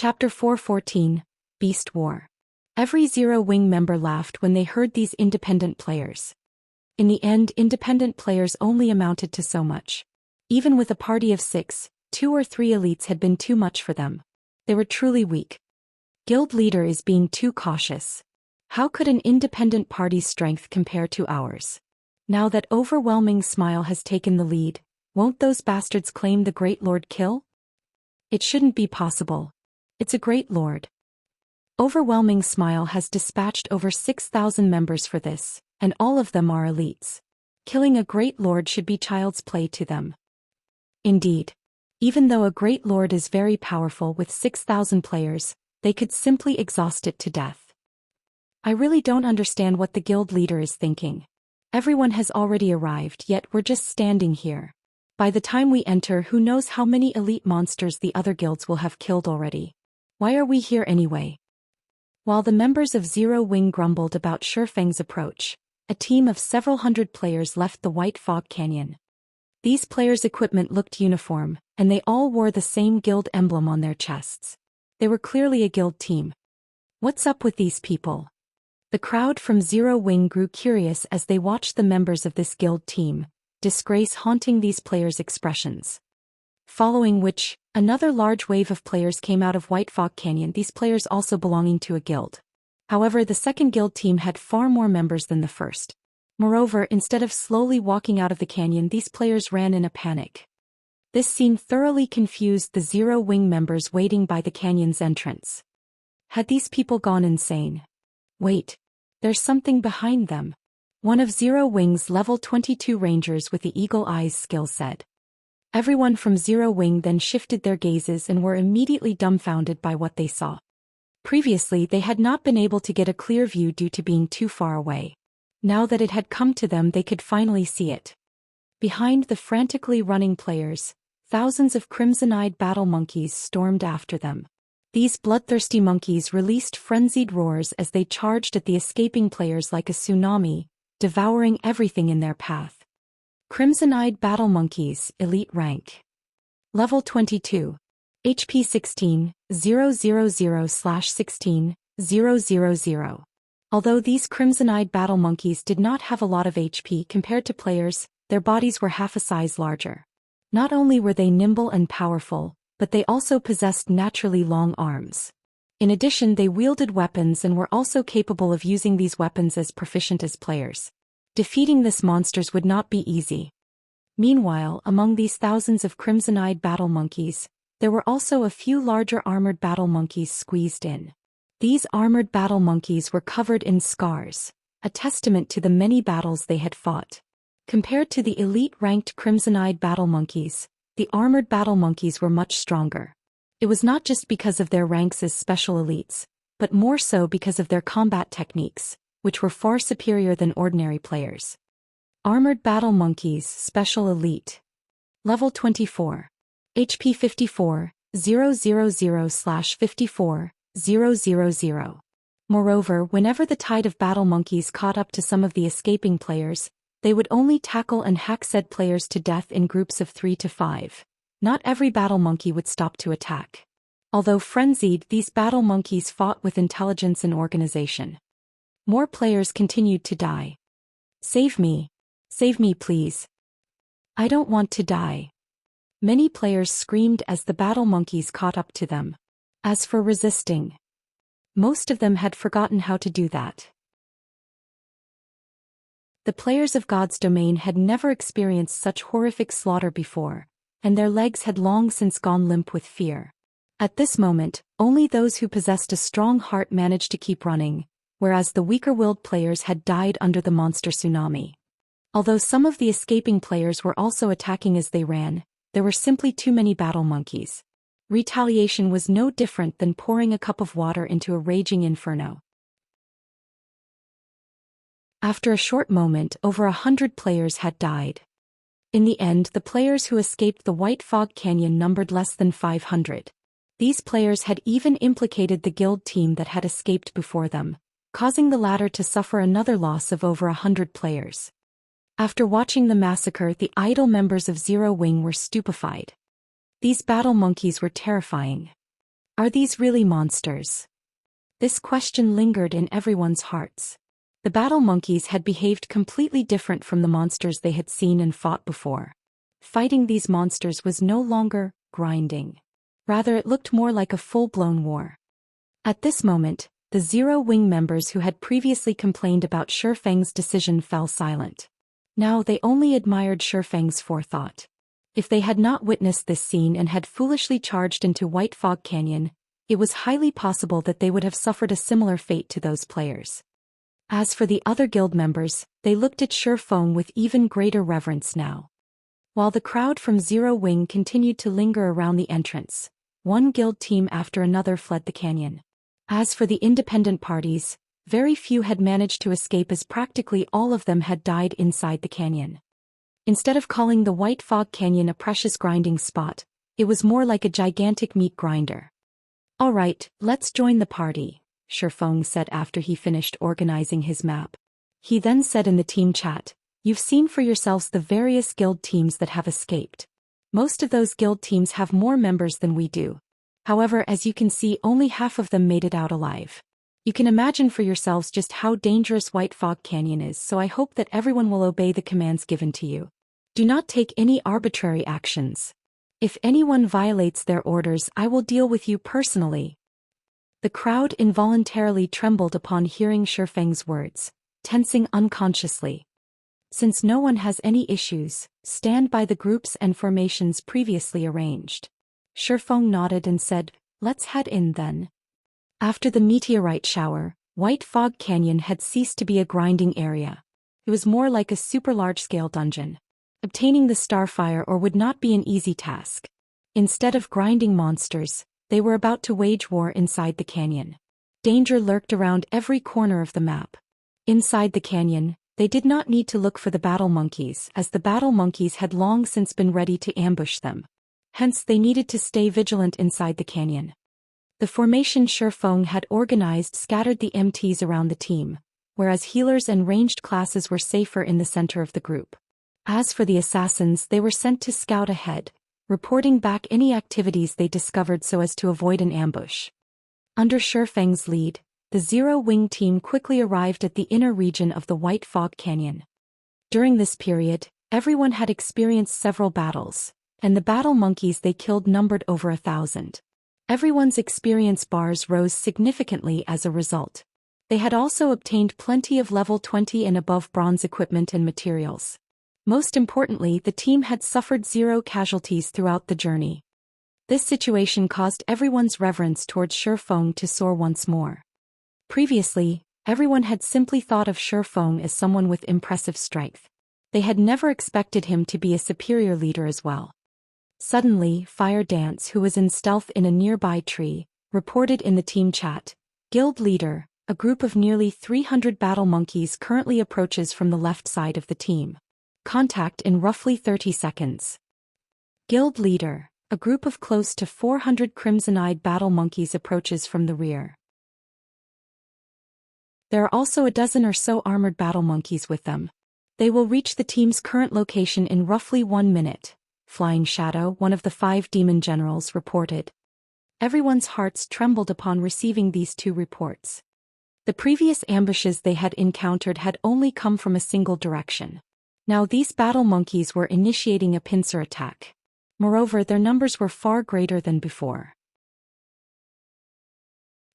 Chapter 414, Beast War. Every Zero Wing member laughed when they heard these independent players. In the end, independent players only amounted to so much. Even with a party of 6, 2 or 3 elites had been too much for them. They were truly weak. Guild leader is being too cautious. How could an independent party's strength compare to ours? Now that Overwhelming Smile has taken the lead, won't those bastards claim the Great Lord kill? It shouldn't be possible. It's a Great Lord. Overwhelming Smile has dispatched over 6,000 members for this, and all of them are elites. Killing a Great Lord should be child's play to them. Indeed. Even though a Great Lord is very powerful with 6,000 players, they could simply exhaust it to death. I really don't understand what the guild leader is thinking. Everyone has already arrived, yet we're just standing here. By the time we enter, who knows how many elite monsters the other guilds will have killed already. Why are we here anyway? While the members of Zero Wing grumbled about Shifeng's approach, a team of several hundred players left the White Fog Canyon. These players' equipment looked uniform, and they all wore the same guild emblem on their chests. They were clearly a guild team. What's up with these people? The crowd from Zero Wing grew curious as they watched the members of this guild team, disgrace haunting these players' expressions. Following which, another large wave of players came out of White Fog Canyon, these players also belonging to a guild. However, the second guild team had far more members than the first. Moreover, instead of slowly walking out of the canyon, these players ran in a panic. This scene thoroughly confused the Zero Wing members waiting by the canyon's entrance. Had these people gone insane? Wait. There's something behind them. One of Zero Wing's level 22 rangers with the eagle eyes skill said. Everyone from Zero Wing then shifted their gazes and were immediately dumbfounded by what they saw. Previously, they had not been able to get a clear view due to being too far away. Now that it had come to them, they could finally see it. Behind the frantically running players, thousands of crimson-eyed battle monkeys stormed after them. These bloodthirsty monkeys released frenzied roars as they charged at the escaping players like a tsunami, devouring everything in their path. Crimson-eyed battle monkeys, elite rank. Level 22. HP 16, 000/16, 000. Although these crimson-eyed battle monkeys did not have a lot of HP compared to players, their bodies were half a size larger. Not only were they nimble and powerful, but they also possessed naturally long arms. In addition, they wielded weapons and were also capable of using these weapons as proficient as players. Defeating these monsters would not be easy. Meanwhile, among these thousands of crimson-eyed battle monkeys, there were also a few larger armored battle monkeys squeezed in. These armored battle monkeys were covered in scars, a testament to the many battles they had fought. Compared to the elite-ranked crimson-eyed battle monkeys, the armored battle monkeys were much stronger. It was not just because of their ranks as special elites, but more so because of their combat techniques, which were far superior than ordinary players. Armored battle monkeys, special elite. Level 24. HP 54, 000/54, 000. Moreover, whenever the tide of battle monkeys caught up to some of the escaping players, they would only tackle and hack said players to death in groups of 3 to 5. Not every battle monkey would stop to attack. Although frenzied, these battle monkeys fought with intelligence and organization. More players continued to die. Save me. Save me, please. I don't want to die. Many players screamed as the battle monkeys caught up to them. As for resisting, most of them had forgotten how to do that. The players of God's domain had never experienced such horrific slaughter before, and their legs had long since gone limp with fear. At this moment, only those who possessed a strong heart managed to keep running, whereas the weaker-willed players had died under the monster tsunami. Although some of the escaping players were also attacking as they ran, there were simply too many battle monkeys. Retaliation was no different than pouring a cup of water into a raging inferno. After a short moment, over 100 players had died. In the end, the players who escaped the White Fog Canyon numbered less than 500. These players had even implicated the guild team that had escaped before them, causing the latter to suffer another loss of over 100 players. After watching the massacre, the idle members of Zero Wing were stupefied. These battle monkeys were terrifying. Are these really monsters? This question lingered in everyone's hearts. The battle monkeys had behaved completely different from the monsters they had seen and fought before. Fighting these monsters was no longer grinding. Rather, it looked more like a full-blown war. At this moment, the Zero Wing members who had previously complained about Shifeng's decision fell silent. Now they only admired Shifeng's forethought. If they had not witnessed this scene and had foolishly charged into White Fog Canyon, it was highly possible that they would have suffered a similar fate to those players. As for the other guild members, they looked at Shifeng with even greater reverence now. While the crowd from Zero Wing continued to linger around the entrance, one guild team after another fled the canyon. As for the independent parties, very few had managed to escape as practically all of them had died inside the canyon. Instead of calling the White Fog Canyon a precious grinding spot, it was more like a gigantic meat grinder. "All right, let's join the party," Shifeng said after he finished organizing his map. He then said in the team chat, "You've seen for yourselves the various guild teams that have escaped. Most of those guild teams have more members than we do. However, as you can see, only half of them made it out alive. You can imagine for yourselves just how dangerous White Fog Canyon is, so I hope that everyone will obey the commands given to you. Do not take any arbitrary actions. If anyone violates their orders, I will deal with you personally." The crowd involuntarily trembled upon hearing Shifeng's words, tensing unconsciously. "Since no one has any issues, stand by the groups and formations previously arranged." Shifeng nodded and said, "Let's head in then." After the meteorite shower, White Fog Canyon had ceased to be a grinding area. It was more like a super large-scale dungeon. Obtaining the starfire ore would not be an easy task. Instead of grinding monsters, they were about to wage war inside the canyon. Danger lurked around every corner of the map. Inside the canyon, they did not need to look for the battle monkeys, as the battle monkeys had long since been ready to ambush them. Hence they needed to stay vigilant inside the canyon. The formation Shifeng had organized scattered the MTs around the team, whereas healers and ranged classes were safer in the center of the group. As for the assassins, they were sent to scout ahead, reporting back any activities they discovered so as to avoid an ambush. Under Shifeng's lead, the Zero Wing team quickly arrived at the inner region of the White Fog Canyon. During this period, everyone had experienced several battles, and the battle monkeys they killed numbered over 1,000. Everyone's experience bars rose significantly as a result. They had also obtained plenty of level 20 and above bronze equipment and materials. Most importantly, the team had suffered 0 casualties throughout the journey. This situation caused everyone's reverence towards Shifeng to soar once more. Previously, everyone had simply thought of Shifeng as someone with impressive strength. They had never expected him to be a superior leader as well. Suddenly, Fire Dance, who was in stealth in a nearby tree, reported in the team chat, "Guild leader, a group of nearly 300 battle monkeys currently approaches from the left side of the team. Contact in roughly 30 seconds. Guild leader, a group of close to 400 crimson-eyed battle monkeys approaches from the rear. There are also a dozen or so armored battle monkeys with them. They will reach the team's current location in roughly 1 minute. Flying Shadow, one of the 5 demon generals, reported. Everyone's hearts trembled upon receiving these 2 reports. The previous ambushes they had encountered had only come from a single direction. Now these battle monkeys were initiating a pincer attack. Moreover, their numbers were far greater than before.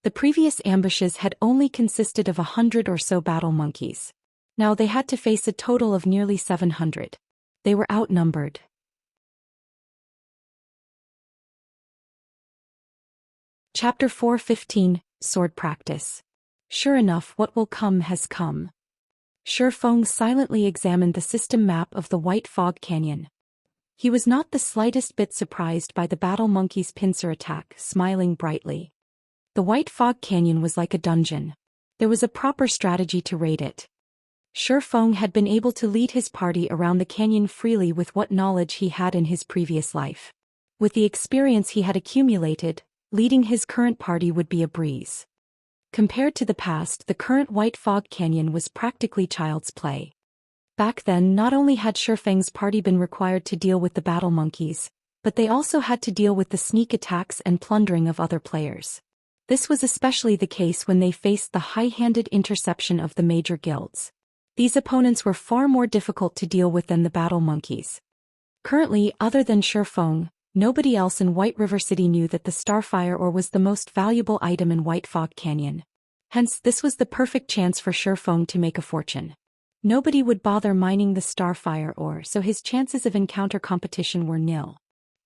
The previous ambushes had only consisted of 100 or so battle monkeys. Now they had to face a total of nearly 700. They were outnumbered. Chapter 4:15, Sword Practice. Sure enough, what will come has come. Shifeng silently examined the system map of the White Fog Canyon. He was not the slightest bit surprised by the battle monkey's pincer attack, smiling brightly. The White Fog Canyon was like a dungeon. There was a proper strategy to raid it. Shifeng had been able to lead his party around the canyon freely with what knowledge he had in his previous life. With the experience he had accumulated, leading his current party would be a breeze. Compared to the past, the current White Fog Canyon was practically child's play. Back then, not only had Shifeng's party been required to deal with the battle monkeys, but they also had to deal with the sneak attacks and plundering of other players. This was especially the case when they faced the high-handed interception of the major guilds. These opponents were far more difficult to deal with than the battle monkeys. Currently, other than Shifeng, nobody else in White River City knew that the Starfire ore was the most valuable item in White Fog Canyon. Hence, this was the perfect chance for Shifeng to make a fortune. Nobody would bother mining the Starfire ore, so his chances of encounter competition were nil.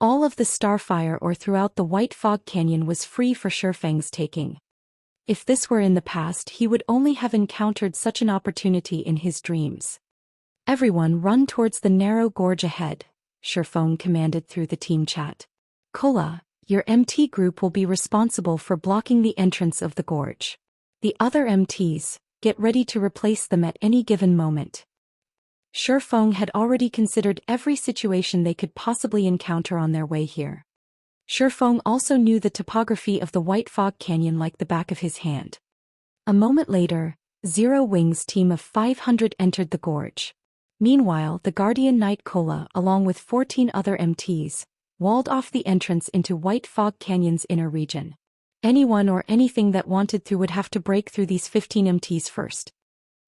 All of the Starfire ore throughout the White Fog Canyon was free for Shifeng's taking. If this were in the past, he would only have encountered such an opportunity in his dreams. Everyone run towards the narrow gorge ahead, Shifeng commanded through the team chat. Kola, your MT group will be responsible for blocking the entrance of the gorge. The other MTs, get ready to replace them at any given moment. Shifeng had already considered every situation they could possibly encounter on their way here. Shifeng also knew the topography of the White Fog Canyon like the back of his hand. A moment later, Zero Wing's team of 500 entered the gorge. Meanwhile, the Guardian Knight Kola, along with 14 other MTs, walled off the entrance into White Fog Canyon's inner region. Anyone or anything that wanted through would have to break through these 15 MTs first.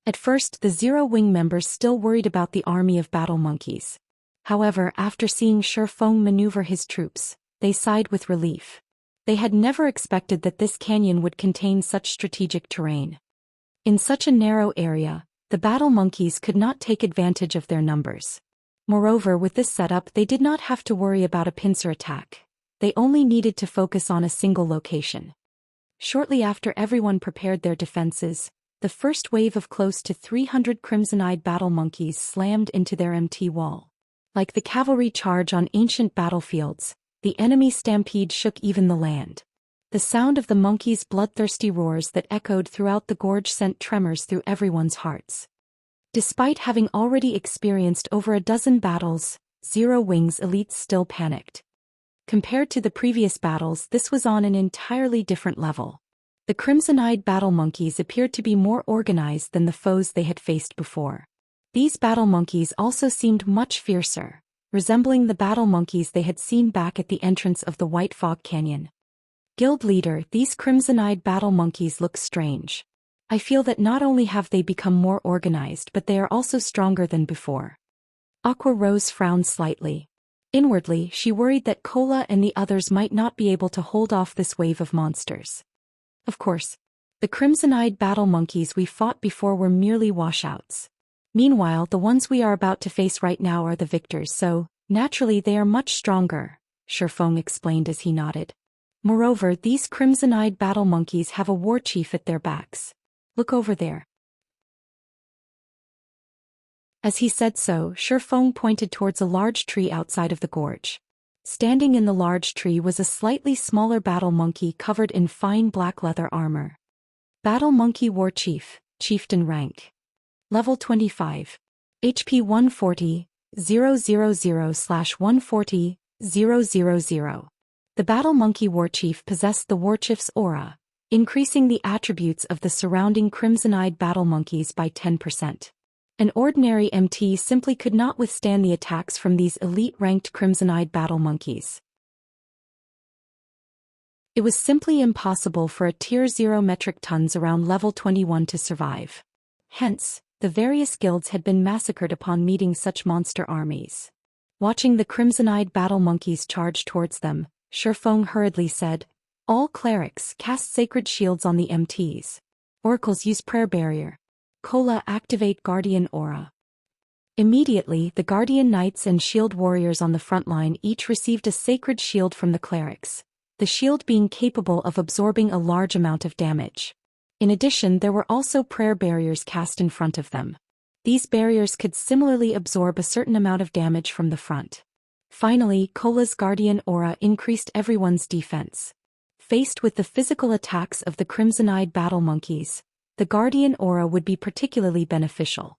At first, the Zero Wing members still worried about the army of battle monkeys. However, after seeing Shifeng maneuver his troops, they sighed with relief. They had never expected that this canyon would contain such strategic terrain. In such a narrow area, the battle monkeys could not take advantage of their numbers. Moreover, with this setup, they did not have to worry about a pincer attack. They only needed to focus on a single location. Shortly after everyone prepared their defenses, the first wave of close to 300 crimson-eyed battle monkeys slammed into their MT wall. Like the cavalry charge on ancient battlefields, the enemy stampede shook even the land. The sound of the monkeys' bloodthirsty roars that echoed throughout the gorge sent tremors through everyone's hearts. Despite having already experienced over a dozen battles, Zero Wing's elites still panicked. Compared to the previous battles, this was on an entirely different level. The crimson-eyed battle monkeys appeared to be more organized than the foes they had faced before. These battle monkeys also seemed much fiercer, resembling the battle monkeys they had seen back at the entrance of the White Fog Canyon. Guild leader, these crimson-eyed battle monkeys look strange. I feel that not only have they become more organized, but they are also stronger than before. Aqua Rose frowned slightly. Inwardly, she worried that Kola and the others might not be able to hold off this wave of monsters. Of course, the crimson-eyed battle monkeys we fought before were merely washouts. Meanwhile, the ones we are about to face right now are the victors, so, naturally they are much stronger, Shifeng explained as he nodded. Moreover, these crimson-eyed battle monkeys have a war chief at their backs. Look over there. As he said so, Shifeng pointed towards a large tree outside of the gorge. Standing in the large tree was a slightly smaller battle monkey covered in fine black leather armor. Battle Monkey War Chief, Chieftain rank. Level 25. HP 140, 000/140, 000. The Battle Monkey War Chief possessed the Warchief's aura, increasing the attributes of the surrounding crimson-eyed battle monkeys by 10%. An ordinary MT simply could not withstand the attacks from these elite-ranked crimson-eyed battle monkeys. It was simply impossible for a Tier 0 metric tons around level 21 to survive. Hence, the various guilds had been massacred upon meeting such monster armies. Watching the crimson-eyed battle monkeys charge towards them, Shifeng hurriedly said, "All clerics cast sacred shields on the MTs. Oracles use prayer barrier. Kola activate Guardian Aura." Immediately, the Guardian Knights and Shield Warriors on the front line each received a sacred shield from the clerics, the shield being capable of absorbing a large amount of damage. In addition, there were also prayer barriers cast in front of them. These barriers could similarly absorb a certain amount of damage from the front. Finally, Kola's Guardian Aura increased everyone's defense. Faced with the physical attacks of the crimson-eyed battle monkeys, the Guardian Aura would be particularly beneficial.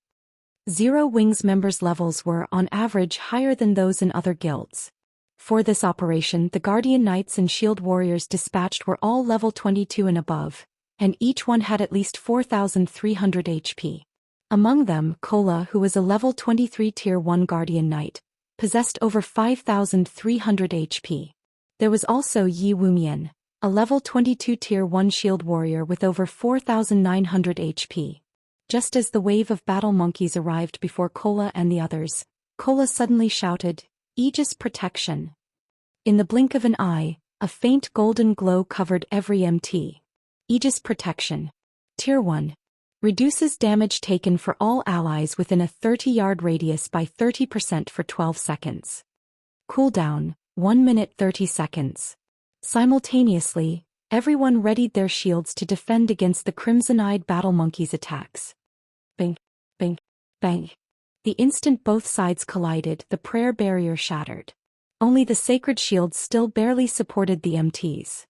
Zero Wing's members' levels were, on average, higher than those in other guilds. For this operation, the Guardian Knights and Shield Warriors dispatched were all level 22 and above, and each one had at least 4,300 HP. Among them, Kola, who was a level 23 Tier 1 Guardian Knight, possessed over 5,300 HP. There was also Yi Wumian, a level 22 Tier 1 shield warrior with over 4,900 HP. Just as the wave of battle monkeys arrived before Kola and the others, Kola suddenly shouted, "Aegis protection." In the blink of an eye, a faint golden glow covered every MT. Aegis protection. Tier 1. Reduces damage taken for all allies within a 30-yard radius by 30% for 12 seconds. Cooldown, 1 minute 30 seconds. Simultaneously, everyone readied their shields to defend against the crimson-eyed battle monkeys' attacks. Bang, bang, bang. The instant both sides collided, the prayer barrier shattered. Only the sacred shields still barely supported the MTs.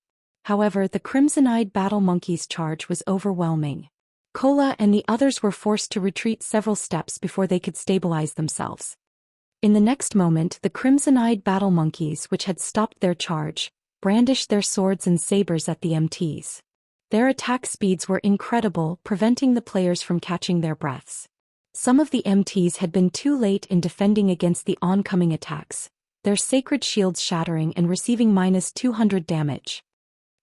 However, the crimson-eyed battle monkeys' charge was overwhelming. Kola and the others were forced to retreat several steps before they could stabilize themselves. In the next moment, the crimson-eyed battle monkeys, which had stopped their charge, brandished their swords and sabers at the MTs. Their attack speeds were incredible, preventing the players from catching their breaths. Some of the MTs had been too late in defending against the oncoming attacks, their sacred shields shattering and receiving -200 damage.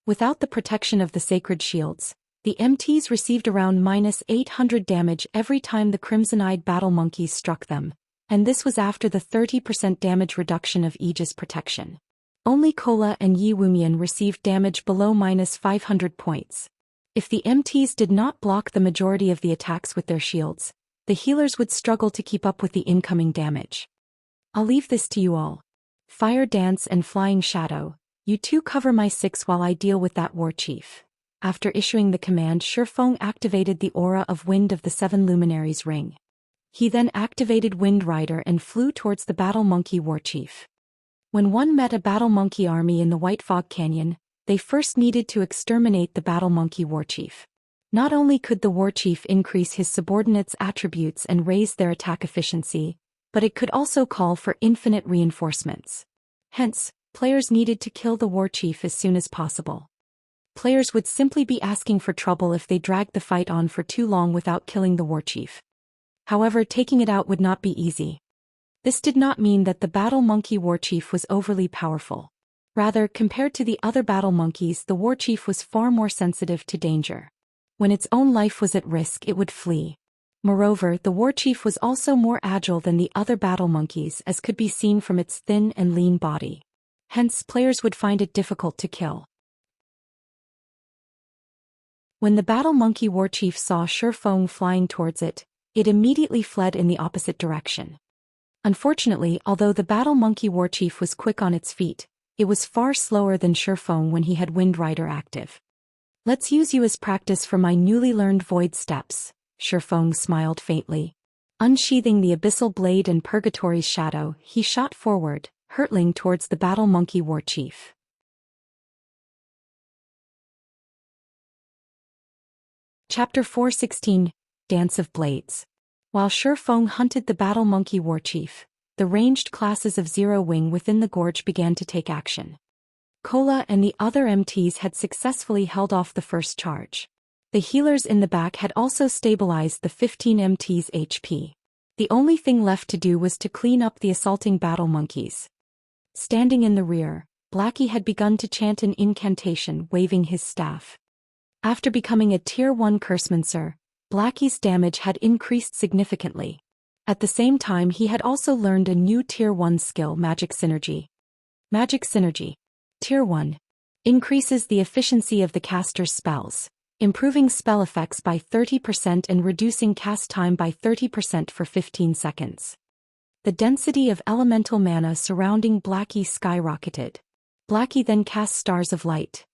Without the protection of the sacred shields, the MTs received around -800 damage every time the crimson-eyed battle monkeys struck them, and this was after the 30% damage reduction of Aegis protection. Only Kola and Yi Wumian received damage below -500 points. If the MTs did not block the majority of the attacks with their shields, the healers would struggle to keep up with the incoming damage. I'll leave this to you all. Fire Dance and Flying Shadow, you two cover my 6 while I deal with that war chief. After issuing the command, Shifeng activated the aura of Wind of the 7 Luminaries ring. He then activated Wind Rider and flew towards the battle monkey war chief. When one met a battle monkey army in the White Fog Canyon, they first needed to exterminate the battle monkey war chief. Not only could the war chief increase his subordinates' attributes and raise their attack efficiency, but it could also call for infinite reinforcements. Hence, players needed to kill the war chief as soon as possible. Players would simply be asking for trouble if they dragged the fight on for too long without killing the war chief. However, taking it out would not be easy. This did not mean that the battle monkey war chief was overly powerful. Rather, compared to the other battle monkeys, the war chief was far more sensitive to danger. When its own life was at risk, it would flee. Moreover, the war chief was also more agile than the other battle monkeys, as could be seen from its thin and lean body. Hence, players would find it difficult to kill. When the battle monkey war chief saw Shifeng flying towards it, it immediately fled in the opposite direction. Unfortunately, although the battle monkey war chief was quick on its feet, it was far slower than Shifeng when he had Wind Rider active. "Let's use you as practice for my newly learned void steps," Shifeng smiled faintly. Unsheathing the abyssal blade and Purgatory's shadow, he shot forward, hurtling towards the battle monkey war chief. Chapter 416, Dance of Blades. While Shifeng hunted the battle monkey war chief, the ranged classes of Zero Wing within the gorge began to take action. Kola and the other MTs had successfully held off the first charge. The healers in the back had also stabilized the 15 MTs' HP. The only thing left to do was to clean up the assaulting battle monkeys. Standing in the rear, Blackie had begun to chant an incantation, waving his staff. After becoming a Tier 1 Cursemancer, Blackie's damage had increased significantly. At the same time, he had also learned a new Tier 1 skill, Magic Synergy. Magic Synergy. Tier 1. Increases the efficiency of the caster's spells, improving spell effects by 30% and reducing cast time by 30% for 15 seconds. The density of elemental mana surrounding Blackie skyrocketed. Blackie then cast Stars of Light.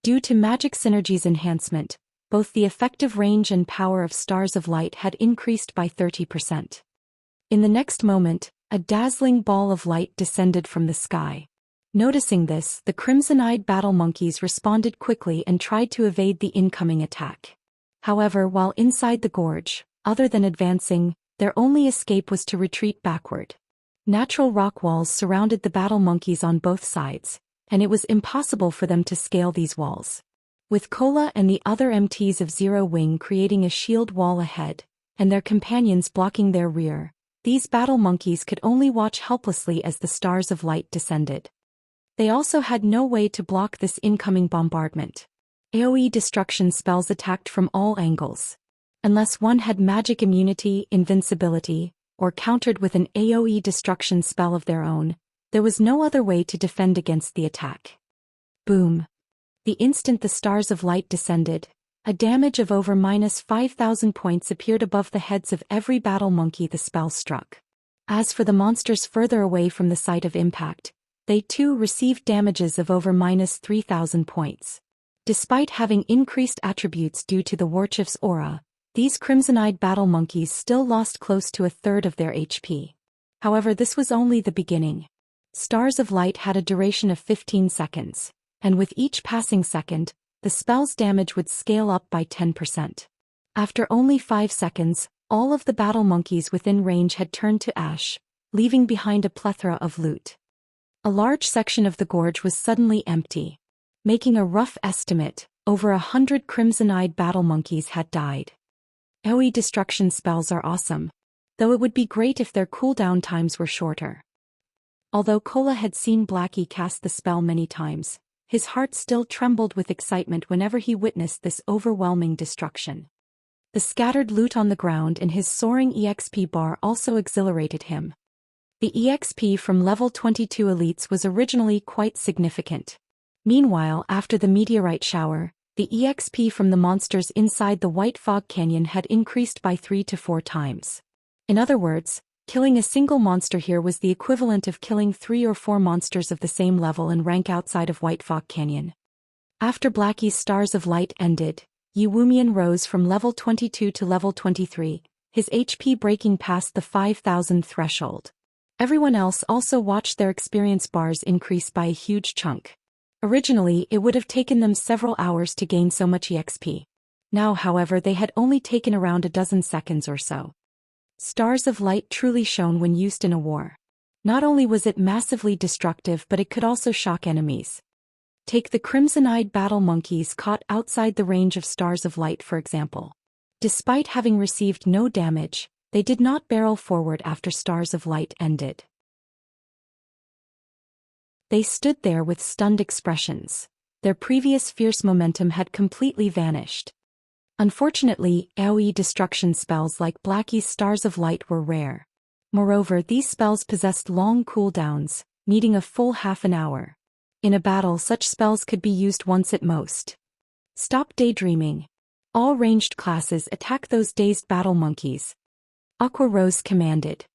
Due to Magic Synergy's enhancement, both the effective range and power of Stars of Light had increased by 30%. In the next moment, a dazzling ball of light descended from the sky. Noticing this, the crimson-eyed battle monkeys responded quickly and tried to evade the incoming attack. However, while inside the gorge, other than advancing, their only escape was to retreat backward. Natural rock walls surrounded the battle monkeys on both sides, and it was impossible for them to scale these walls. With Kola and the other MTs of Zero Wing creating a shield wall ahead, and their companions blocking their rear, these battle monkeys could only watch helplessly as the stars of light descended. They also had no way to block this incoming bombardment. AoE destruction spells attacked from all angles. Unless one had magic immunity, invincibility, or countered with an AoE destruction spell of their own, there was no other way to defend against the attack. Boom. The instant the stars of light descended, a damage of over -5,000 points appeared above the heads of every battle monkey the spell struck. As for the monsters further away from the site of impact, they too received damages of over -3,000 points. Despite having increased attributes due to the Warchief's aura, these crimson-eyed battle monkeys still lost close to a third of their HP. However, this was only the beginning. Stars of Light had a duration of 15 seconds, and with each passing second, the spell's damage would scale up by 10%. After only 5 seconds, all of the battle monkeys within range had turned to ash, leaving behind a plethora of loot. A large section of the gorge was suddenly empty. Making a rough estimate, over 100 crimson-eyed battle monkeys had died. AoE destruction spells are awesome, though it would be great if their cooldown times were shorter. Although Kola had seen Blackie cast the spell many times, his heart still trembled with excitement whenever he witnessed this overwhelming destruction. The scattered loot on the ground and his soaring EXP bar also exhilarated him. The EXP from level 22 elites was originally quite significant. Meanwhile, after the meteorite shower, the EXP from the monsters inside the White Fog Canyon had increased by 3 to 4 times. In other words, killing a single monster here was the equivalent of killing 3 or 4 monsters of the same level and rank outside of White Fog Canyon. After Blackie's Stars of Light ended, Yu Wumian rose from level 22 to level 23, his HP breaking past the 5,000 threshold. Everyone else also watched their experience bars increase by a huge chunk. Originally, it would have taken them several hours to gain so much EXP. Now, however, they had only taken around a dozen seconds or so. Stars of Light truly shone when used in a war. Not only was it massively destructive, but it could also shock enemies. Take the crimson-eyed battle monkeys caught outside the range of Stars of Light for example. Despite having received no damage, they did not barrel forward after Stars of Light ended. They stood there with stunned expressions. Their previous fierce momentum had completely vanished. Unfortunately, AoE destruction spells like Blackie's Stars of Light were rare. Moreover, these spells possessed long cooldowns, needing a full half an hour. In a battle, such spells could be used once at most. Stop daydreaming. All ranged classes attack those dazed battle monkeys. Aqua Rose commanded.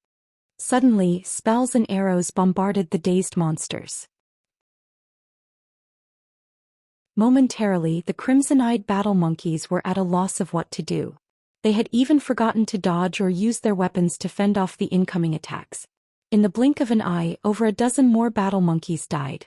Suddenly, spells and arrows bombarded the dazed monsters. Momentarily, the crimson-eyed battle monkeys were at a loss of what to do. They had even forgotten to dodge or use their weapons to fend off the incoming attacks. In the blink of an eye, over a dozen more battle monkeys died.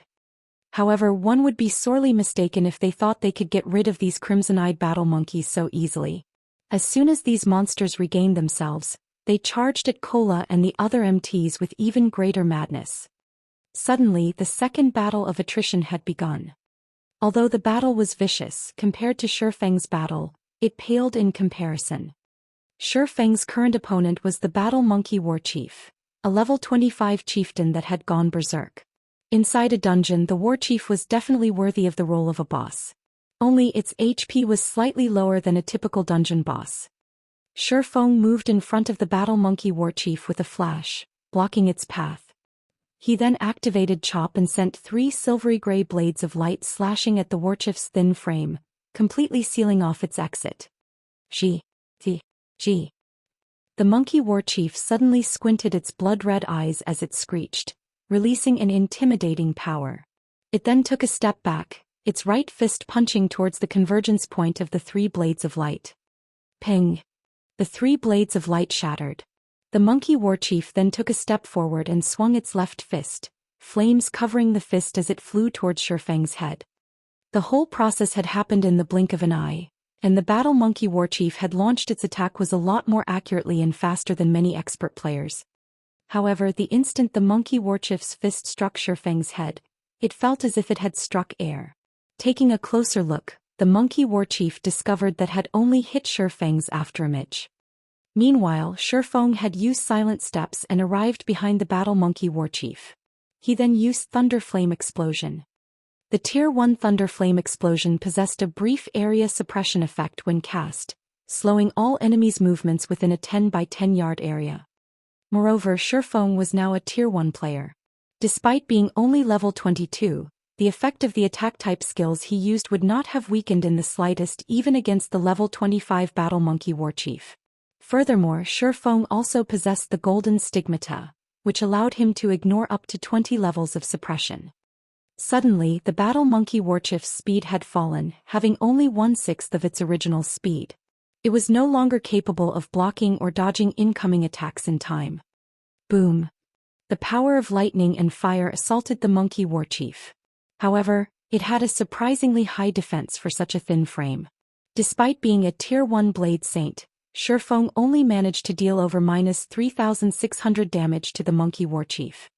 However, one would be sorely mistaken if they thought they could get rid of these crimson-eyed battle monkeys so easily. As soon as these monsters regained themselves, they charged at Kola and the other MTs with even greater madness. Suddenly, the second battle of attrition had begun. Although the battle was vicious compared to Shifeng's battle, it paled in comparison. Shifeng's current opponent was the Battle Monkey War Chief, a level 25 chieftain that had gone berserk. Inside a dungeon, the War Chief was definitely worthy of the role of a boss. Only its HP was slightly lower than a typical dungeon boss. Shifeng moved in front of the Battle Monkey War Chief with a flash, blocking its path. He then activated Chop and sent 3 silvery gray blades of light slashing at the Warchief's thin frame, completely sealing off its exit. G. The Monkey War Chief suddenly squinted its blood-red eyes as it screeched, releasing an intimidating power. It then took a step back, its right fist punching towards the convergence point of the 3 blades of light. Ping! The 3 blades of light shattered. The Monkey War Chief then took a step forward and swung its left fist, flames covering the fist as it flew towards Shifeng's head. The whole process had happened in the blink of an eye, and the Battle Monkey War Chief had launched its attack was a lot more accurately and faster than many expert players. However, the instant the Monkey War Chief's fist struck Shifeng's head, it felt as if it had struck air. Taking a closer look, the Monkey War Chief discovered that had only hit Shifeng's afterimage. Meanwhile, Shifeng had used silent steps and arrived behind the battle monkey warchief. He then used Thunder Flame Explosion. The Tier 1 Thunder Flame Explosion possessed a brief area suppression effect when cast, slowing all enemies' movements within a 10 by 10 yard area. Moreover, Shifeng was now a Tier 1 player. Despite being only level 22, the effect of the attack-type skills he used would not have weakened in the slightest even against the level 25 battle monkey warchief. Furthermore, Shifeng also possessed the Golden Stigmata, which allowed him to ignore up to 20 levels of suppression. Suddenly, the battle monkey warchief's speed had fallen, having only 1/6 of its original speed. It was no longer capable of blocking or dodging incoming attacks in time. Boom! The power of lightning and fire assaulted the monkey warchief. However, it had a surprisingly high defense for such a thin frame. Despite being a Tier 1 Blade Saint, Shifeng only managed to deal over -3,600 damage to the monkey warchief.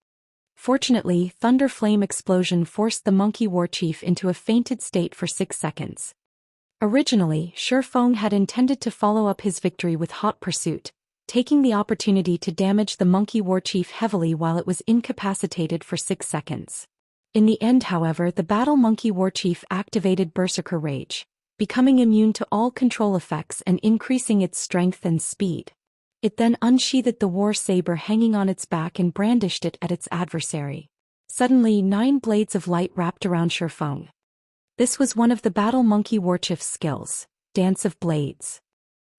Fortunately, Thunder Flame Explosion forced the monkey warchief into a fainted state for 6 seconds. Originally, Shifeng had intended to follow up his victory with Hot Pursuit, taking the opportunity to damage the monkey warchief heavily while it was incapacitated for 6 seconds. In the end, however, the battle monkey warchief activated Berserker Rage, becoming immune to all control effects and increasing its strength and speed. It then unsheathed the war saber hanging on its back and brandished it at its adversary. Suddenly, 9 blades of light wrapped around Shifeng. This was one of the battle monkey warchief's skills, Dance of Blades.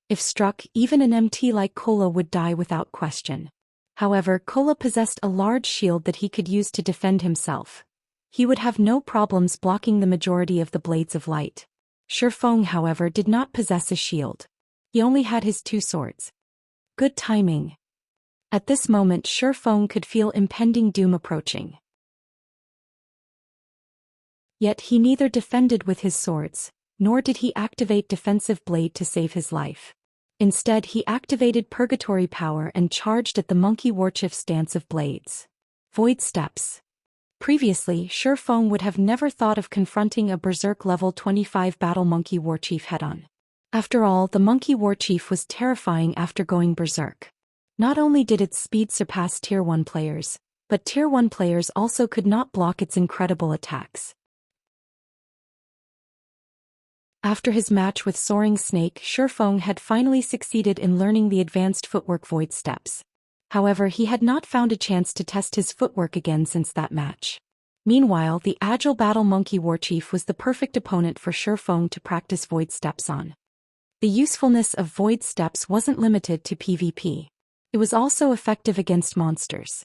If struck, even an MT like Kola would die without question. However, Kola possessed a large shield that he could use to defend himself. He would have no problems blocking the majority of the blades of light. Shifeng, however, did not possess a shield. He only had his 2 swords. Good timing. At this moment, Shifeng could feel impending doom approaching. Yet he neither defended with his swords, nor did he activate Defensive Blade to save his life. Instead, he activated Purgatory Power and charged at the monkey warchief's Dance of Blades. Void Steps. Previously, Shifeng would have never thought of confronting a Berserk level 25 battle monkey warchief head-on. After all, the monkey warchief was terrifying after going Berserk. Not only did its speed surpass Tier 1 players, but Tier 1 players also could not block its incredible attacks. After his match with Soaring Snake, Shifeng had finally succeeded in learning the advanced footwork Void Steps. However, he had not found a chance to test his footwork again since that match. Meanwhile, the agile battle monkey warchief was the perfect opponent for Shifeng to practice Void Steps on. The usefulness of Void Steps wasn't limited to PvP. It was also effective against monsters.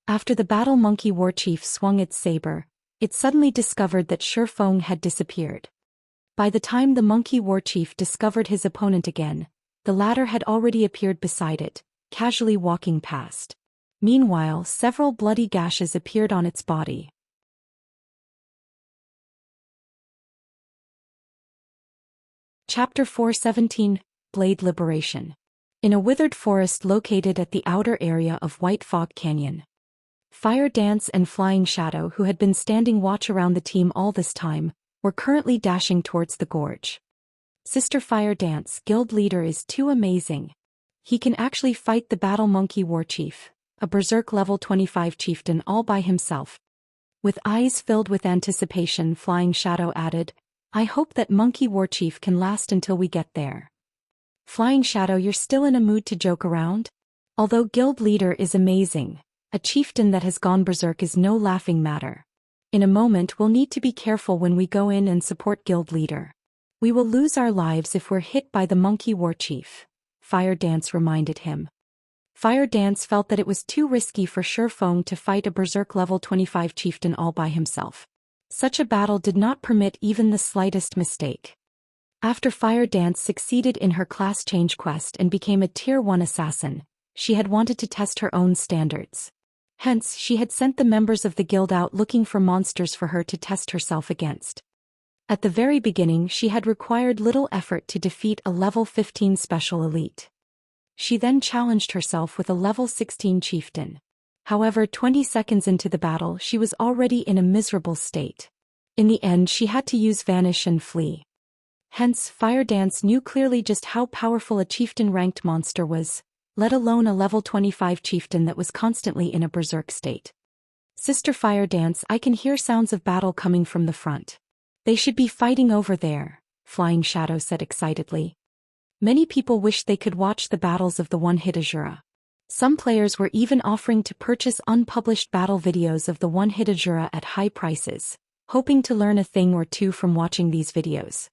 After the battle monkey warchief swung its saber, it suddenly discovered that Shifeng had disappeared. By the time the monkey warchief discovered his opponent again, the latter had already appeared beside it, casually walking past. Meanwhile, several bloody gashes appeared on its body. Chapter 417, Blade Liberation. In a withered forest located at the outer area of White Fog Canyon, Fire Dance and Flying Shadow, who had been standing watch around the team all this time, were currently dashing towards the gorge. Sister Fire Dance, guild leader, is too amazing. He can actually fight the battle monkey warchief, a Berserk level 25 chieftain, all by himself. With eyes filled with anticipation, Flying Shadow added, I hope that monkey warchief can last until we get there. Flying Shadow, you're still in a mood to joke around? Although guild leader is amazing, a chieftain that has gone berserk is no laughing matter. In a moment we'll need to be careful when we go in and support guild leader. We will lose our lives if we're hit by the monkey warchief, Fire Dance reminded him. Fire Dance felt that it was too risky for Shifeng to fight a berserk level 25 chieftain all by himself. Such a battle did not permit even the slightest mistake. After Fire Dance succeeded in her class change quest and became a Tier 1 assassin, she had wanted to test her own standards. Hence, she had sent the members of the guild out looking for monsters for her to test herself against. At the very beginning, she had required little effort to defeat a level 15 special elite. She then challenged herself with a level 16 chieftain. However, 20 seconds into the battle, she was already in a miserable state. In the end, she had to use Vanish and Flee. Hence, Fire Dance knew clearly just how powerful a chieftain-ranked monster was, let alone a level 25 chieftain that was constantly in a berserk state. Sister Fire Dance, I can hear sounds of battle coming from the front. They should be fighting over there, Flying Shadow said excitedly. Many people wished they could watch the battles of the one-hit Azura. Some players were even offering to purchase unpublished battle videos of the one-hit Azura at high prices, hoping to learn a thing or two from watching these videos.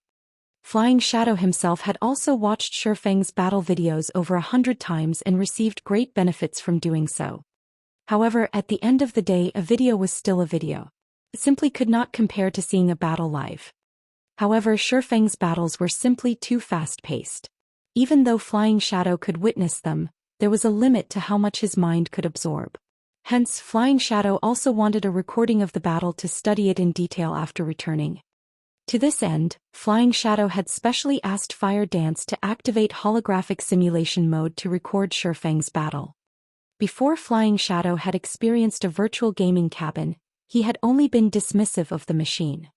Flying Shadow himself had also watched Shifeng's battle videos over 100 times and received great benefits from doing so. However, at the end of the day, a video was still a video. It simply could not compare to seeing a battle live. However, Shifeng's battles were simply too fast-paced. Even though Flying Shadow could witness them, there was a limit to how much his mind could absorb. Hence, Flying Shadow also wanted a recording of the battle to study it in detail after returning. To this end, Flying Shadow had specially asked Fire Dance to activate holographic simulation mode to record Shifeng's battle. Before Flying Shadow had experienced a virtual gaming cabin, he had only been dismissive of the machine.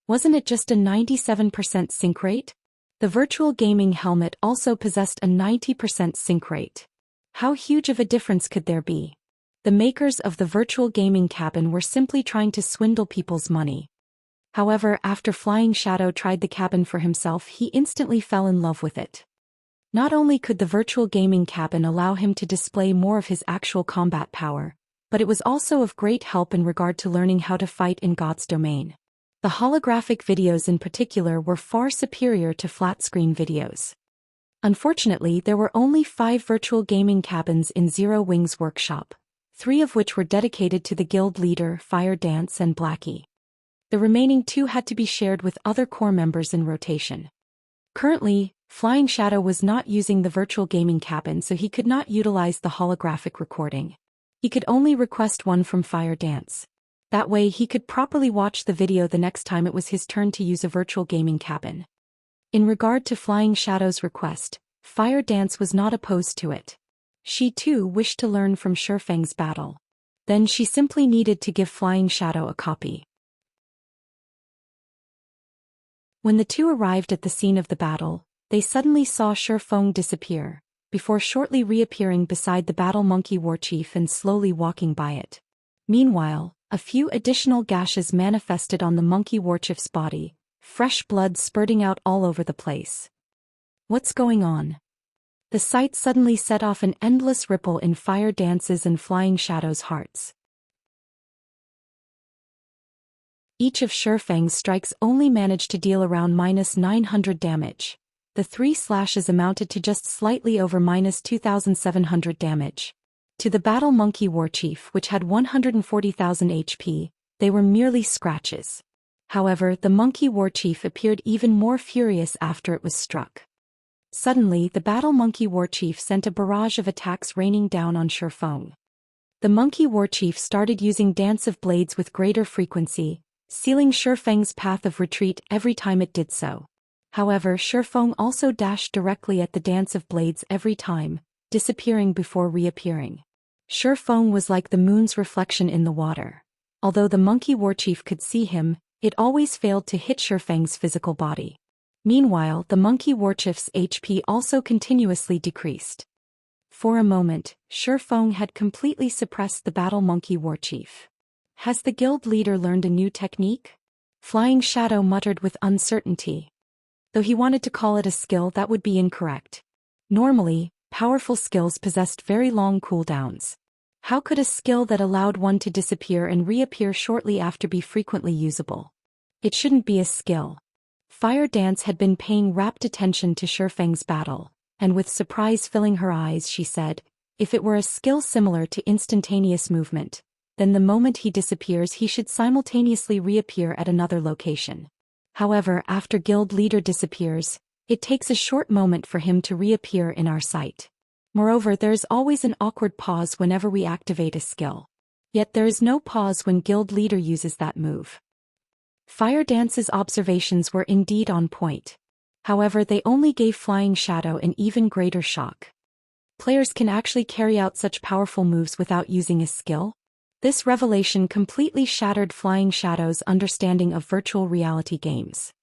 Wasn't it just a 97% sync rate? The virtual gaming helmet also possessed a 90% sync rate. How huge of a difference could there be? The makers of the virtual gaming cabin were simply trying to swindle people's money. However, after Flying Shadow tried the cabin for himself, he instantly fell in love with it. Not only could the virtual gaming cabin allow him to display more of his actual combat power, but it was also of great help in regard to learning how to fight in God's domain. The holographic videos in particular were far superior to flat-screen videos. Unfortunately, there were only 5 virtual gaming cabins in Zero Wing's workshop, 3 of which were dedicated to the guild leader, Fire Dance and Blackie. The remaining 2 had to be shared with other core members in rotation. Currently, Flying Shadow was not using the virtual gaming cabin, so he could not utilize the holographic recording. He could only request one from Fire Dance. That way he could properly watch the video the next time it was his turn to use a virtual gaming cabin. In regard to Flying Shadow's request, Fire Dance was not opposed to it. She too wished to learn from Shifeng's battle. Then she simply needed to give Flying Shadow a copy. When the two arrived at the scene of the battle, they suddenly saw Shifeng disappear, before shortly reappearing beside the battle monkey warchief and slowly walking by it. Meanwhile, a few additional gashes manifested on the monkey warchief's body, fresh blood spurting out all over the place. What's going on? The sight suddenly set off an endless ripple in Fire Dance's and Flying Shadow's hearts. Each of Shifeng's strikes only managed to deal around -900 damage. The 3 slashes amounted to just slightly over -2,700 damage. To the battle monkey warchief, which had 140,000 HP, they were merely scratches. However, the monkey warchief appeared even more furious after it was struck. Suddenly, the battle monkey warchief sent a barrage of attacks raining down on Shifeng. The monkey warchief started using Dance of Blades with greater frequency, sealing Shifeng's path of retreat every time it did so. However, Shifeng also dashed directly at the Dance of Blades every time, disappearing before reappearing. Shifeng was like the moon's reflection in the water. Although the monkey warchief could see him, it always failed to hit Shifeng's physical body. Meanwhile, the monkey warchief's HP also continuously decreased. For a moment, Shifeng had completely suppressed the battle monkey warchief. Has the guild leader learned a new technique? Flying Shadow muttered with uncertainty. Though he wanted to call it a skill, that would be incorrect. Normally, powerful skills possessed very long cooldowns. How could a skill that allowed one to disappear and reappear shortly after be frequently usable? It shouldn't be a skill. Fire Dance had been paying rapt attention to Shifeng's battle, and with surprise filling her eyes she said, if it were a skill similar to instantaneous movement, then the moment he disappears he should simultaneously reappear at another location. However, after guild leader disappears, it takes a short moment for him to reappear in our sight. Moreover, there is always an awkward pause whenever we activate a skill. Yet there is no pause when guild leader uses that move. Fire Dance's observations were indeed on point. However, they only gave Flying Shadow an even greater shock. Players can actually carry out such powerful moves without using a skill? This revelation completely shattered Flying Shadow's understanding of virtual reality games.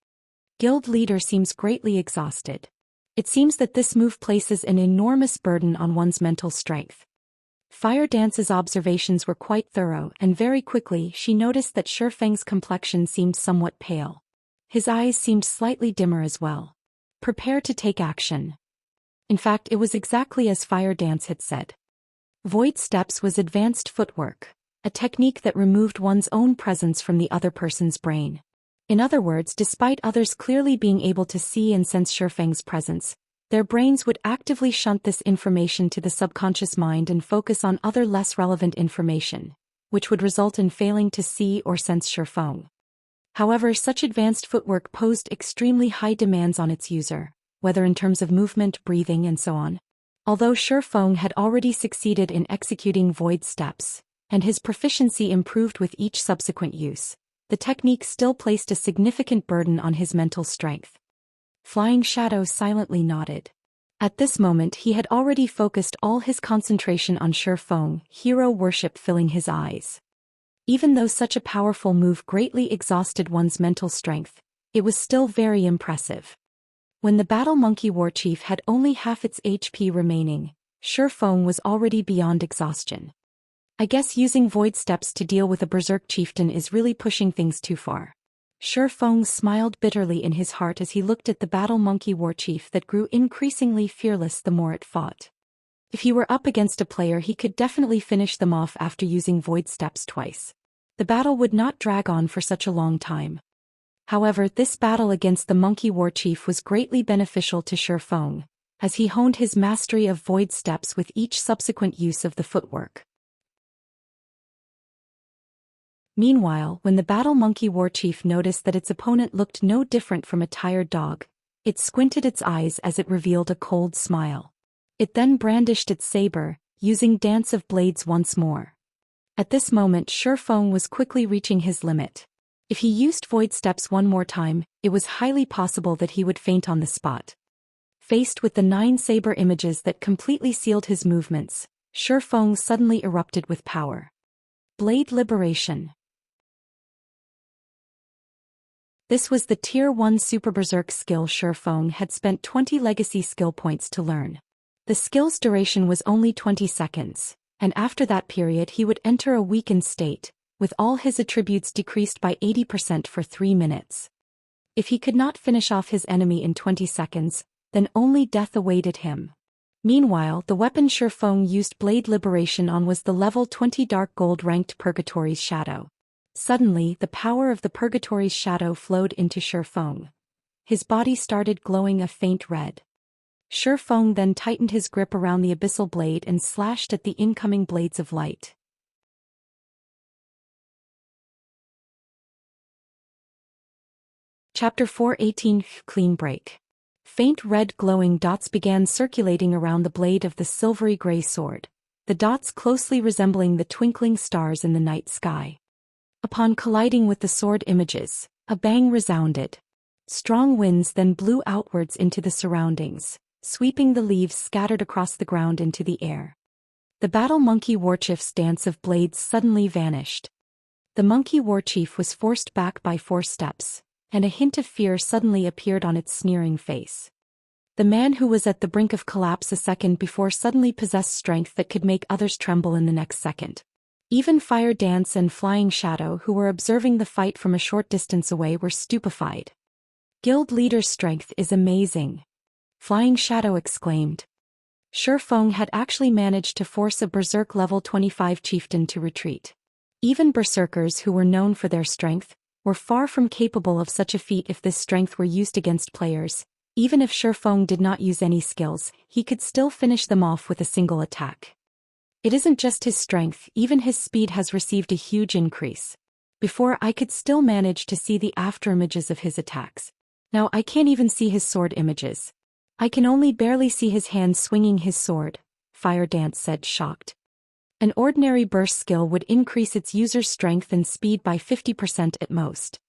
Guild leader seems greatly exhausted. It seems that this move places an enormous burden on one's mental strength. Fire Dance's observations were quite thorough, and very quickly she noticed that Shifeng's complexion seemed somewhat pale. His eyes seemed slightly dimmer as well. Prepare to take action. In fact, it was exactly as Fire Dance had said. Void Steps was advanced footwork, a technique that removed one's own presence from the other person's brain. In other words, despite others clearly being able to see and sense Shifeng's presence, their brains would actively shunt this information to the subconscious mind and focus on other less relevant information, which would result in failing to see or sense Shifeng. However, such advanced footwork posed extremely high demands on its user, whether in terms of movement, breathing, and so on. Although Shifeng had already succeeded in executing void steps, and his proficiency improved with each subsequent use, the technique still placed a significant burden on his mental strength. Flying Shadow silently nodded. At this moment he had already focused all his concentration on Shifeng, hero worship filling his eyes. Even though such a powerful move greatly exhausted one's mental strength, it was still very impressive. When the Battle Monkey Warchief had only half its HP remaining, Shifeng was already beyond exhaustion. I guess using void steps to deal with a berserk chieftain is really pushing things too far. Shifeng smiled bitterly in his heart as he looked at the Battle Monkey Warchief that grew increasingly fearless the more it fought. If he were up against a player, he could definitely finish them off after using void steps twice. The battle would not drag on for such a long time. However, this battle against the Monkey Warchief was greatly beneficial to Shifeng, as he honed his mastery of void steps with each subsequent use of the footwork. Meanwhile, when the Battle Monkey Warchief noticed that its opponent looked no different from a tired dog, it squinted its eyes as it revealed a cold smile. It then brandished its saber, using Dance of Blades once more. At this moment Shifeng was quickly reaching his limit. If he used void steps one more time, it was highly possible that he would faint on the spot. Faced with the 9 saber images that completely sealed his movements, Shifeng suddenly erupted with power. Blade Liberation. This was the Tier 1 Super Berserk skill Shifeng had spent 20 legacy skill points to learn. The skill's duration was only 20 seconds, and after that period he would enter a weakened state, with all his attributes decreased by 80% for 3 minutes. If he could not finish off his enemy in 20 seconds, then only death awaited him. Meanwhile, the weapon Shifeng used Blade Liberation on was the level 20 Dark Gold ranked Purgatory's Shadow. Suddenly, the power of the Purgatory's Shadow flowed into Shifeng. His body started glowing a faint red. Shifeng then tightened his grip around the abyssal blade and slashed at the incoming blades of light. Chapter 4:18 Clean Break. Faint red glowing dots began circulating around the blade of the silvery gray sword, the dots closely resembling the twinkling stars in the night sky. Upon colliding with the sword images, a bang resounded. Strong winds then blew outwards into the surroundings, sweeping the leaves scattered across the ground into the air. The Battle Monkey Warchief's Dance of Blades suddenly vanished. The Monkey Warchief was forced back by 4 steps, and a hint of fear suddenly appeared on its sneering face. The man who was at the brink of collapse a second before suddenly possessed strength that could make others tremble in the next second. Even Fire Dance and Flying Shadow, who were observing the fight from a short distance away, were stupefied. Guild leader's strength is amazing, Flying Shadow exclaimed. Shifeng had actually managed to force a Berserk level 25 chieftain to retreat. Even Berserkers, who were known for their strength, were far from capable of such a feat if this strength were used against players. Even if Shifeng did not use any skills, he could still finish them off with a single attack. It isn't just his strength, even his speed has received a huge increase. Before, I could still manage to see the afterimages of his attacks. Now I can't even see his sword images. I can only barely see his hand swinging his sword, Fire Dance said, shocked. An ordinary burst skill would increase its user's strength and speed by 50% at most.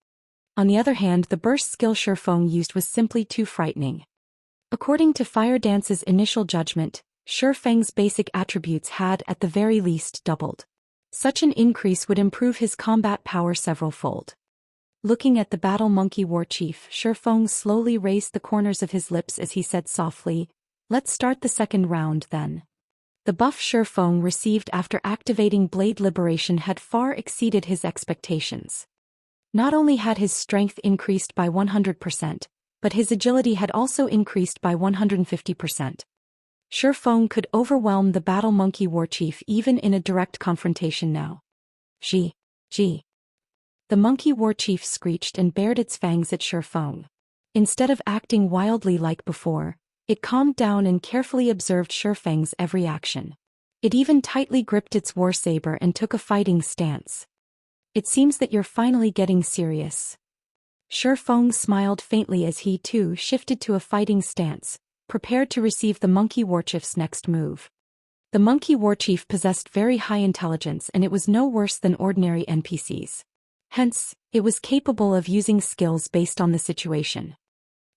On the other hand, the burst skill Shifeng used was simply too frightening. According to Fire Dance's initial judgment, Shifeng's basic attributes had at the very least doubled. Such an increase would improve his combat power several-fold. Looking at the battle monkey warchief, Shifeng slowly raised the corners of his lips as he said softly, "Let's start the second round then." The buff Shifeng received after activating Blade Liberation had far exceeded his expectations. Not only had his strength increased by 100%, but his agility had also increased by 150%. Shifeng could overwhelm the battle monkey warchief even in a direct confrontation now. Gee. The monkey warchief screeched and bared its fangs at Shifeng. Instead of acting wildly like before, it calmed down and carefully observed Shifeng's every action. It even tightly gripped its war saber and took a fighting stance. "It seems that you're finally getting serious." Shifeng smiled faintly as he too shifted to a fighting stance, prepared to receive the monkey warchief's next move. The monkey warchief possessed very high intelligence and it was no worse than ordinary NPCs. Hence, it was capable of using skills based on the situation.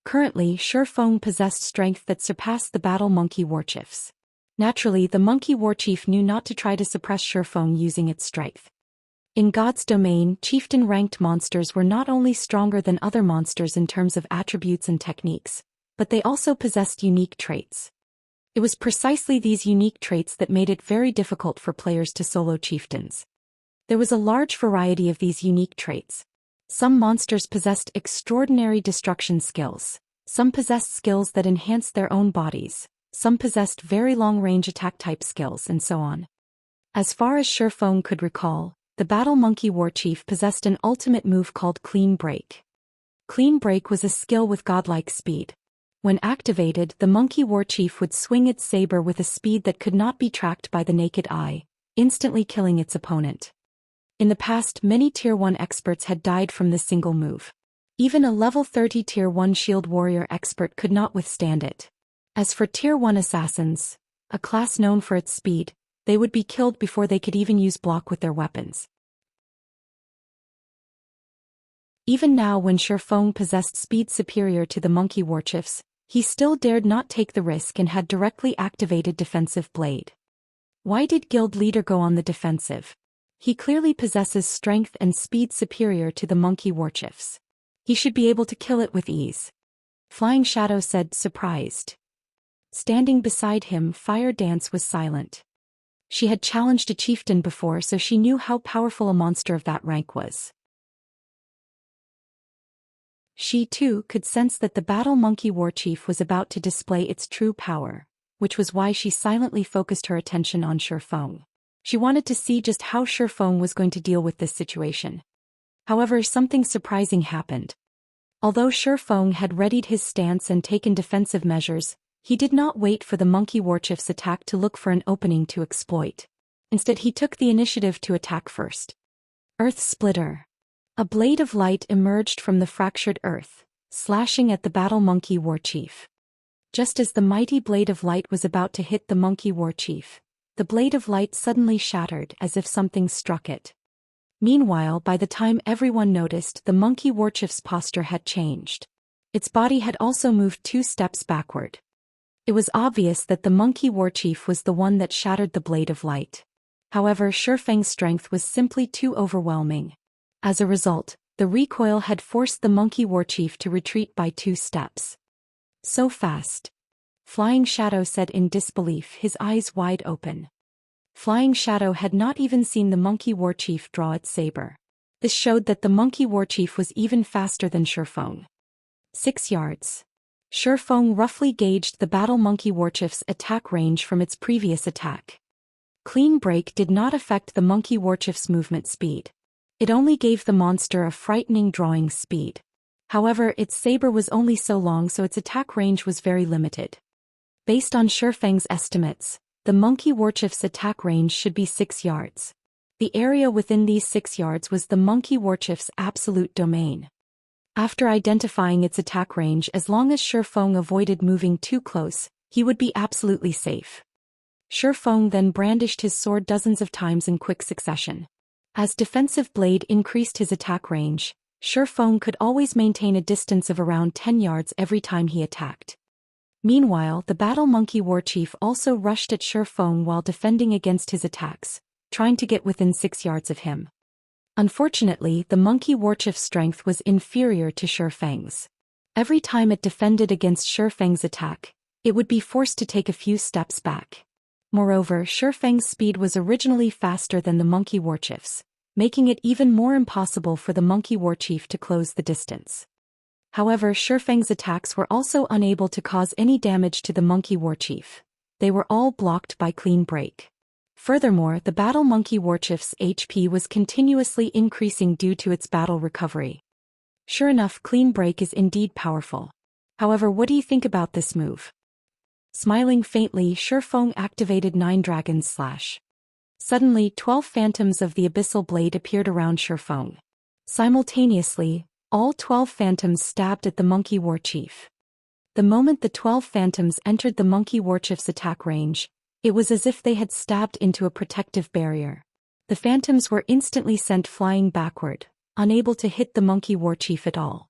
Currently, Shifeng possessed strength that surpassed the battle monkey warchief's. Naturally, the monkey warchief knew not to try to suppress Shifeng using its strength. In God's domain, chieftain-ranked monsters were not only stronger than other monsters in terms of attributes and techniques, but they also possessed unique traits. It was precisely these unique traits that made it very difficult for players to solo chieftains. There was a large variety of these unique traits. Some monsters possessed extraordinary destruction skills, some possessed skills that enhanced their own bodies, some possessed very long-range attack type skills, and so on. As far as Shifeng could recall, the battle monkey warchief possessed an ultimate move called Clean Break. Clean Break was a skill with godlike speed. When activated, the monkey warchief would swing its saber with a speed that could not be tracked by the naked eye, instantly killing its opponent. In the past, many Tier 1 experts had died from this single move. Even a level 30 Tier 1 shield warrior expert could not withstand it. As for Tier 1 assassins, a class known for its speed, they would be killed before they could even use block with their weapons. Even now, when Shifeng possessed speed superior to the monkey warchief's, he still dared not take the risk and had directly activated Defensive Blade. Why did Guild Leader go on the defensive? He clearly possesses strength and speed superior to the monkey warchief's. He should be able to kill it with ease. Flying Shadow said, surprised. Standing beside him, Fire Dance was silent. She had challenged a chieftain before, so she knew how powerful a monster of that rank was. She too could sense that the battle monkey warchief was about to display its true power, which was why she silently focused her attention on Shifeng. She wanted to see just how Shifeng was going to deal with this situation. However, something surprising happened. Although Shifeng had readied his stance and taken defensive measures, he did not wait for the monkey warchief's attack to look for an opening to exploit. Instead, he took the initiative to attack first. Earth Splitter. A blade of light emerged from the fractured earth, slashing at the battle monkey warchief. Just as the mighty blade of light was about to hit the monkey warchief, the blade of light suddenly shattered as if something struck it. Meanwhile, by the time everyone noticed, the monkey warchief's posture had changed. Its body had also moved 2 steps backward. It was obvious that the monkey warchief was the one that shattered the blade of light. However, Shifeng's strength was simply too overwhelming. As a result, the recoil had forced the monkey warchief to retreat by 2 steps. So fast. Flying Shadow said in disbelief, his eyes wide open. Flying Shadow had not even seen the monkey warchief draw its saber. This showed that the monkey warchief was even faster than Shifeng. 6 yards. Shifeng roughly gauged the battle monkey warchief's attack range from its previous attack. Clean Break did not affect the monkey warchief's movement speed. It only gave the monster a frightening drawing speed. However, its saber was only so long, so its attack range was very limited. Based on Shifeng's estimates, the monkey warchief's attack range should be 6 yards. The area within these 6 yards was the monkey warchief's absolute domain. After identifying its attack range, as long as Shifeng avoided moving too close, he would be absolutely safe. Shifeng then brandished his sword dozens of times in quick succession. As Defensive Blade increased his attack range, Shifeng could always maintain a distance of around 10 yards every time he attacked. Meanwhile, the battle monkey warchief also rushed at Shifeng while defending against his attacks, trying to get within 6 yards of him. Unfortunately, the monkey warchief's strength was inferior to Shifeng's. Every time it defended against Shifeng's attack, it would be forced to take a few steps back. Moreover, Shifeng's speed was originally faster than the monkey warchief's, making it even more impossible for the monkey warchief to close the distance. However, Shifeng's attacks were also unable to cause any damage to the monkey warchief. They were all blocked by clean break. Furthermore, the battle monkey warchief's HP was continuously increasing due to its battle recovery. Sure enough, clean break is indeed powerful. However, what do you think about this move? Smiling faintly, Shifeng activated 9 Dragons Slash. Suddenly, 12 phantoms of the abyssal blade appeared around Shifeng. Simultaneously, all 12 phantoms stabbed at the monkey warchief. The moment the 12 phantoms entered the monkey warchief's attack range, it was as if they had stabbed into a protective barrier. The phantoms were instantly sent flying backward, unable to hit the monkey warchief at all.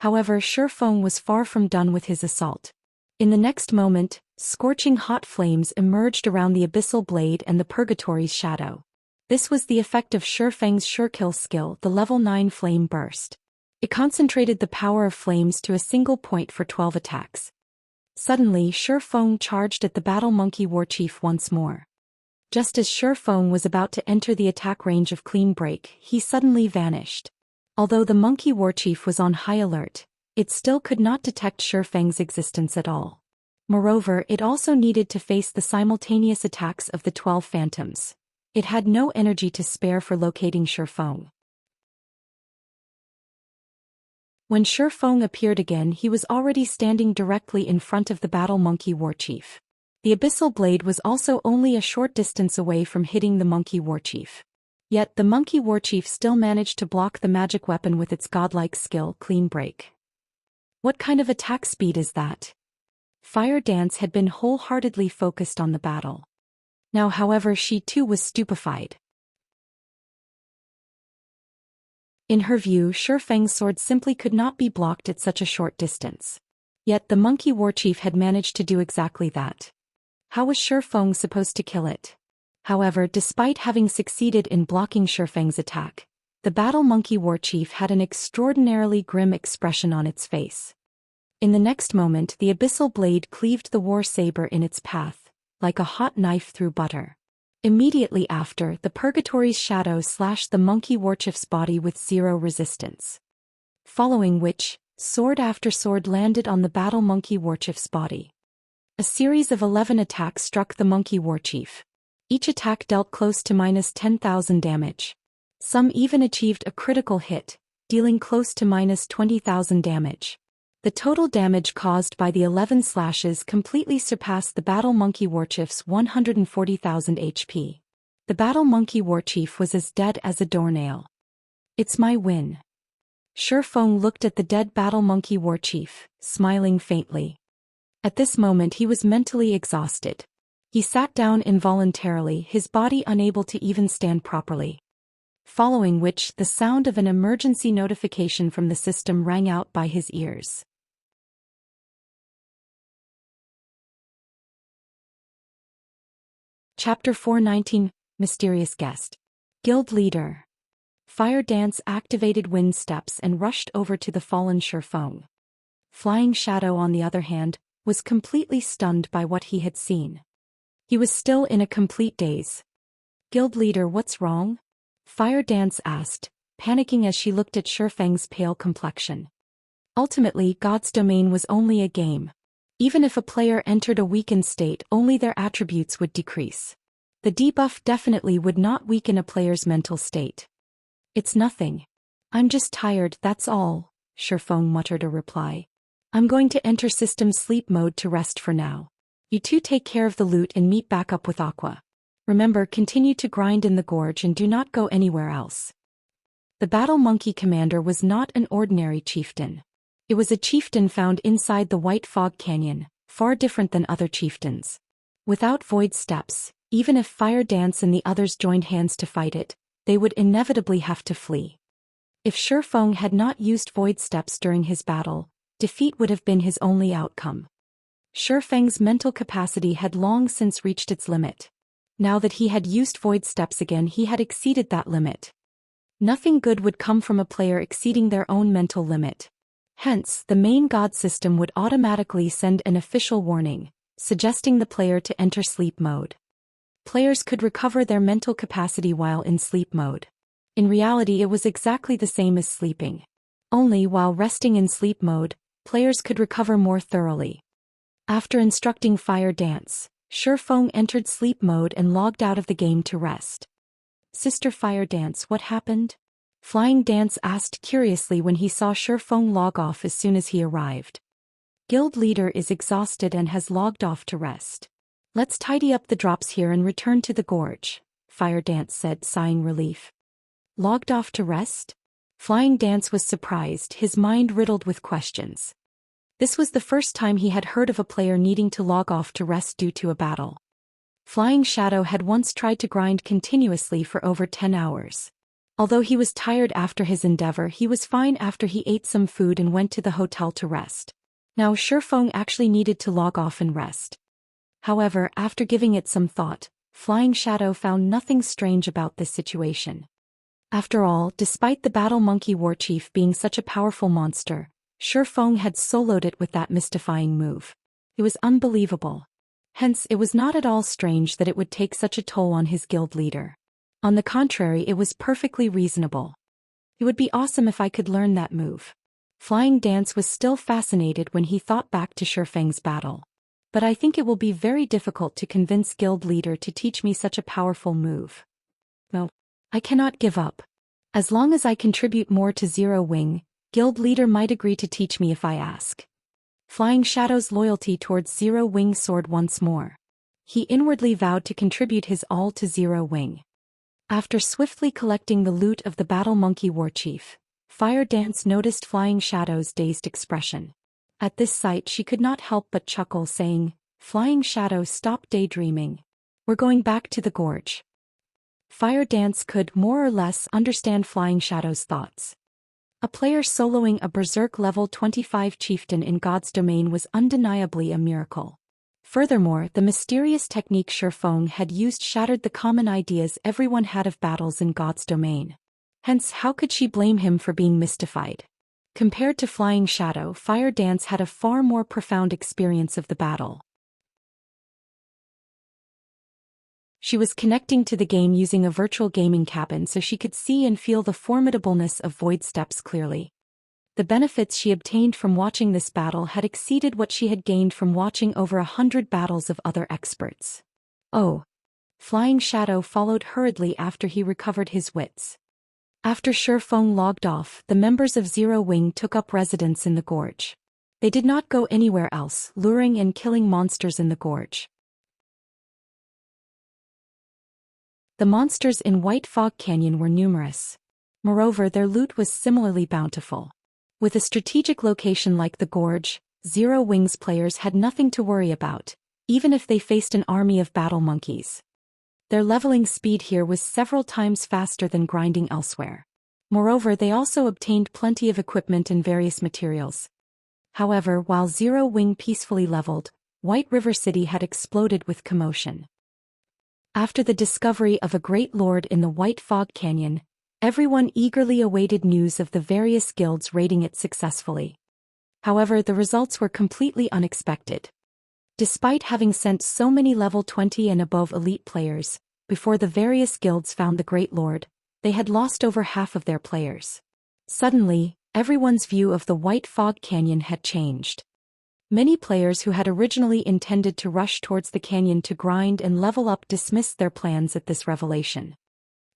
However, Shifeng was far from done with his assault. In the next moment, scorching hot flames emerged around the abyssal blade and the purgatory's shadow. This was the effect of Shifeng's Surekill skill, the level 9 flame burst. It concentrated the power of flames to a single point for 12 attacks. Suddenly, Shifeng charged at the battle monkey warchief once more. Just as Shifeng was about to enter the attack range of clean break, he suddenly vanished. Although the monkey warchief was on high alert, it still could not detect Shifeng's existence at all. Moreover, it also needed to face the simultaneous attacks of the 12 phantoms. It had no energy to spare for locating Shifeng. When Shifeng appeared again, he was already standing directly in front of the battle monkey warchief. The abyssal blade was also only a short distance away from hitting the monkey warchief. Yet the monkey warchief still managed to block the magic weapon with its godlike skill, Clean Break. What kind of attack speed is that? Fire Dance had been wholeheartedly focused on the battle. Now, however, she too was stupefied. In her view, Shifeng's sword simply could not be blocked at such a short distance. Yet the monkey warchief had managed to do exactly that. How was Shifeng supposed to kill it? However, despite having succeeded in blocking Shifeng's attack, the battle monkey warchief had an extraordinarily grim expression on its face. In the next moment, the abyssal blade cleaved the war saber in its path, like a hot knife through butter. Immediately after, the purgatory's shadow slashed the monkey warchief's body with zero resistance. Following which, sword after sword landed on the battle monkey warchief's body. A series of 11 attacks struck the monkey warchief. Each attack dealt close to -10,000 damage. Some even achieved a critical hit, dealing close to -20,000 damage. The total damage caused by the 11 slashes completely surpassed the battle monkey warchief's 140,000 HP. The battle monkey warchief was as dead as a doornail. It's my win. Shifeng looked at the dead battle monkey warchief, smiling faintly. At this moment he was mentally exhausted. He sat down involuntarily, his body unable to even stand properly. Following which, the sound of an emergency notification from the system rang out by his ears. Chapter 419, Mysterious Guest. Guild Leader. Fire Dance activated wind steps and rushed over to the fallen Shifeng. Flying Shadow, on the other hand, was completely stunned by what he had seen. He was still in a complete daze. Guild Leader, what's wrong? Fire Dance asked, panicking as she looked at Shifeng's pale complexion. Ultimately, God's domain was only a game. Even if a player entered a weakened state, only their attributes would decrease. The debuff definitely would not weaken a player's mental state. It's nothing. I'm just tired, that's all, Shifeng muttered a reply. I'm going to enter system sleep mode to rest for now. You two take care of the loot and meet back up with Aqua. Remember, continue to grind in the gorge and do not go anywhere else. The battle monkey commander was not an ordinary chieftain. It was a chieftain found inside the White Fog Canyon, far different than other chieftains. Without void steps, even if Fire Dance and the others joined hands to fight it, they would inevitably have to flee. If Shifeng had not used void steps during his battle, defeat would have been his only outcome. Shifeng's mental capacity had long since reached its limit. Now that he had used void steps again, he had exceeded that limit. Nothing good would come from a player exceeding their own mental limit. Hence, the main god system would automatically send an official warning, suggesting the player to enter sleep mode. Players could recover their mental capacity while in sleep mode. In reality, it was exactly the same as sleeping. Only while resting in sleep mode, players could recover more thoroughly. After instructing Fire Dance, Shifeng entered sleep mode and logged out of the game to rest. Sister Fire Dance, what happened? Flying Dance asked curiously when he saw Shifeng log off as soon as he arrived. Guild leader is exhausted and has logged off to rest. Let's tidy up the drops here and return to the gorge, Fire Dance said, sighing relief. Logged off to rest? Flying Dance was surprised, his mind riddled with questions. This was the first time he had heard of a player needing to log off to rest due to a battle. Flying Shadow had once tried to grind continuously for over 10 hours. Although he was tired after his endeavor, he was fine after he ate some food and went to the hotel to rest. Now Shifeng actually needed to log off and rest. However, after giving it some thought, Flying Shadow found nothing strange about this situation. After all, despite the Battle Monkey Warchief being such a powerful monster, Shifeng had soloed it with that mystifying move. It was unbelievable. Hence, it was not at all strange that it would take such a toll on his guild leader. On the contrary, it was perfectly reasonable. It would be awesome if I could learn that move. Flying Dance was still fascinated when he thought back to Shifeng's battle. But I think it will be very difficult to convince guild leader to teach me such a powerful move. No. I cannot give up. As long as I contribute more to Zero Wing, guild leader might agree to teach me if I ask. Flying Shadow's loyalty towards Zero Wing soared once more. He inwardly vowed to contribute his all to Zero Wing. After swiftly collecting the loot of the Battle Monkey Warchief, Fire Dance noticed Flying Shadow's dazed expression. At this sight she could not help but chuckle, saying, "Flying Shadow, stop daydreaming. We're going back to the gorge." Fire Dance could more or less understand Flying Shadow's thoughts. A player soloing a Berserk level 25 chieftain in God's domain was undeniably a miracle. Furthermore, the mysterious technique Shifeng had used shattered the common ideas everyone had of battles in God's domain. Hence, how could she blame him for being mystified? Compared to Flying Shadow, Fire Dance had a far more profound experience of the battle. She was connecting to the game using a virtual gaming cabin so she could see and feel the formidableness of Void Steps clearly. The benefits she obtained from watching this battle had exceeded what she had gained from watching over 100 battles of other experts. Oh! Flying Shadow followed hurriedly after he recovered his wits. After Shifeng logged off, the members of Zero Wing took up residence in the gorge. They did not go anywhere else, luring and killing monsters in the gorge. The monsters in White Fog Canyon were numerous. Moreover, their loot was similarly bountiful. With a strategic location like the gorge, Zero Wing's players had nothing to worry about, even if they faced an army of battle monkeys. Their leveling speed here was several times faster than grinding elsewhere. Moreover, they also obtained plenty of equipment and various materials. However, while Zero Wing peacefully leveled, White River City had exploded with commotion. After the discovery of a great lord in the White Fog Canyon, everyone eagerly awaited news of the various guilds raiding it successfully. However, the results were completely unexpected. Despite having sent so many level 20 and above elite players, before the various guilds found the Great Lord, they had lost over half of their players. Suddenly, everyone's view of the White Fog Canyon had changed. Many players who had originally intended to rush towards the canyon to grind and level up dismissed their plans at this revelation.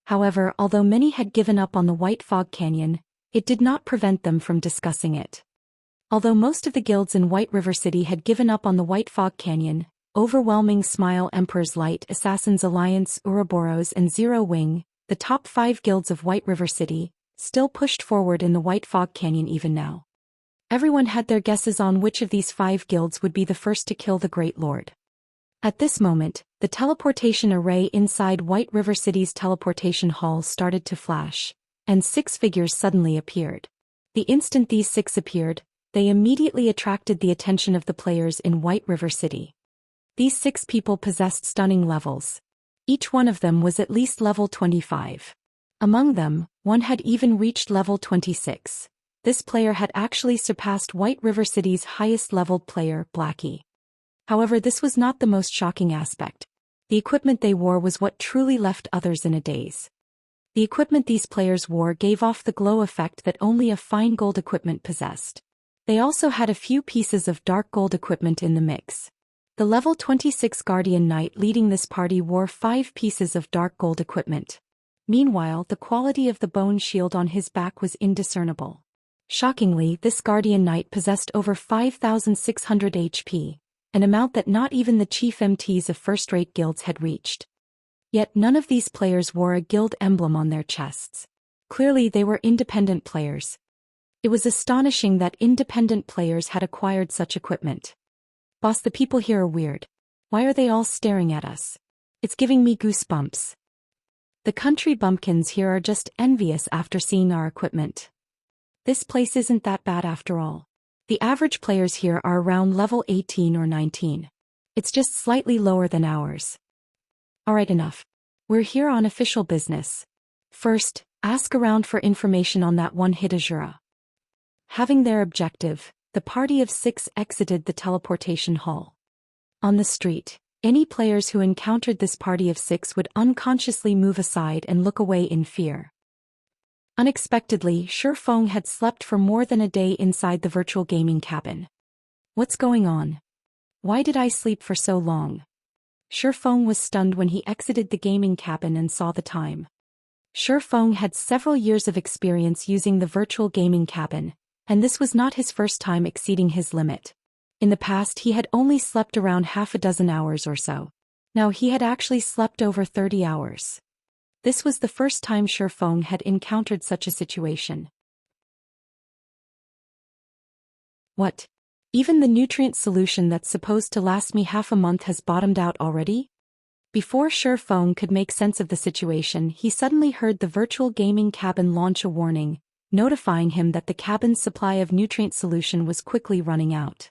However, although many had given up on the White Fog Canyon, it did not prevent them from discussing it. Although most of the guilds in White River City had given up on the White Fog Canyon, Overwhelming Smile, Emperor's Light, Assassin's Alliance, Ouroboros and Zero Wing, the top 5 guilds of White River City, still pushed forward in the White Fog Canyon even now. Everyone had their guesses on which of these 5 guilds would be the first to kill the Great Lord. At this moment, the teleportation array inside White River City's teleportation hall started to flash, and 6 figures suddenly appeared. The instant these 6 appeared, they immediately attracted the attention of the players in White River City. These 6 people possessed stunning levels. Each one of them was at least level 25. Among them, one had even reached level 26. This player had actually surpassed White River City's highest-leveled player, Blackie. However, this was not the most shocking aspect. The equipment they wore was what truly left others in a daze. The equipment these players wore gave off the glow effect that only a fine gold equipment possessed. They also had a few pieces of dark gold equipment in the mix. The level 26 Guardian Knight leading this party wore 5 pieces of dark gold equipment. Meanwhile, the quality of the bone shield on his back was indiscernible. Shockingly, this Guardian Knight possessed over 5,600 HP, an amount that not even the chief MTs of first-rate guilds had reached. Yet none of these players wore a guild emblem on their chests. Clearly they were independent players. It was astonishing that independent players had acquired such equipment. Boss, the people here are weird. Why are they all staring at us? It's giving me goosebumps. The country bumpkins here are just envious after seeing our equipment. This place isn't that bad after all. The average players here are around level 18 or 19. It's just slightly lower than ours. Alright, enough. We're here on official business. First, ask around for information on that one Hitazura. Having their objective, the party of 6 exited the teleportation hall. On the street, any players who encountered this party of 6 would unconsciously move aside and look away in fear. Unexpectedly, Shifeng had slept for more than a day inside the virtual gaming cabin. What's going on? Why did I sleep for so long? Shifeng was stunned when he exited the gaming cabin and saw the time. Shifeng had several years of experience using the virtual gaming cabin, and this was not his first time exceeding his limit. In the past he had only slept around half a dozen hours or so. Now he had actually slept over 30 hours. This was the first time Shifeng had encountered such a situation. What? Even the nutrient solution that's supposed to last me half a month has bottomed out already? Before Shifeng could make sense of the situation, he suddenly heard the virtual gaming cabin launch a warning, notifying him that the cabin's supply of nutrient solution was quickly running out.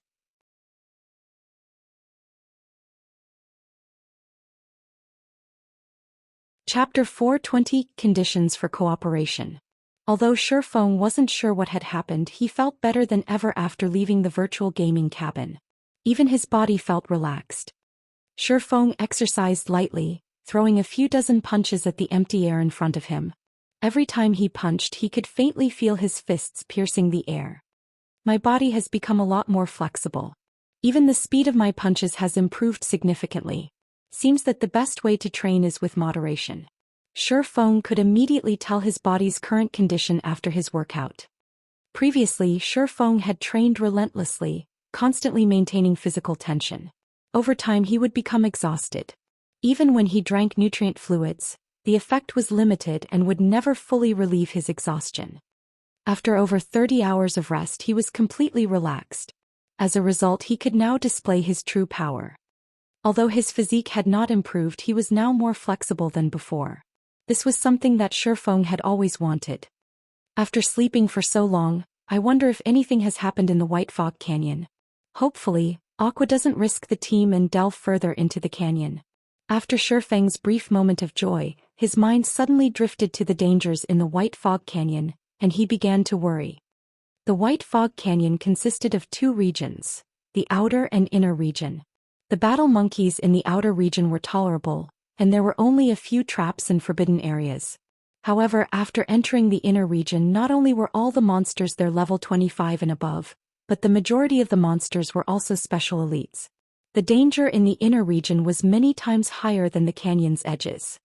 Chapter 420 Conditions for Cooperation. Although Shifeng wasn't sure what had happened, he felt better than ever after leaving the virtual gaming cabin. Even his body felt relaxed. Shifeng exercised lightly, throwing a few dozen punches at the empty air in front of him. Every time he punched, he could faintly feel his fists piercing the air. My body has become a lot more flexible. Even the speed of my punches has improved significantly. Seems that the best way to train is with moderation. Shifeng could immediately tell his body's current condition after his workout. Previously, Shifeng had trained relentlessly, constantly maintaining physical tension. Over time he would become exhausted. Even when he drank nutrient fluids, the effect was limited and would never fully relieve his exhaustion. After over 30 hours of rest he was completely relaxed. As a result, he could now display his true power. Although his physique had not improved, he was now more flexible than before. This was something that Shifeng had always wanted. After sleeping for so long, I wonder if anything has happened in the White Fog Canyon. Hopefully, Aqua doesn't risk the team and delve further into the canyon. After Shifeng's brief moment of joy, his mind suddenly drifted to the dangers in the White Fog Canyon, and he began to worry. The White Fog Canyon consisted of 2 regions, the outer and inner region. The battle monkeys in the outer region were tolerable, and there were only a few traps and forbidden areas. However, after entering the inner region, not only were all the monsters there level 25 and above, but the majority of the monsters were also special elites. The danger in the inner region was many times higher than the canyon's edges.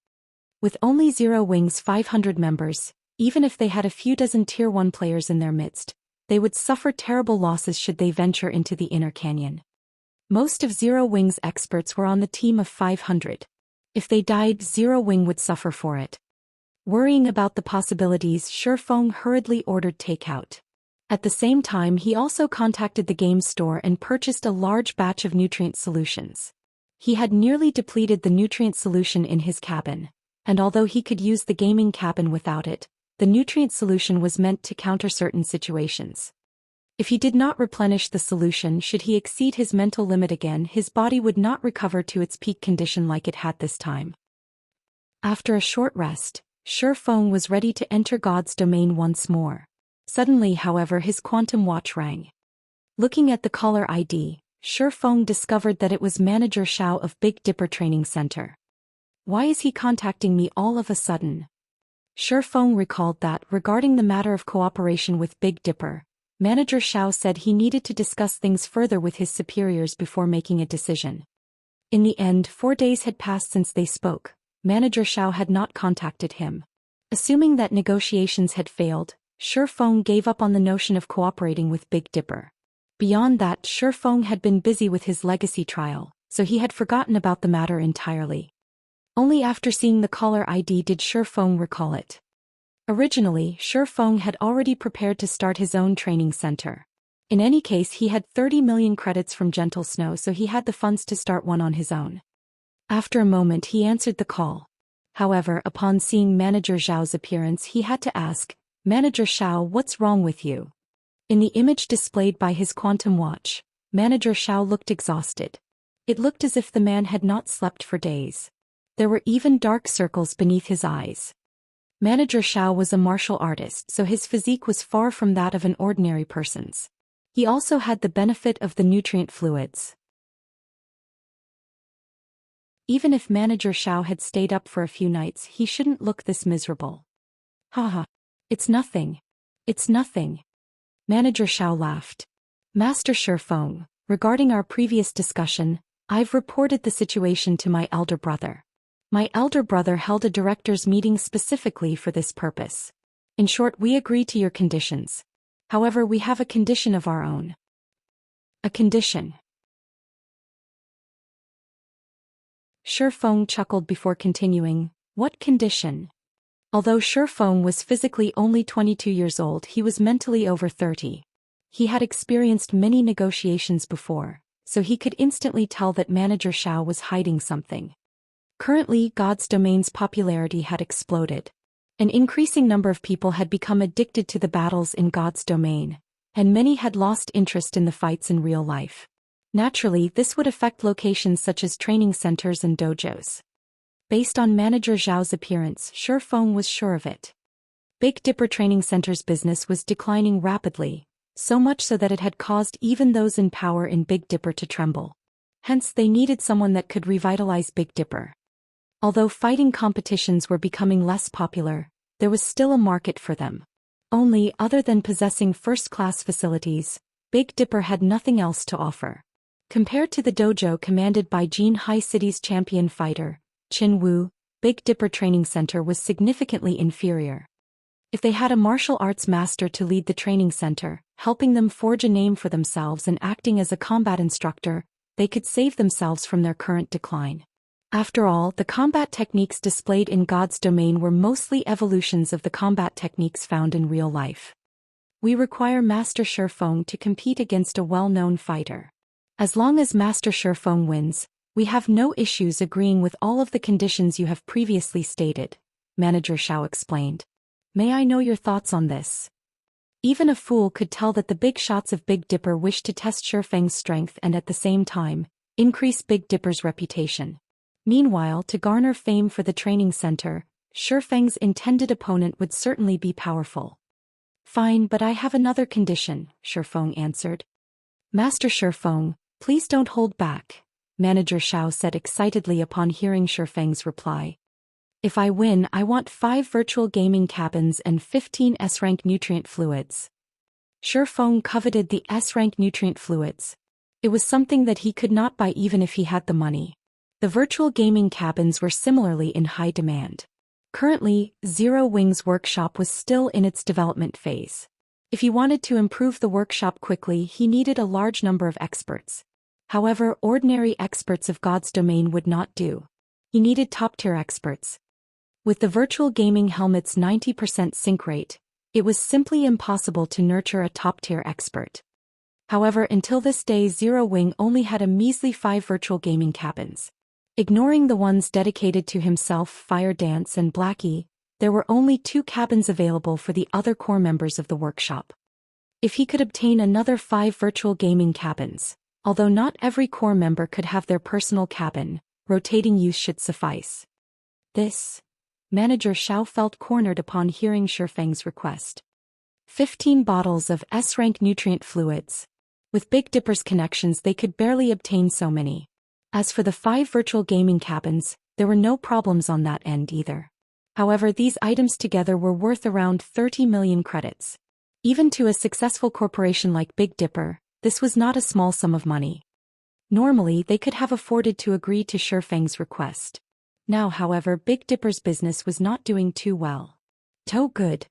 With only Zero Wing's 500 members, even if they had a few dozen Tier 1 players in their midst, they would suffer terrible losses should they venture into the inner canyon. Most of Zero Wing's experts were on the team of 500. If they died, Zero Wing would suffer for it. Worrying about the possibilities, Shifeng hurriedly ordered takeout. At the same time, he also contacted the game store and purchased a large batch of nutrient solutions. He had nearly depleted the nutrient solution in his cabin, and although he could use the gaming cabin without it, the nutrient solution was meant to counter certain situations. If he did not replenish the solution, should he exceed his mental limit again, his body would not recover to its peak condition like it had this time. After a short rest, Feng was ready to enter God's domain once more. Suddenly, however, his quantum watch rang. Looking at the caller ID, Feng discovered that it was Manager Xiao of Big Dipper Training Center. Why is he contacting me all of a sudden? Feng recalled that, regarding the matter of cooperation with Big Dipper, Manager Xiao said he needed to discuss things further with his superiors before making a decision. In the end, 4 days had passed since they spoke. Manager Xiao had not contacted him. Assuming that negotiations had failed, Feng gave up on the notion of cooperating with Big Dipper. Beyond that, Feng had been busy with his legacy trial, so he had forgotten about the matter entirely. Only after seeing the caller ID did Feng recall it. Originally, Feng had already prepared to start his own training center. In any case, he had 30 million credits from Gentle Snow, so he had the funds to start one on his own. After a moment, he answered the call. However, upon seeing Manager Xiao's appearance, he had to ask, "Manager Xiao, what's wrong with you?" In the image displayed by his quantum watch, Manager Xiao looked exhausted. It looked as if the man had not slept for days. There were even dark circles beneath his eyes. Manager Xiao was a martial artist, so his physique was far from that of an ordinary person's. He also had the benefit of the nutrient fluids. Even if Manager Xiao had stayed up for a few nights, he shouldn't look this miserable. Haha. It's nothing. It's nothing. Manager Xiao laughed. Master Feng, regarding our previous discussion, I've reported the situation to my elder brother. My elder brother held a director's meeting specifically for this purpose. In short, we agree to your conditions. However, we have a condition of our own. A condition. Feng chuckled before continuing, "What condition?" Although Feng was physically only 22 years old, he was mentally over 30. He had experienced many negotiations before, so he could instantly tell that Manager Xiao was hiding something. Currently, God's domain's popularity had exploded. An increasing number of people had become addicted to the battles in God's domain, and many had lost interest in the fights in real life. Naturally, this would affect locations such as training centers and dojos. Based on Manager Zhao's appearance, Feng was sure of it. Big Dipper Training Center's business was declining rapidly, so much so that it had caused even those in power in Big Dipper to tremble. Hence, they needed someone that could revitalize Big Dipper. Although fighting competitions were becoming less popular, there was still a market for them. Only, other than possessing first-class facilities, Big Dipper had nothing else to offer. Compared to the dojo commanded by Jinhai City's champion fighter, Qin Wu, Big Dipper Training Center was significantly inferior. If they had a martial arts master to lead the training center, helping them forge a name for themselves and acting as a combat instructor, they could save themselves from their current decline. After all, the combat techniques displayed in God's domain were mostly evolutions of the combat techniques found in real life. We require Master Feng to compete against a well-known fighter. As long as Master Feng wins, we have no issues agreeing with all of the conditions you have previously stated, Manager Xiao explained. May I know your thoughts on this? Even a fool could tell that the big shots of Big Dipper wished to test Feng's strength and at the same time, increase Big Dipper's reputation. Meanwhile, to garner fame for the training center, Feng's intended opponent would certainly be powerful. Fine, but I have another condition, Feng answered. Master Feng, please don't hold back, Manager Xiao said excitedly upon hearing Feng's reply. If I win, I want 5 virtual gaming cabins and 15 S-rank nutrient fluids. Feng coveted the S-rank nutrient fluids. It was something that he could not buy even if he had the money. The virtual gaming cabins were similarly in high demand. Currently, Zero Wing's workshop was still in its development phase. If he wanted to improve the workshop quickly, he needed a large number of experts. However, ordinary experts of God's domain would not do. He needed top-tier experts. With the virtual gaming helmet's 90% sync rate, it was simply impossible to nurture a top-tier expert. However, until this day, Zero Wing only had a measly 5 virtual gaming cabins. Ignoring the ones dedicated to himself, Fire Dance and Blackie, there were only 2 cabins available for the other core members of the workshop. If he could obtain another 5 virtual gaming cabins, although not every core member could have their personal cabin, rotating use should suffice. This Manager Xiao felt cornered upon hearing Shifeng's request. 15 bottles of S-rank nutrient fluids. With Big Dipper's connections they could barely obtain so many. As for the 5 virtual gaming cabins, there were no problems on that end either. However, these items together were worth around 30 million credits. Even to a successful corporation like Big Dipper, this was not a small sum of money. Normally, they could have afforded to agree to Shifeng's request. Now, however, Big Dipper's business was not doing too well. "Oh good."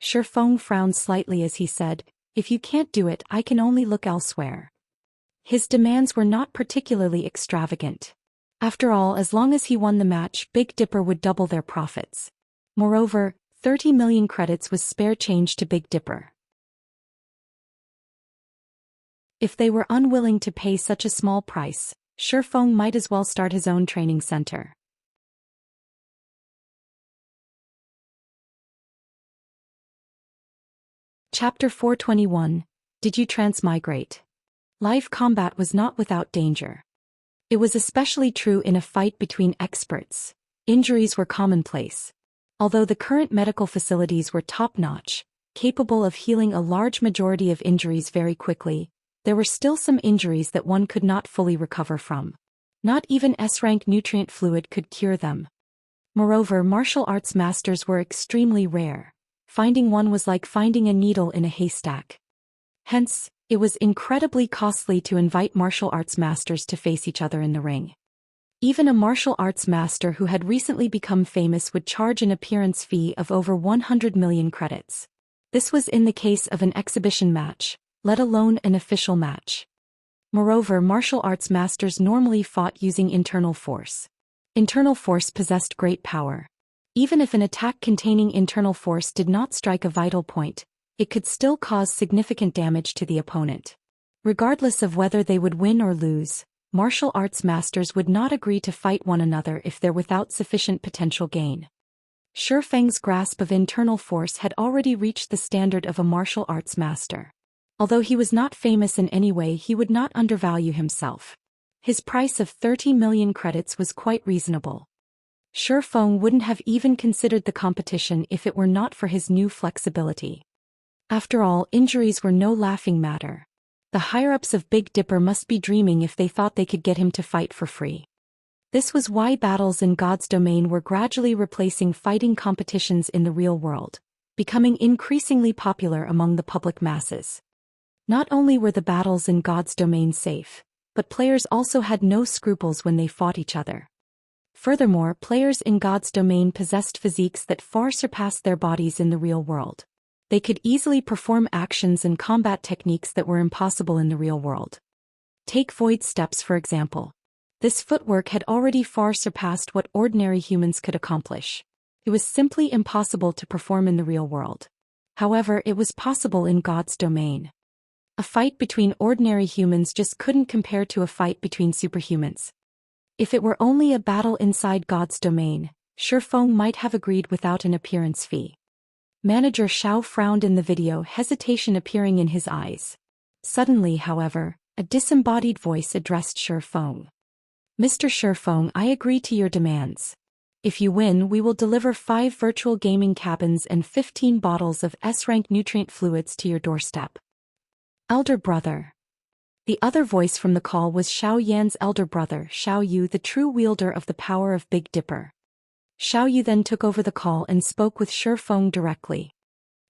Shifeng frowned slightly as he said, "If you can't do it, I can only look elsewhere." His demands were not particularly extravagant. After all, as long as he won the match, Big Dipper would double their profits. Moreover, 30 million credits was spare change to Big Dipper. If they were unwilling to pay such a small price, Shifeng might as well start his own training center. Chapter 421. Did you transmigrate? Live combat was not without danger. It was especially true in a fight between experts. Injuries were commonplace. Although the current medical facilities were top-notch, capable of healing a large majority of injuries very quickly, there were still some injuries that one could not fully recover from. Not even S-rank nutrient fluid could cure them. Moreover, martial arts masters were extremely rare. Finding one was like finding a needle in a haystack. Hence, it was incredibly costly to invite martial arts masters to face each other in the ring. Even a martial arts master who had recently become famous would charge an appearance fee of over 100 million credits. This was in the case of an exhibition match, let alone an official match. Moreover, martial arts masters normally fought using internal force. Internal force possessed great power. Even if an attack containing internal force did not strike a vital point, it could still cause significant damage to the opponent. Regardless of whether they would win or lose, martial arts masters would not agree to fight one another if they're without sufficient potential gain. Shifeng's grasp of internal force had already reached the standard of a martial arts master. Although he was not famous in any way, he would not undervalue himself. His price of 30 million credits was quite reasonable. Shifeng wouldn't have even considered the competition if it were not for his new flexibility. After all, injuries were no laughing matter. The higher-ups of Big Dipper must be dreaming if they thought they could get him to fight for free. This was why battles in God's domain were gradually replacing fighting competitions in the real world, becoming increasingly popular among the public masses. Not only were the battles in God's domain safe, but players also had no scruples when they fought each other. Furthermore, players in God's domain possessed physiques that far surpassed their bodies in the real world. They could easily perform actions and combat techniques that were impossible in the real world. Take void steps for example. This footwork had already far surpassed what ordinary humans could accomplish. It was simply impossible to perform in the real world. However, it was possible in God's domain. A fight between ordinary humans just couldn't compare to a fight between superhumans. If it were only a battle inside God's domain, Shifeng might have agreed without an appearance fee. Manager Xiao frowned in the video, hesitation appearing in his eyes. Suddenly, however, a disembodied voice addressed Shifeng. "Mr. Shifeng, I agree to your demands. If you win, we will deliver 5 virtual gaming cabins and 15 bottles of S-rank nutrient fluids to your doorstep." Elder brother. The other voice from the call was Xiao Yan's elder brother, Xiao Yu, the true wielder of the power of Big Dipper. Xiao Yu then took over the call and spoke with Shifeng directly.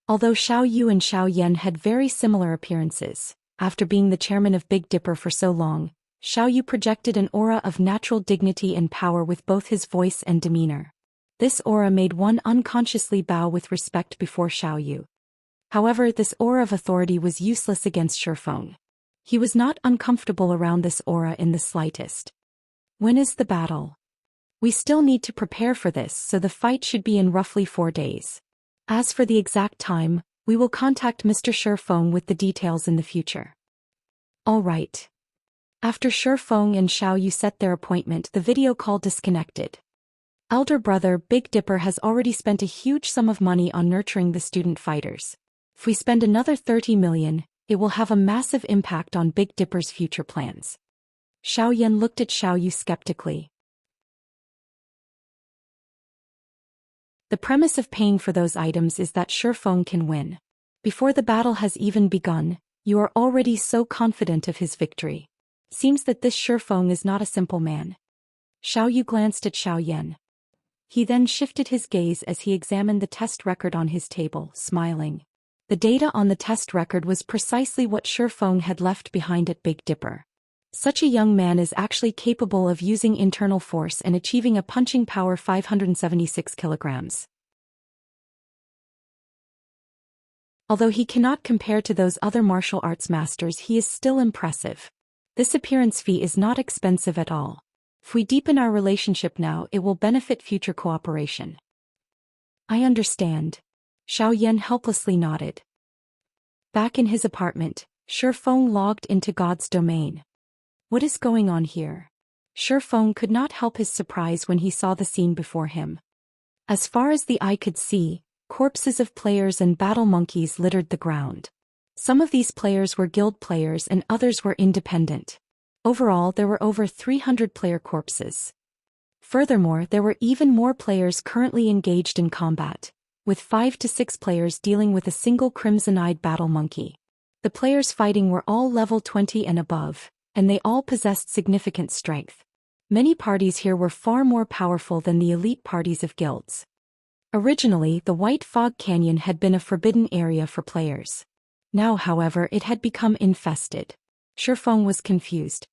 Although Xiao Yu and Xiao Yan had very similar appearances, after being the chairman of Big Dipper for so long, Xiao Yu projected an aura of natural dignity and power with both his voice and demeanor. This aura made one unconsciously bow with respect before Xiao Yu. However, this aura of authority was useless against Shifeng. He was not uncomfortable around this aura in the slightest. "When is the battle?" "We still need to prepare for this, so the fight should be in roughly 4 days. As for the exact time, we will contact Mr. Shifeng with the details in the future." "All right." After Shifeng and Xiao Yu set their appointment, the video call disconnected. Elder brother Big Dipper has already spent a huge sum of money on nurturing the student fighters. If we spend another 30 million, it will have a massive impact on Big Dipper's future plans. Xiao Yan looked at Xiao Yu skeptically. The premise of paying for those items is that Shifeng can win. Before the battle has even begun, you are already so confident of his victory. Seems that this Shifeng is not a simple man. Xiao Yu glanced at Xiao Yan. He then shifted his gaze as he examined the test record on his table, smiling. The data on the test record was precisely what Shifeng had left behind at Big Dipper. Such a young man is actually capable of using internal force and achieving a punching power 576 kilograms. Although he cannot compare to those other martial arts masters, he is still impressive. This appearance fee is not expensive at all. If we deepen our relationship now, it will benefit future cooperation. I understand. Xiao Yan helplessly nodded. Back in his apartment, Shifeng logged into God's domain. What is going on here? Shifeng could not help his surprise when he saw the scene before him. As far as the eye could see, corpses of players and battle monkeys littered the ground. Some of these players were guild players and others were independent. Overall, there were over 300 player corpses. Furthermore, there were even more players currently engaged in combat, with 5 to 6 players dealing with a single crimson-eyed battle monkey. The players fighting were all level 20 and above, and they all possessed significant strength. Many parties here were far more powerful than the elite parties of guilds. Originally, the White Fog Canyon had been a forbidden area for players. Now, however, it had become infested. Shifeng was confused.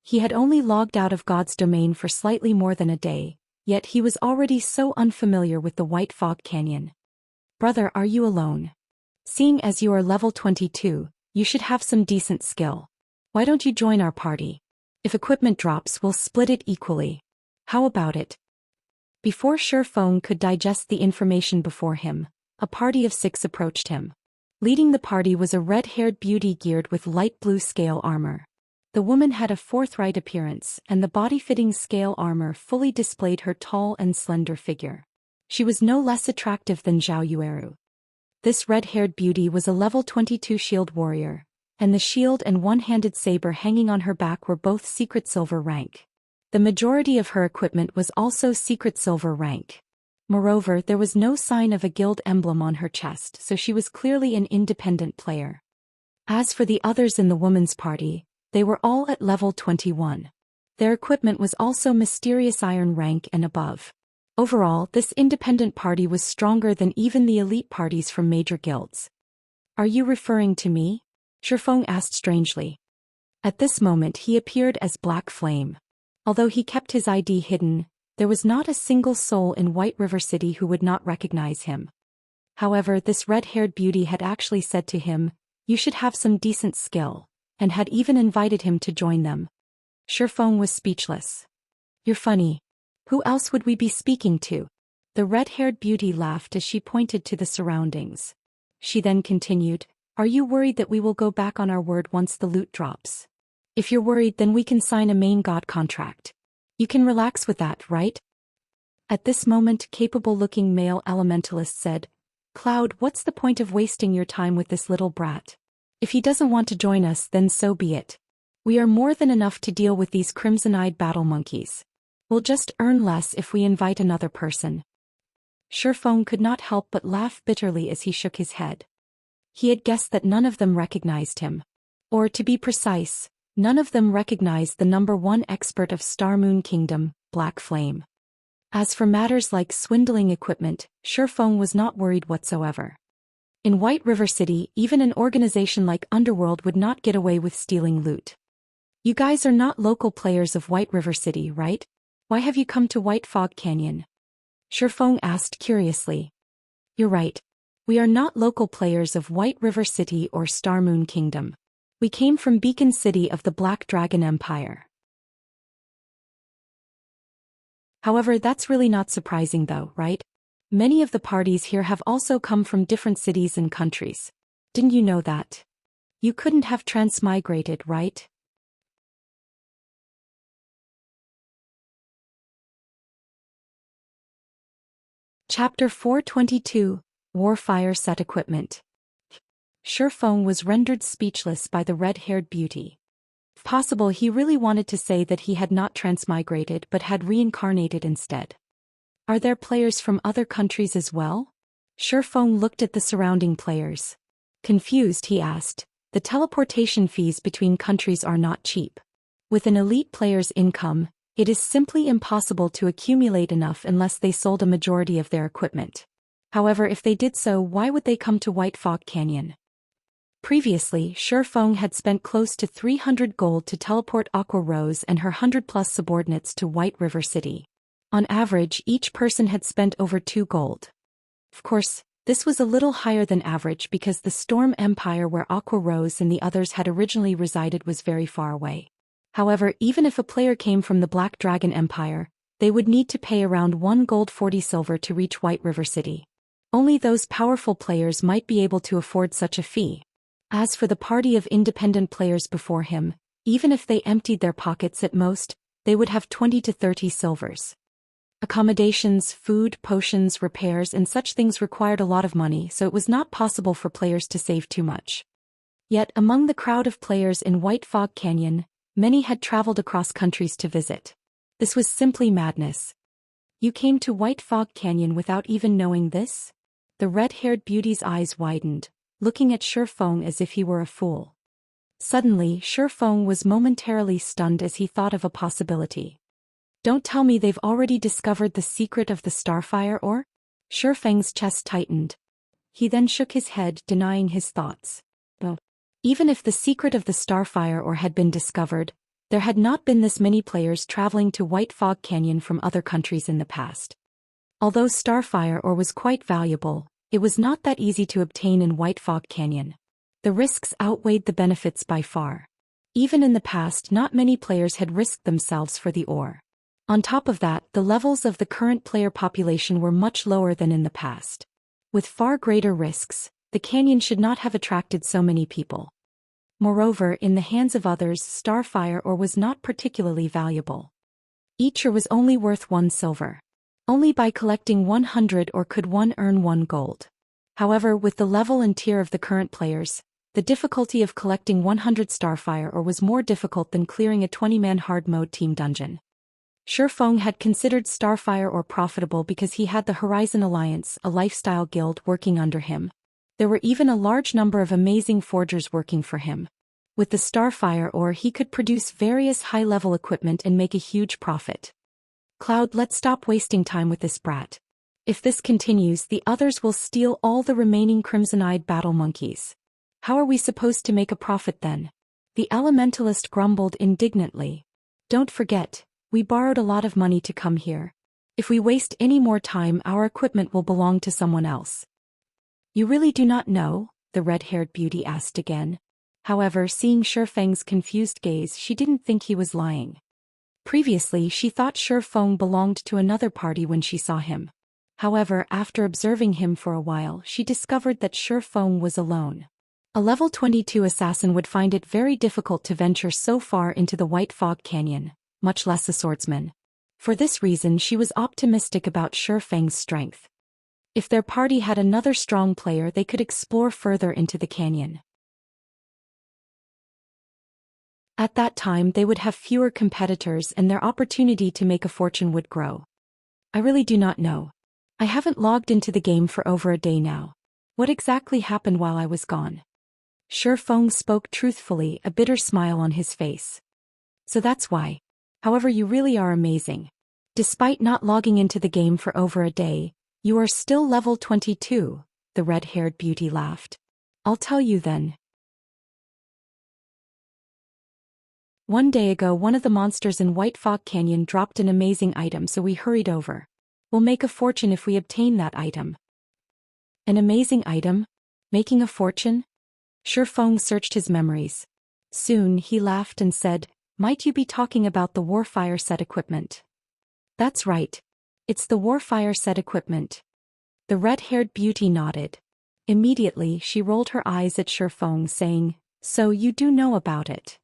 He had only logged out of God's domain for slightly more than a day, yet he was already so unfamiliar with the White Fog Canyon. Brother, are you alone? Seeing as you are level 22, you should have some decent skill. Why don't you join our party? If equipment drops, we'll split it equally. How about it? Before Shifeng could digest the information before him, a party of 6 approached him. Leading the party was a red-haired beauty geared with light blue scale armor. The woman had a forthright appearance, and the body-fitting scale armor fully displayed her tall and slender figure. She was no less attractive than Zhao Yueru. This red-haired beauty was a level 22 shield warrior, and the shield and one-handed saber hanging on her back were both secret silver rank. The majority of her equipment was also secret silver rank. Moreover, there was no sign of a guild emblem on her chest, so she was clearly an independent player. As for the others in the woman's party, they were all at level 21. Their equipment was also mysterious iron rank and above. Overall, this independent party was stronger than even the elite parties from major guilds. Are you referring to me? Shifeng asked strangely. At this moment he appeared as Black Flame. Although he kept his ID hidden, there was not a single soul in White River City who would not recognize him. However, this red-haired beauty had actually said to him, "You should have some decent skill," and had even invited him to join them. Shifeng was speechless. You're funny. Who else would we be speaking to? The red-haired beauty laughed as she pointed to the surroundings. She then continued, Are you worried that we will go back on our word once the loot drops? If you're worried, then we can sign a main god contract. You can relax with that, right? At this moment, capable-looking male elementalist said, Cloud, what's the point of wasting your time with this little brat? If he doesn't want to join us, then so be it. We are more than enough to deal with these crimson-eyed battle monkeys. We'll just earn less if we invite another person. Shifeng could not help but laugh bitterly as he shook his head. He had guessed that none of them recognized him. Or, to be precise, none of them recognized the #1 expert of Star Moon Kingdom, Black Flame. As for matters like swindling equipment, Shifeng was not worried whatsoever. In White River City, even an organization like Underworld would not get away with stealing loot. You guys are not local players of White River City, right? Why have you come to White Fog Canyon? Shifeng asked curiously. You're right. We are not local players of White River City or Star Moon Kingdom. We came from Beacon City of the Black Dragon Empire. However, that's really not surprising though, right? Many of the parties here have also come from different cities and countries. Didn't you know that? You couldn't have transmigrated, right? Chapter 422, Warfire Set Equipment. Shifeng was rendered speechless by the red-haired beauty. If possible, he really wanted to say that he had not transmigrated but had reincarnated instead. Are there players from other countries as well? Shifeng looked at the surrounding players. Confused, he asked, the teleportation fees between countries are not cheap. With an elite player's income, it is simply impossible to accumulate enough unless they sold a majority of their equipment. However, if they did so, why would they come to White Fog Canyon? Previously, Shifeng had spent close to 300 gold to teleport Aqua Rose and her 100-plus subordinates to White River City. On average, each person had spent over 2 gold. Of course, this was a little higher than average because the Storm Empire where Aqua Rose and the others had originally resided was very far away. However, even if a player came from the Black Dragon Empire, they would need to pay around 1 gold 40 silver to reach White River City. Only those powerful players might be able to afford such a fee. As for the party of independent players before him, even if they emptied their pockets at most, they would have 20 to 30 silvers. Accommodations, food, potions, repairs and such things required a lot of money, so it was not possible for players to save too much. Yet, among the crowd of players in White Fog Canyon, many had traveled across countries to visit. This was simply madness. You came to White Fog Canyon without even knowing this? The red-haired beauty's eyes widened, looking at Shifeng as if he were a fool. Suddenly, Shifeng was momentarily stunned as he thought of a possibility. Don't tell me they've already discovered the secret of the Starfire ore? Shifeng's chest tightened. He then shook his head, denying his thoughts. Oh. Even if the secret of the Starfire ore had been discovered, there had not been this many players traveling to White Fog Canyon from other countries in the past. Although Starfire ore was quite valuable, it was not that easy to obtain in White Fog Canyon. The risks outweighed the benefits by far. Even in the past, not many players had risked themselves for the ore. On top of that, the levels of the current player population were much lower than in the past. With far greater risks, the canyon should not have attracted so many people. Moreover, in the hands of others, Starfire ore was not particularly valuable. Each ore was only worth 1 silver. Only by collecting 100 ore could one earn 1 gold. However, with the level and tier of the current players, the difficulty of collecting 100 Starfire ore was more difficult than clearing a 20-man hard mode team dungeon. Shifeng had considered Starfire ore profitable because he had the Horizon Alliance, a lifestyle guild, working under him. There were even a large number of amazing forgers working for him. With the Starfire ore he could produce various high-level equipment and make a huge profit. Cloud, let's stop wasting time with this brat. If this continues, the others will steal all the remaining crimson-eyed battle monkeys. How are we supposed to make a profit then? The elementalist grumbled indignantly. Don't forget, we borrowed a lot of money to come here. If we waste any more time, our equipment will belong to someone else. You really do not know? The red-haired beauty asked again. However, seeing Shifeng's confused gaze, she didn't think he was lying. Previously, she thought Shifeng belonged to another party when she saw him. However, after observing him for a while, she discovered that Shifeng was alone. A level 22 assassin would find it very difficult to venture so far into the White Fog Canyon, much less a swordsman. For this reason, she was optimistic about Shifeng's strength. If their party had another strong player, they could explore further into the canyon. At that time, they would have fewer competitors and their opportunity to make a fortune would grow. I really do not know. I haven't logged into the game for over a day now. What exactly happened while I was gone? Shifeng spoke truthfully, a bitter smile on his face. So that's why. However, you really are amazing. Despite not logging into the game for over a day, you are still level 22, the red-haired beauty laughed. I'll tell you then. One day ago, one of the monsters in White Fog Canyon dropped an amazing item, so we hurried over. We'll make a fortune if we obtain that item. An amazing item? Making a fortune? Shifeng searched his memories. Soon, he laughed and said, might you be talking about the Warfire set equipment? That's right. It's the Warfire set equipment. The red-haired beauty nodded. Immediately, she rolled her eyes at Shifeng, saying, so you do know about it.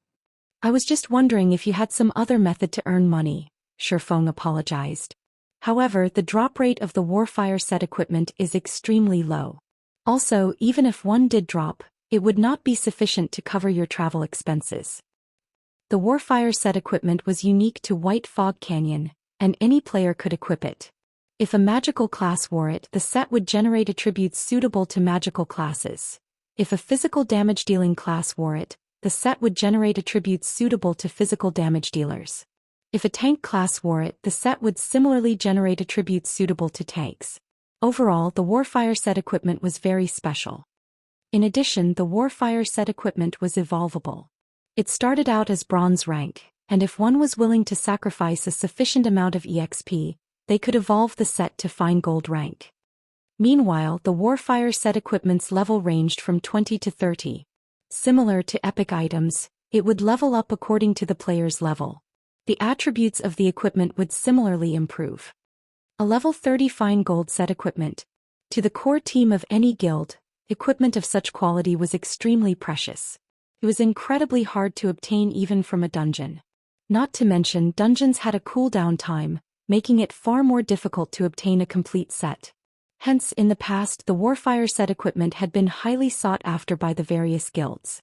I was just wondering if you had some other method to earn money, Shifeng apologized. However, the drop rate of the Warfire set equipment is extremely low. Also, even if one did drop, it would not be sufficient to cover your travel expenses. The Warfire set equipment was unique to White Fog Canyon, and any player could equip it. If a magical class wore it, the set would generate attributes suitable to magical classes. If a physical damage-dealing class wore it, the set would generate attributes suitable to physical damage dealers. If a tank class wore it, the set would similarly generate attributes suitable to tanks. Overall, the Warfire set equipment was very special. In addition, the Warfire set equipment was evolvable. It started out as bronze rank, and if one was willing to sacrifice a sufficient amount of EXP, they could evolve the set to fine gold rank. Meanwhile, the Warfire set equipment's level ranged from 20 to 30. Similar to epic items, it would level up according to the player's level. The attributes of the equipment would similarly improve. A level 30 fine gold set equipment. To the core team of any guild, equipment of such quality was extremely precious. It was incredibly hard to obtain even from a dungeon. Not to mention, dungeons had a cooldown time, making it far more difficult to obtain a complete set. Hence, in the past, the Warfire set equipment had been highly sought after by the various guilds.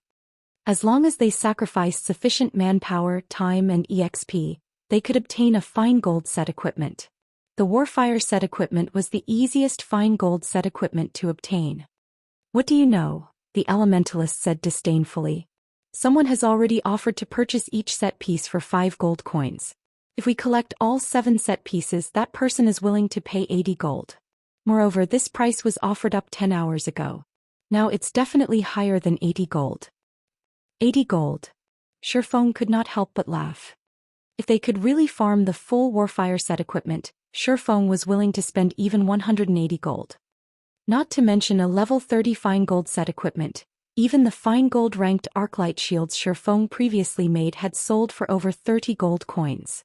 As long as they sacrificed sufficient manpower, time and EXP, they could obtain a fine gold set equipment. The Warfire set equipment was the easiest fine gold set equipment to obtain. "What do you know?" the Elementalist said disdainfully. "Someone has already offered to purchase each set piece for 5 gold coins. If we collect all 7 set pieces, that person is willing to pay 80 gold. Moreover, this price was offered up 10 hours ago. Now it's definitely higher than 80 gold. 80 gold. Shifeng could not help but laugh. If they could really farm the full Warfire set equipment, Shifeng was willing to spend even 180 gold. Not to mention a level 30 fine gold set equipment. Even the fine gold ranked arclight shields Shifeng previously made had sold for over 30 gold coins.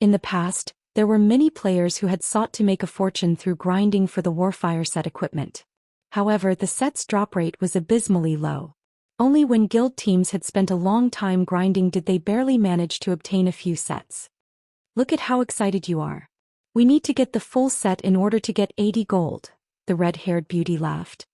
In the past, there were many players who had sought to make a fortune through grinding for the Warfire set equipment. However, the set's drop rate was abysmally low. Only when guild teams had spent a long time grinding did they barely manage to obtain a few sets. "Look at how excited you are. We need to get the full set in order to get 80 gold, the red-haired beauty laughed.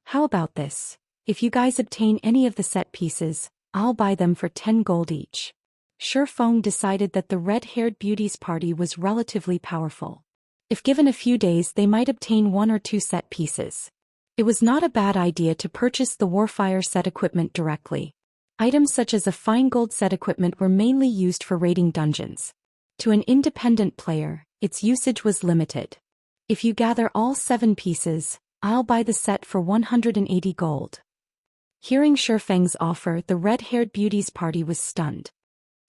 "How about this? If you guys obtain any of the set pieces, I'll buy them for 10 gold each." Shifeng decided that the red-haired beauty's party was relatively powerful. If given a few days, they might obtain 1 or 2 set pieces. It was not a bad idea to purchase the Warfire set equipment directly. Items such as a fine gold set equipment were mainly used for raiding dungeons. To an independent player, its usage was limited. "If you gather all 7 pieces, I'll buy the set for 180 gold. Hearing Shifeng's offer, the red-haired beauty's party was stunned.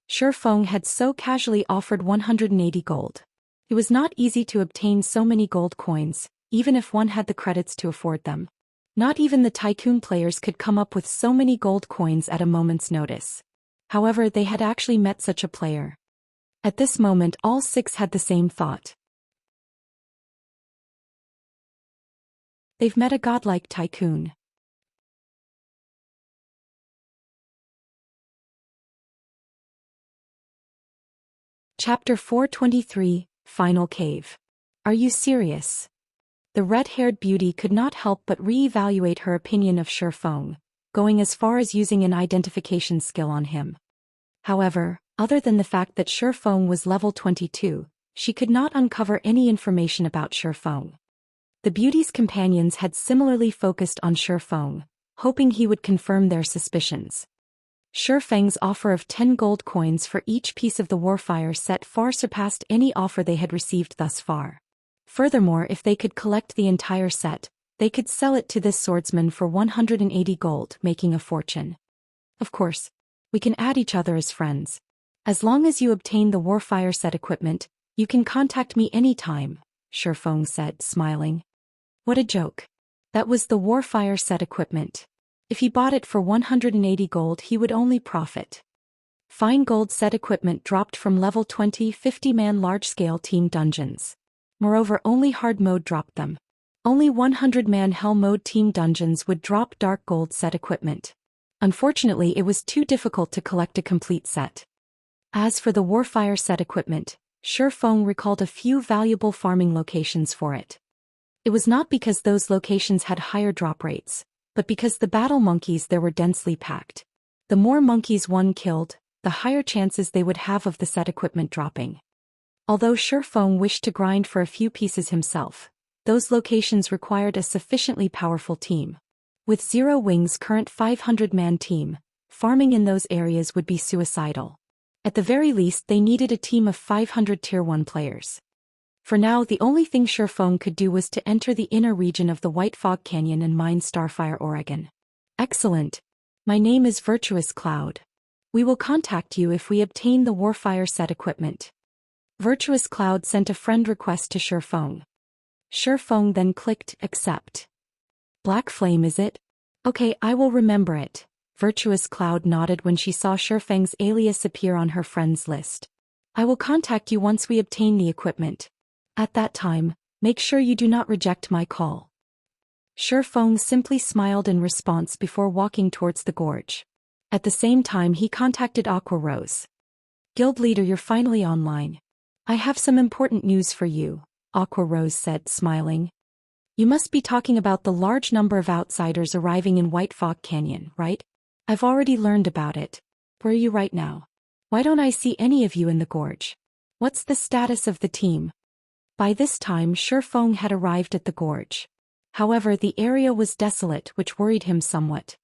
Shifeng had so casually offered 180 gold. It was not easy to obtain so many gold coins, even if one had the credits to afford them. Not even the tycoon players could come up with so many gold coins at a moment's notice. However, they had actually met such a player. At this moment, all 6 had the same thought. They've met a godlike tycoon. Chapter 423, Final Cave. "Are you serious?" The red-haired beauty could not help but re-evaluate her opinion of Shifeng, going as far as using an identification skill on him. However, other than the fact that Shifeng was level 22, she could not uncover any information about Shifeng. The beauty's companions had similarly focused on Shifeng, hoping he would confirm their suspicions. Shifeng's offer of 10 gold coins for each piece of the Warfire set far surpassed any offer they had received thus far. Furthermore, if they could collect the entire set, they could sell it to this swordsman for 180 gold, making a fortune. "Of course, we can add each other as friends. As long as you obtain the Warfire set equipment, you can contact me anytime," Shifeng said, smiling. What a joke. That was the Warfire set equipment. If he bought it for 180 gold, he would only profit. Fine gold set equipment dropped from level 20 50-man large-scale team dungeons. Moreover, only hard mode dropped them. Only 100-man hell mode team dungeons would drop dark gold set equipment. Unfortunately, it was too difficult to collect a complete set. As for the Warfire set equipment, Shifeng recalled a few valuable farming locations for it. It was not because those locations had higher drop rates, but because the battle monkeys there were densely packed. The more monkeys one killed, the higher chances they would have of the set equipment dropping. Although Shifeng wished to grind for a few pieces himself, those locations required a sufficiently powerful team. With Zero Wing's current 500-man team, farming in those areas would be suicidal. At the very least they needed a team of 500 Tier 1 players. For now the only thing Shifeng could do was to enter the inner region of the White Fog Canyon and mine Starfire Oregon. Excellent. My name is Virtuous Cloud. We will contact you if we obtain the Warfire set equipment. Virtuous Cloud sent a friend request to Shifeng. Shifeng then clicked accept. Black Flame is it? Okay, I will remember it. Virtuous Cloud nodded when she saw Shifeng's alias appear on her friends list. I will contact you once we obtain the equipment. At that time, make sure you do not reject my call. Shifeng simply smiled in response before walking towards the gorge. At the same time he contacted Aqua Rose. Guild leader, you're finally online. I have some important news for you, Aqua Rose said, smiling. You must be talking about the large number of outsiders arriving in White Fog Canyon, right? I've already learned about it. Where are you right now? Why don't I see any of you in the gorge? What's the status of the team? By this time Shifeng had arrived at the gorge. However, the area was desolate, which worried him somewhat.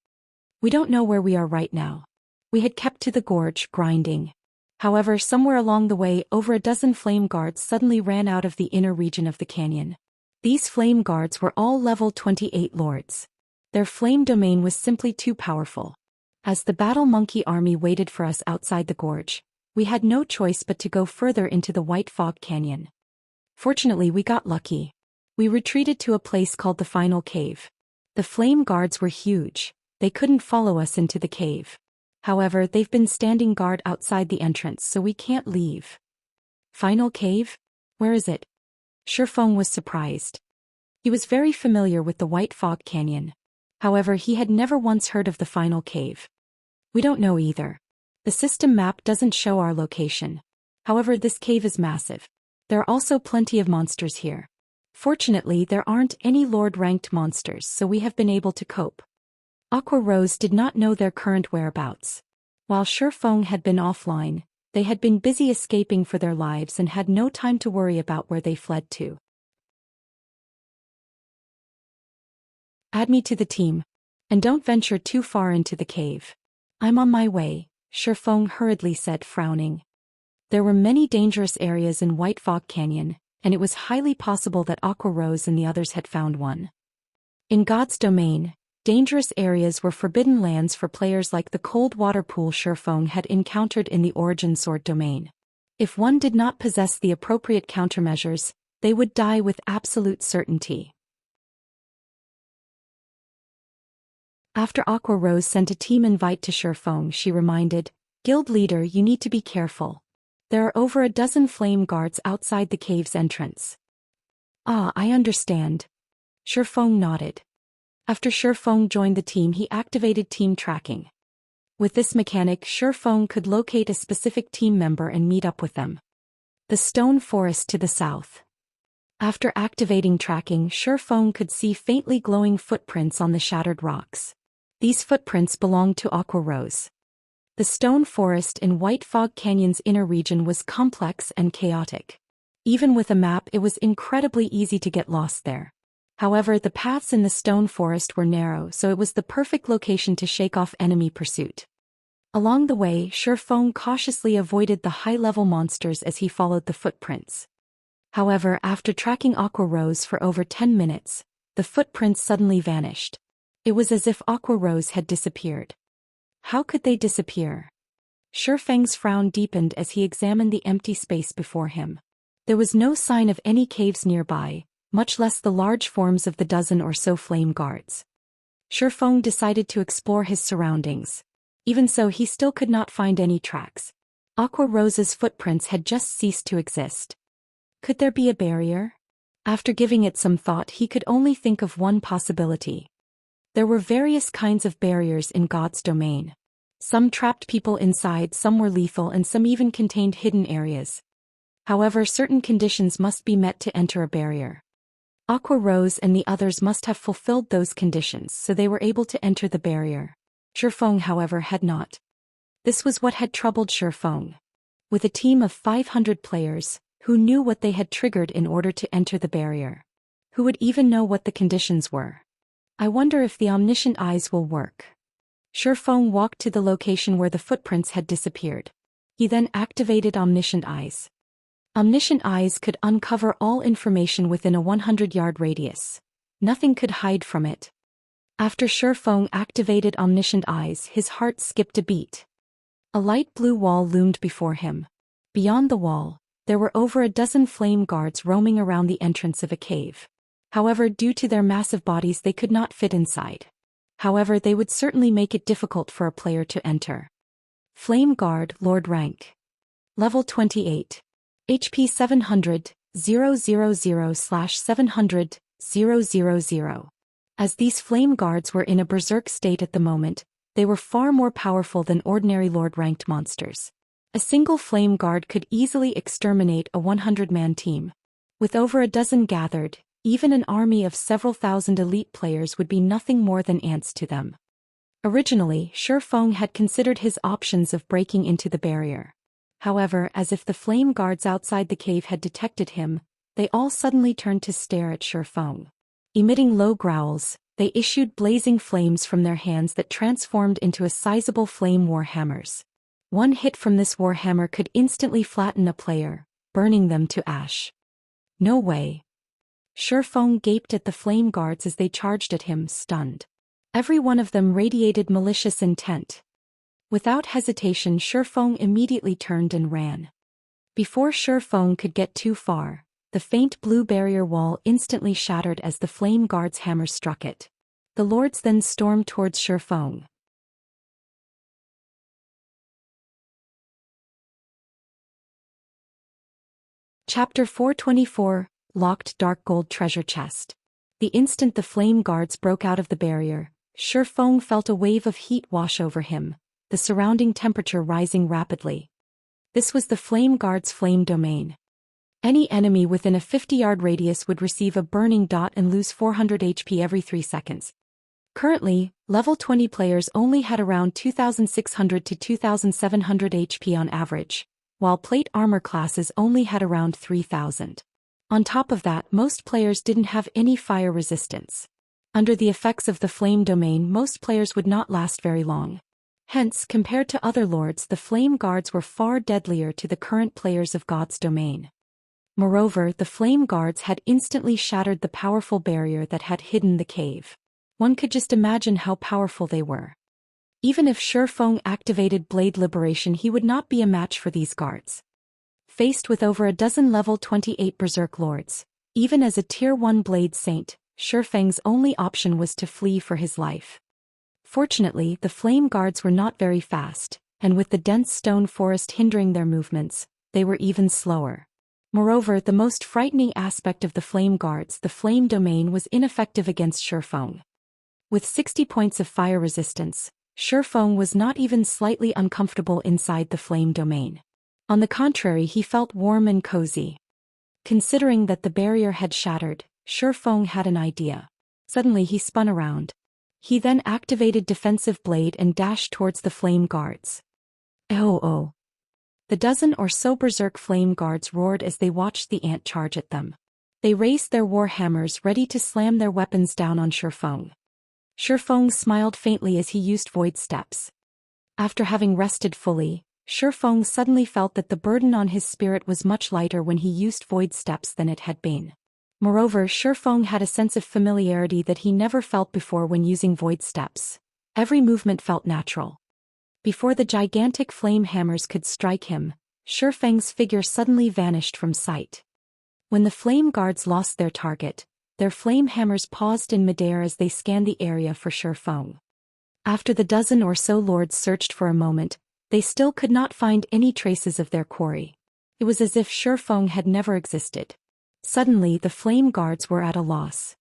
We don't know where we are right now. We had kept to the gorge, grinding. However, somewhere along the way, over a dozen flame guards suddenly ran out of the inner region of the canyon. These flame guards were all level 28 lords. Their flame domain was simply too powerful. As the battle monkey army waited for us outside the gorge, we had no choice but to go further into the White Fog Canyon. Fortunately, we got lucky. We retreated to a place called the Final Cave. The flame guards were huge. They couldn't follow us into the cave. However, they've been standing guard outside the entrance, so we can't leave. Final Cave? Where is it? Shifeng was surprised. He was very familiar with the White Fog Canyon. However, he had never once heard of the Final Cave. We don't know either. The system map doesn't show our location. However, this cave is massive. There are also plenty of monsters here. Fortunately, there aren't any Lord-ranked monsters, so we have been able to cope. Aqua Rose did not know their current whereabouts. While Shifeng had been offline, they had been busy escaping for their lives and had no time to worry about where they fled to. Add me to the team. And don't venture too far into the cave. I'm on my way, Shifeng hurriedly said, frowning. There were many dangerous areas in White Fog Canyon, and it was highly possible that Aqua Rose and the others had found one. In God's domain, dangerous areas were forbidden lands for players like the cold water pool Shifeng had encountered in the Origin Sword domain. If one did not possess the appropriate countermeasures, they would die with absolute certainty. After Aqua Rose sent a team invite to Shifeng, she reminded, Guild leader, you need to be careful. There are over a dozen flame guards outside the cave's entrance. Ah, I understand. Shifeng nodded. After Shifeng joined the team, he activated team tracking. With this mechanic, Shifeng could locate a specific team member and meet up with them. The stone forest to the south. After activating tracking, Shifeng could see faintly glowing footprints on the shattered rocks. These footprints belonged to Aqua Rose. The stone forest in White Fog Canyon's inner region was complex and chaotic. Even with a map, it was incredibly easy to get lost there. However, the paths in the stone forest were narrow, so it was the perfect location to shake off enemy pursuit. Along the way, Shifeng cautiously avoided the high-level monsters as he followed the footprints. However, after tracking Aqua Rose for over 10 minutes, the footprints suddenly vanished. It was as if Aqua Rose had disappeared. How could they disappear? Shifeng's frown deepened as he examined the empty space before him. There was no sign of any caves nearby, much less the large forms of the dozen or so flame guards. Shifeng decided to explore his surroundings. Even so, he still could not find any tracks. Aqua Rose's footprints had just ceased to exist. Could there be a barrier? After giving it some thought, he could only think of one possibility. There were various kinds of barriers in God's domain. Some trapped people inside, some were lethal, and some even contained hidden areas. However, certain conditions must be met to enter a barrier. Aqua Rose and the others must have fulfilled those conditions, so they were able to enter the barrier. Shifeng, however, had not. This was what had troubled Shifeng. With a team of 500 players, Who knew what they had triggered in order to enter the barrier? Who would even know what the conditions were? I wonder if the omniscient eyes will work. Shifeng walked to the location where the footprints had disappeared. He then activated omniscient eyes. Omniscient eyes could uncover all information within a 100-yard radius. Nothing could hide from it. After Shifeng activated omniscient eyes, his heart skipped a beat. A light blue wall loomed before him. Beyond the wall, there were over a dozen flame guards roaming around the entrance of a cave. However, due to their massive bodies they could not fit inside. However, they would certainly make it difficult for a player to enter. Flame Guard, Lord Rank. Level 28. HP 700, 000/700, 000. As these flame guards were in a berserk state at the moment, they were far more powerful than ordinary Lord-ranked monsters. A single flame guard could easily exterminate a 100-man team. With over a dozen gathered, even an army of several thousand elite players would be nothing more than ants to them. Originally, Shifeng had considered his options of breaking into the barrier. However, as if the flame guards outside the cave had detected him, they all suddenly turned to stare at Shifeng. Emitting low growls, they issued blazing flames from their hands that transformed into a sizable flame warhammers. One hit from this warhammer could instantly flatten a player, burning them to ash. No way. Shifeng gaped at the flame guards as they charged at him, stunned. Every one of them radiated malicious intent. Without hesitation, Shifeng immediately turned and ran. Before Shifeng could get too far, the faint blue barrier wall instantly shattered as the flame guard's hammer struck it. The lords then stormed towards Shifeng. Chapter 424, Locked Dark Gold Treasure Chest. The instant the flame guards broke out of the barrier, Shifeng felt a wave of heat wash over him, the surrounding temperature rising rapidly. This was the flame guard's flame domain. Any enemy within a 50-yard radius would receive a burning dot and lose 400 HP every 3 seconds. Currently, level 20 players only had around 2,600 to 2,700 HP on average, while plate armor classes only had around 3,000. On top of that, most players didn't have any fire resistance. Under the effects of the flame domain, most players would not last very long. Hence, compared to other lords, the flame guards were far deadlier to the current players of God's domain. Moreover, the flame guards had instantly shattered the powerful barrier that had hidden the cave. One could just imagine how powerful they were. Even if Shifeng activated Blade Liberation, he would not be a match for these guards. Faced with over a dozen level 28 Berserk Lords, even as a Tier 1 Blade Saint, Shifeng's only option was to flee for his life. Fortunately, the flame guards were not very fast, and with the dense stone forest hindering their movements, they were even slower. Moreover, the most frightening aspect of the flame guards, the flame domain, was ineffective against Shifeng. With 60 points of fire resistance, Shifeng was not even slightly uncomfortable inside the flame domain. On the contrary, he felt warm and cozy. Considering that the barrier had shattered, Shifeng had an idea. Suddenly he spun around. He then activated Defensive Blade and dashed towards the flame guards. Oh! The dozen or so berserk flame guards roared as they watched the ant charge at them. They raised their war hammers ready to slam their weapons down on Shifeng. Shifeng smiled faintly as he used Void Steps. After having rested fully, Shifeng suddenly felt that the burden on his spirit was much lighter when he used Void Steps than it had been. Moreover, Shifeng had a sense of familiarity that he never felt before when using Void Steps. Every movement felt natural. Before the gigantic flame hammers could strike him, Shifeng's figure suddenly vanished from sight. When the flame guards lost their target, their flame hammers paused in midair as they scanned the area for Shifeng. After the dozen or so lords searched for a moment, they still could not find any traces of their quarry. It was as if Shifeng had never existed. Suddenly, the flame guards were at a loss.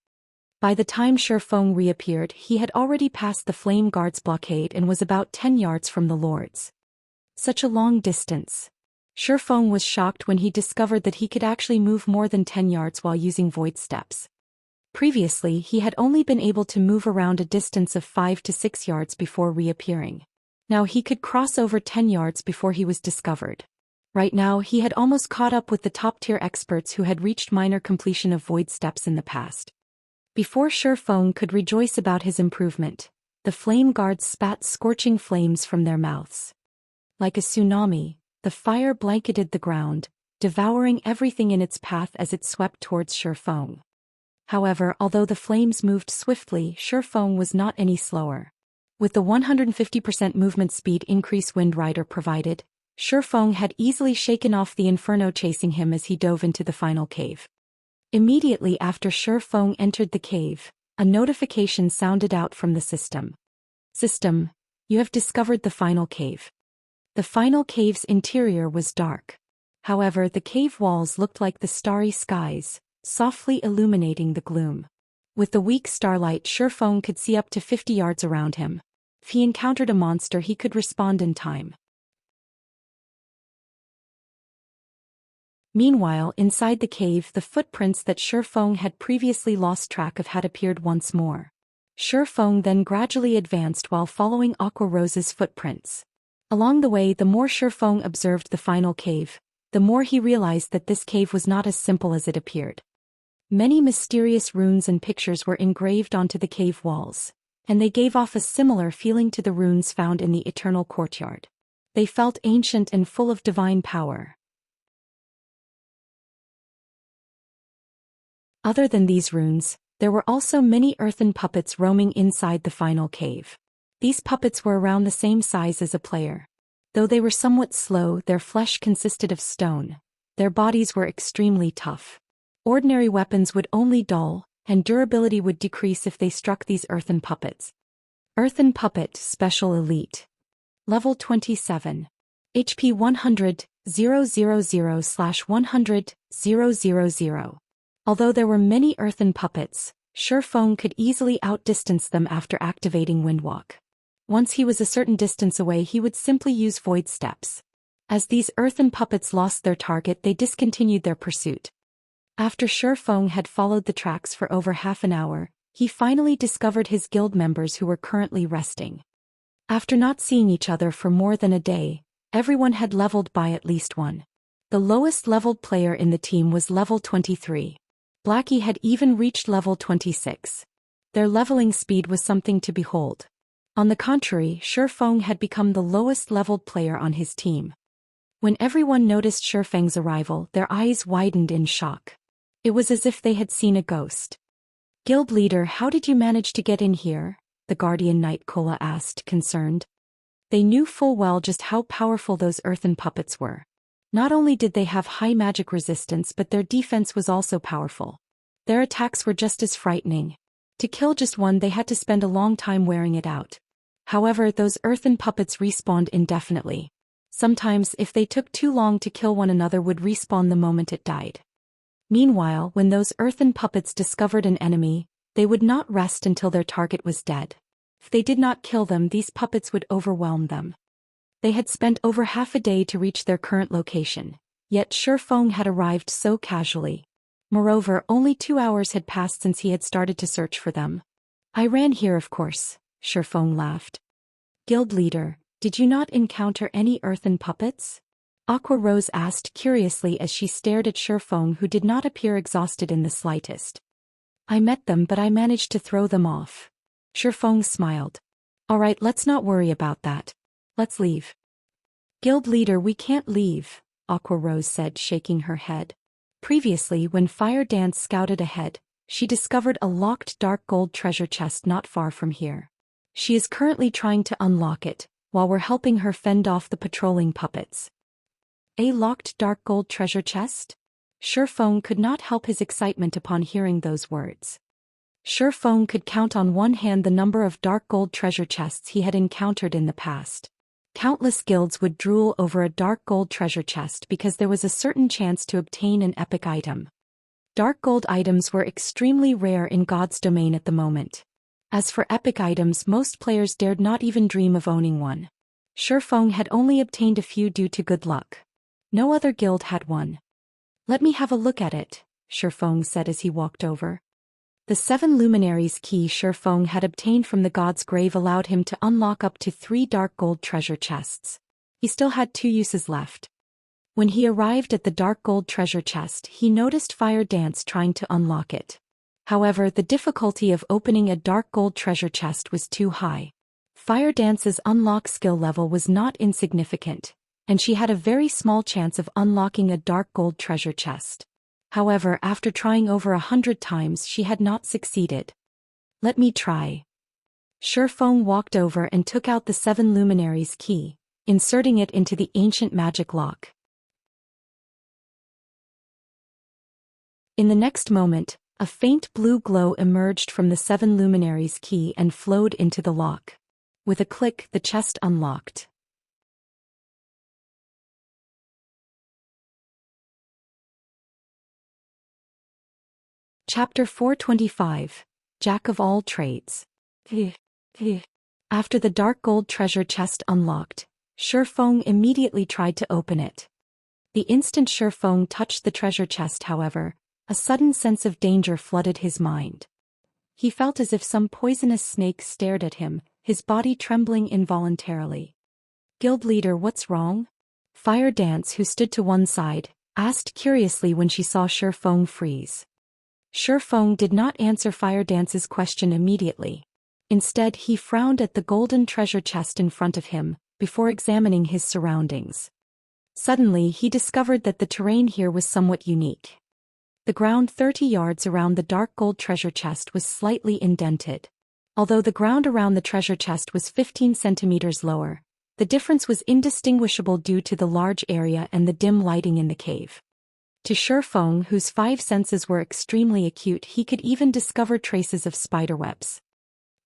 By the time Shifeng reappeared, he had already passed the flame guards' blockade and was about 10 yards from the lords. Such a long distance. Shifeng was shocked when he discovered that he could actually move more than 10 yards while using Void Steps. Previously, he had only been able to move around a distance of 5 to 6 yards before reappearing. Now he could cross over 10 yards before he was discovered. Right now he had almost caught up with the top-tier experts who had reached minor completion of void steps in the past. Before Shifeng could rejoice about his improvement, the flame guards spat scorching flames from their mouths. Like a tsunami, the fire blanketed the ground, devouring everything in its path as it swept towards Shifeng. However, although the flames moved swiftly, Shifeng was not any slower. With the 150% movement speed increase Wind Rider provided, Shifeng had easily shaken off the inferno chasing him as he dove into the final cave. Immediately after Shifeng entered the cave, a notification sounded out from the system. System, you have discovered the final cave. The final cave's interior was dark. However, the cave walls looked like the starry skies, softly illuminating the gloom. With the weak starlight, Shifeng could see up to 50 yards around him. If he encountered a monster, he could respond in time. Meanwhile, inside the cave, the footprints that Shifeng had previously lost track of had appeared once more. Shifeng then gradually advanced while following Aqua Rose's footprints. Along the way, the more Shifeng observed the final cave, the more he realized that this cave was not as simple as it appeared. Many mysterious runes and pictures were engraved onto the cave walls, and they gave off a similar feeling to the runes found in the Eternal Courtyard. They felt ancient and full of divine power. Other than these runes, there were also many earthen puppets roaming inside the final cave. These puppets were around the same size as a player. Though they were somewhat slow, their flesh consisted of stone. Their bodies were extremely tough. Ordinary weapons would only dull, and durability would decrease if they struck these earthen puppets. Earthen Puppet Special Elite. Level 27. HP 100, 000/100, 000. Although there were many earthen puppets, Shifeng could easily outdistance them after activating Windwalk. Once he was a certain distance away, he would simply use void steps. As these earthen puppets lost their target, they discontinued their pursuit. After Shifeng had followed the tracks for over half an hour, he finally discovered his guild members who were currently resting. After not seeing each other for more than a day, everyone had leveled by at least one. The lowest leveled player in the team was level 23. Blackie had even reached level 26. Their leveling speed was something to behold. On the contrary, Shifeng had become the lowest leveled player on his team. When everyone noticed Shifeng's arrival, their eyes widened in shock. It was as if they had seen a ghost. Guild leader, how did you manage to get in here? The Guardian Knight Kola asked, concerned. They knew full well just how powerful those earthen puppets were. Not only did they have high magic resistance, but their defense was also powerful. Their attacks were just as frightening. To kill just one, they had to spend a long time wearing it out. However, those earthen puppets respawned indefinitely. Sometimes, if they took too long to kill, one another would respawn the moment it died. Meanwhile, when those earthen puppets discovered an enemy, they would not rest until their target was dead. If they did not kill them, these puppets would overwhelm them. They had spent over half a day to reach their current location, yet Shifeng had arrived so casually. Moreover, only 2 hours had passed since he had started to search for them. I ran here, of course, Shifeng laughed. Guild leader, did you not encounter any earthen puppets? Aqua Rose asked curiously as she stared at Shifeng, who did not appear exhausted in the slightest. I met them, but I managed to throw them off. Shifeng smiled. Alright, let's not worry about that. Let's leave. Guild leader, we can't leave, Aqua Rose said, shaking her head. Previously, when Fire Dance scouted ahead, she discovered a locked dark gold treasure chest not far from here. She is currently trying to unlock it, while we're helping her fend off the patrolling puppets. A locked dark gold treasure chest? Shifeng could not help his excitement upon hearing those words. Shifeng could count on one hand the number of dark gold treasure chests he had encountered in the past. Countless guilds would drool over a dark gold treasure chest because there was a certain chance to obtain an epic item. Dark gold items were extremely rare in God's domain at the moment. As for epic items, most players dared not even dream of owning one. Shifeng had only obtained a few due to good luck. No other guild had one. Let me have a look at it, Shifeng said as he walked over. The 7 luminaries key Shifeng had obtained from the god's grave allowed him to unlock up to 3 dark gold treasure chests. He still had 2 uses left. When he arrived at the dark gold treasure chest, he noticed Fire Dance trying to unlock it. However, the difficulty of opening a dark gold treasure chest was too high. Fire Dance's unlock skill level was not insignificant, and she had a very small chance of unlocking a dark gold treasure chest. However, after trying over 100 times, she had not succeeded. "Let me try." Shifeng walked over and took out the 7 luminaries key, inserting it into the ancient magic lock. In the next moment, a faint blue glow emerged from the 7 luminaries key and flowed into the lock. With a click, the chest unlocked. Chapter 425, Jack of All Trades. After the dark gold treasure chest unlocked, Shifeng immediately tried to open it. The instant Shifeng touched the treasure chest, however, a sudden sense of danger flooded his mind. He felt as if some poisonous snake stared at him, his body trembling involuntarily. "Guild leader, what's wrong?" Fire Dance, who stood to one side, asked curiously when she saw Shifeng freeze. Shifeng did not answer Fire Dance's question immediately. Instead, he frowned at the golden treasure chest in front of him, before examining his surroundings. Suddenly, he discovered that the terrain here was somewhat unique. The ground 30 yards around the dark gold treasure chest was slightly indented. Although the ground around the treasure chest was 15 centimeters lower, the difference was indistinguishable due to the large area and the dim lighting in the cave. To Shifeng, whose 5 senses were extremely acute, he could even discover traces of spiderwebs.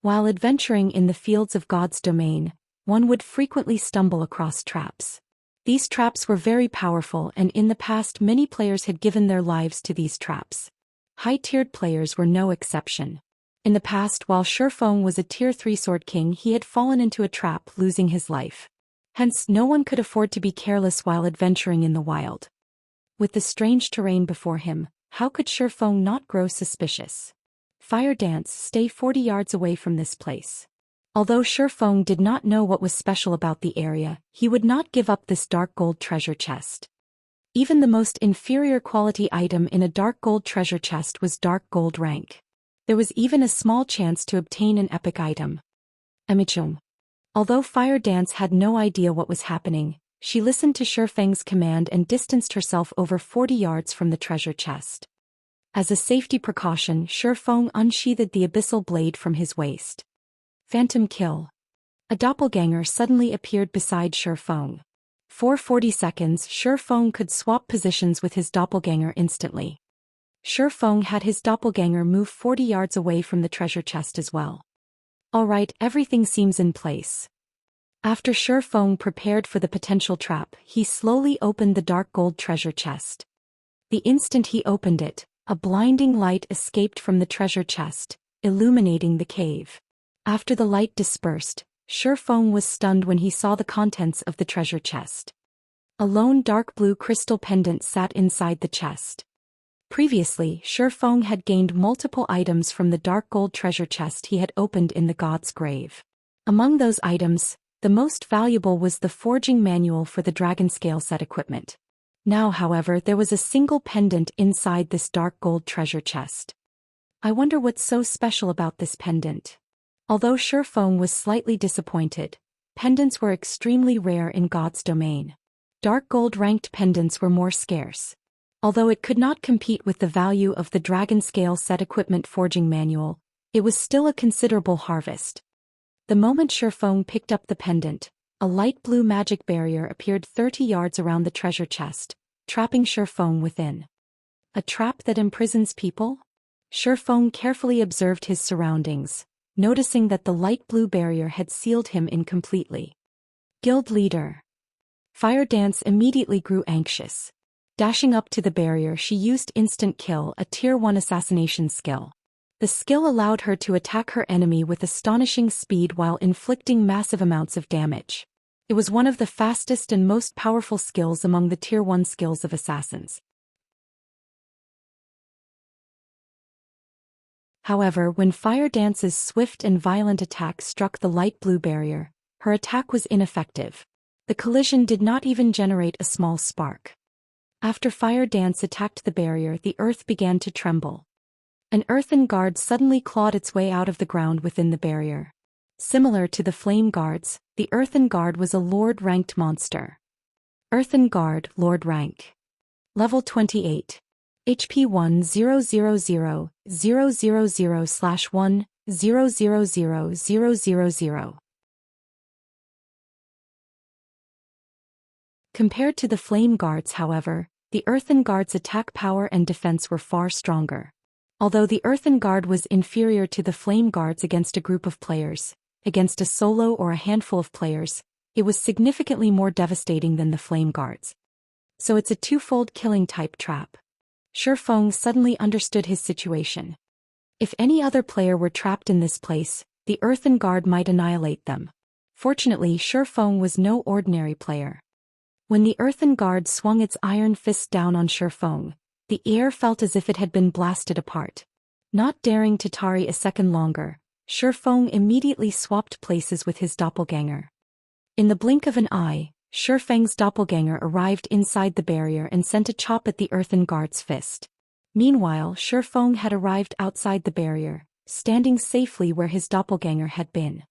While adventuring in the fields of God's domain, one would frequently stumble across traps. These traps were very powerful, and in the past many players had given their lives to these traps. High-tiered players were no exception. In the past, while Shifeng was a Tier 3 Sword King, he had fallen into a trap, losing his life. Hence, no one could afford to be careless while adventuring in the wild. With the strange terrain before him, how could Shifeng not grow suspicious? "Fire Dance, stay 40 yards away from this place." Although Shifeng did not know what was special about the area, he would not give up this dark gold treasure chest. Even the most inferior quality item in a dark gold treasure chest was dark gold rank. There was even a small chance to obtain an epic item. Emichum. Although Fire Dance had no idea what was happening, she listened to Shifeng's command and distanced herself over 40 yards from the treasure chest. As a safety precaution, Shifeng unsheathed the abyssal blade from his waist. Phantom kill. A doppelganger suddenly appeared beside Shifeng. For 40 seconds, Shifeng could swap positions with his doppelganger instantly. Shifeng had his doppelganger move 40 yards away from the treasure chest as well. "Alright, everything seems in place." After Shifeng prepared for the potential trap, he slowly opened the dark gold treasure chest. The instant he opened it, a blinding light escaped from the treasure chest, illuminating the cave. After the light dispersed, Shifeng was stunned when he saw the contents of the treasure chest. A lone dark blue crystal pendant sat inside the chest. Previously, Shifeng had gained multiple items from the dark gold treasure chest he had opened in the god's grave. Among those items, the most valuable was the forging manual for the dragon scale set equipment. Now, however, there was a single pendant inside this dark gold treasure chest. "I wonder what's so special about this pendant." Although Shifeng was slightly disappointed, pendants were extremely rare in God's domain. Dark gold ranked pendants were more scarce. Although it could not compete with the value of the dragon scale set equipment forging manual, it was still a considerable harvest. The moment Shifeng picked up the pendant, a light blue magic barrier appeared 30 yards around the treasure chest, trapping Shifeng within. A trap that imprisons people? Shifeng carefully observed his surroundings, noticing that the light blue barrier had sealed him in completely. Guild leader. Fire Dance immediately grew anxious. Dashing up to the barrier, she used Instant Kill, a Tier 1 assassination skill. The skill allowed her to attack her enemy with astonishing speed while inflicting massive amounts of damage. It was one of the fastest and most powerful skills among the Tier 1 skills of assassins. However, when Fire Dance's swift and violent attack struck the light blue barrier, her attack was ineffective. The collision did not even generate a small spark. After Fire Dance attacked the barrier, the earth began to tremble. An earthen guard suddenly clawed its way out of the ground within the barrier. Similar to the flame guards, the earthen guard was a Lord-ranked monster. Earthen Guard, Lord rank. Level 28. HP 1000/10000000. Compared to the flame guards, however, the earthen guard's attack power and defense were far stronger. Although the earthen guard was inferior to the flame guards against a group of players, against a solo or a handful of players, it was significantly more devastating than the flame guards. So it's a twofold killing type trap. Shifeng suddenly understood his situation. If any other player were trapped in this place, the earthen guard might annihilate them. Fortunately, Shifeng was no ordinary player. When the earthen guard swung its iron fist down on Shifeng, the air felt as if it had been blasted apart. Not daring to tarry a second longer, Shifeng immediately swapped places with his doppelganger. In the blink of an eye, Shifeng's doppelganger arrived inside the barrier and sent a chop at the earthen guard's fist. Meanwhile, Shifeng had arrived outside the barrier, standing safely where his doppelganger had been.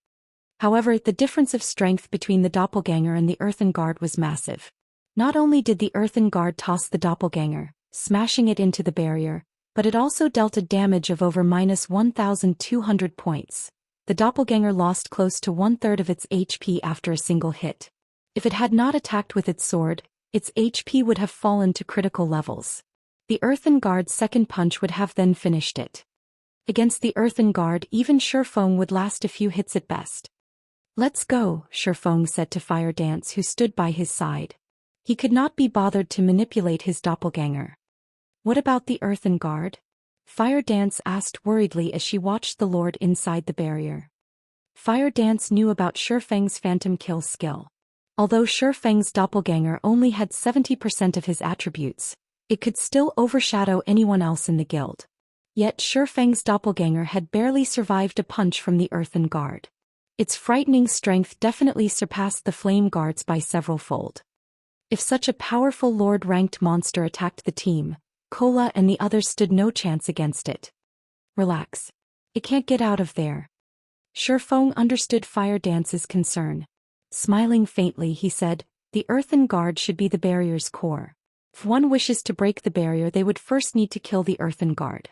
However, the difference of strength between the doppelganger and the earthen guard was massive. Not only did the earthen guard toss the doppelganger, smashing it into the barrier, but it also dealt a damage of over -1,200 points. The doppelganger lost close to 1/3 of its HP after a single hit. If it had not attacked with its sword, its HP would have fallen to critical levels. The earthen guard's second punch would have then finished it. Against the earthen guard, even Shifeng would last a few hits at best. "Let's go," Shifeng said to Fire Dance, who stood by his side. He could not be bothered to manipulate his doppelganger. "What about the earthen guard?" Fire Dance asked worriedly as she watched the Lord inside the barrier. Fire Dance knew about Shifeng's phantom kill skill. Although Shifeng's doppelganger only had 70% of his attributes, it could still overshadow anyone else in the guild. Yet Shifeng's doppelganger had barely survived a punch from the earthen guard. Its frightening strength definitely surpassed the flame guards by several-fold. If such a powerful Lord-ranked monster attacked the team, Kola and the others stood no chance against it. "Relax. It can't get out of there." Shifeng understood Fire Dance's concern. Smiling faintly, he said, "The earthen guard should be the barrier's core. If one wishes to break the barrier, they would first need to kill the earthen guard.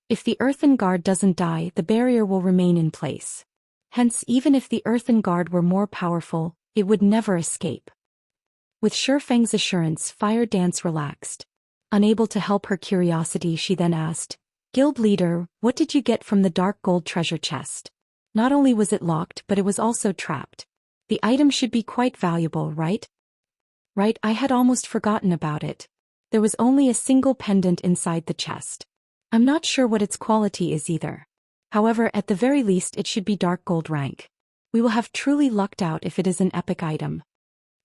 If the earthen guard doesn't die, the barrier will remain in place. Hence, even if the earthen guard were more powerful, it would never escape." With Shifeng's assurance, Fire Dance relaxed. Unable to help her curiosity, she then asked, "Guild leader, what did you get from the dark gold treasure chest? Not only was it locked, but it was also trapped. The item should be quite valuable, right?" "Right, I had almost forgotten about it. There was only a single pendant inside the chest. I'm not sure what its quality is either. However, at the very least it should be dark gold rank. We will have truly lucked out if it is an epic item."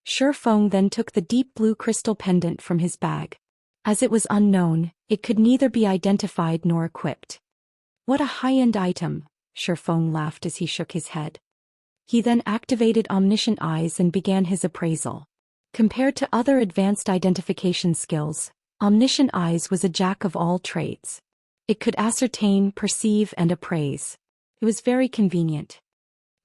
Shifeng then took the deep blue crystal pendant from his bag. As it was unknown, it could neither be identified nor equipped. "What a high-end item," Shifeng laughed as he shook his head. He then activated Omniscient Eyes and began his appraisal. Compared to other advanced identification skills, Omniscient Eyes was a jack of all trades. It could ascertain, perceive, and appraise. It was very convenient.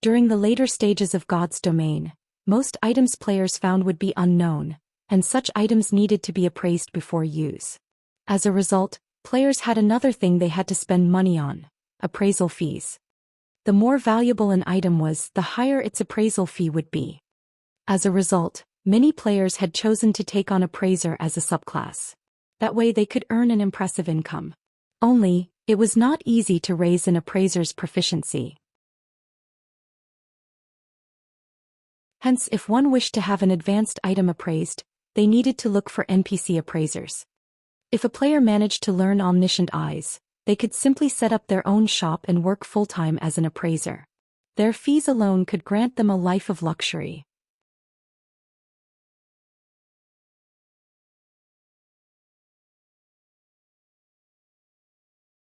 During the later stages of God's domain, most items players found would be unknown, and such items needed to be appraised before use. As a result, players had another thing they had to spend money on: appraisal fees. The more valuable an item was, the higher its appraisal fee would be. As a result, many players had chosen to take on Appraiser as a subclass. That way they could earn an impressive income. Only, it was not easy to raise an Appraiser's proficiency. Hence, if one wished to have an advanced item appraised, they needed to look for NPC appraisers. If a player managed to learn Omniscient Eyes, they could simply set up their own shop and work full-time as an appraiser. Their fees alone could grant them a life of luxury.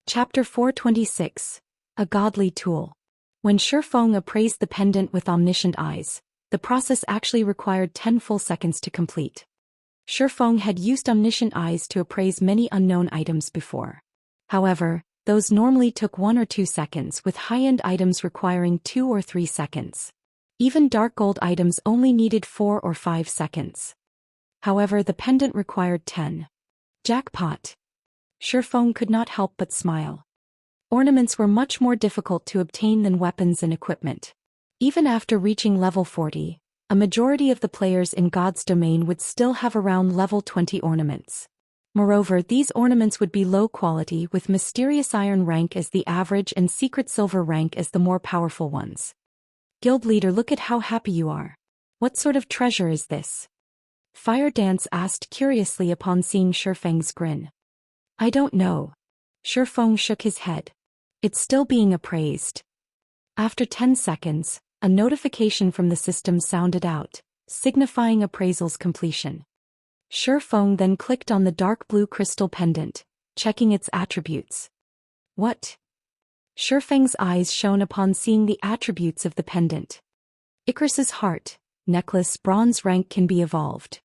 Chapter 426. A Godly Tool. When Shifeng appraised the pendant with Omniscient Eyes, The process actually required 10 full seconds to complete. Shifeng had used omniscient eyes to appraise many unknown items before. However, those normally took 1 or 2 seconds, with high-end items requiring 2 or 3 seconds. Even dark gold items only needed 4 or 5 seconds. However, the pendant required 10. Jackpot! Shifeng could not help but smile. Ornaments were much more difficult to obtain than weapons and equipment. Even after reaching level 40, a majority of the players in God's domain would still have around level 20 ornaments. Moreover, these ornaments would be low quality, with mysterious iron rank as the average and secret silver rank as the more powerful ones. Guild leader, look at how happy you are. What sort of treasure is this? Fire Dance asked curiously upon seeing Shifeng's grin. I don't know. Shifeng shook his head. It's still being appraised. After 10 seconds, a notification from the system sounded out, signifying appraisal's completion. Shifeng then clicked on the dark blue crystal pendant, checking its attributes. What? Shifeng's eyes shone upon seeing the attributes of the pendant. Icarus's heart, necklace, bronze rank, can be evolved.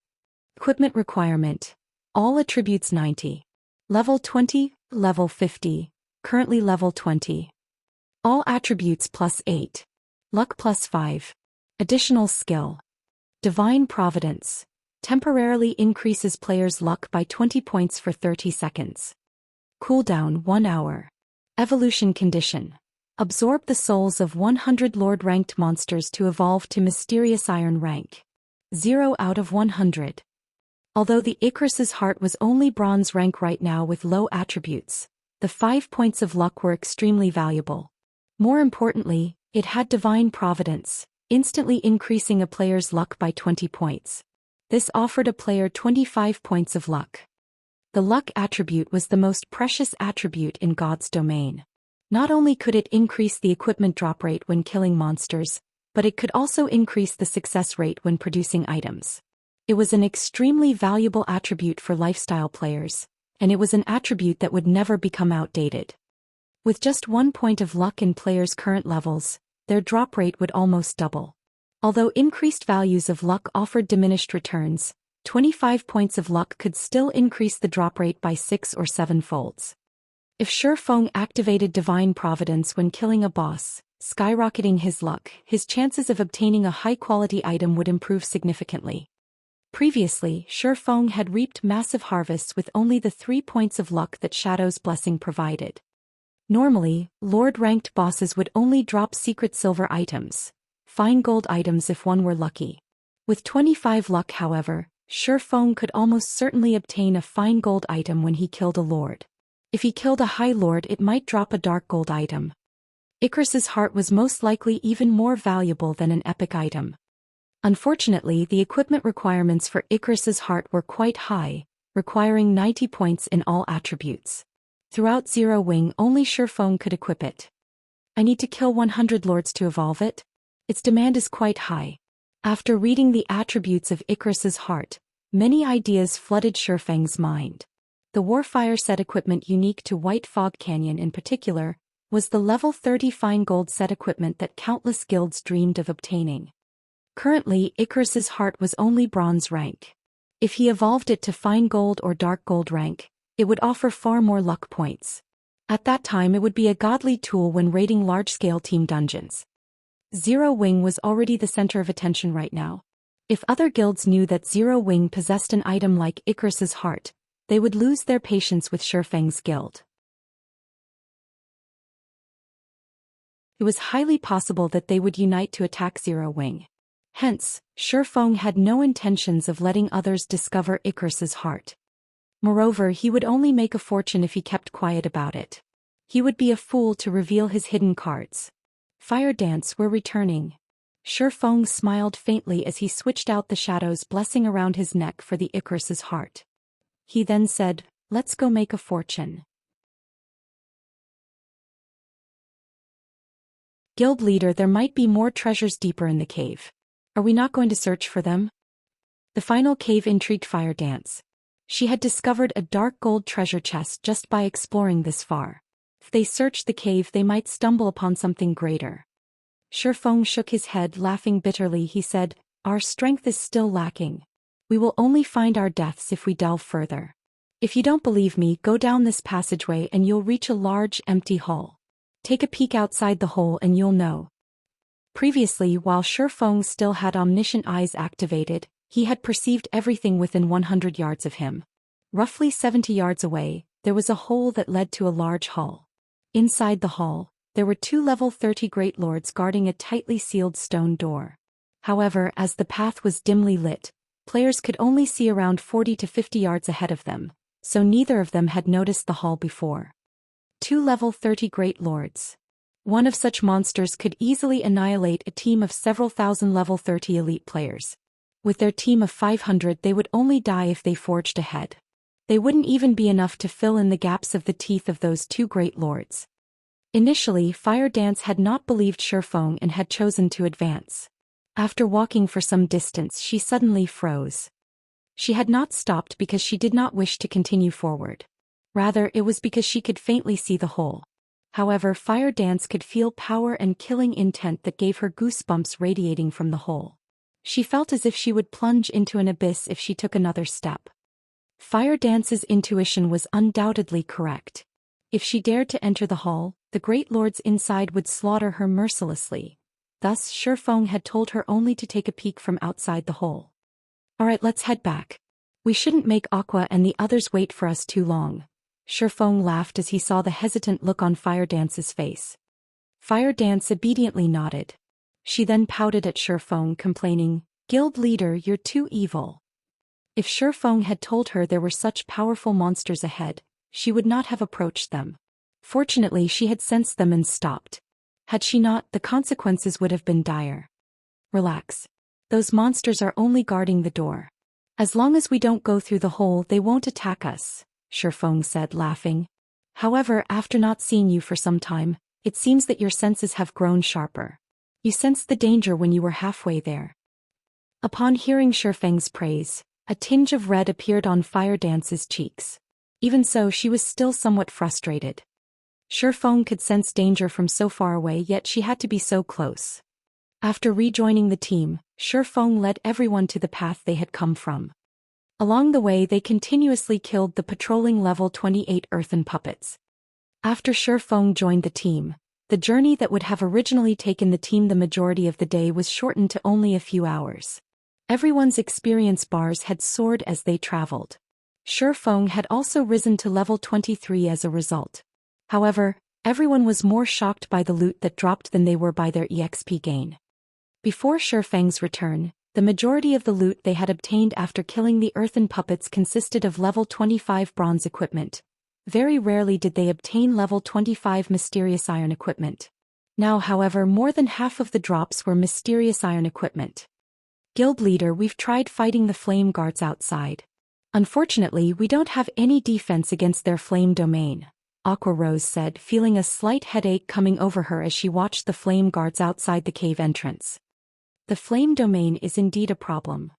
Equipment requirement: all attributes 90. Level 20, level 50, currently level 20. All attributes +8. Luck +5. Additional skill: Divine Providence. Temporarily increases players' luck by 20 points for 30 seconds. Cooldown 1 hour. Evolution condition: absorb the souls of 100 Lord-ranked monsters to evolve to Mysterious Iron rank. 0 out of 100. Although the Icarus's heart was only bronze rank right now with low attributes, the 5 points of luck were extremely valuable. More importantly, it had Divine Providence, instantly increasing a player's luck by 20 points. This offered a player 25 points of luck. The luck attribute was the most precious attribute in God's domain. Not only could it increase the equipment drop rate when killing monsters, but it could also increase the success rate when producing items. It was an extremely valuable attribute for lifestyle players, and it was an attribute that would never become outdated. With just 1 point of luck in players' current levels, their drop rate would almost double. Although increased values of luck offered diminished returns, 25 points of luck could still increase the drop rate by 6 or 7 folds. If Shifeng activated Divine Providence when killing a boss, skyrocketing his luck, his chances of obtaining a high-quality item would improve significantly. Previously, Shifeng had reaped massive harvests with only the 3 points of luck that Shadow's Blessing provided. Normally, Lord-ranked bosses would only drop secret silver items, fine gold items if one were lucky. With 25 luck, however, Shifeng could almost certainly obtain a fine gold item when he killed a lord. If he killed a high lord, it might drop a dark gold item. Icarus's heart was most likely even more valuable than an epic item. Unfortunately, the equipment requirements for Icarus's heart were quite high, requiring 90 points in all attributes. Throughout Zero Wing, only Shifeng could equip it. I need to kill 100 lords to evolve it? Its demand is quite high. After reading the attributes of Icarus's heart, many ideas flooded Shifeng's mind. The Warfire set equipment unique to White Fog Canyon in particular, was the level 30 fine gold set equipment that countless guilds dreamed of obtaining. Currently, Icarus's heart was only bronze rank. If he evolved it to fine gold or dark gold rank, it would offer far more luck points. At that time, it would be a godly tool when raiding large-scale team dungeons. Zero Wing was already the center of attention right now. If other guilds knew that Zero Wing possessed an item like Icarus's heart, they would lose their patience with Shifeng's guild. It was highly possible that they would unite to attack Zero Wing. Hence, Shifeng had no intentions of letting others discover Icarus's heart. Moreover, he would only make a fortune if he kept quiet about it. He would be a fool to reveal his hidden cards. Fire Dance were returning. Shifeng smiled faintly as he switched out the Shadow's Blessing around his neck for the Icarus's heart. He then said, "Let's go make a fortune." Guild leader, there might be more treasures deeper in the cave. Are we not going to search for them? The final cave intrigued Fire Dance. She had discovered a dark gold treasure chest just by exploring this far. If they searched the cave, they might stumble upon something greater. Shifeng shook his head, laughing bitterly. He said, "Our strength is still lacking. We will only find our deaths if we delve further. If you don't believe me, go down this passageway and you'll reach a large, empty hall. Take a peek outside the hole and you'll know." Previously, while Shifeng still had omniscient eyes activated, he had perceived everything within 100 yards of him. Roughly 70 yards away, there was a hole that led to a large hall. Inside the hall, there were 2 level 30 great lords guarding a tightly sealed stone door. However, as the path was dimly lit, players could only see around 40 to 50 yards ahead of them, so neither of them had noticed the hall before. 2 level 30 great lords. One of such monsters could easily annihilate a team of several thousand level 30 elite players. With their team of 500, they would only die if they forged ahead. They wouldn't even be enough to fill in the gaps of the teeth of those 2 great lords. Initially, Fire Dance had not believed Shifeng and had chosen to advance. After walking for some distance, she suddenly froze. She had not stopped because she did not wish to continue forward. Rather, it was because she could faintly see the hole. However, Fire Dance could feel power and killing intent that gave her goosebumps radiating from the hole. She felt as if she would plunge into an abyss if she took another step. Fire Dance's intuition was undoubtedly correct. If she dared to enter the hall, the great lords inside would slaughter her mercilessly. Thus, Shifeng had told her only to take a peek from outside the hole. "Alright, let's head back. We shouldn't make Aqua and the others wait for us too long." Shifeng laughed as he saw the hesitant look on Fire Dance's face. Fire Dance obediently nodded. She then pouted at Shifeng, complaining, "Guild leader, you're too evil." If Shifeng had told her there were such powerful monsters ahead, she would not have approached them. Fortunately, she had sensed them and stopped. Had she not, the consequences would have been dire. "Relax. Those monsters are only guarding the door. As long as we don't go through the hole, they won't attack us," Shifeng said, laughing. "However, after not seeing you for some time, it seems that your senses have grown sharper. You sensed the danger when you were halfway there." Upon hearing Shifeng's praise, a tinge of red appeared on Fire Dance's cheeks. Even so, she was still somewhat frustrated. Shifeng could sense danger from so far away, yet she had to be so close. After rejoining the team, Shifeng led everyone to the path they had come from. Along the way, they continuously killed the patrolling level 28 earthen puppets. After Shifeng joined the team, the journey that would have originally taken the team the majority of the day was shortened to only a few hours. Everyone's experience bars had soared as they traveled. Shifeng had also risen to level 23 as a result. However, everyone was more shocked by the loot that dropped than they were by their EXP gain. Before Shifeng's return, the majority of the loot they had obtained after killing the earthen puppets consisted of level 25 bronze equipment. Very rarely did they obtain level 25 mysterious iron equipment. Now, however, more than half of the drops were mysterious iron equipment. "Guild leader, we've tried fighting the flame guards outside. Unfortunately, we don't have any defense against their flame domain," Aqua Rose said, feeling a slight headache coming over her as she watched the flame guards outside the cave entrance. The flame domain is indeed a problem.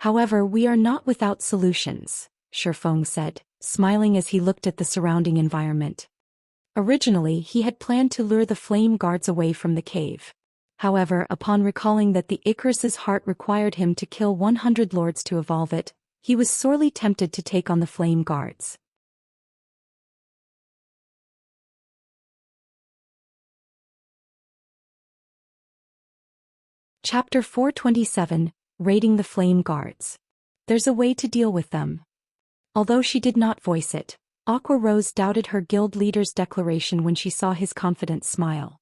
"However, we are not without solutions," Shifeng said, smiling as he looked at the surrounding environment. Originally, he had planned to lure the flame guards away from the cave. However, upon recalling that the Icarus's heart required him to kill 100 lords to evolve it, he was sorely tempted to take on the flame guards. Chapter 427, Raiding the Flame Guards. There's a way to deal with them. Although she did not voice it, Aqua Rose doubted her guild leader's declaration when she saw his confident smile.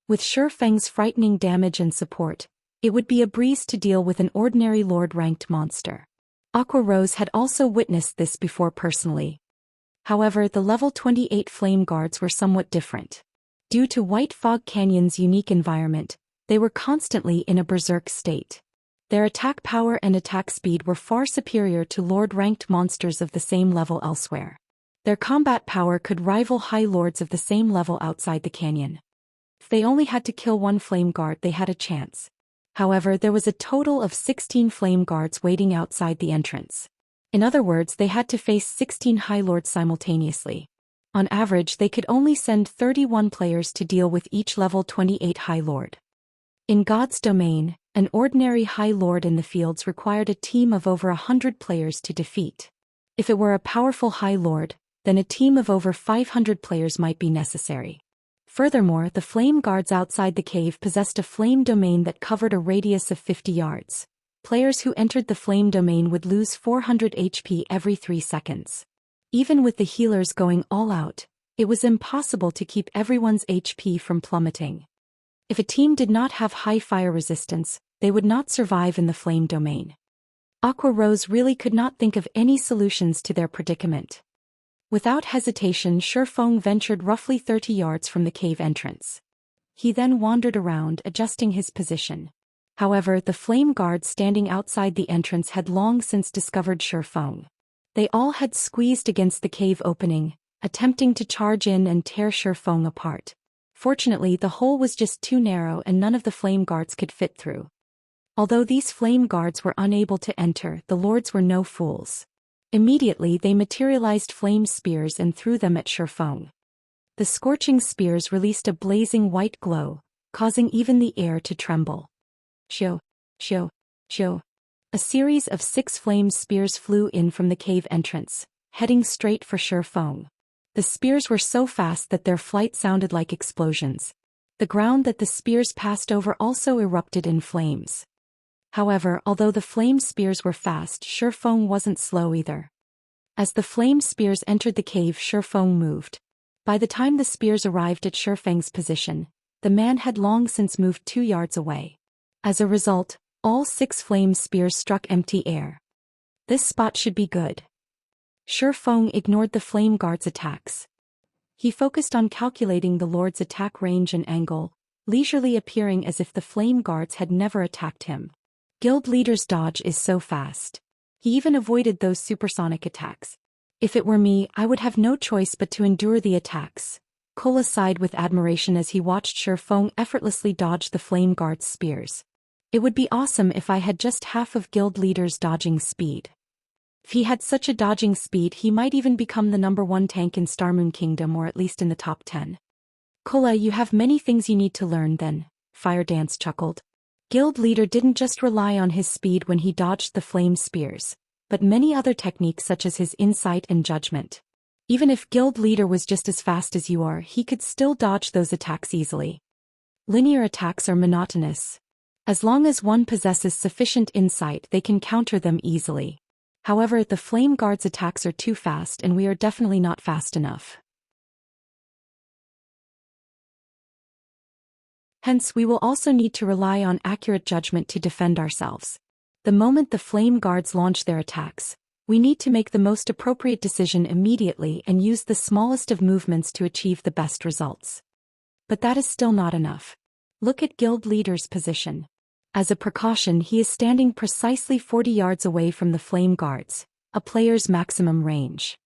With Shifeng's frightening damage and support, it would be a breeze to deal with an ordinary lord-ranked monster. Aqua Rose had also witnessed this before personally. However, the level 28 flame guards were somewhat different. Due to White Fog Canyon's unique environment, they were constantly in a berserk state. Their attack power and attack speed were far superior to lord-ranked monsters of the same level elsewhere. Their combat power could rival high lords of the same level outside the canyon. If they only had to kill one flame guard, they had a chance. However, there was a total of 16 flame guards waiting outside the entrance. In other words, they had to face 16 high lords simultaneously. On average, they could only send 31 players to deal with each level 28 High Lord. In God's domain, an ordinary High Lord in the fields required a team of over 100 players to defeat. If it were a powerful High Lord, then a team of over 500 players might be necessary. Furthermore, the flame guards outside the cave possessed a flame domain that covered a radius of 50 yards. Players who entered the flame domain would lose 400 HP every 3 seconds. Even with the healers going all out, it was impossible to keep everyone's HP from plummeting. If a team did not have high fire resistance, they would not survive in the flame domain. Aqua Rose really could not think of any solutions to their predicament. Without hesitation, Shifeng ventured roughly 30 yards from the cave entrance. He then wandered around, adjusting his position. However, the flame guards standing outside the entrance had long since discovered Shifeng. They all had squeezed against the cave opening, attempting to charge in and tear Shifeng apart. Fortunately, the hole was just too narrow and none of the flame guards could fit through. Although these flame guards were unable to enter, the lords were no fools. Immediately, they materialized flame spears and threw them at Shifeng. The scorching spears released a blazing white glow, causing even the air to tremble. Shio, shio, shio. A series of 6 flame spears flew in from the cave entrance, heading straight for Shifeng. The spears were so fast that their flight sounded like explosions. The ground that the spears passed over also erupted in flames. However, although the flame spears were fast, Shifeng wasn't slow either. As the flame spears entered the cave, Shifeng moved. By the time the spears arrived at Shifeng's position, the man had long since moved 2 yards away. As a result, all 6 flame spears struck empty air. This spot should be good. Shifeng ignored the flame guard's attacks. He focused on calculating the Lord's attack range and angle, leisurely appearing as if the flame guards had never attacked him. Guild leader's dodge is so fast. He even avoided those supersonic attacks. If it were me, I would have no choice but to endure the attacks. Kola sighed with admiration as he watched Shifeng effortlessly dodge the flame guard's spears. It would be awesome if I had just half of guild leader's dodging speed. If he had such a dodging speed, he might even become the #1 tank in Starmoon Kingdom, or at least in the top 10. Kola, you have many things you need to learn then, Fire Dance chuckled. Guild leader didn't just rely on his speed when he dodged the flame spears, but many other techniques such as his insight and judgment. Even if guild leader was just as fast as you are, he could still dodge those attacks easily. Linear attacks are monotonous. As long as one possesses sufficient insight, they can counter them easily. However, the flame guard's attacks are too fast and we are definitely not fast enough. Hence, we will also need to rely on accurate judgment to defend ourselves. The moment the flame guards launch their attacks, we need to make the most appropriate decision immediately and use the smallest of movements to achieve the best results. But that is still not enough. Look at guild leader's position. As a precaution, he is standing precisely 40 yards away from the flame guards, a player's maximum range.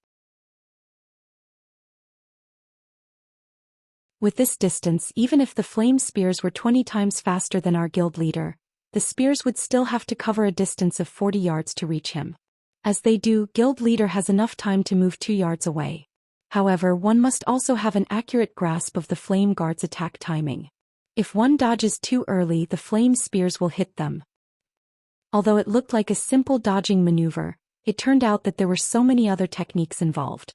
With this distance, even if the flame spears were 20 times faster than our guild leader, the spears would still have to cover a distance of 40 yards to reach him. As they do, guild leader has enough time to move 2 yards away. However, one must also have an accurate grasp of the flame guard's attack timing. If one dodges too early, the flame spears will hit them. Although it looked like a simple dodging maneuver, it turned out that there were so many other techniques involved.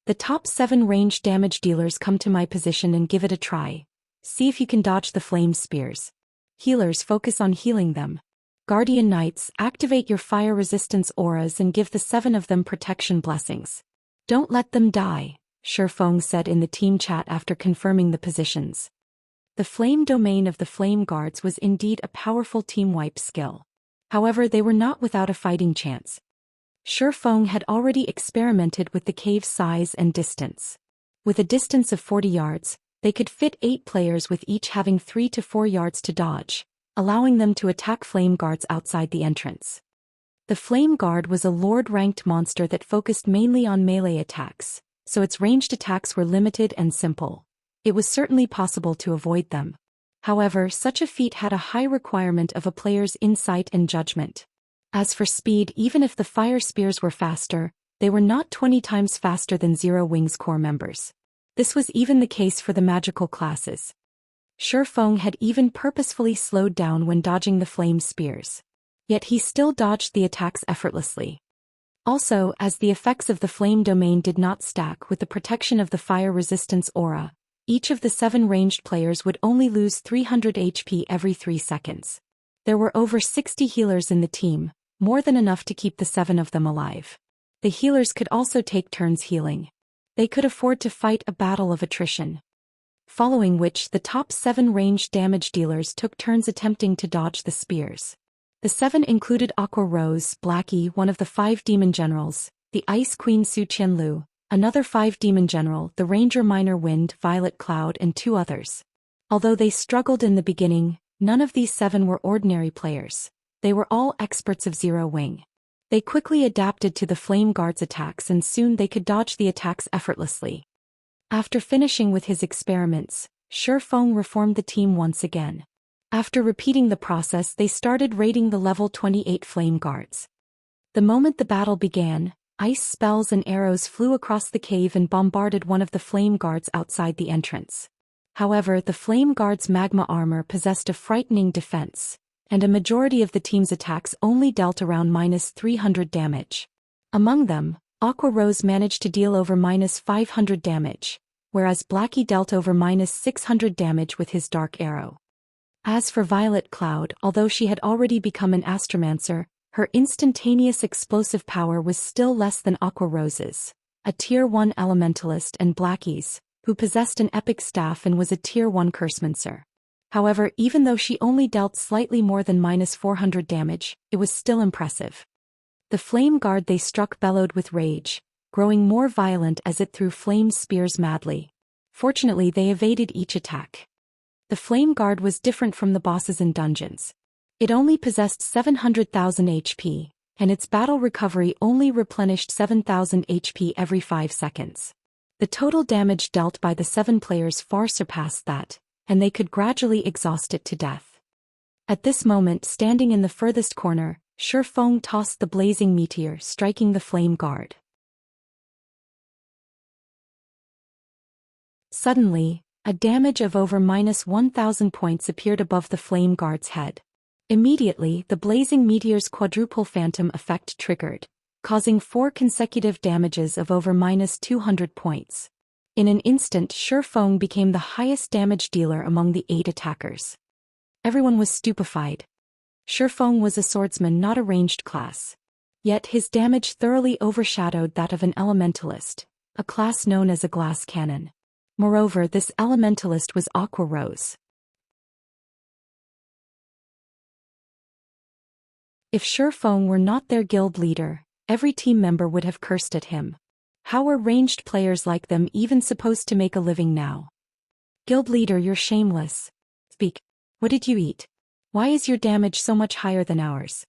The top 7 ranged damage dealers come to my position and give it a try. See if you can dodge the flame spears. Healers, focus on healing them. Guardian Knights, activate your fire resistance auras and give the 7 of them protection blessings. Don't let them die, Shifeng said in the team chat after confirming the positions. The flame domain of the flame guards was indeed a powerful team wipe skill. However, they were not without a fighting chance. Shifeng had already experimented with the cave's size and distance. With a distance of 40 yards, they could fit 8 players with each having 3 to 4 yards to dodge, allowing them to attack flame guards outside the entrance. The flame guard was a lord-ranked monster that focused mainly on melee attacks, so its ranged attacks were limited and simple. It was certainly possible to avoid them. However, such a feat had a high requirement of a player's insight and judgment. As for speed, even if the fire spears were faster, they were not 20 times faster than Zero Wing's core members. This was even the case for the magical classes. Shi Feng had even purposefully slowed down when dodging the flame spears. Yet he still dodged the attacks effortlessly. Also, as the effects of the flame domain did not stack with the protection of the fire resistance aura, each of the 7 ranged players would only lose 300 HP every 3 seconds. There were over 60 healers in the team, more than enough to keep the 7 of them alive. The healers could also take turns healing. They could afford to fight a battle of attrition. Following which, the top 7 ranged damage dealers took turns attempting to dodge the spears. The 7 included Aqua Rose, Blackie, one of the 5 demon generals, the Ice Queen Su Qianlu, another 5 demon general, the Ranger Minor Wind, Violet Cloud, and 2 others. Although they struggled in the beginning, none of these 7 were ordinary players. They were all experts of Zero Wing. They quickly adapted to the Flame Guard's attacks and soon they could dodge the attacks effortlessly. After finishing with his experiments, Shi Feng reformed the team once again. After repeating the process, they started raiding the level 28 Flame Guards. The moment the battle began, ice spells and arrows flew across the cave and bombarded one of the Flame Guards outside the entrance. However, the Flame Guard's magma armor possessed a frightening defense, and a majority of the team's attacks only dealt around -300 damage. Among them, Aqua Rose managed to deal over -500 damage, whereas Blackie dealt over -600 damage with his dark arrow. As for Violet Cloud, although she had already become an astromancer, her instantaneous explosive power was still less than Aqua Rose's, a Tier 1 elementalist, and Blackie's, who possessed an epic staff and was a Tier 1 cursemancer. However, even though she only dealt slightly more than -400 damage, it was still impressive. The Flame Guard they struck bellowed with rage, growing more violent as it threw flame spears madly. Fortunately, they evaded each attack. The Flame Guard was different from the bosses in dungeons. It only possessed 700,000 HP, and its battle recovery only replenished 7,000 HP every 5 seconds. The total damage dealt by the 7 players far surpassed that, and they could gradually exhaust it to death. At this moment, standing in the furthest corner, Shi Feng tossed the blazing meteor, striking the Flame Guard. Suddenly, a damage of over -1,000 points appeared above the Flame Guard's head. Immediately, the blazing meteor's quadruple phantom effect triggered, causing 4 consecutive damages of over -200 points. In an instant, Shi Feng became the highest damage dealer among the 8 attackers. Everyone was stupefied. Shi Feng was a swordsman, not a ranged class. Yet his damage thoroughly overshadowed that of an elementalist, a class known as a glass cannon. Moreover, this elementalist was Aqua Rose. If Shi Feng were not their guild leader, every team member would have cursed at him. How were ranged players like them even supposed to make a living now? Guild leader, you're shameless. Speak. What did you eat? Why is your damage so much higher than ours?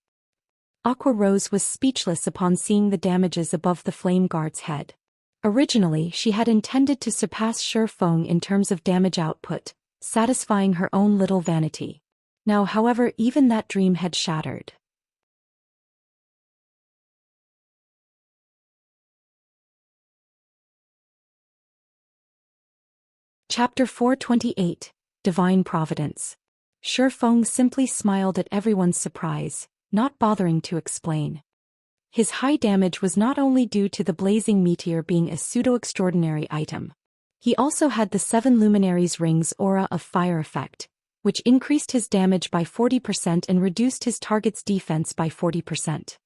Aqua Rose was speechless upon seeing the damages above the Flame Guard's head. Originally, she had intended to surpass Shi Feng in terms of damage output, satisfying her own little vanity. Now, however, even that dream had shattered. Chapter 428, Divine Providence. Shi Feng simply smiled at everyone's surprise, not bothering to explain. His high damage was not only due to the blazing meteor being a pseudo-extraordinary item. He also had the 7 Luminaries' Rings aura of fire effect, which increased his damage by 40% and reduced his target's defense by 40%.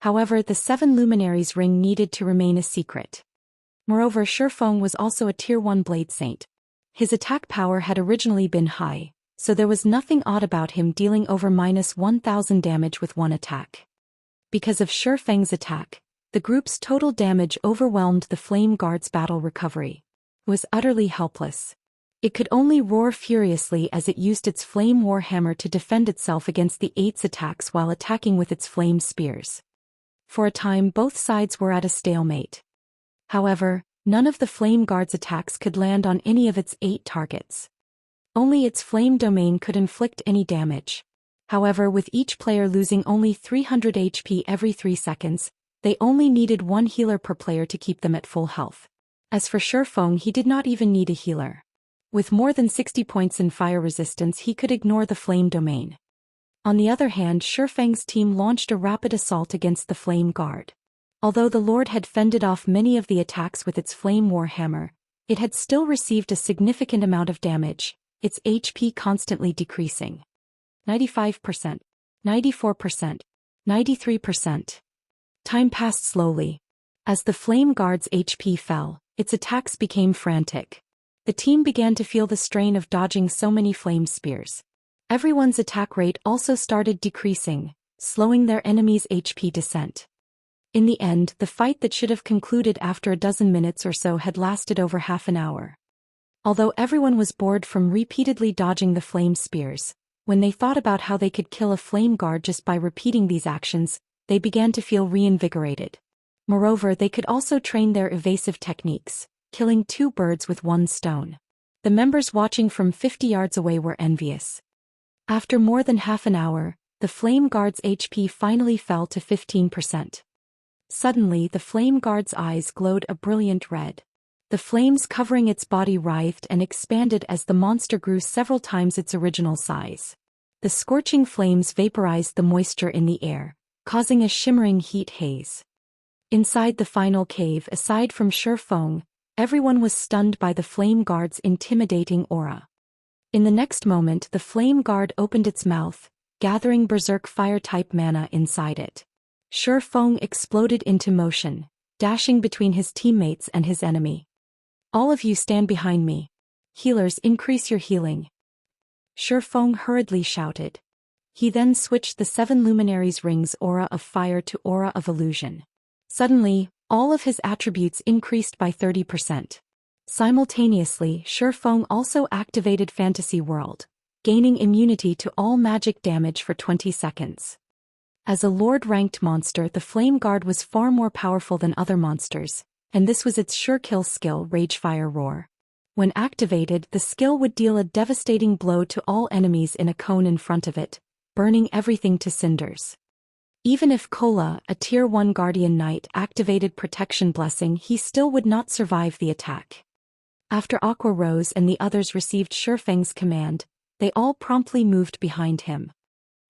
However, the 7 Luminaries' Ring needed to remain a secret. Moreover, Shi Feng was also a Tier 1 Blade Saint. His attack power had originally been high, so there was nothing odd about him dealing over -1,000 damage with one attack. Because of Shi Feng's attack, the group's total damage overwhelmed the Flame Guard's battle recovery. It was utterly helpless. It could only roar furiously as it used its Flame Warhammer to defend itself against the 8's attacks while attacking with its flame spears. For a time, both sides were at a stalemate. However, none of the Flame Guard's attacks could land on any of its 8 targets. Only its flame domain could inflict any damage. However, with each player losing only 300 HP every 3 seconds, They only needed one healer per player to keep them at full health. As for Shifeng, he did not even need a healer. With more than 60 points in fire resistance, he could ignore the flame domain. On the other hand, Shifeng's team launched a rapid assault against the flame guard. Although the Lord had fended off many of the attacks with its flame warhammer, it had still received a significant amount of damage, its HP constantly decreasing. 95%, 94%, 93%. Time passed slowly. As the flame guard's HP fell, its attacks became frantic. The team began to feel the strain of dodging so many flame spears. Everyone's attack rate also started decreasing, slowing their enemy's HP descent. In the end, the fight that should have concluded after a dozen minutes or so had lasted over half an hour. Although everyone was bored from repeatedly dodging the flame spears, when they thought about how they could kill a flame guard just by repeating these actions, they began to feel reinvigorated. Moreover, they could also train their evasive techniques, killing 2 birds with 1 stone. The members watching from 50 yards away were envious. After more than half an hour, the flame guard's HP finally fell to 15%. Suddenly, the flame guard's eyes glowed a brilliant red. The flames covering its body writhed and expanded as the monster grew several times its original size. The scorching flames vaporized the moisture in the air, causing a shimmering heat haze. Inside the final cave, aside from Shifeng, everyone was stunned by the flame guard's intimidating aura. In the next moment, the flame guard opened its mouth, gathering berserk fire-type mana inside it. Shifeng exploded into motion, dashing between his teammates and his enemy. All of you stand behind me. Healers, increase your healing. Shifeng hurriedly shouted. He then switched the 7 luminaries' rings aura of fire to aura of illusion. Suddenly, all of his attributes increased by 30%. Simultaneously, Shifeng also activated Fantasy World, gaining immunity to all magic damage for 20 seconds. As a Lord-ranked monster, the Flame Guard was far more powerful than other monsters, and this was its sure kill skill, Ragefire Roar. When activated, the skill would deal a devastating blow to all enemies in a cone in front of it, burning everything to cinders. Even if Kola, a Tier 1 Guardian Knight, activated Protection Blessing, he still would not survive the attack. After Aqua Rose and the others received Shifeng's command, they all promptly moved behind him.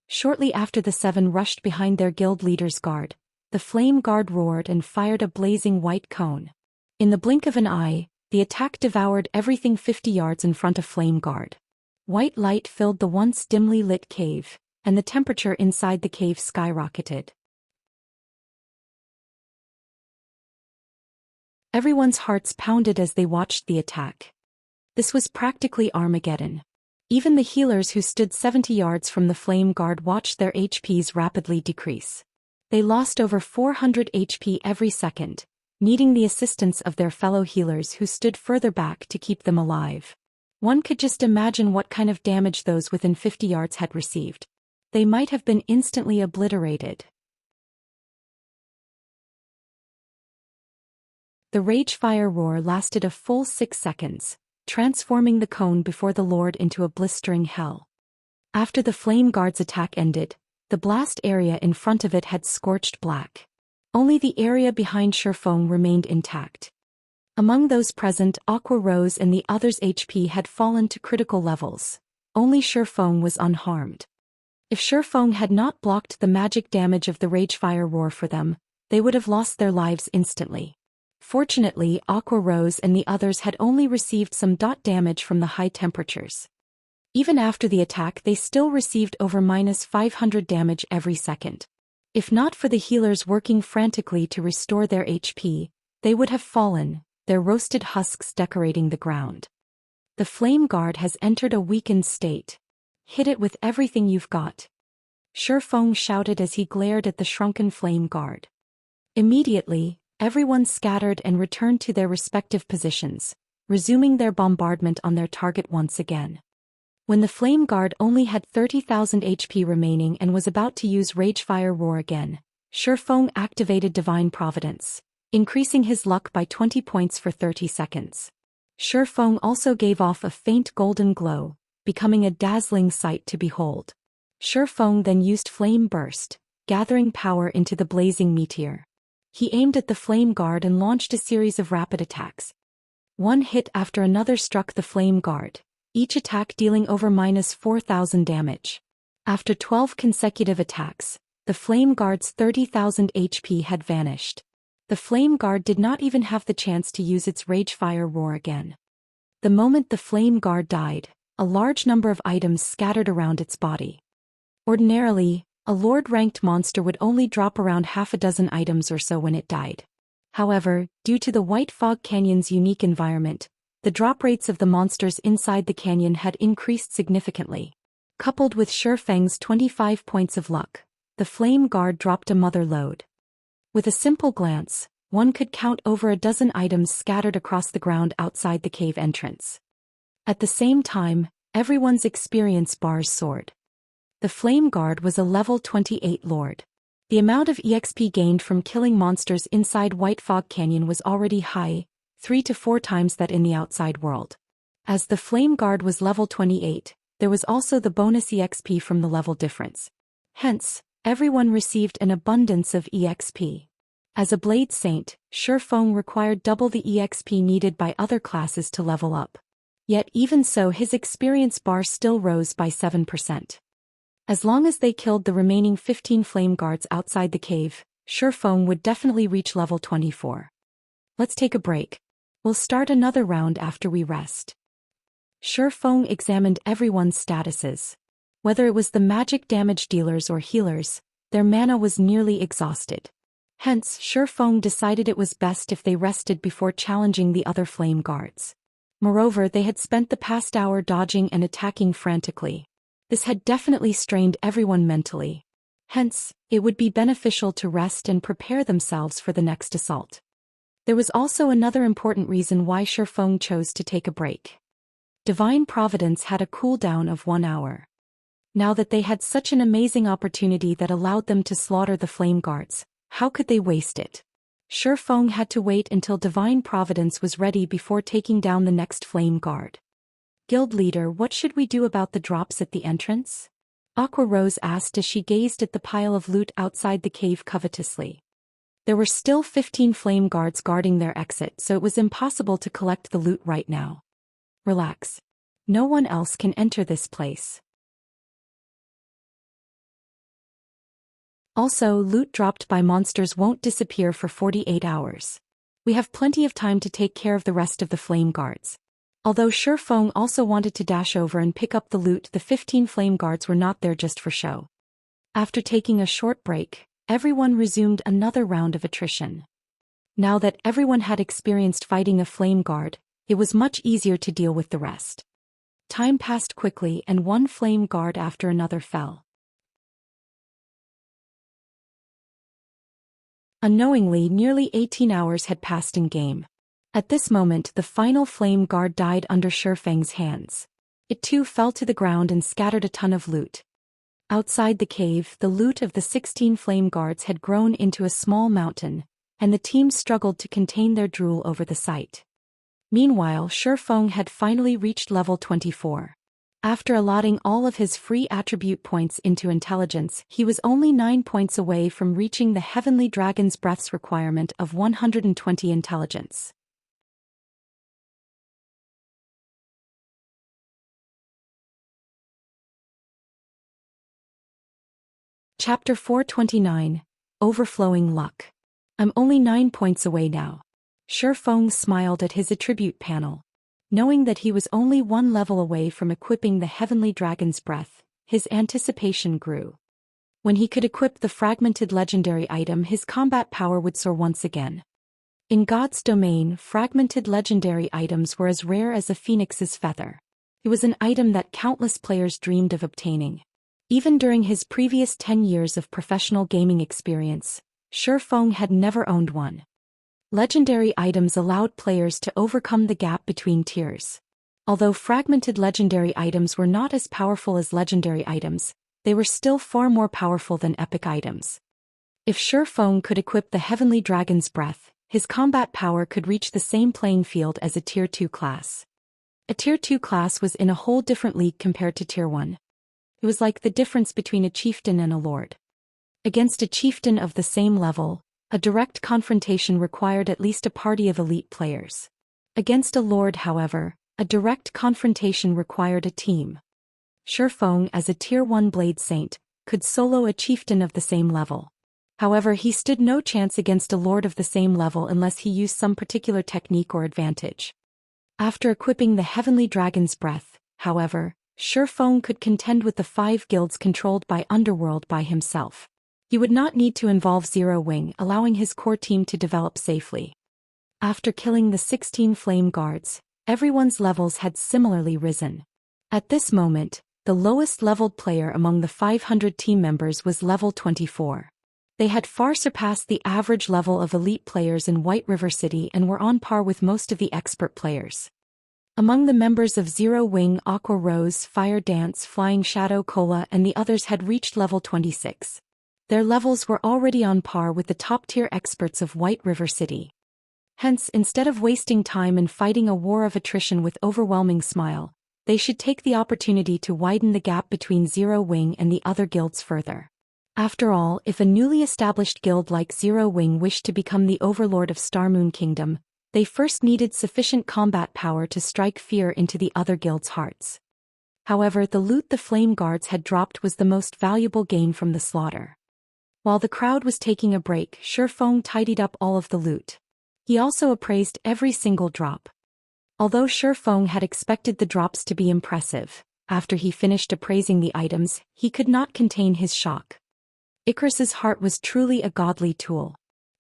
Shortly after the 7 rushed behind their guild leader's guard, the Flame Guard roared and fired a blazing white cone. In the blink of an eye, the attack devoured everything 50 yards in front of Flame Guard. White light filled the once dimly lit cave, and the temperature inside the cave skyrocketed. Everyone's hearts pounded as they watched the attack. This was practically Armageddon. Even the healers who stood 70 yards from the Flame Guard watched their HPs rapidly decrease. They lost over 400 HP every second, needing the assistance of their fellow healers who stood further back to keep them alive. One could just imagine what kind of damage those within 50 yards had received. They might have been instantly obliterated. The Ragefire Roar lasted a full 6 seconds, transforming the cone before the Lord into a blistering hell. After the Flame Guard's attack ended, the blast area in front of it had scorched black. Only the area behind Shifeng remained intact. Among those present, Aqua Rose and the others' HP had fallen to critical levels. Only Shifeng was unharmed. If Shifeng had not blocked the magic damage of the Ragefire Roar for them, they would have lost their lives instantly. Fortunately, Aqua Rose and the others had only received some damage from the high temperatures. Even after the attack, they still received over -500 damage every second. If not for the healers working frantically to restore their HP, they would have fallen, their roasted husks decorating the ground. The Flame Guard has entered a weakened state. Hit it with everything you've got. Shifeng shouted as he glared at the shrunken Flame Guard. Immediately, everyone scattered and returned to their respective positions, resuming their bombardment on their target once again. When the Flame Guard only had 30,000 HP remaining and was about to use Ragefire Roar again, Shifeng activated Divine Providence, increasing his luck by 20 points for 30 seconds. Shifeng also gave off a faint golden glow, becoming a dazzling sight to behold. Shifeng then used Flame Burst, gathering power into the blazing meteor. He aimed at the Flame Guard and launched a series of rapid attacks. One hit after another struck the Flame Guard, each attack dealing over -4,000 damage. After 12 consecutive attacks, the Flame Guard's 30,000 HP had vanished. The Flame Guard did not even have the chance to use its Ragefire roar again. The moment the Flame Guard died, a large number of items scattered around its body. Ordinarily, a Lord-ranked monster would only drop around half a dozen items or so when it died. However, due to the White Fog Canyon's unique environment, the drop rates of the monsters inside the canyon had increased significantly. Coupled with Shifeng's 25 points of luck, the Flame Guard dropped a mother load. With a simple glance, one could count over a dozen items scattered across the ground outside the cave entrance. At the same time, everyone's experience bars soared. The Flame Guard was a level 28 Lord. The amount of EXP gained from killing monsters inside White Fog Canyon was already high, 3 to 4 times that in the outside world. As the Flame Guard was level 28, there was also the bonus EXP from the level difference. Hence, everyone received an abundance of EXP. As a Blade Saint, Shifeng required double the EXP needed by other classes to level up. Yet even so his experience bar still rose by 7%. As long as they killed the remaining 15 Flame Guards outside the cave, Shifeng would definitely reach level 24. Let's take a break. We'll start another round after we rest. Shifeng examined everyone's statuses. Whether it was the magic damage dealers or healers, their mana was nearly exhausted. Hence, Shifeng decided it was best if they rested before challenging the other Flame Guards. Moreover, they had spent the past hour dodging and attacking frantically. This had definitely strained everyone mentally. Hence, it would be beneficial to rest and prepare themselves for the next assault. There was also another important reason why Shifeng chose to take a break. Divine Providence had a cooldown of 1 hour. Now that they had such an amazing opportunity that allowed them to slaughter the Flame Guards, how could they waste it? Shifeng had to wait until Divine Providence was ready before taking down the next Flame Guard. Guild leader, what should we do about the drops at the entrance? Aqua Rose asked as she gazed at the pile of loot outside the cave covetously. There were still 15 Flame Guards guarding their exit, so it was impossible to collect the loot right now. Relax. No one else can enter this place. Also, loot dropped by monsters won't disappear for 48 hours. We have plenty of time to take care of the rest of the Flame Guards. Although Shifeng also wanted to dash over and pick up the loot, the 15 Flame Guards were not there just for show. After taking a short break, everyone resumed another round of attrition. Now that everyone had experienced fighting a Flame Guard, it was much easier to deal with the rest. Time passed quickly and one Flame Guard after another fell. Unknowingly, nearly 18 hours had passed in game. At this moment, the final Flame Guard died under Shifeng's hands. It too fell to the ground and scattered a ton of loot. Outside the cave, the loot of the 16 Flame Guards had grown into a small mountain, and the team struggled to contain their drool over the sight. Meanwhile, Shifeng had finally reached level 24. After allotting all of his free attribute points into intelligence, he was only 9 points away from reaching the Heavenly Dragon's Breath's requirement of 120 intelligence. Chapter 429, Overflowing Luck. I'm only 9 points away now. Shifeng smiled at his attribute panel. Knowing that he was only 1 level away from equipping the Heavenly Dragon's Breath, his anticipation grew. When he could equip the fragmented legendary item, his combat power would soar once again. In God's domain, fragmented legendary items were as rare as a phoenix's feather. It was an item that countless players dreamed of obtaining. Even during his previous 10 years of professional gaming experience, Shifeng had never owned one. Legendary items allowed players to overcome the gap between tiers. Although fragmented legendary items were not as powerful as legendary items, they were still far more powerful than epic items. If Shifeng could equip the Heavenly Dragon's Breath, his combat power could reach the same playing field as a Tier 2 class. A Tier 2 class was in a whole different league compared to Tier 1. It was like the difference between a chieftain and a lord. Against a chieftain of the same level, A direct confrontation required at least a party of elite players. Against a lord, however, a direct confrontation required a team. Shifeng, as a Tier 1 Blade Saint, could solo a chieftain of the same level. However, he stood no chance against a lord of the same level unless he used some particular technique or advantage. After equipping the Heavenly Dragon's Breath, however, Shifeng could contend with the 5 guilds controlled by Underworld by himself. He would not need to involve Zero Wing, allowing his core team to develop safely. After killing the 16 Flame Guards, everyone's levels had similarly risen. At this moment, the lowest leveled player among the 500 team members was level 24. They had far surpassed the average level of elite players in White River City and were on par with most of the expert players. Among the members of Zero Wing, Aqua Rose, Fire Dance, Flying Shadow, Cola and the others had reached level 26. Their levels were already on par with the top-tier experts of White River City. Hence, instead of wasting time and fighting a war of attrition with overwhelming smile, they should take the opportunity to widen the gap between Zero Wing and the other guilds further. After all, if a newly established guild like Zero Wing wished to become the overlord of Starmoon Kingdom, they first needed sufficient combat power to strike fear into the other guilds' hearts. However, the loot the Flame Guards had dropped was the most valuable gain from the slaughter. While the crowd was taking a break, Shifeng tidied up all of the loot. He also appraised every single drop. Although Shifeng had expected the drops to be impressive, after he finished appraising the items, he could not contain his shock. Icarus's heart was truly a godly tool.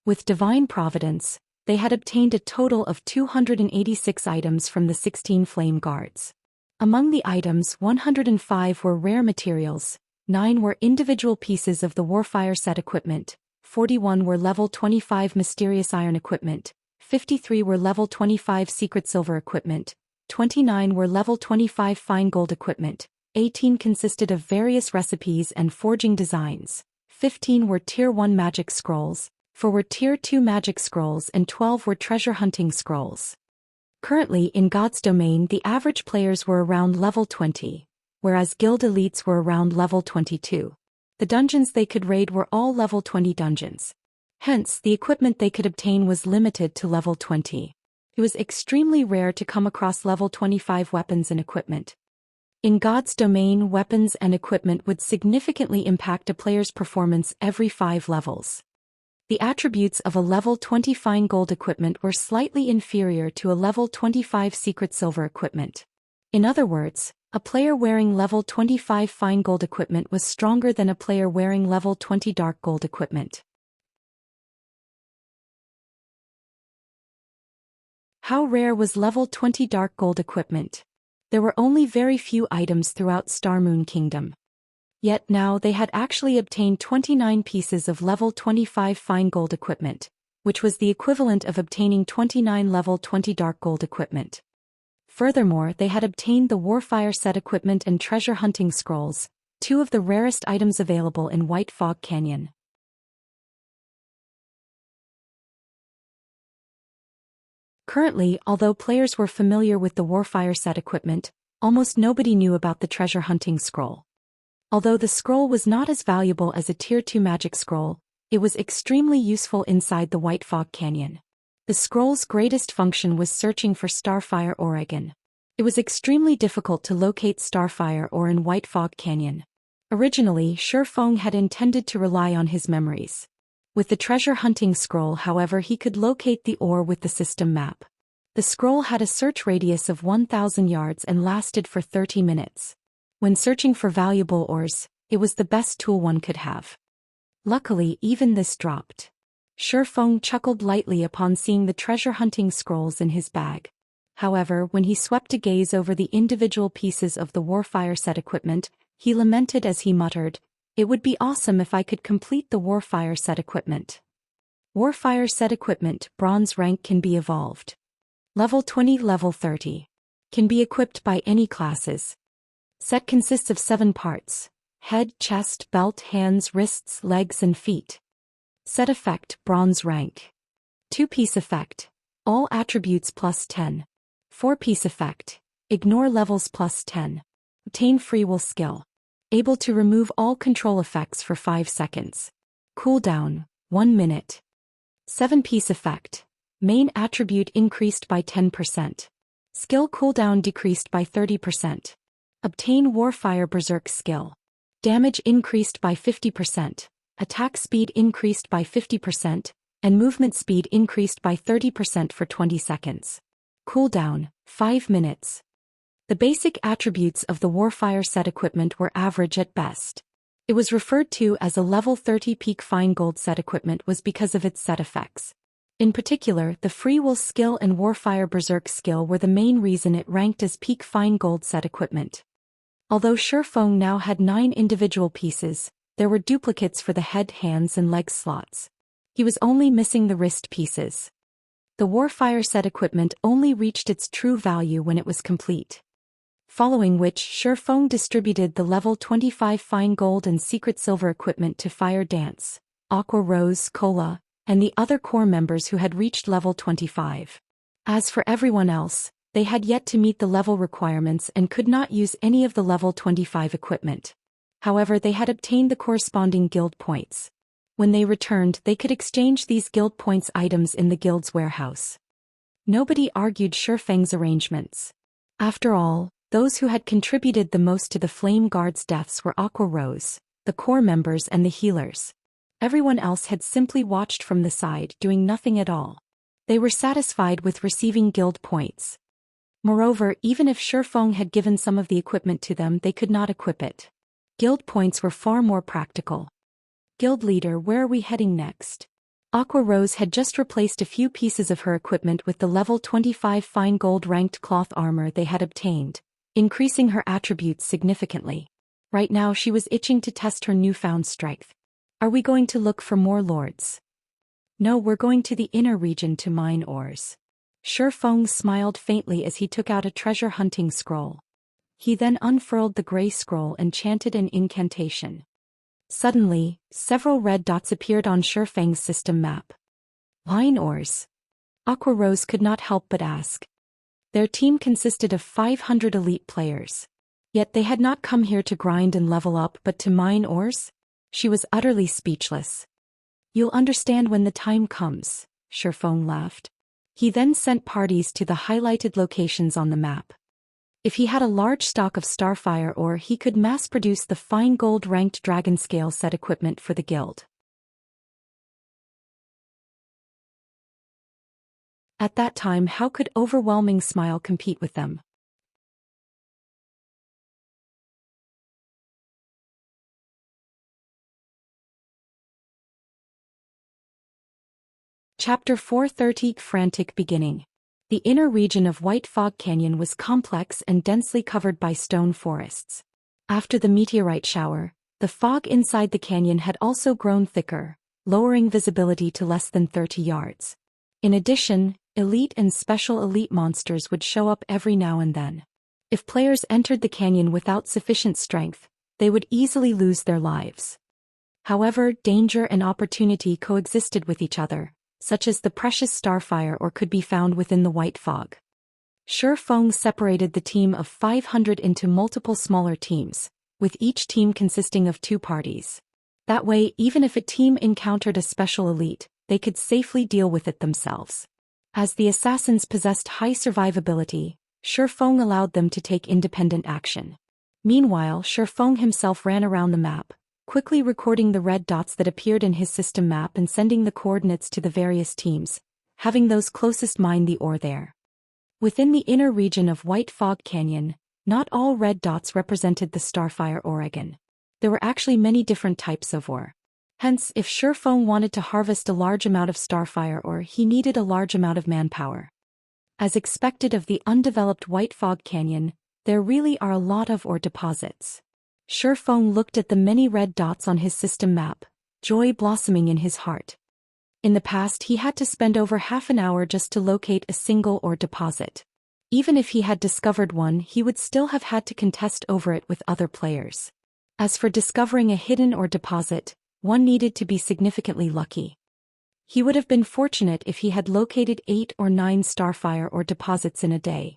With divine providence, they had obtained a total of 286 items from the 16 Flame Guards. Among the items, 105 were rare materials, 9 were individual pieces of the Warfire set equipment, 41 were level 25 mysterious iron equipment, 53 were level 25 secret silver equipment, 29 were level 25 fine gold equipment, 18 consisted of various recipes and forging designs, 15 were Tier 1 magic scrolls, 4 were Tier 2 magic scrolls and 12 were treasure hunting scrolls. Currently in God's domain the average players were around level 20, whereas guild elites were around level 22. The dungeons they could raid were all level 20 dungeons. Hence, the equipment they could obtain was limited to level 20. It was extremely rare to come across level 25 weapons and equipment. In God's domain, weapons and equipment would significantly impact a player's performance every 5 levels. The attributes of a level 20 fine gold equipment were slightly inferior to a level 25 secret silver equipment. In other words, a player wearing level 25 fine gold equipment was stronger than a player wearing level 20 dark gold equipment. How rare was level 20 dark gold equipment? There were only very few items throughout Starmoon Kingdom. Yet now they had actually obtained 29 pieces of level 25 fine gold equipment, which was the equivalent of obtaining 29 level 20 dark gold equipment. Furthermore, they had obtained the Warfire set equipment and treasure hunting scrolls, 2 of the rarest items available in White Fog Canyon. Currently, although players were familiar with the Warfire set equipment, almost nobody knew about the treasure hunting scroll. Although the scroll was not as valuable as a Tier 2 magic scroll, it was extremely useful inside the White Fog Canyon. The scroll's greatest function was searching for Starfire Oregon. It was extremely difficult to locate Starfire ore in White Fog Canyon. Originally, Shifeng had intended to rely on his memories. With the treasure hunting scroll, however, he could locate the ore with the system map. The scroll had a search radius of 1,000 yards and lasted for 30 minutes. When searching for valuable ores, it was the best tool one could have. Luckily, even this dropped. Shifeng chuckled lightly upon seeing the treasure hunting scrolls in his bag. However, when he swept a gaze over the individual pieces of the Warfire set equipment, he lamented as he muttered, "It would be awesome if I could complete the Warfire set equipment." Warfire set equipment, bronze rank, can be evolved. Level 20, level 30. Can be equipped by any classes. Set consists of 7 parts: head, chest, belt, hands, wrists, legs and feet. Set effect, bronze rank. 2-piece effect, all attributes plus 10. 4-piece effect, ignore levels plus 10. Obtain free will skill. Able to remove all control effects for 5 seconds. Cooldown, 1 minute. 7-piece effect. Main attribute increased by 10%. Skill cooldown decreased by 30%. Obtain Warfire Berserk skill. Damage increased by 50%. Attack speed increased by 50%, and movement speed increased by 30% for 20 seconds. Cooldown, 5 minutes. The basic attributes of the Warfire set equipment were average at best. It was referred to as a level 30 peak fine gold set equipment was because of its set effects. In particular, the Free Will skill and Warfire Berserk skill were the main reason it ranked as peak fine gold set equipment. Although Shifeng now had 9 individual pieces, there were duplicates for the head, hands and leg slots. He was only missing the wrist pieces. The Warfire set equipment only reached its true value when it was complete. Following which Shifeng distributed the level 25 fine gold and secret silver equipment to Fire Dance, Aqua Rose, Cola, and the other core members who had reached level 25. As for everyone else, they had yet to meet the level requirements and could not use any of the level 25 equipment. However, they had obtained the corresponding guild points. When they returned, they could exchange these guild points items in the guild's warehouse. Nobody argued Shifeng's arrangements. After all, those who had contributed the most to the Flame Guard's deaths were Aqua Rose, the core members and the healers. Everyone else had simply watched from the side, doing nothing at all. They were satisfied with receiving guild points. Moreover, even if Shifeng had given some of the equipment to them, they could not equip it. Guild points were far more practical. Guild leader, where are we heading next? Aqua Rose had just replaced a few pieces of her equipment with the level 25 fine gold ranked cloth armor they had obtained, increasing her attributes significantly. Right now she was itching to test her newfound strength. Are we going to look for more lords? No, we're going to the inner region to mine ores. Shifeng smiled faintly as he took out a treasure hunting scroll. He then unfurled the gray scroll and chanted an incantation. Suddenly, several red dots appeared on Shifeng's system map. Mine ores? Aqua Rose could not help but ask. Their team consisted of 500 elite players. Yet they had not come here to grind and level up but to mine ores? She was utterly speechless. You'll understand when the time comes, Shifeng laughed. He then sent parties to the highlighted locations on the map. If he had a large stock of Starfire ore, he could mass-produce the fine gold ranked dragon scale set equipment for the guild. At that time, how could Overwhelming Smile compete with them? Chapter 430 Frantic Beginning. The inner region of White Fog Canyon was complex and densely covered by stone forests. After the meteorite shower, the fog inside the canyon had also grown thicker, lowering visibility to less than 30 yards. In addition, elite and special elite monsters would show up every now and then. If players entered the canyon without sufficient strength, they would easily lose their lives. However, danger and opportunity coexisted with each other, such as the precious Starfire ore could be found within the white fog. Shifeng separated the team of 500 into multiple smaller teams, with each team consisting of 2 parties. That way, even if a team encountered a special elite, they could safely deal with it themselves. As the assassins possessed high survivability, Shifeng allowed them to take independent action. Meanwhile, Shifeng himself ran around the map, quickly recording the red dots that appeared in his system map and sending the coordinates to the various teams, having those closest mine the ore there. Within the inner region of White Fog Canyon, not all red dots represented the Starfire ore. There were actually many different types of ore. Hence, if Shifeng wanted to harvest a large amount of Starfire ore, he needed a large amount of manpower. As expected of the undeveloped White Fog Canyon, there really are a lot of ore deposits. Shifeng looked at the many red dots on his system map, joy blossoming in his heart. In the past, he had to spend over half an hour just to locate a single ore deposit. Even if he had discovered one, he would still have had to contest over it with other players. As for discovering a hidden ore deposit, one needed to be significantly lucky. He would have been fortunate if he had located 8 or 9 Starfire ore deposits in a day.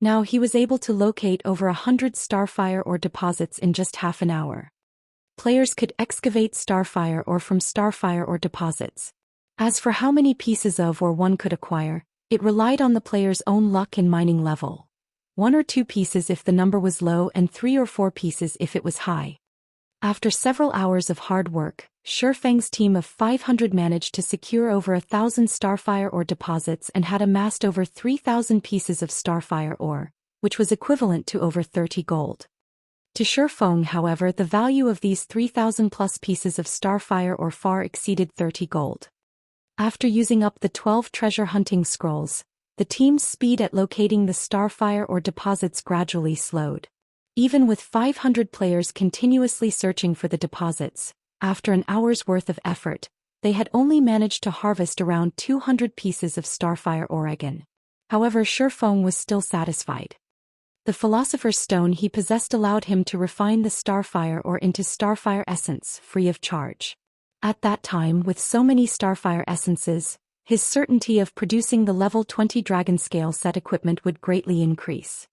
Now he was able to locate over 100 Starfire ore deposits in just half an hour. Players could excavate Starfire ore from Starfire ore deposits. As for how many pieces of or one could acquire, it relied on the player's own luck and mining level. 1 or 2 pieces if the number was low and 3 or 4 pieces if it was high. After several hours of hard work, Shifeng's team of 500 managed to secure over 1,000 starfire ore deposits and had amassed over 3,000 pieces of starfire ore, which was equivalent to over 30 gold. To Shifeng, however, the value of these 3,000 plus pieces of starfire ore far exceeded 30 gold. After using up the 12 treasure hunting scrolls, the team's speed at locating the starfire ore deposits gradually slowed. Even with 500 players continuously searching for the deposits, after an hour's worth of effort, they had only managed to harvest around 200 pieces of starfire ore again. However, Shifeng was still satisfied. The philosopher's stone he possessed allowed him to refine the starfire ore into starfire essence free of charge. At that time, with so many starfire essences, his certainty of producing the level 20 dragon scale set equipment would greatly increase.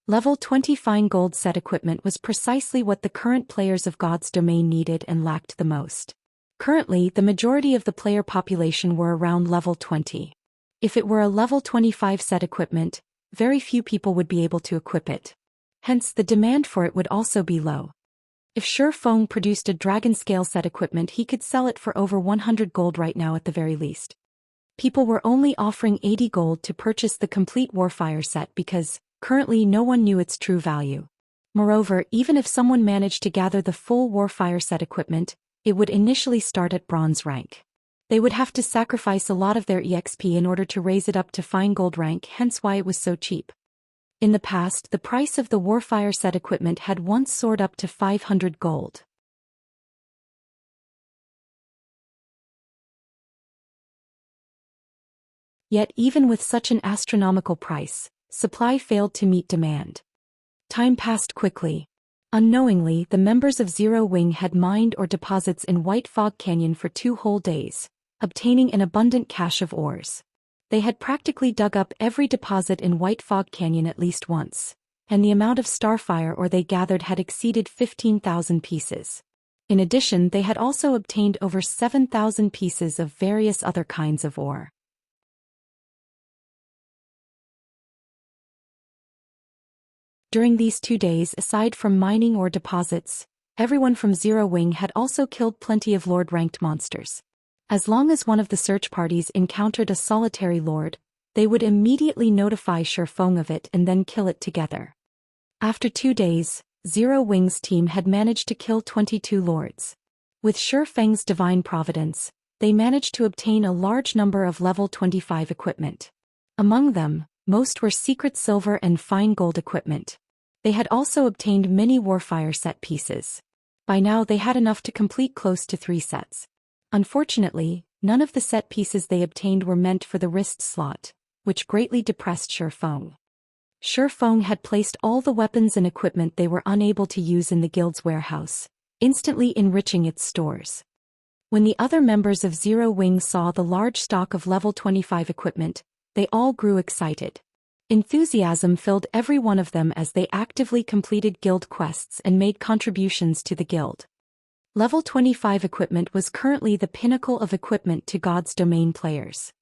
Level 20 fine gold set equipment was precisely what the current players of God's domain needed and lacked the most. Currently, the majority of the player population were around level 20. If it were a level 25 set equipment, very few people would be able to equip it. Hence, the demand for it would also be low. If Shifeng produced a dragon scale set equipment, he could sell it for over 100 gold right now at the very least. People were only offering 80 gold to purchase the complete Warfire set because, currently, no one knew its true value. Moreover, even if someone managed to gather the full Warfire set equipment, it would initially start at bronze rank. They would have to sacrifice a lot of their EXP in order to raise it up to fine gold rank, hence why it was so cheap. In the past, the price of the Warfire set equipment had once soared up to 500 gold. Yet even with such an astronomical price, supply failed to meet demand. Time passed quickly. Unknowingly, the members of Zero Wing had mined ore deposits in White Fog Canyon for 2 whole days, obtaining an abundant cache of ores. They had practically dug up every deposit in White Fog Canyon at least once, and the amount of starfire ore they gathered had exceeded 15,000 pieces. In addition, they had also obtained over 7,000 pieces of various other kinds of ore. During these 2 days, aside from mining ore deposits, everyone from Zero Wing had also killed plenty of Lord-ranked monsters. As long as one of the search parties encountered a solitary Lord, they would immediately notify Shifeng of it and then kill it together. After 2 days, Zero Wing's team had managed to kill 22 Lords. With Shifeng's divine providence, they managed to obtain a large number of level 25 equipment. Among them, most were secret silver and fine gold equipment. They had also obtained many Warfire set pieces. By now they had enough to complete close to 3 sets. Unfortunately, none of the set pieces they obtained were meant for the wrist slot, which greatly depressed Shifeng. Shifeng had placed all the weapons and equipment they were unable to use in the guild's warehouse, instantly enriching its stores. When the other members of Zero Wing saw the large stock of level 25 equipment, they all grew excited. Enthusiasm filled every one of them as they actively completed guild quests and made contributions to the guild. Level 25 equipment was currently the pinnacle of equipment to God's domain players.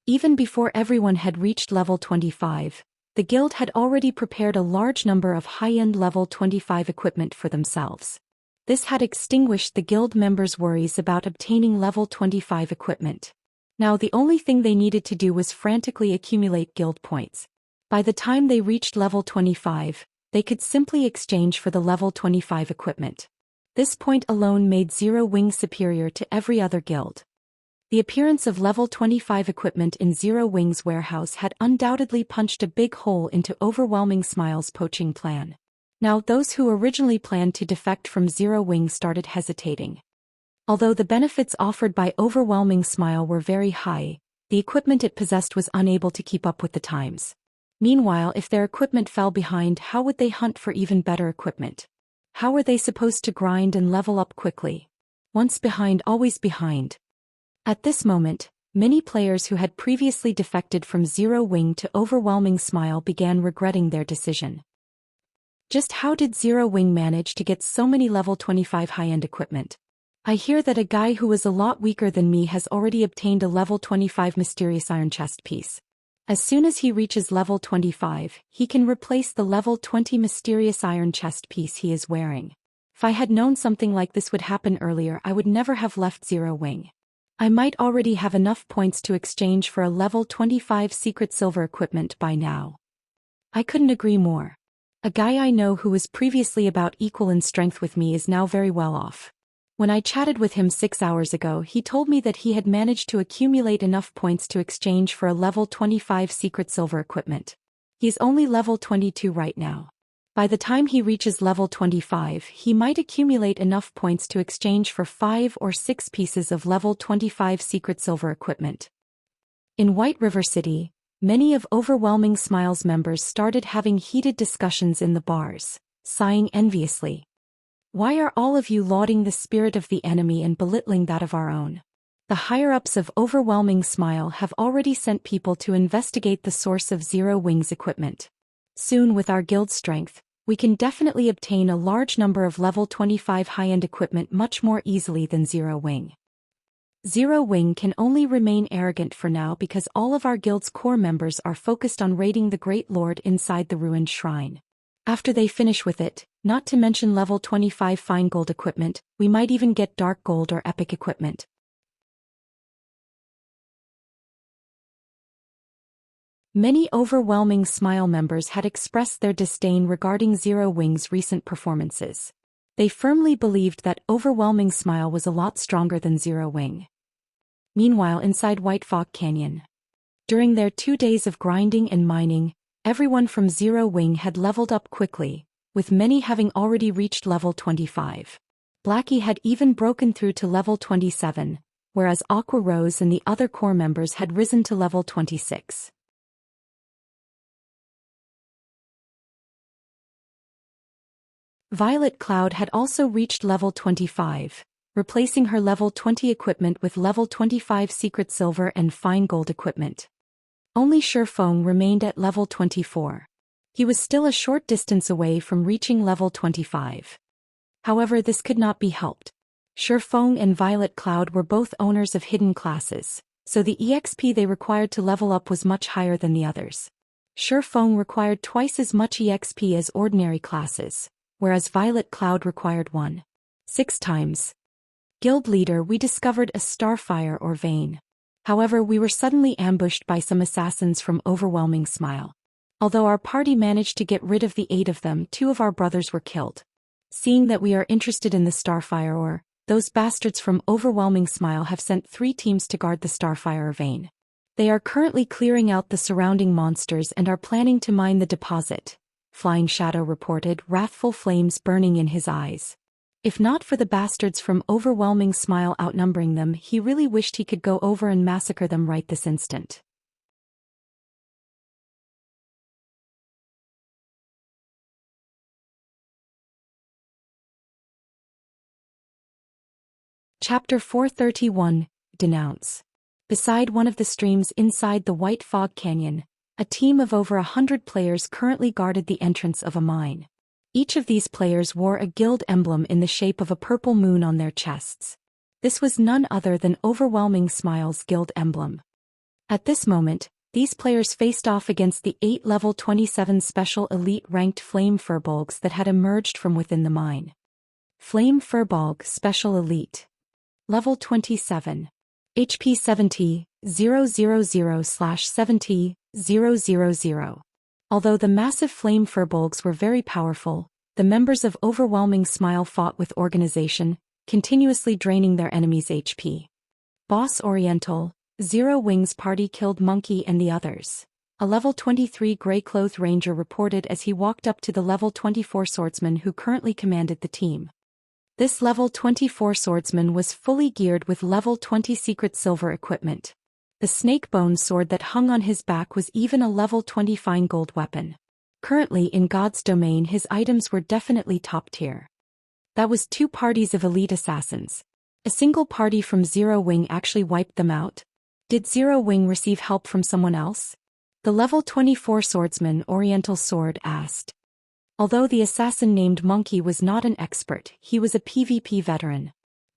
Even before everyone had reached level 25, the guild had already prepared a large number of high-end level 25 equipment for themselves. This had extinguished the guild members' worries about obtaining level 25 equipment. Now the only thing they needed to do was frantically accumulate guild points. By the time they reached level 25, they could simply exchange for the level 25 equipment. This point alone made Zero Wing superior to every other guild. The appearance of level 25 equipment in Zero Wing's warehouse had undoubtedly punched a big hole into Overwhelming Smile's poaching plan. Now those who originally planned to defect from Zero Wing started hesitating. Although the benefits offered by Overwhelming Smile were very high, the equipment it possessed was unable to keep up with the times. Meanwhile, if their equipment fell behind, how would they hunt for even better equipment? How were they supposed to grind and level up quickly? Once behind, always behind. At this moment, many players who had previously defected from Zero Wing to Overwhelming Smile began regretting their decision. Just how did Zero Wing manage to get so many level 25 high-end equipment? I hear that a guy who was a lot weaker than me has already obtained a level 25 mysterious iron chest piece. As soon as he reaches level 25, he can replace the level 20 mysterious iron chest piece he is wearing. If I had known something like this would happen earlier, I would never have left Zero Wing. I might already have enough points to exchange for a level 25 secret silver equipment by now. I couldn't agree more. A guy I know who was previously about equal in strength with me is now very well off. When I chatted with him 6 hours ago, he told me that he had managed to accumulate enough points to exchange for a level 25 secret silver equipment. He's only level 22 right now. By the time he reaches level 25, he might accumulate enough points to exchange for 5 or 6 pieces of level 25 secret silver equipment. In White River City, many of Overwhelming Smile's members started having heated discussions in the bars, sighing enviously. Why are all of you lauding the spirit of the enemy and belittling that of our own? The higher-ups of Overwhelming Smile have already sent people to investigate the source of Zero Wing's equipment. Soon, with our guild strength, we can definitely obtain a large number of level 25 high-end equipment much more easily than Zero Wing. Zero Wing can only remain arrogant for now because all of our guild's core members are focused on raiding the Great Lord inside the ruined shrine. After they finish with it, not to mention level 25 fine gold equipment, we might even get dark gold or epic equipment. Many Overwhelming Smile members had expressed their disdain regarding Zero Wing's recent performances. They firmly believed that Overwhelming Smile was a lot stronger than Zero Wing. Meanwhile, inside White Fog Canyon, during their 2 days of grinding and mining, everyone from Zero Wing had leveled up quickly, with many having already reached level 25. Blackie had even broken through to level 27, whereas Aqua Rose and the other core members had risen to level 26. Violet Cloud had also reached level 25, replacing her level 20 equipment with level 25 secret silver and fine gold equipment. Only Shifeng remained at level 24. He was still a short distance away from reaching level 25. However, this could not be helped. Shifeng and Violet Cloud were both owners of hidden classes, so the EXP they required to level up was much higher than the others. Shifeng required twice as much EXP as ordinary classes, whereas Violet Cloud required 1.6 times. Guild leader, we discovered a starfire or vein. However, we were suddenly ambushed by some assassins from Overwhelming Smile. Although our party managed to get rid of the 8 of them, 2 of our brothers were killed. Seeing that we are interested in the starfire ore, those bastards from Overwhelming Smile have sent 3 teams to guard the starfire vein. They are currently clearing out the surrounding monsters and are planning to mine the deposit. Flying Shadow reported, wrathful flames burning in his eyes. If not for the bastards from Overwhelming Smile outnumbering them, he really wished he could go over and massacre them right this instant. Chapter 431, Denounce. Beside one of the streams inside the White Fog Canyon, a team of over 100 players currently guarded the entrance of a mine. Each of these players wore a guild emblem in the shape of a purple moon on their chests. This was none other than Overwhelming Smile's guild emblem. At this moment, these players faced off against the 8 level 27 special elite ranked Flame Furbolgs that had emerged from within the mine. Flame Furbolg Special Elite. Level 27. HP 70, 000/70, 000. Although the massive Flame Furbolgs were very powerful, the members of Overwhelming Smile fought with organization, continuously draining their enemies' HP. Boss Oriental, Zero Wing's party killed Monkey and the others. A level 23 gray-clothed ranger reported as he walked up to the level 24 swordsman who currently commanded the team. This level 24 swordsman was fully geared with level 20 secret silver equipment. The snake-bone sword that hung on his back was even a level 20 fine gold weapon. Currently in God's domain, his items were definitely top tier. That was 2 parties of elite assassins. A single party from Zero Wing actually wiped them out. Did Zero Wing receive help from someone else? The level 24 swordsman Oriental Sword asked. Although the assassin named Monkey was not an expert, he was a PvP veteran.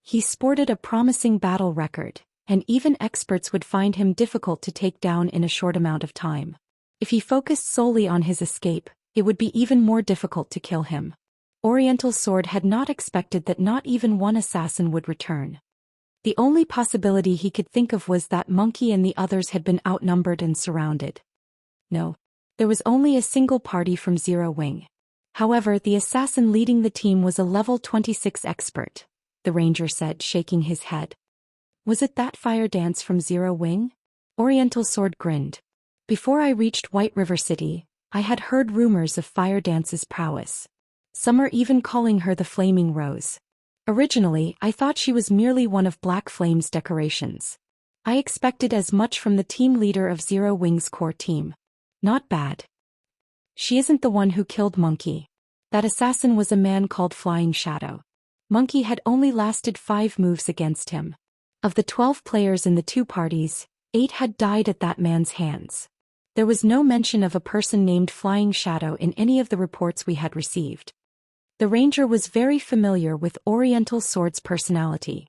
He sported a promising battle record, and even experts would find him difficult to take down in a short amount of time. If he focused solely on his escape, it would be even more difficult to kill him. Oriental Sword had not expected that not even one assassin would return. The only possibility he could think of was that Monkey and the others had been outnumbered and surrounded. No. There was only a single party from Zero Wing. However, the assassin leading the team was a level 26 expert, the ranger said, shaking his head. Was it that fire dance from Zero Wing? Oriental Sword grinned. Before I reached White River City, I had heard rumors of Fire Dance's prowess. Some are even calling her the Flaming Rose. Originally, I thought she was merely one of Black Flame's decorations. I expected as much from the team leader of Zero Wing's core team. Not bad. She isn't the one who killed Monkey. That assassin was a man called Flying Shadow. Monkey had only lasted 5 moves against him. Of the 12 players in the 2 parties, 8 had died at that man's hands. There was no mention of a person named Flying Shadow in any of the reports we had received. The ranger was very familiar with Oriental Sword's personality.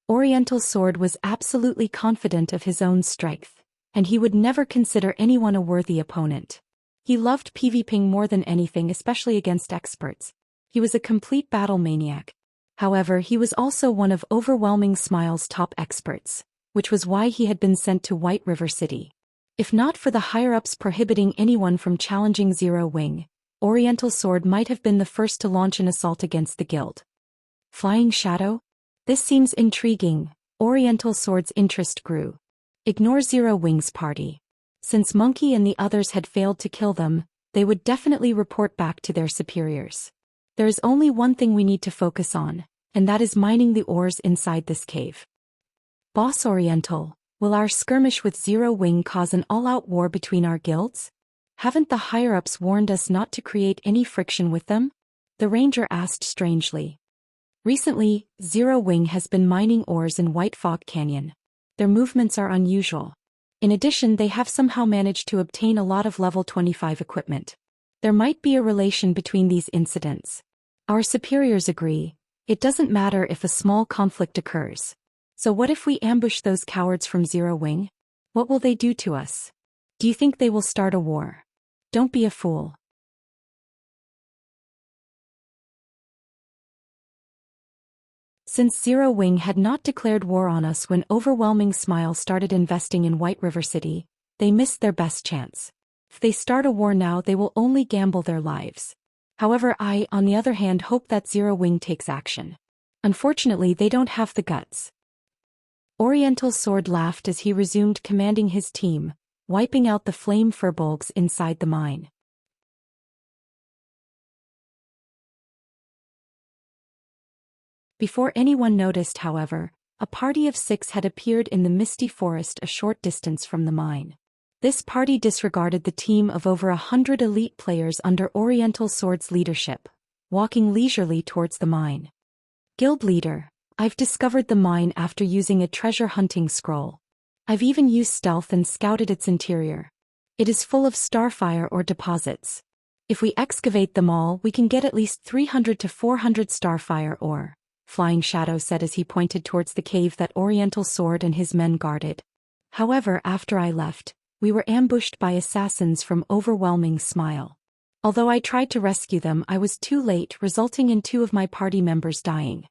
Oriental Sword was absolutely confident of his own strength, and he would never consider anyone a worthy opponent. He loved PvPing more than anything, especially against experts. He was a complete battle maniac. However, he was also one of Overwhelming Smile's top experts, which was why he had been sent to White River City. If not for the higher-ups prohibiting anyone from challenging Zero Wing, Oriental Sword might have been the first to launch an assault against the guild. Flying Shadow? This seems intriguing. Oriental Sword's interest grew. Ignore Zero Wing's party. Since Monkey and the others had failed to kill them, they would definitely report back to their superiors. There is only one thing we need to focus on, and that is mining the ores inside this cave. Boss Oriental, will our skirmish with Zero Wing cause an all-out war between our guilds? Haven't the higher-ups warned us not to create any friction with them? The ranger asked strangely. Recently, Zero Wing has been mining ores in White Fog Canyon. Their movements are unusual. In addition, they have somehow managed to obtain a lot of level 25 equipment. There might be a relation between these incidents. Our superiors agree. It doesn't matter if a small conflict occurs. So what if we ambush those cowards from Zero Wing? What will they do to us? Do you think they will start a war? Don't be a fool. Since Zero Wing had not declared war on us when Overwhelming Smile started investing in White River City, they missed their best chance. If they start a war now, they will only gamble their lives. However, I, on the other hand, hope that Zero Wing takes action. Unfortunately, they don't have the guts. Oriental Sword laughed as he resumed commanding his team, wiping out the flame furbolgs inside the mine. Before anyone noticed, however, a party of 6 had appeared in the misty forest a short distance from the mine. This party disregarded the team of over 100 elite players under Oriental Sword's leadership, walking leisurely towards the mine. Guild leader, I've discovered the mine after using a treasure hunting scroll. I've even used stealth and scouted its interior. It is full of starfire or deposits. If we excavate them all, we can get at least 300 to 400 starfire ore, Flying Shadow said as he pointed towards the cave that Oriental Sword and his men guarded. However, after I left, we were ambushed by assassins from Overwhelming Smile. Although I tried to rescue them, I was too late, resulting in 2 of my party members dying.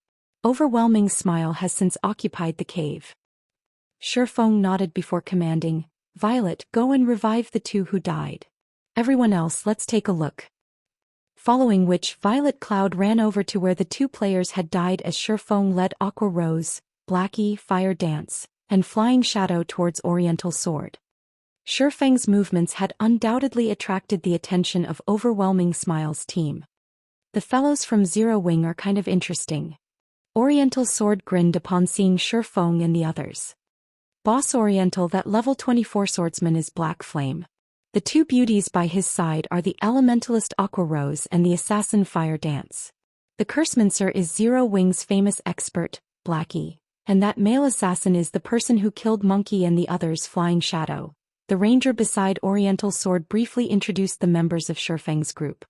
Overwhelming Smile has since occupied the cave. Shifeng nodded before commanding, Violet, go and revive the 2 who died. Everyone else, let's take a look. Following which, Violet Cloud ran over to where the 2 players had died as Shifeng led Aqua Rose, Blackie, Fire Dance, and Flying Shadow towards Oriental Sword. Shifeng's movements had undoubtedly attracted the attention of Overwhelming Smile's team. The fellows from Zero Wing are kind of interesting. Oriental Sword grinned upon seeing Shifeng and the others. Boss Oriental, that level 24 swordsman is Black Flame. The 2 beauties by his side are the Elementalist Aqua Rose and the Assassin Fire Dance. The Cursemancer is Zero Wing's famous expert, Blackie, and that male assassin is the person who killed Monkey and the others, Flying Shadow. The ranger beside Oriental Sword briefly introduced the members of Shifeng's group.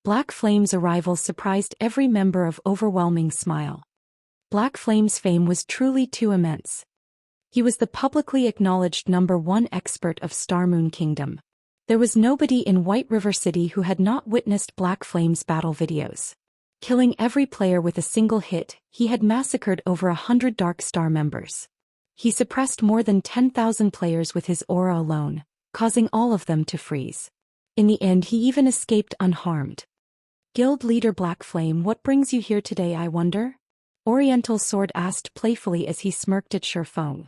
Black Flame's arrival surprised every member of Overwhelming Smile. Black Flame's fame was truly too immense. He was the publicly acknowledged #1 expert of Star Moon Kingdom. There was nobody in White River City who had not witnessed Black Flame's battle videos. Killing every player with a single hit, he had massacred over 100 Dark Star members. He suppressed more than 10,000 players with his aura alone, causing all of them to freeze. In the end, he even escaped unharmed. Guild leader Black Flame, what brings you here today, I wonder? Oriental Sword asked playfully as he smirked at Shifeng.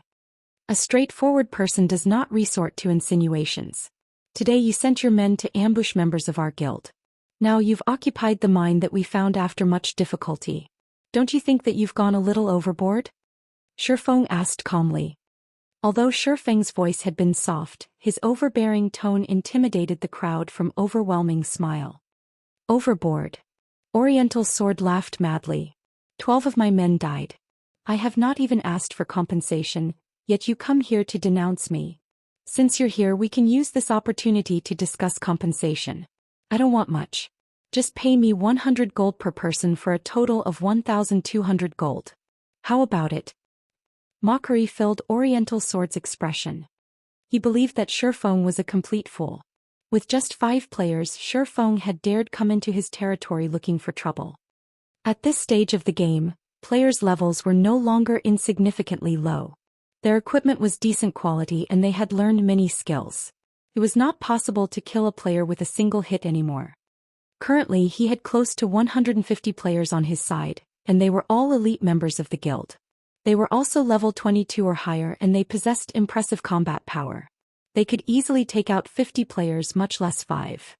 A straightforward person does not resort to insinuations. Today you sent your men to ambush members of our guild. Now you've occupied the mine that we found after much difficulty. Don't you think that you've gone a little overboard? Shifeng asked calmly. Although Shifeng's voice had been soft, his overbearing tone intimidated the crowd from overwhelming smile. Overboard. Oriental Sword laughed madly. 12 of my men died. I have not even asked for compensation, yet you come here to denounce me. Since you're here, we can use this opportunity to discuss compensation. I don't want much. Just pay me 100 gold per person for a total of 1,200 gold. How about it? Mockery filled Oriental Sword's expression. He believed that Shifeng was a complete fool. With just 5 players, Shifeng had dared come into his territory looking for trouble. At this stage of the game, players' levels were no longer insignificantly low. Their equipment was decent quality and they had learned many skills. It was not possible to kill a player with a single hit anymore. Currently, he had close to 150 players on his side, and they were all elite members of the guild. They were also level 22 or higher and they possessed impressive combat power. They could easily take out 50 players, much less 5.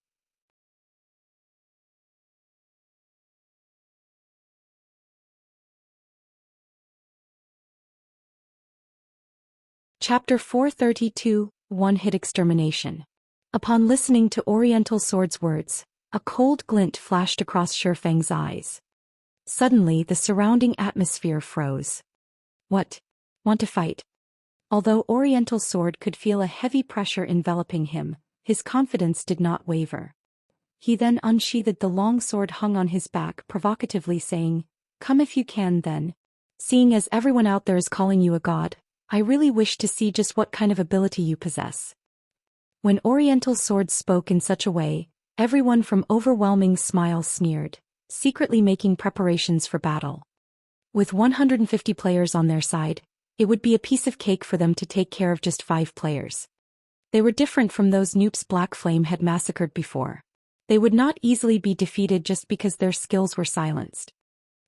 Chapter 432, One-Hit Extermination. Upon listening to Oriental Sword's words, a cold glint flashed across Shifeng's eyes. Suddenly, the surrounding atmosphere froze. What? Want to fight? Although Oriental Sword could feel a heavy pressure enveloping him, his confidence did not waver. He then unsheathed the long sword hung on his back, provocatively saying, "Come if you can then. Seeing as everyone out there is calling you a god, I really wish to see just what kind of ability you possess." When Oriental Sword spoke in such a way, everyone from overwhelming smiles sneered, secretly making preparations for battle. With 150 players on their side, it would be a piece of cake for them to take care of just 5 players. They were different from those noobs Black Flame had massacred before. They would not easily be defeated just because their skills were silenced.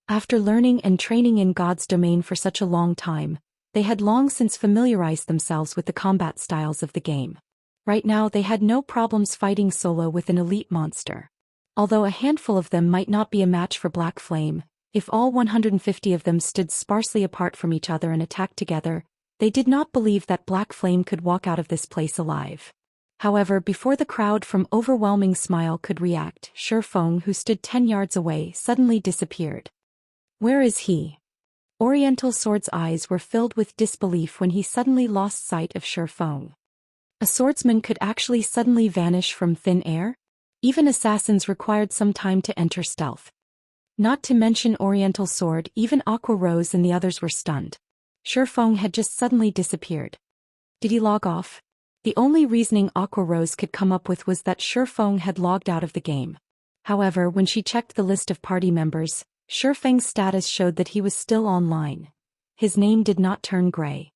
After learning and training in God's domain for such a long time, they had long since familiarized themselves with the combat styles of the game. Right now they had no problems fighting solo with an elite monster. Although a handful of them might not be a match for Black Flame, if all 150 of them stood sparsely apart from each other and attacked together, they did not believe that Black Flame could walk out of this place alive. However, before the crowd from overwhelming smile could react, Shifeng, who stood 10 yards away, suddenly disappeared. Where is he? Oriental Sword's eyes were filled with disbelief when he suddenly lost sight of Shifeng. A swordsman could actually suddenly vanish from thin air? Even assassins required some time to enter stealth. Not to mention Oriental Sword, even Aqua Rose and the others were stunned. Shifeng had just suddenly disappeared. Did he log off? The only reasoning Aqua Rose could come up with was that Shifeng had logged out of the game. However, when she checked the list of party members, Shifeng's status showed that he was still online. His name did not turn gray.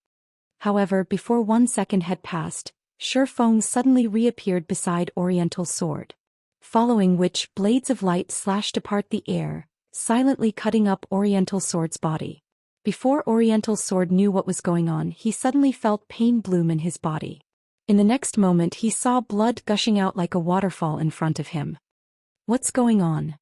However, before 1 second had passed, Shifeng suddenly reappeared beside Oriental Sword. Following which, blades of light slashed apart the air, silently cutting up Oriental Sword's body. Before Oriental Sword knew what was going on, he suddenly felt pain bloom in his body. In the next moment he saw blood gushing out like a waterfall in front of him. What's going on?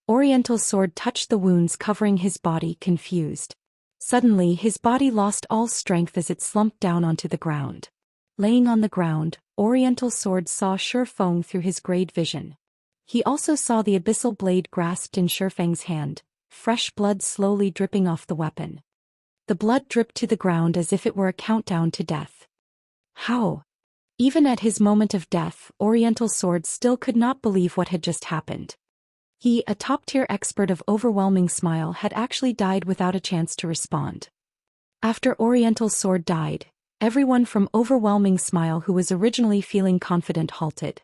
Oriental Sword touched the wounds covering his body, confused. Suddenly his body lost all strength as it slumped down onto the ground. Laying on the ground, Oriental Sword saw Shifeng through his grade vision. He also saw the abyssal blade grasped in Shifeng's hand, fresh blood slowly dripping off the weapon. The blood dripped to the ground as if it were a countdown to death. How? Even at his moment of death, Oriental Sword still could not believe what had just happened. He, a top-tier expert of Overwhelming Smile, had actually died without a chance to respond. After Oriental Sword died, everyone from Overwhelming Smile who was originally feeling confident halted.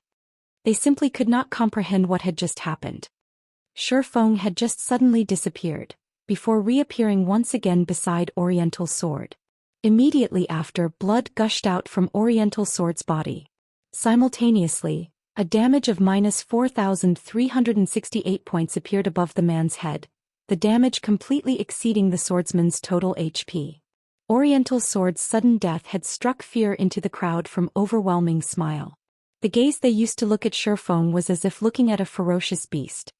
They simply could not comprehend what had just happened. Shifeng had just suddenly disappeared, before reappearing once again beside Oriental Sword. Immediately after, blood gushed out from Oriental Sword's body. Simultaneously, a damage of -4,368 points appeared above the man's head, the damage completely exceeding the swordsman's total HP. Oriental Sword's sudden death had struck fear into the crowd from Overwhelming Smile. The gaze they used to look at Shifeng was as if looking at a ferocious beast.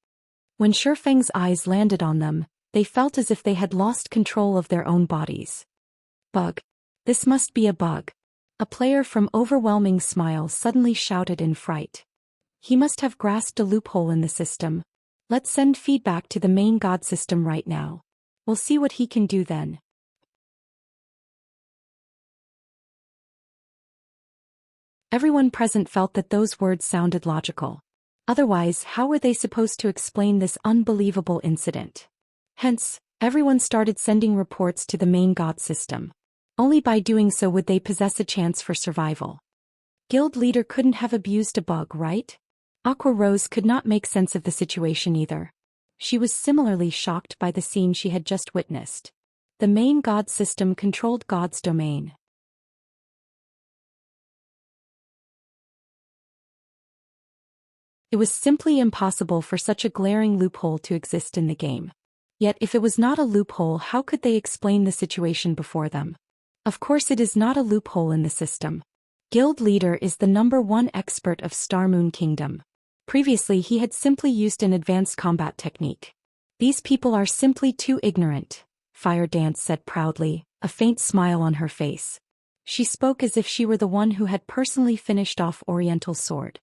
When Shifeng's eyes landed on them, they felt as if they had lost control of their own bodies. Bug. This must be a bug. A player from Overwhelming Smile suddenly shouted in fright. He must have grasped a loophole in the system. Let's send feedback to the main god system right now. We'll see what he can do then. Everyone present felt that those words sounded logical. Otherwise, how were they supposed to explain this unbelievable incident? Hence, everyone started sending reports to the main god system. Only by doing so would they possess a chance for survival. Guild leader couldn't have abused a bug, right? Aqua Rose could not make sense of the situation either. She was similarly shocked by the scene she had just witnessed. The main god system controlled God's domain. It was simply impossible for such a glaring loophole to exist in the game. Yet if it was not a loophole, how could they explain the situation before them? Of course it is not a loophole in the system. Guild leader is the #1 expert of Star Moon Kingdom. Previously he had simply used an advanced combat technique. These people are simply too ignorant, Fire Dance said proudly, a faint smile on her face. She spoke as if she were the one who had personally finished off Oriental Sword.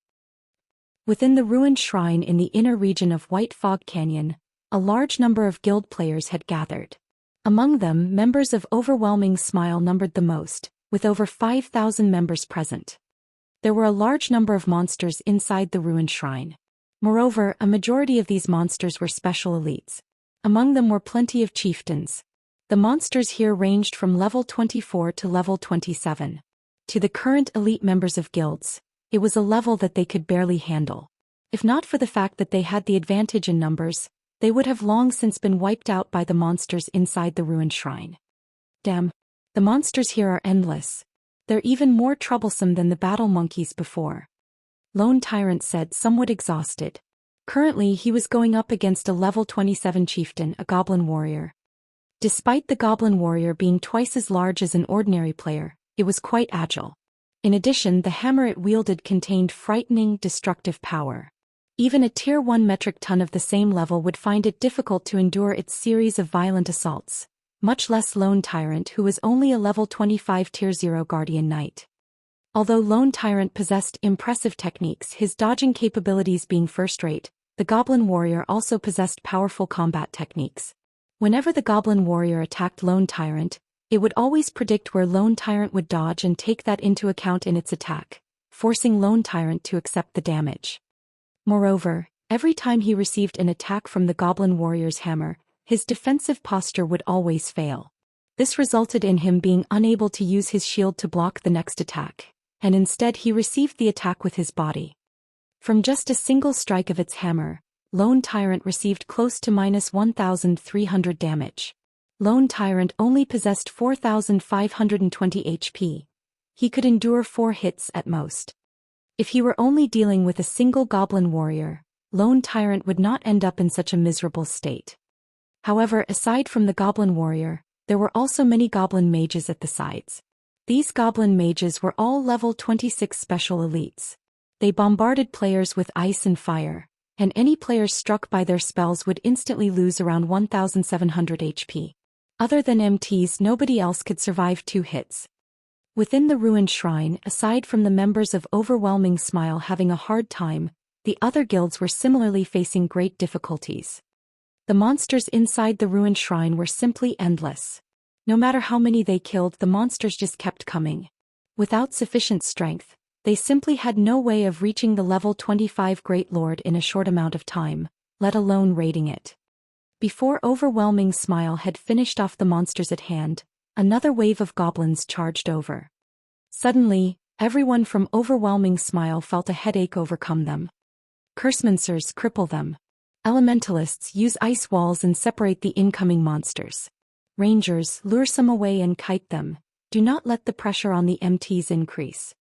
Within the ruined shrine in the inner region of White Fog Canyon, a large number of guild players had gathered. Among them, members of Overwhelming Smile numbered the most, with over 5,000 members present. There were a large number of monsters inside the ruined shrine. Moreover, a majority of these monsters were special elites. Among them were plenty of chieftains. The monsters here ranged from level 24 to level 27. To the current elite members of guilds, it was a level that they could barely handle. If not for the fact that they had the advantage in numbers, they would have long since been wiped out by the monsters inside the ruined shrine. Damn. The monsters here are endless. They're even more troublesome than the battle monkeys before. Lone Tyrant said, somewhat exhausted. Currently he was going up against a level 27 chieftain, a goblin warrior. Despite the goblin warrior being twice as large as an ordinary player, it was quite agile. In addition, the hammer it wielded contained frightening, destructive power. Even a tier 1 metric ton of the same level would find it difficult to endure its series of violent assaults, much less Lone Tyrant, who was only a level 25 tier 0 guardian knight. Although Lone Tyrant possessed impressive techniques, his dodging capabilities being first-rate, the goblin warrior also possessed powerful combat techniques. Whenever the goblin warrior attacked Lone Tyrant, it would always predict where Lone Tyrant would dodge and take that into account in its attack, forcing Lone Tyrant to accept the damage. Moreover, every time he received an attack from the goblin warrior's hammer, his defensive posture would always fail. This resulted in him being unable to use his shield to block the next attack, and instead he received the attack with his body. From just a single strike of its hammer, Lone Tyrant received close to -1,300 damage. Lone Tyrant only possessed 4,520 HP. He could endure 4 hits at most. If he were only dealing with a single goblin warrior, Lone Tyrant would not end up in such a miserable state. However, aside from the goblin warrior, there were also many goblin mages at the sides. These goblin mages were all level 26 special elites. They bombarded players with ice and fire, and any players struck by their spells would instantly lose around 1,700 HP. Other than MTs, nobody else could survive 2 hits. Within the ruined shrine, aside from the members of Overwhelming Smile having a hard time, the other guilds were similarly facing great difficulties. The monsters inside the ruined shrine were simply endless. No matter how many they killed, the monsters just kept coming. Without sufficient strength, they simply had no way of reaching the level 25 Great Lord in a short amount of time, let alone raiding it. Before Overwhelming Smile had finished off the monsters at hand, another wave of goblins charged over. Suddenly, everyone from Overwhelming Smile felt a headache overcome them. Cursemancers cripple them. Elementalists use ice walls and separate the incoming monsters. Rangers lure some away and kite them. Do not let the pressure on the MTs increase.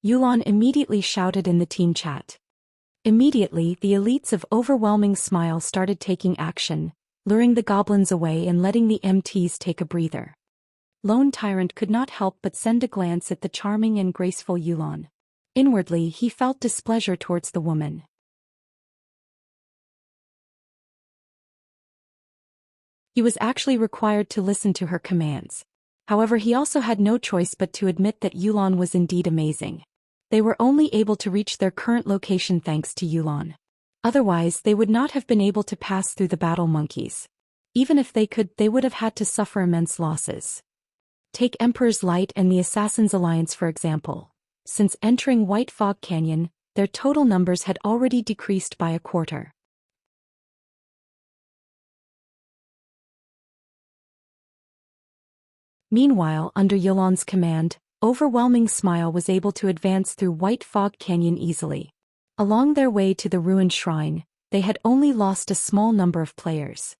Yulan immediately shouted in the team chat. Immediately, the elites of Overwhelming Smile started taking action, luring the goblins away and letting the MTs take a breather. Lone Tyrant could not help but send a glance at the charming and graceful Yulan. Inwardly, he felt displeasure towards the woman. He was actually required to listen to her commands. However, he also had no choice but to admit that Yulan was indeed amazing. They were only able to reach their current location thanks to Yulan. Otherwise, they would not have been able to pass through the battle monkeys. Even if they could, they would have had to suffer immense losses. Take Emperor's Light and the Assassin's Alliance for example. Since entering White Fog Canyon, their total numbers had already decreased by a quarter. Meanwhile, under Yulan's command, Overwhelming Smile was able to advance through White Fog Canyon easily. Along their way to the ruined shrine, they had only lost a small number of players.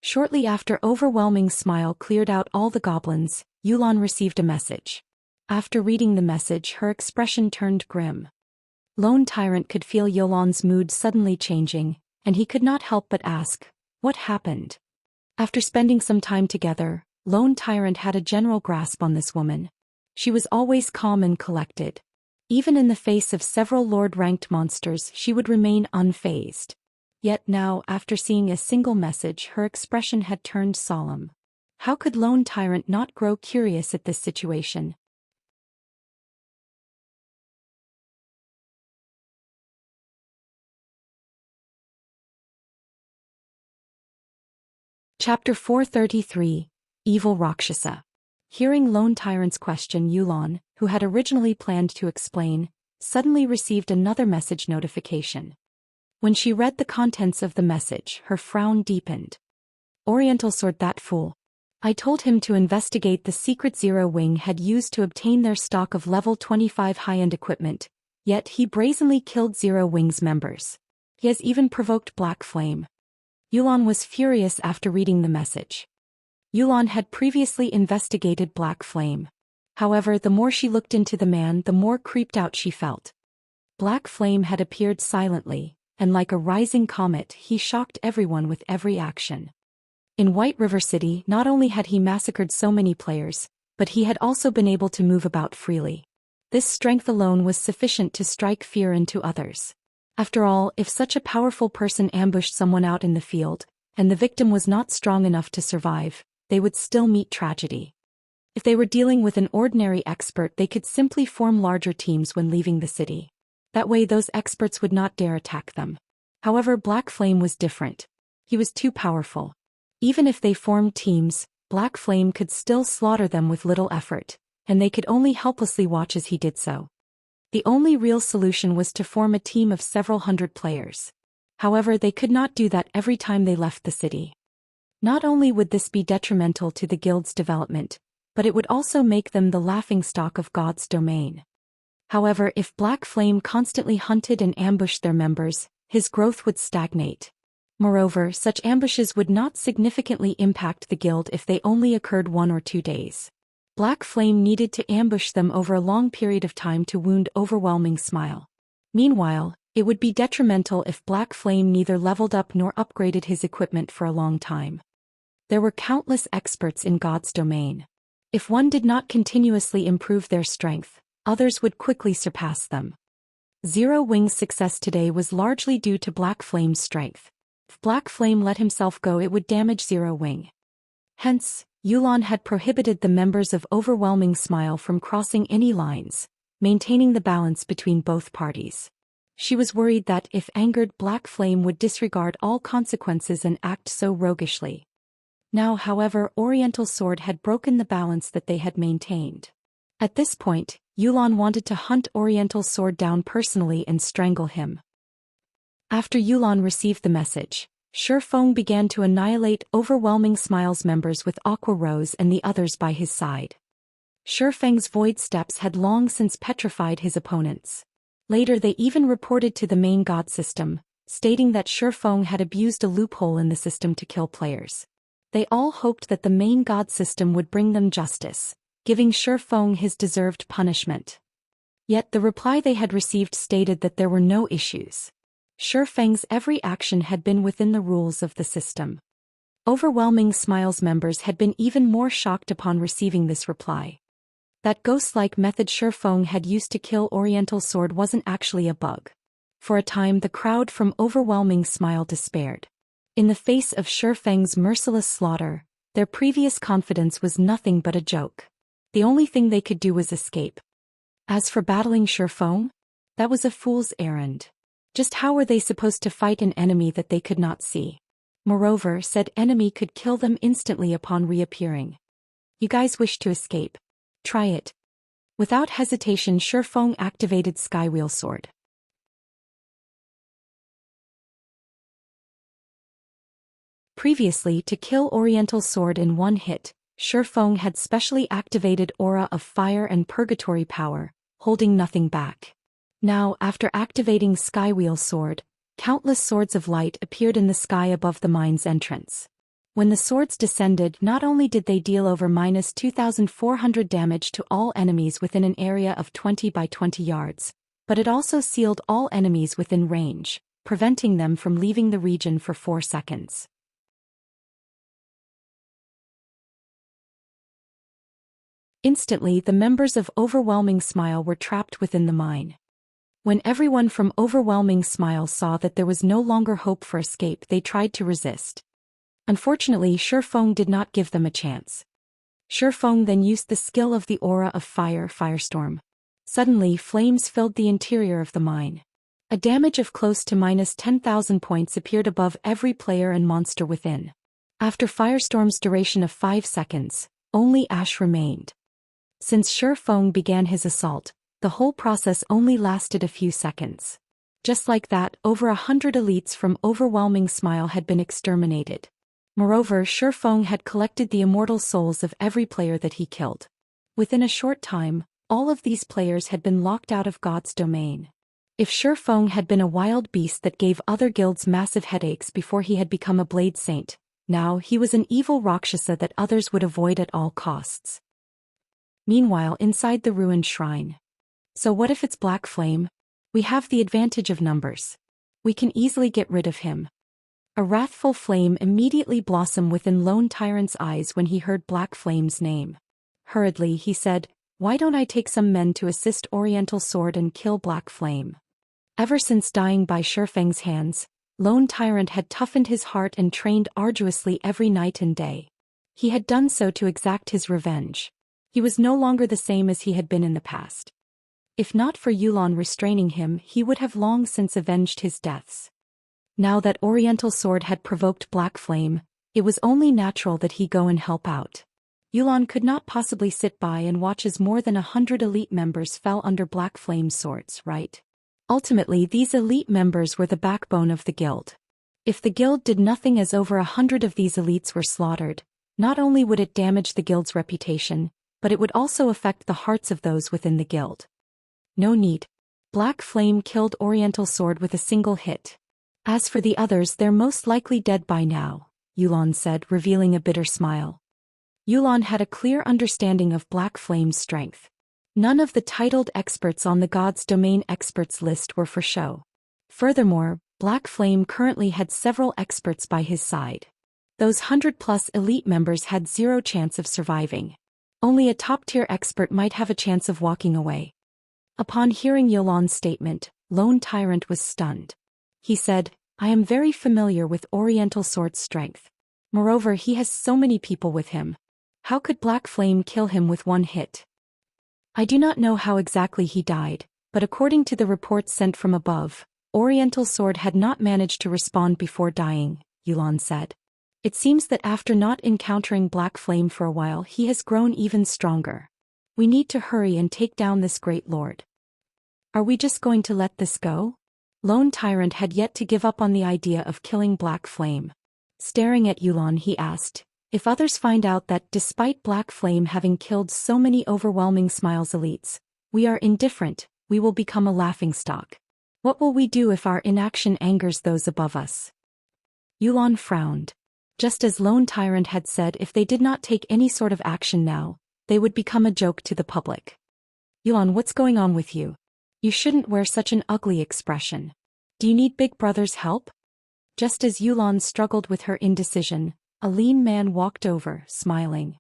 Shortly after Overwhelming Smile cleared out all the goblins, Yulan received a message. After reading the message, her expression turned grim. Lone Tyrant could feel Yulan's mood suddenly changing, and he could not help but ask, "What happened?" After spending some time together, Lone Tyrant had a general grasp on this woman. She was always calm and collected. Even in the face of several Lord-ranked monsters, she would remain unfazed. Yet now, after seeing a single message, her expression had turned solemn. How could Lone Tyrant not grow curious at this situation? Chapter 433, Evil Rakshasa. Hearing Lone Tyrant's question, Yulan, who had originally planned to explain, suddenly received another message notification. When she read the contents of the message, her frown deepened. Oriental Sword, that fool. I told him to investigate the secret Zero Wing had used to obtain their stock of level 25 high-end equipment, yet he brazenly killed Zero Wing's members. He has even provoked Black Flame. Yulan was furious after reading the message. Yulan had previously investigated Black Flame. However, the more she looked into the man, the more creeped out she felt. Black Flame had appeared silently, and like a rising comet, he shocked everyone with every action. In White River City, not only had he massacred so many players, but he had also been able to move about freely. This strength alone was sufficient to strike fear into others. After all, if such a powerful person ambushed someone out in the field, and the victim was not strong enough to survive, they would still meet tragedy. If they were dealing with an ordinary expert, they could simply form larger teams when leaving the city. That way those experts would not dare attack them. However, Black Flame was different. He was too powerful. Even if they formed teams, Black Flame could still slaughter them with little effort, and they could only helplessly watch as he did so. The only real solution was to form a team of several hundred players. However, they could not do that every time they left the city. Not only would this be detrimental to the guild's development, but it would also make them the laughingstock of God's domain. However, if Black Flame constantly hunted and ambushed their members, his growth would stagnate. Moreover, such ambushes would not significantly impact the guild if they only occurred 1 or 2 days. Black Flame needed to ambush them over a long period of time to wound Overwhelming Smile. Meanwhile, it would be detrimental if Black Flame neither leveled up nor upgraded his equipment for a long time. There were countless experts in God's domain. If one did not continuously improve their strength, others would quickly surpass them. Zero Wing's success today was largely due to Black Flame's strength. If Black Flame let himself go, it would damage Zero Wing. Hence, Yulan had prohibited the members of Overwhelming Smile from crossing any lines, maintaining the balance between both parties. She was worried that if angered, Black Flame would disregard all consequences and act so roguishly. Now, however, Oriental Sword had broken the balance that they had maintained. At this point, Yulan wanted to hunt Oriental Sword down personally and strangle him. After Yulan received the message, Shifeng began to annihilate Overwhelming Smile's members with Aqua Rose and the others by his side. Shifeng's void steps had long since petrified his opponents. Later they even reported to the main god system, stating that Shifeng had abused a loophole in the system to kill players. They all hoped that the main god system would bring them justice, giving Shifeng his deserved punishment. Yet the reply they had received stated that there were no issues. Shifeng's every action had been within the rules of the system. Overwhelming Smile's members had been even more shocked upon receiving this reply. That ghost-like method Shifeng had used to kill Oriental Sword wasn't actually a bug. For a time the crowd from Overwhelming Smile despaired. In the face of Shifeng's merciless slaughter, their previous confidence was nothing but a joke. The only thing they could do was escape. As for battling Shifeng, that was a fool's errand. Just how were they supposed to fight an enemy that they could not see? Moreover, said enemy could kill them instantly upon reappearing. You guys wish to escape? Try it. Without hesitation Shifeng activated Skywheel Sword. Previously, to kill Oriental Sword in one hit, Shifeng had specially activated Aura of Fire and Purgatory Power, holding nothing back. Now, after activating Skywheel Sword, countless swords of light appeared in the sky above the mine's entrance. When the swords descended, not only did they deal over -2,400 damage to all enemies within an area of 20 by 20 yards, but it also sealed all enemies within range, preventing them from leaving the region for 4 seconds. Instantly, the members of Overwhelming Smile were trapped within the mine. When everyone from Overwhelming Smile saw that there was no longer hope for escape, they tried to resist. Unfortunately, Shifeng did not give them a chance. Shifeng then used the skill of the Aura of Fire, Firestorm. Suddenly, flames filled the interior of the mine. A damage of close to -10,000 points appeared above every player and monster within. After Firestorm's duration of 5 seconds, only ash remained. Since Shifeng began his assault, the whole process only lasted a few seconds. Just like that, over 100 elites from Overwhelming Smile had been exterminated. Moreover, Shifeng had collected the immortal souls of every player that he killed. Within a short time, all of these players had been locked out of God's domain. If Shifeng had been a wild beast that gave other guilds massive headaches before he had become a blade saint, now he was an evil Rakshasa that others would avoid at all costs. Meanwhile, inside the ruined shrine. So what if it's Black Flame? We have the advantage of numbers. We can easily get rid of him. A wrathful flame immediately blossomed within Lone Tyrant's eyes when he heard Black Flame's name. Hurriedly he said, "Why don't I take some men to assist Oriental Sword and kill Black Flame?" Ever since dying by Shifeng's hands, Lone Tyrant had toughened his heart and trained arduously every night and day. He had done so to exact his revenge. He was no longer the same as he had been in the past. If not for Yulan restraining him, he would have long since avenged his deaths. Now that Oriental Sword had provoked Black Flame, it was only natural that he go and help out. Yulan could not possibly sit by and watch as more than 100 elite members fell under Black Flame's swords, right? Ultimately, these elite members were the backbone of the guild. If the guild did nothing as over 100 of these elites were slaughtered, not only would it damage the guild's reputation, but it would also affect the hearts of those within the guild. No need. Black Flame killed Oriental Sword with a single hit. As for the others, they're most likely dead by now, Yulan said, revealing a bitter smile. Yulan had a clear understanding of Black Flame's strength. None of the titled experts on the God's Domain experts list were for show. Furthermore, Black Flame currently had several experts by his side. Those 100+ elite members had zero chance of surviving. Only a top-tier expert might have a chance of walking away. Upon hearing Yulan's statement, Lone Tyrant was stunned. He said, "I am very familiar with Oriental Sword's strength. Moreover, he has so many people with him. How could Black Flame kill him with one hit? I do not know how exactly he died, but according to the reports sent from above, Oriental Sword had not managed to respond before dying," Yulan said. "It seems that after not encountering Black Flame for a while, he has grown even stronger. We need to hurry and take down this great lord. Are we just going to let this go? Lone Tyrant had yet to give up on the idea of killing Black Flame. Staring at Yulan, he asked, if others find out that despite Black Flame having killed so many overwhelming Smiles elites, we are indifferent, we will become a laughingstock. What will we do if our inaction angers those above us? Yulan frowned. Just as Lone Tyrant had said, if they did not take any sort of action now, they would become a joke to the public. Yulan, what's going on with you? You shouldn't wear such an ugly expression. Do you need Big Brother's help? Just as Yulan struggled with her indecision, a lean man walked over, smiling.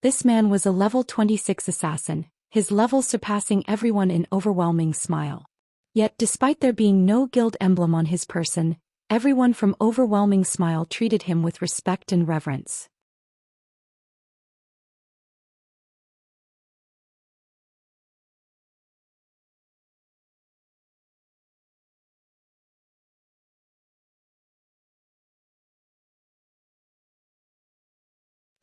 This man was a level 26 assassin, his level surpassing everyone in overwhelming smile. Yet despite there being no guild emblem on his person, everyone from Overwhelming Smile treated him with respect and reverence.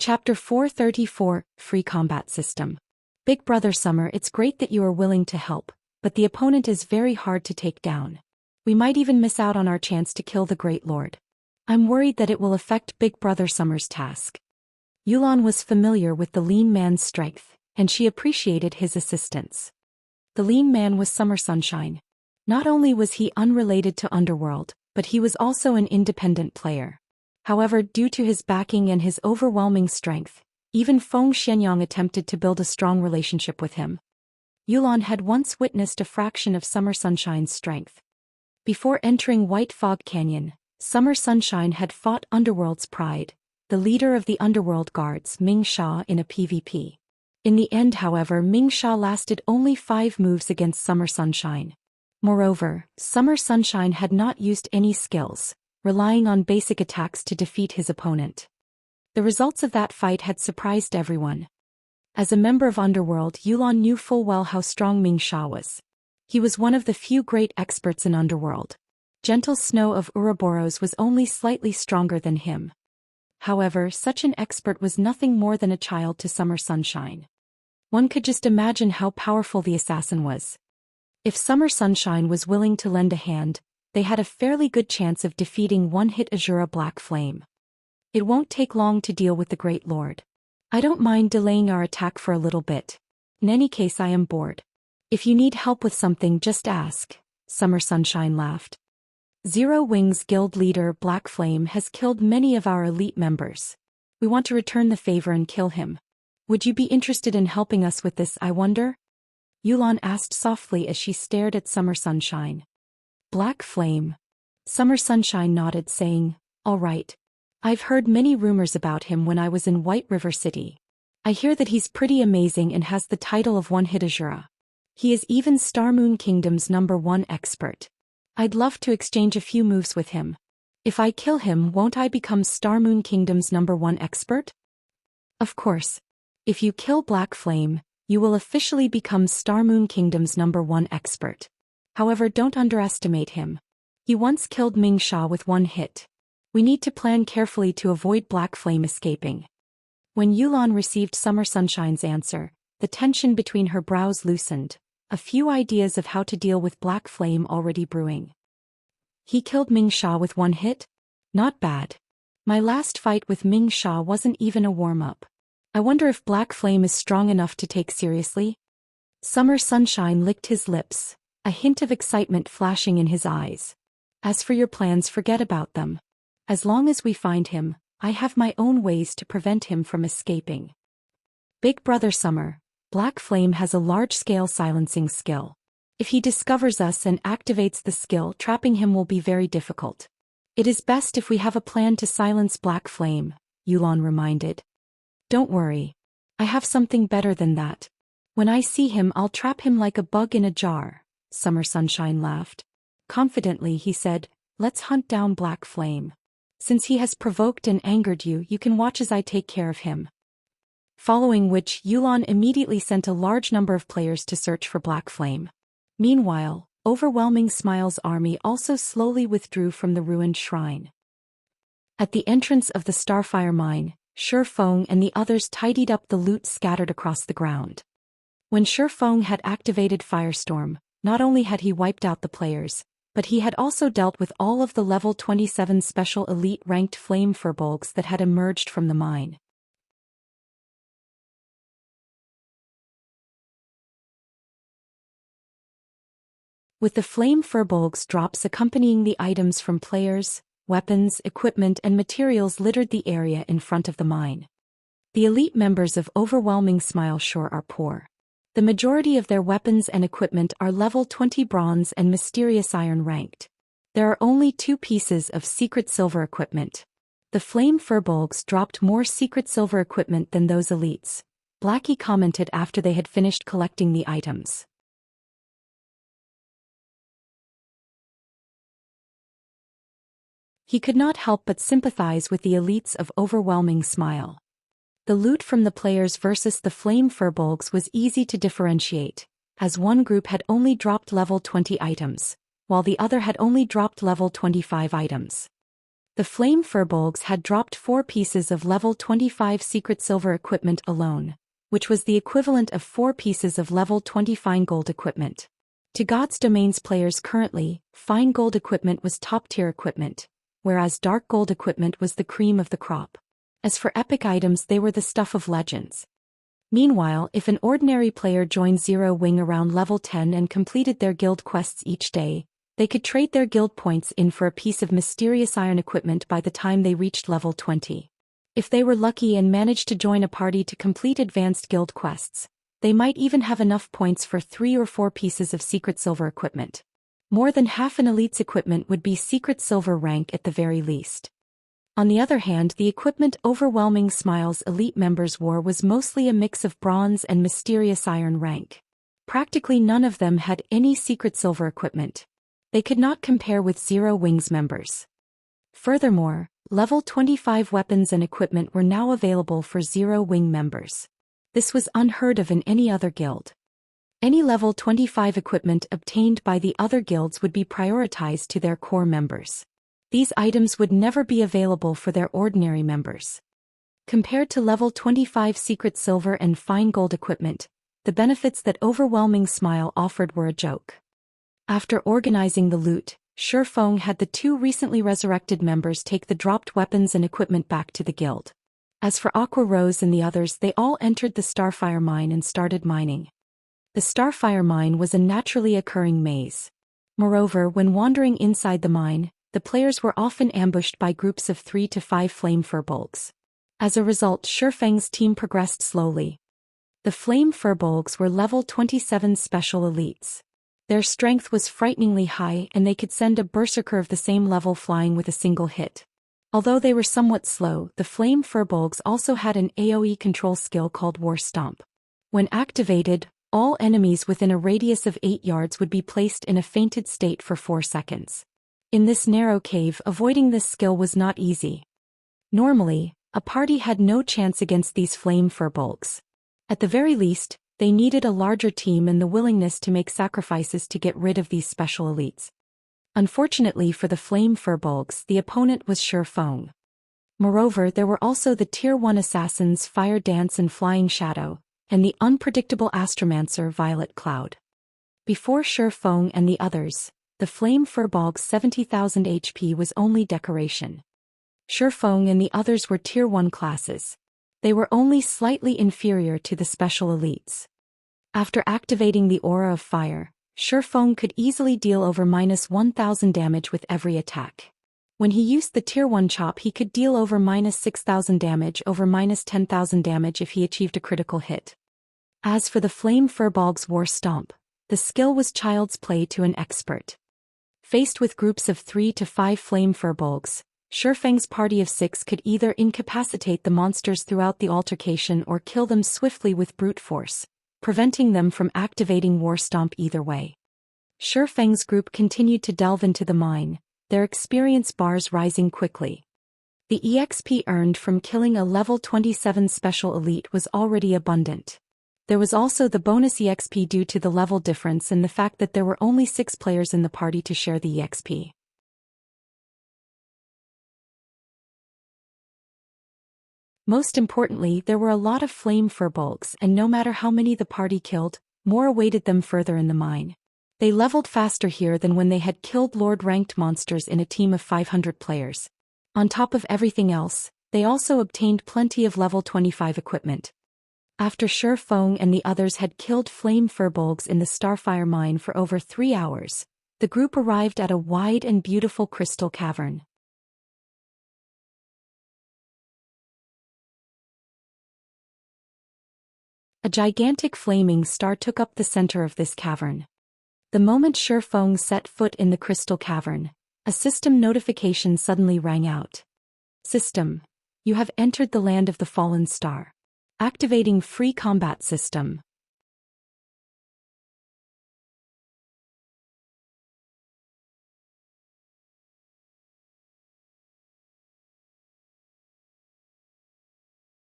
Chapter 434, Free Combat System. Big Brother Summer, it's great that you are willing to help, but the opponent is very hard to take down. We might even miss out on our chance to kill the Great Lord. I'm worried that it will affect Big Brother Summer's task. Yulan was familiar with the lean man's strength, and she appreciated his assistance. The lean man was Summer Sunshine. Not only was he unrelated to Underworld, but he was also an independent player. However, due to his backing and his overwhelming strength, even Feng Xianyang attempted to build a strong relationship with him. Yulan had once witnessed a fraction of Summer Sunshine's strength. Before entering White Fog Canyon, Summer Sunshine had fought Underworld's Pride, the leader of the Underworld Guards, Ming Sha, in a PvP. In the end, however, Ming Sha lasted only 5 moves against Summer Sunshine. Moreover, Summer Sunshine had not used any skills, relying on basic attacks to defeat his opponent. The results of that fight had surprised everyone. As a member of Underworld, Yulan knew full well how strong Ming Sha was. He was one of the few great experts in Underworld. Gentle Snow of Ouroboros was only slightly stronger than him. However, such an expert was nothing more than a child to Summer Sunshine. One could just imagine how powerful the assassin was. If Summer Sunshine was willing to lend a hand, they had a fairly good chance of defeating one-hit Azura Black Flame. It won't take long to deal with the Great Lord. I don't mind delaying our attack for a little bit. In any case, I am bored. If you need help with something, just ask, Summer Sunshine laughed. Zero Wings Guild leader Black Flame has killed many of our elite members. We want to return the favor and kill him. Would you be interested in helping us with this, I wonder? Yulan asked softly as she stared at Summer Sunshine. Black Flame. Summer Sunshine nodded, saying, all right. I've heard many rumors about him when I was in White River City. I hear that he's pretty amazing and has the title of One-Hit Azura. He is even Star Moon Kingdom's #1 expert. I'd love to exchange a few moves with him. If I kill him, won't I become Star Moon Kingdom's #1 expert? Of course. If you kill Black Flame, you will officially become Star Moon Kingdom's #1 expert. However, don't underestimate him. He once killed Ming Sha with 1 hit. We need to plan carefully to avoid Black Flame escaping. When Yulan received Summer Sunshine's answer, the tension between her brows loosened, a few ideas of how to deal with Black Flame already brewing. He killed Ming Sha with 1 hit? Not bad. My last fight with Ming Sha wasn't even a warm-up. I wonder if Black Flame is strong enough to take seriously? Summer Sunshine licked his lips, a hint of excitement flashing in his eyes. As for your plans, forget about them. As long as we find him, I have my own ways to prevent him from escaping. Big Brother Summer, Black Flame has a large-scale silencing skill. If he discovers us and activates the skill, trapping him will be very difficult. It is best if we have a plan to silence Black Flame, Yulan reminded. Don't worry. I have something better than that. When I see him, I'll trap him like a bug in a jar, Summer Sunshine laughed. Confidently he said, let's hunt down Black Flame. Since he has provoked and angered you, you can watch as I take care of him. Following which, Yulan immediately sent a large number of players to search for Black Flame. Meanwhile, Overwhelming Smile's army also slowly withdrew from the ruined shrine. At the entrance of the Starfire mine, Shifeng and the others tidied up the loot scattered across the ground. When Shifeng had activated Firestorm, not only had he wiped out the players, but he had also dealt with all of the level 27 special elite ranked flame furbolgs that had emerged from the mine. With the flame furbolgs drops accompanying the items from players, weapons, equipment and materials littered the area in front of the mine. The elite members of Overwhelming Smile sure are poor. The majority of their weapons and equipment are level 20 bronze and mysterious iron ranked. There are only 2 pieces of secret silver equipment. The flame furbolgs dropped more secret silver equipment than those elites, Blackie commented after they had finished collecting the items. He could not help but sympathize with the elites of Overwhelming Smile. The loot from the players versus the flame furbolgs was easy to differentiate, as one group had only dropped level 20 items, while the other had only dropped level 25 items. The flame furbolgs had dropped 4 pieces of level 25 secret silver equipment alone, which was the equivalent of 4 pieces of level 20 fine gold equipment. To God's Domains players currently, fine gold equipment was top-tier equipment, whereas dark gold equipment was the cream of the crop. As for epic items, they were the stuff of legends. Meanwhile, if an ordinary player joined Zero Wing around level 10 and completed their guild quests each day, they could trade their guild points in for a piece of mysterious iron equipment by the time they reached level 20. If they were lucky and managed to join a party to complete advanced guild quests, they might even have enough points for 3 or 4 pieces of secret silver equipment. More than half an elite's equipment would be secret silver rank at the very least. On the other hand, the equipment Overwhelming Smile's elite members wore was mostly a mix of bronze and mysterious iron rank. Practically none of them had any secret silver equipment. They could not compare with Zero Wing's members. Furthermore, level 25 weapons and equipment were now available for Zero Wing members. This was unheard of in any other guild. Any level 25 equipment obtained by the other guilds would be prioritized to their core members. These items would never be available for their ordinary members. Compared to level 25 secret silver and fine gold equipment, the benefits that Overwhelming Smile offered were a joke. After organizing the loot, Shifeng had the 2 recently resurrected members take the dropped weapons and equipment back to the guild. As for Aqua Rose and the others, they all entered the Starfire mine and started mining. The Starfire mine was a naturally occurring maze. Moreover, when wandering inside the mine, the players were often ambushed by groups of 3 to 5 flame furbolgs. As a result, Shifeng's team progressed slowly. The flame furbolgs were level 27 special elites. Their strength was frighteningly high and they could send a berserker of the same level flying with a single hit. Although they were somewhat slow, the flame furbolgs also had an AoE control skill called War Stomp. When activated, all enemies within a radius of 8 yards would be placed in a fainted state for 4 seconds. In this narrow cave, avoiding this skill was not easy. Normally, a party had no chance against these flame furbolgs. At the very least, they needed a larger team and the willingness to make sacrifices to get rid of these special elites. Unfortunately for the flame furbolgs, the opponent was Shifeng. Moreover, there were also the Tier 1 assassins Fire Dance and Flying Shadow, and the unpredictable Astromancer Violet Cloud. Before Shifeng and the others, the flame furbolg's 70,000 HP was only decoration. Shifeng and the others were Tier 1 classes. They were only slightly inferior to the special elites. After activating the Aura of Fire, Shifeng could easily deal over -1,000 damage with every attack. When he used the Tier 1 chop, he could deal over -6,000 damage over -10,000 damage if he achieved a critical hit. As for the flame furbolg's War Stomp, the skill was child's play to an expert. Faced with groups of 3 to 5 flame furbolgs, Shifeng's party of 6 could either incapacitate the monsters throughout the altercation or kill them swiftly with brute force, preventing them from activating War Stomp either way. Shifeng's group continued to delve into the mine, their experience bars rising quickly. The EXP earned from killing a level 27 special elite was already abundant. There was also the bonus EXP due to the level difference and the fact that there were only 6 players in the party to share the EXP. Most importantly, there were a lot of flame furbolgs, and no matter how many the party killed, more awaited them further in the mine. They leveled faster here than when they had killed Lord-ranked monsters in a team of 500 players. On top of everything else, they also obtained plenty of level 25 equipment. After Shi Feng and the others had killed flame furbolgs in the Starfire mine for over 3 hours, the group arrived at a wide and beautiful crystal cavern. A gigantic flaming star took up the center of this cavern. The moment Shi Feng set foot in the crystal cavern, a system notification suddenly rang out. System: you have entered the land of the fallen star. Activating free combat system.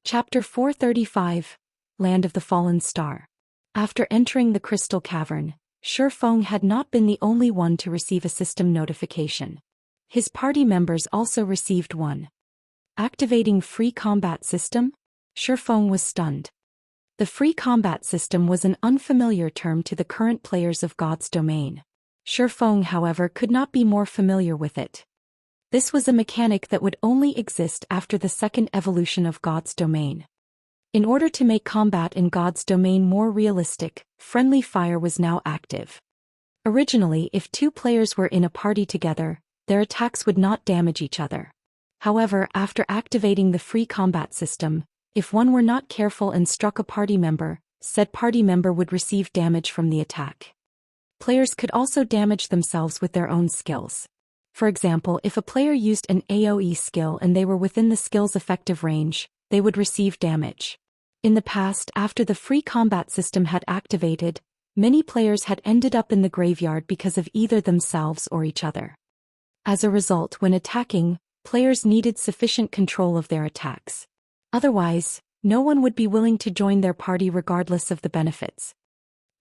Chapter 435, Land of the Fallen Star. After entering the crystal cavern, Shi Feng had not been the only one to receive a system notification. His party members also received one. Activating free combat system? Shi Feng was stunned. The free combat system was an unfamiliar term to the current players of God's domain. Shi Feng, however, could not be more familiar with it. This was a mechanic that would only exist after the second evolution of God's domain. In order to make combat in God's domain more realistic, friendly fire was now active. Originally, if 2 players were in a party together, their attacks would not damage each other. However, after activating the free combat system, if one were not careful and struck a party member, said party member would receive damage from the attack. Players could also damage themselves with their own skills. For example, if a player used an AoE skill and they were within the skill's effective range, they would receive damage. In the past, after the free combat system had activated, many players had ended up in the graveyard because of either themselves or each other. As a result, when attacking, players needed sufficient control of their attacks. Otherwise, no one would be willing to join their party regardless of the benefits.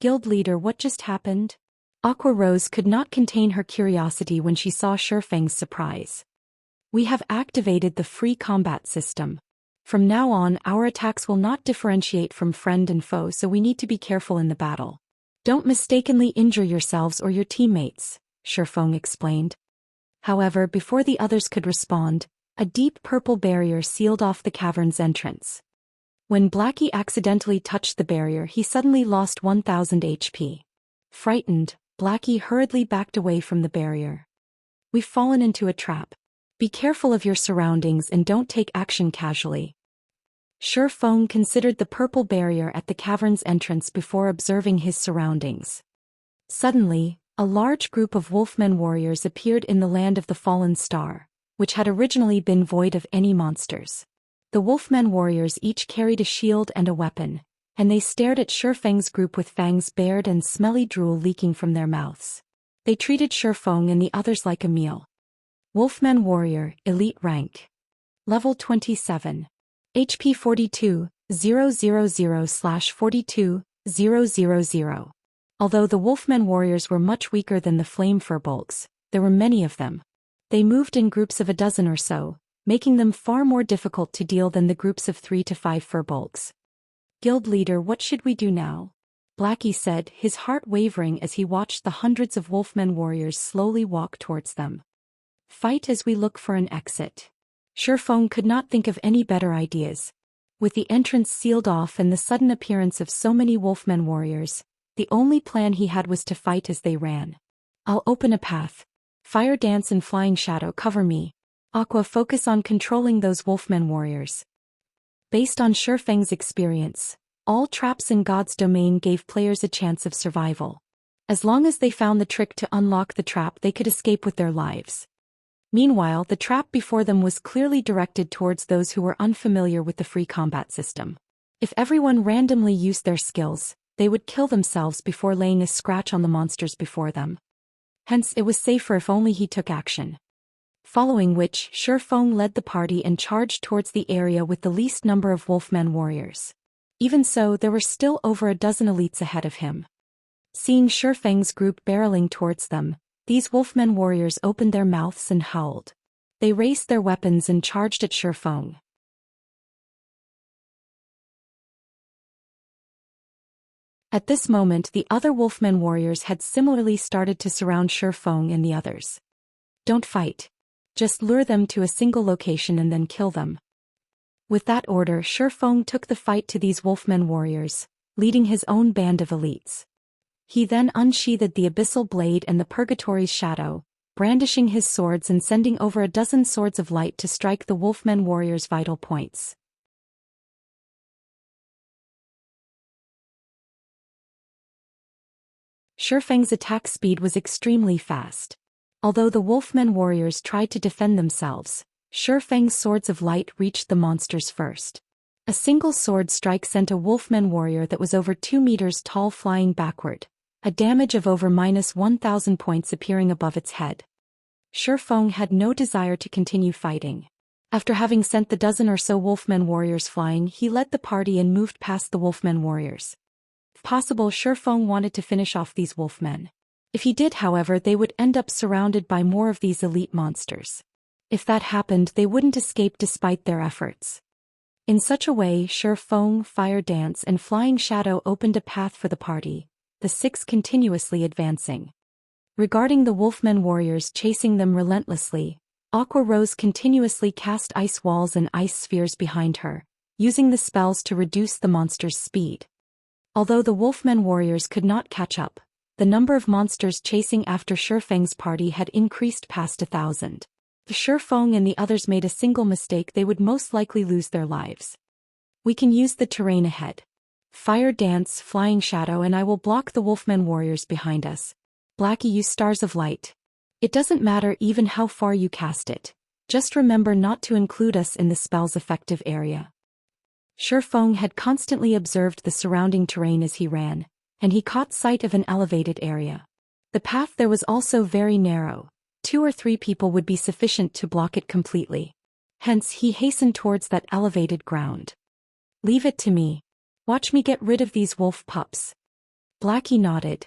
Guild leader, what just happened? Aqua Rose could not contain her curiosity when she saw Shi Feng's surprise. We have activated the free combat system. From now on, our attacks will not differentiate from friend and foe, so we need to be careful in the battle. Don't mistakenly injure yourselves or your teammates, Shi Feng explained. However, before the others could respond, a deep purple barrier sealed off the cavern's entrance. When Blackie accidentally touched the barrier, he suddenly lost 1000 HP. Frightened, Blackie hurriedly backed away from the barrier. We've fallen into a trap. Be careful of your surroundings and don't take action casually. Shi Feng considered the purple barrier at the cavern's entrance before observing his surroundings. Suddenly, a large group of wolfmen warriors appeared in the land of the fallen star, which had originally been void of any monsters. The wolfmen warriors each carried a shield and a weapon, and they stared at Shi Feng's group with fangs bared and smelly drool leaking from their mouths. They treated Shi Feng and the others like a meal. Wolfman Warrior, Elite Rank. Level 27. HP 42,000/42,000. Although the Wolfman Warriors were much weaker than the Flame Furbolgs, there were many of them. They moved in groups of a dozen or so, making them far more difficult to deal than the groups of 3 to 5 Furbolgs. Guild leader, what should we do now? Blackie said, his heart wavering as he watched the hundreds of Wolfman Warriors slowly walk towards them. Fight as we look for an exit. Shi Feng could not think of any better ideas. With the entrance sealed off and the sudden appearance of so many Wolfman warriors, the only plan he had was to fight as they ran. I'll open a path. Fire Dance and Flying Shadow cover me. Aqua, focus on controlling those Wolfman warriors. Based on Shi Feng's experience, all traps in God's domain gave players a chance of survival. As long as they found the trick to unlock the trap, they could escape with their lives. Meanwhile, the trap before them was clearly directed towards those who were unfamiliar with the free combat system. If everyone randomly used their skills, they would kill themselves before laying a scratch on the monsters before them. Hence, it was safer if only he took action. Following which, Shi Feng led the party and charged towards the area with the least number of Wolfman warriors. Even so, there were still over a dozen elites ahead of him. Seeing Shi Feng's group barreling towards them, these Wolfmen warriors opened their mouths and howled. They raised their weapons and charged at Shi Feng. At this moment the other Wolfman warriors had similarly started to surround Shifeng and the others. Don't fight. Just lure them to a single location and then kill them. With that order, Shifeng took the fight to these Wolfman warriors, leading his own band of elites. He then unsheathed the Abyssal Blade and the Purgatory's Shadow, brandishing his swords and sending over a dozen swords of light to strike the Wolfman warriors' vital points. Shifeng's attack speed was extremely fast. Although the Wolfman warriors tried to defend themselves, Shifeng's swords of light reached the monsters first. A single sword strike sent a Wolfman warrior that was over 2 meters tall flying backward, a damage of over -1,000 points appearing above its head. Shifeng had no desire to continue fighting. After having sent the dozen or so Wolfman warriors flying, he led the party and moved past the Wolfman warriors. If possible, Shifeng wanted to finish off these Wolfmen. If he did, however, they would end up surrounded by more of these elite monsters. If that happened, they wouldn't escape despite their efforts. In such a way, Shifeng, Fire Dance and Flying Shadow opened a path for the party, the 6 continuously advancing. Regarding the Wolfman warriors chasing them relentlessly, Aqua Rose continuously cast ice walls and ice spheres behind her, using the spells to reduce the monsters' speed. Although the Wolfman warriors could not catch up, the number of monsters chasing after Shifeng's party had increased past 1,000. If Shifeng and the others made a single mistake, they would most likely lose their lives. We can use the terrain ahead. Fire Dance, Flying Shadow and I will block the Wolfman warriors behind us. Blackie, use Stars of Light. It doesn't matter even how far you cast it. Just remember not to include us in the spell's effective area. Shifeng had constantly observed the surrounding terrain as he ran, and he caught sight of an elevated area. The path there was also very narrow. 2 or 3 people would be sufficient to block it completely. Hence he hastened towards that elevated ground. Leave it to me. Watch me get rid of these wolf pups. Blackie nodded.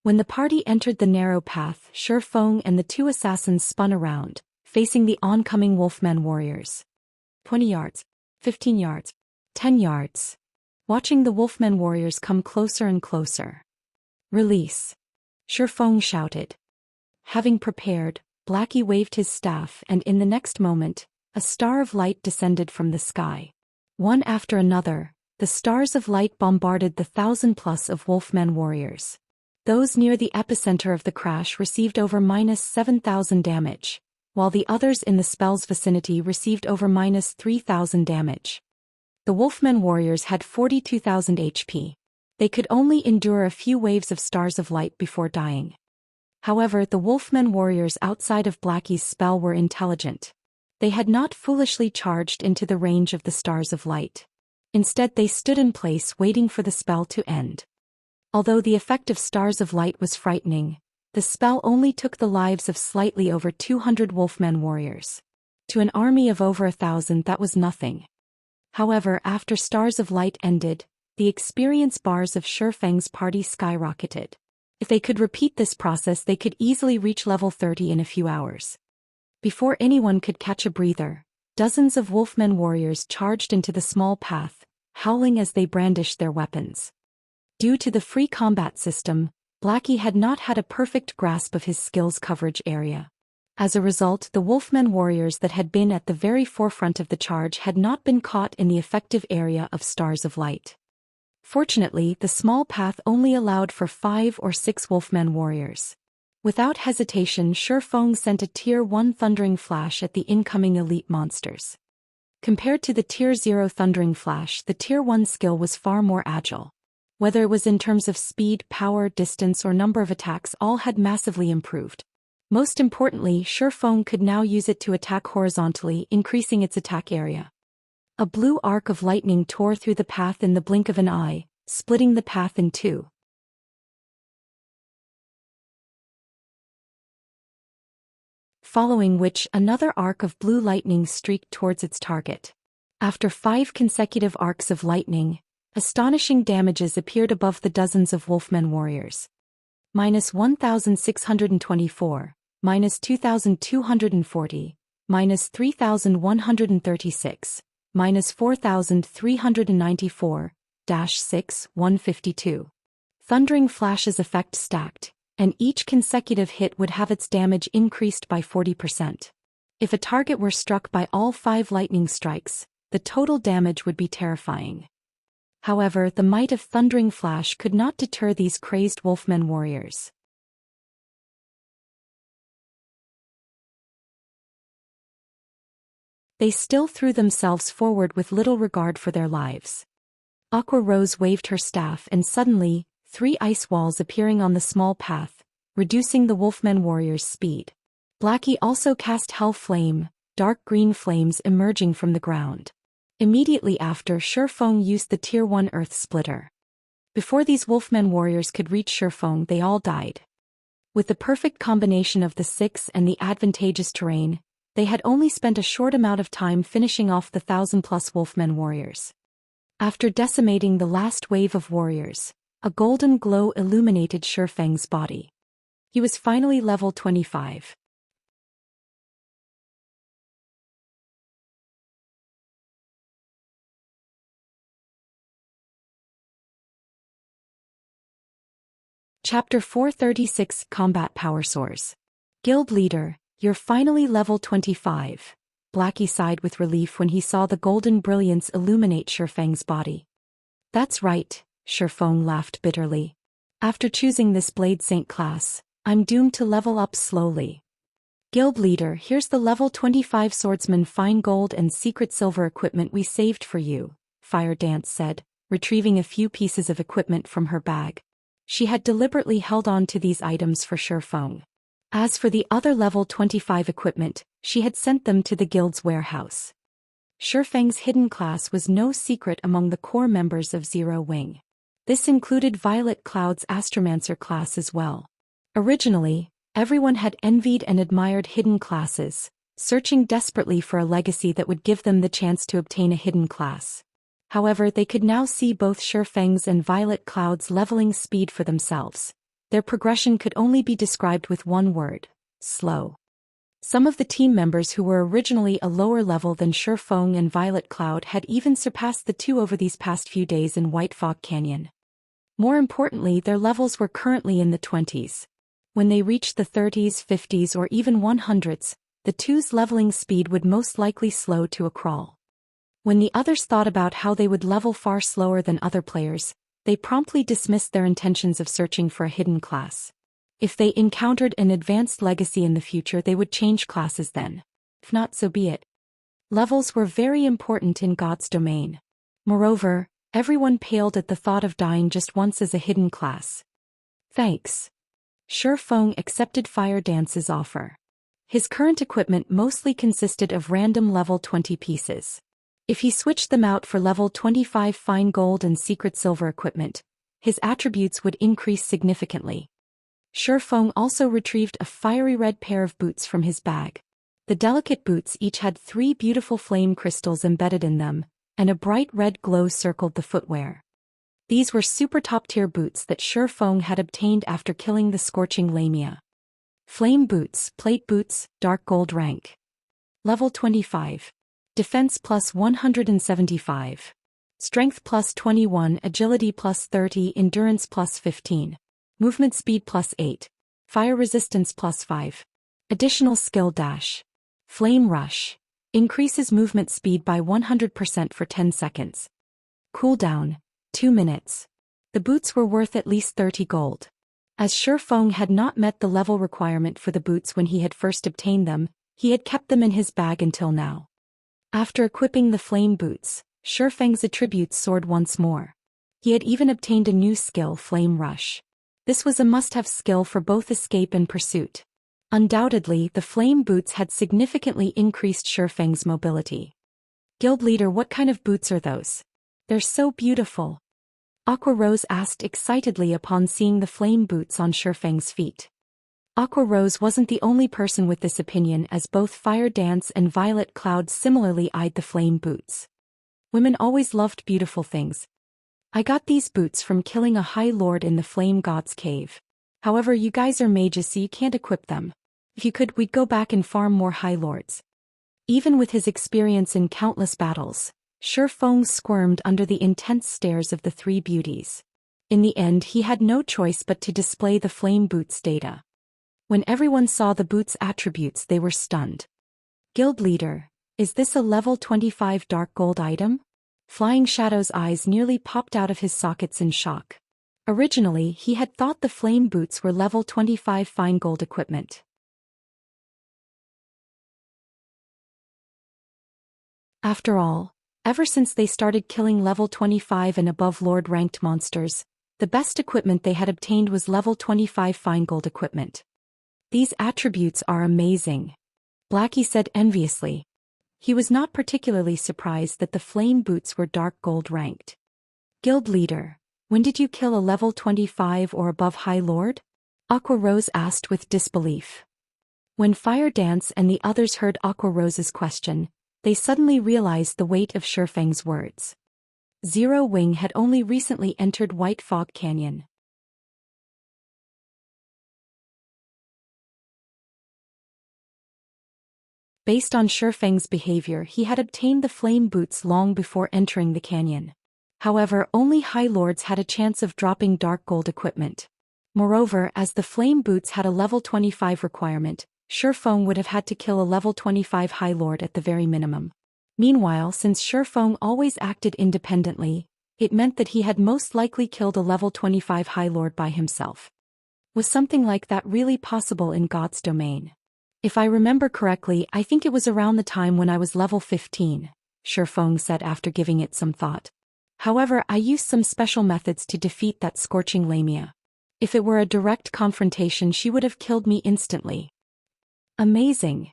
When the party entered the narrow path, Shifeng and the 2 assassins spun around, facing the oncoming Wolfman warriors. 20 yards, 15 yards, 10 yards. Watching the Wolfman warriors come closer and closer. Release. Shifeng shouted. Having prepared, Blackie waved his staff and in the next moment, a star of light descended from the sky. One after another, the stars of light bombarded the 1,000+ of Wolfman warriors. Those near the epicenter of the crash received over -7,000 damage, while the others in the spell's vicinity received over -3,000 damage. The Wolfman warriors had 42,000 HP. They could only endure a few waves of stars of light before dying. However, the Wolfman warriors outside of Blackie's spell were intelligent. They had not foolishly charged into the range of the stars of light. Instead, they stood in place waiting for the spell to end. Although the effect of stars of light was frightening, the spell only took the lives of slightly over 200 Wolfman warriors. To an army of over 1,000, that was nothing. However, after stars of light ended, the experience bars of Shifeng's party skyrocketed. If they could repeat this process, they could easily reach level 30 in a few hours. Before anyone could catch a breather, dozens of Wolfman warriors charged into the small path, howling as they brandished their weapons. Due to the free combat system, Blackie had not had a perfect grasp of his skill's coverage area. As a result, the Wolfman warriors that had been at the very forefront of the charge had not been caught in the effective area of stars of light. Fortunately, the small path only allowed for 5 or 6 Wolfman warriors. Without hesitation, Shifeng sent a Tier 1 Thundering Flash at the incoming elite monsters. Compared to the Tier 0 Thundering Flash, the Tier 1 skill was far more agile. Whether it was in terms of speed, power, distance or number of attacks, all had massively improved. Most importantly, Shifeng could now use it to attack horizontally, increasing its attack area. A blue arc of lightning tore through the path in the blink of an eye, splitting the path in 2. Following which, another arc of blue lightning streaked towards its target. After 5 consecutive arcs of lightning, astonishing damages appeared above the dozens of Wolfman warriors. -1,624, -2,240, -3,136, -4,394, -6, 152. Thundering Flash's effect stacked, and each consecutive hit would have its damage increased by 40%. If a target were struck by all 5 lightning strikes, the total damage would be terrifying. However, the might of Thundering Flash could not deter these crazed wolfmen warriors. They still threw themselves forward with little regard for their lives. Aqua Rose waved her staff and suddenly, 3 ice walls appearing on the small path, reducing the wolfmen warriors' speed. Blackie also cast Hell Flame, dark green flames emerging from the ground. Immediately after, Shifeng used the Tier 1 Earth Splitter. Before these wolfmen warriors could reach Shifeng, they all died. With the perfect combination of the 6 and the advantageous terrain, they had only spent a short amount of time finishing off the 1,000+ wolfmen warriors. After decimating the last wave of warriors, a golden glow illuminated Shifeng's body. He was finally level 25. Chapter 436 Combat Power Soars. Guild Leader, you're finally level 25. Blackie sighed with relief when he saw the golden brilliance illuminate Shifeng's body. That's right, Shifeng laughed bitterly. After choosing this Blade Saint class, I'm doomed to level up slowly. Guild Leader, here's the level 25 swordsman fine gold and secret silver equipment we saved for you, Fire Dance said, retrieving a few pieces of equipment from her bag. She had deliberately held on to these items for Shifeng. As for the other level 25 equipment, she had sent them to the guild's warehouse. Shifeng's hidden class was no secret among the core members of Zero Wing. This included Violet Cloud's Astromancer class as well. Originally, everyone had envied and admired hidden classes, searching desperately for a legacy that would give them the chance to obtain a hidden class. However, they could now see both Shifeng's and Violet Cloud's leveling speed for themselves. Their progression could only be described with one word: slow. Some of the team members who were originally a lower level than Shifeng and Violet Cloud had even surpassed the two over these past few days in White Fog Canyon. More importantly, their levels were currently in the 20s. When they reached the 30s, 50s, or even 100s, the two's leveling speed would most likely slow to a crawl. When the others thought about how they would level far slower than other players, they promptly dismissed their intentions of searching for a hidden class. If they encountered an advanced legacy in the future, they would change classes then. If not, so be it. Levels were very important in God's domain. Moreover, everyone paled at the thought of dying just once as a hidden class. Thanks. Shifeng accepted Fire Dance's offer. His current equipment mostly consisted of random level 20 pieces. If he switched them out for level 25 fine gold and secret silver equipment, his attributes would increase significantly. Shifeng also retrieved a fiery red pair of boots from his bag. The delicate boots each had 3 beautiful flame crystals embedded in them, and a bright red glow circled the footwear. These were super top-tier boots that Shifeng had obtained after killing the scorching Lamia. Flame boots, plate boots, dark gold rank. Level 25. Defense plus 175. Strength plus 21, agility plus 30, endurance plus 15. Movement speed plus 8. Fire resistance plus 5. Additional skill dash. Flame rush. Increases movement speed by 100% for 10 seconds. Cooldown, 2 minutes. The boots were worth at least 30 gold. As Shifeng had not met the level requirement for the boots when he had first obtained them, he had kept them in his bag until now. After equipping the flame boots, Shifeng's attributes soared once more. He had even obtained a new skill, Flame Rush. This was a must-have skill for both escape and pursuit. Undoubtedly, the flame boots had significantly increased Shifeng's mobility. Guild Leader, what kind of boots are those? They're so beautiful. Aqua Rose asked excitedly upon seeing the flame boots on Shifeng's feet. Aqua Rose wasn't the only person with this opinion, as both Fire Dance and Violet Cloud similarly eyed the flame boots. Women always loved beautiful things. I got these boots from killing a High Lord in the Flame God's cave. However, you guys are mages, so you can't equip them. If you could, we'd go back and farm more High Lords. Even with his experience in countless battles, Shifeng squirmed under the intense stares of the 3 beauties. In the end, he had no choice but to display the flame boots data. When everyone saw the boots' attributes, they were stunned. Guild leader, is this a level 25 dark gold item? Flying Shadow's eyes nearly popped out of his sockets in shock. Originally, he had thought the flame boots were level 25 fine gold equipment. After all, ever since they started killing level 25 and above Lord-ranked monsters, the best equipment they had obtained was level 25 fine gold equipment. These attributes are amazing, Blackie said enviously. He was not particularly surprised that the flame boots were dark gold ranked. Guild leader, when did you kill a level 25 or above High Lord? Aqua Rose asked with disbelief. When Fire Dance and the others heard Aqua Rose's question, they suddenly realized the weight of Shifeng's words. Zero Wing had only recently entered White Fog Canyon. Based on Shifeng's behavior, he had obtained the flame boots long before entering the canyon. However, only High Lords had a chance of dropping dark gold equipment. Moreover, as the flame boots had a level 25 requirement, Shifeng would have had to kill a level 25 High Lord at the very minimum. Meanwhile, since Shifeng always acted independently, it meant that he had most likely killed a level 25 High Lord by himself. Was something like that really possible in God's domain? If I remember correctly, I think it was around the time when I was level 15, Shifeng said after giving it some thought. However, I used some special methods to defeat that scorching Lamia. If it were a direct confrontation, she would have killed me instantly. Amazing.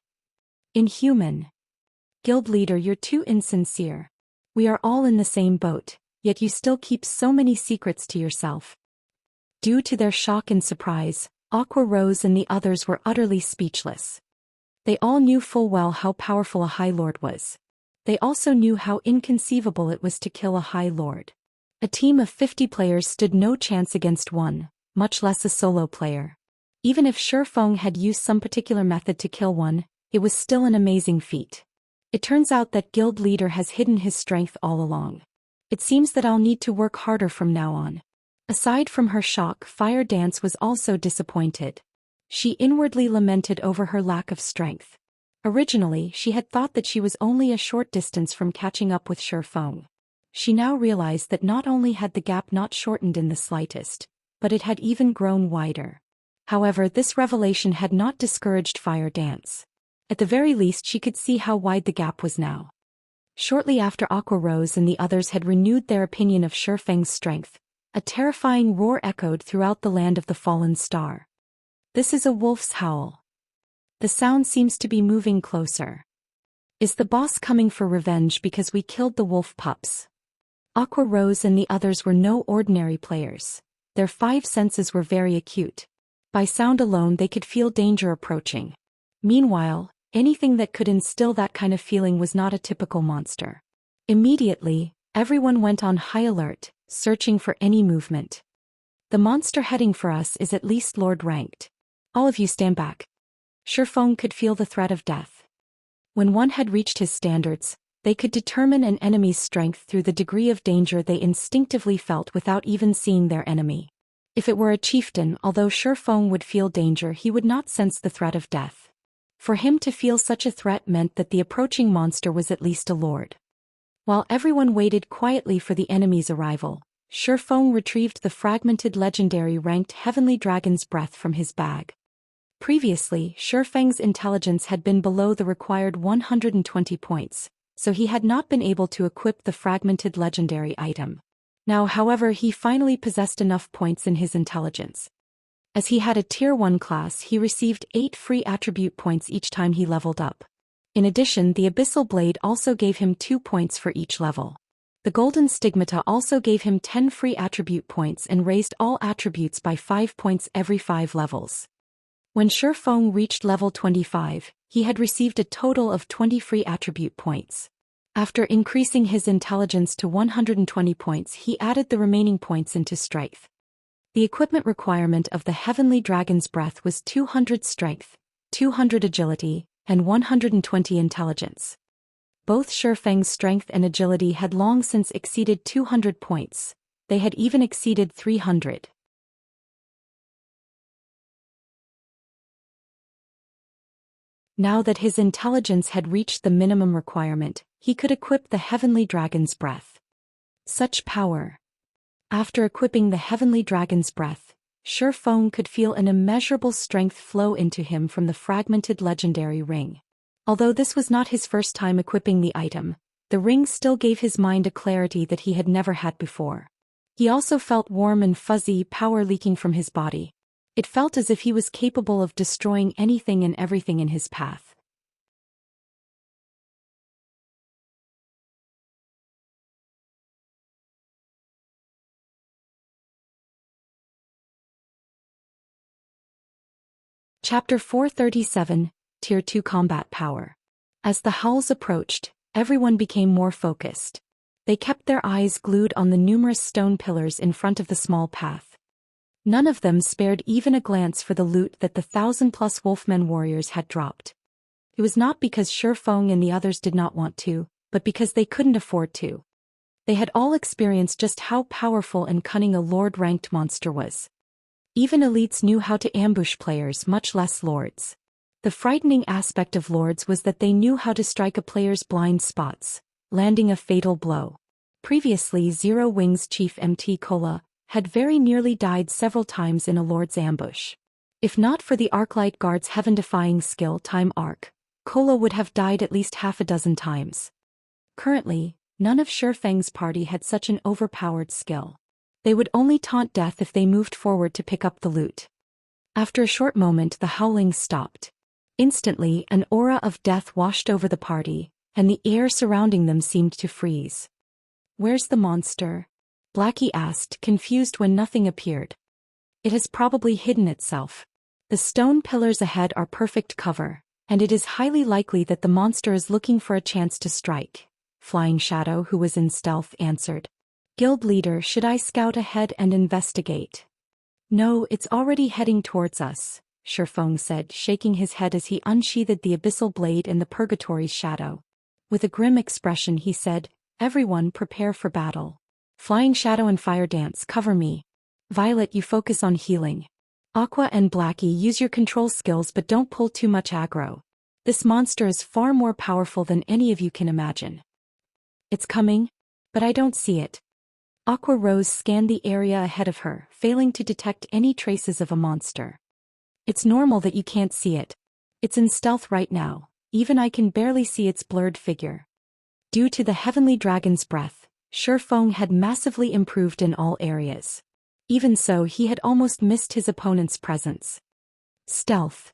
Inhuman. Guild leader, you're too insincere. We are all in the same boat, yet you still keep so many secrets to yourself. Due to their shock and surprise, Aqua Rose and the others were utterly speechless. They all knew full well how powerful a High Lord was. They also knew how inconceivable it was to kill a High Lord. A team of 50 players stood no chance against one, much less a solo player. Even if Shifeng had used some particular method to kill one, it was still an amazing feat. It turns out that Guild leader has hidden his strength all along. It seems that I'll need to work harder from now on. Aside from her shock, Fire Dance was also disappointed. She inwardly lamented over her lack of strength. Originally, she had thought that she was only a short distance from catching up with Shifeng. She now realized that not only had the gap not shortened in the slightest, but it had even grown wider. However, this revelation had not discouraged Fire Dance. At the very least, she could see how wide the gap was now. Shortly after Aqua Rose and the others had renewed their opinion of Shifeng's strength, a terrifying roar echoed throughout the land of the fallen star. This is a wolf's howl. The sound seems to be moving closer. Is the boss coming for revenge because we killed the wolf pups? Aqua Rose and the others were no ordinary players. Their 5 senses were very acute. By sound alone they could feel danger approaching. Meanwhile, anything that could instill that kind of feeling was not a typical monster. Immediately, everyone went on high alert, searching for any movement. The monster heading for us is at least Lord ranked. All of you stand back. Shifeng could feel the threat of death. When one had reached his standards, they could determine an enemy's strength through the degree of danger they instinctively felt without even seeing their enemy. If it were a chieftain, although Shifeng would feel danger, he would not sense the threat of death. For him to feel such a threat meant that the approaching monster was at least a lord. While everyone waited quietly for the enemy's arrival, Shifeng retrieved the fragmented legendary ranked Heavenly Dragon's breath from his bag. Previously, Shifeng's intelligence had been below the required 120 points, so he had not been able to equip the fragmented legendary item. Now, however, he finally possessed enough points in his intelligence. As he had a Tier 1 class, he received 8 free attribute points each time he leveled up. In addition, the Abyssal Blade also gave him 2 points for each level. The Golden Stigmata also gave him 10 free attribute points and raised all attributes by 5 points every 5 levels. When Shifeng reached level 25, he had received a total of 20 free attribute points. After increasing his intelligence to 120 points, he added the remaining points into strength. The equipment requirement of the Heavenly Dragon's breath was 200 strength, 200 agility, and 120 intelligence. Both Shifeng's strength and agility had long since exceeded 200 points, They had even exceeded 300. Now that his intelligence had reached the minimum requirement, he could equip the Heavenly Dragon's Breath. Such power! After equipping the Heavenly Dragon's Breath, Shifeng could feel an immeasurable strength flow into him from the fragmented legendary ring. Although this was not his first time equipping the item, the ring still gave his mind a clarity that he had never had before. He also felt warm and fuzzy power leaking from his body. It felt as if he was capable of destroying anything and everything in his path. Chapter 437, Tier 2 Combat Power. As the howls approached, everyone became more focused. They kept their eyes glued on the numerous stone pillars in front of the small path. None of them spared even a glance for the loot that the 1,000+ Wolfmen warriors had dropped. It was not because Shifeng and the others did not want to, but because they couldn't afford to. They had all experienced just how powerful and cunning a Lord-ranked monster was. Even elites knew how to ambush players, much less lords. The frightening aspect of lords was that they knew how to strike a player's blind spots, landing a fatal blow. Previously, Zero Wing's chief MT Kola had very nearly died several times in a lord's ambush. If not for the Arclight Guard's heaven-defying skill Time Arc, Kola would have died at least half a dozen times. Currently, none of Shifeng's party had such an overpowered skill. They would only taunt death if they moved forward to pick up the loot. After a short moment, the howling stopped. Instantly, an aura of death washed over the party, and the air surrounding them seemed to freeze. "Where's the monster?" Blackie asked, confused when nothing appeared. "It has probably hidden itself. The stone pillars ahead are perfect cover, and it is highly likely that the monster is looking for a chance to strike," Flying Shadow, who was in stealth, answered. "Guild leader, should I scout ahead and investigate?" "No, it's already heading towards us," Shifeng said, shaking his head as he unsheathed the abyssal blade in the Purgatory's shadow. With a grim expression he said, "Everyone prepare for battle. Flying Shadow and Fire Dance, cover me. Violet, you focus on healing. Aqua and Blackie, use your control skills but don't pull too much aggro. This monster is far more powerful than any of you can imagine." "It's coming, but I don't see it." Aqua Rose scanned the area ahead of her, failing to detect any traces of a monster. "It's normal that you can't see it. It's in stealth right now, even I can barely see its blurred figure." Due to the Heavenly Dragon's Breath, Shifeng had massively improved in all areas. Even so, he had almost missed his opponent's presence. "Stealth.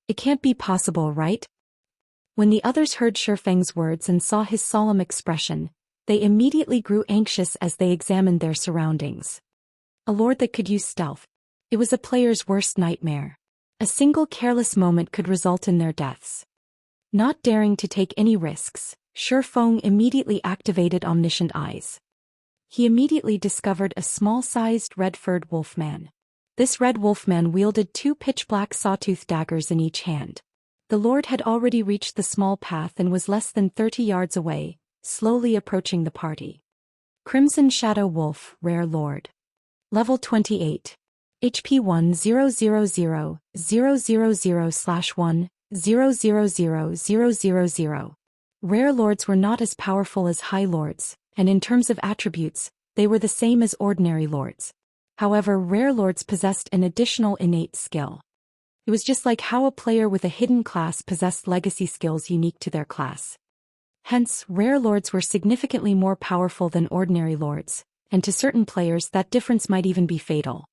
It can't be possible, right?" When the others heard Shifeng's words and saw his solemn expression, they immediately grew anxious as they examined their surroundings. A lord that could use stealth. It was a player's worst nightmare. A single careless moment could result in their deaths. Not daring to take any risks, Shifeng immediately activated Omniscient Eyes. He immediately discovered a small-sized red-furred wolfman. This red wolfman wielded 2 pitch-black sawtooth daggers in each hand. The lord had already reached the small path and was less than 30 yards away, slowly approaching the party. Crimson Shadow Wolf, Rare Lord. Level 28. HP 1000/1000000. Rare Lords were not as powerful as High Lords, and in terms of attributes, they were the same as ordinary Lords. However, Rare Lords possessed an additional innate skill. It was just like how a player with a hidden class possessed legacy skills unique to their class. Hence, Rare Lords were significantly more powerful than ordinary Lords, and to certain players that difference might even be fatal.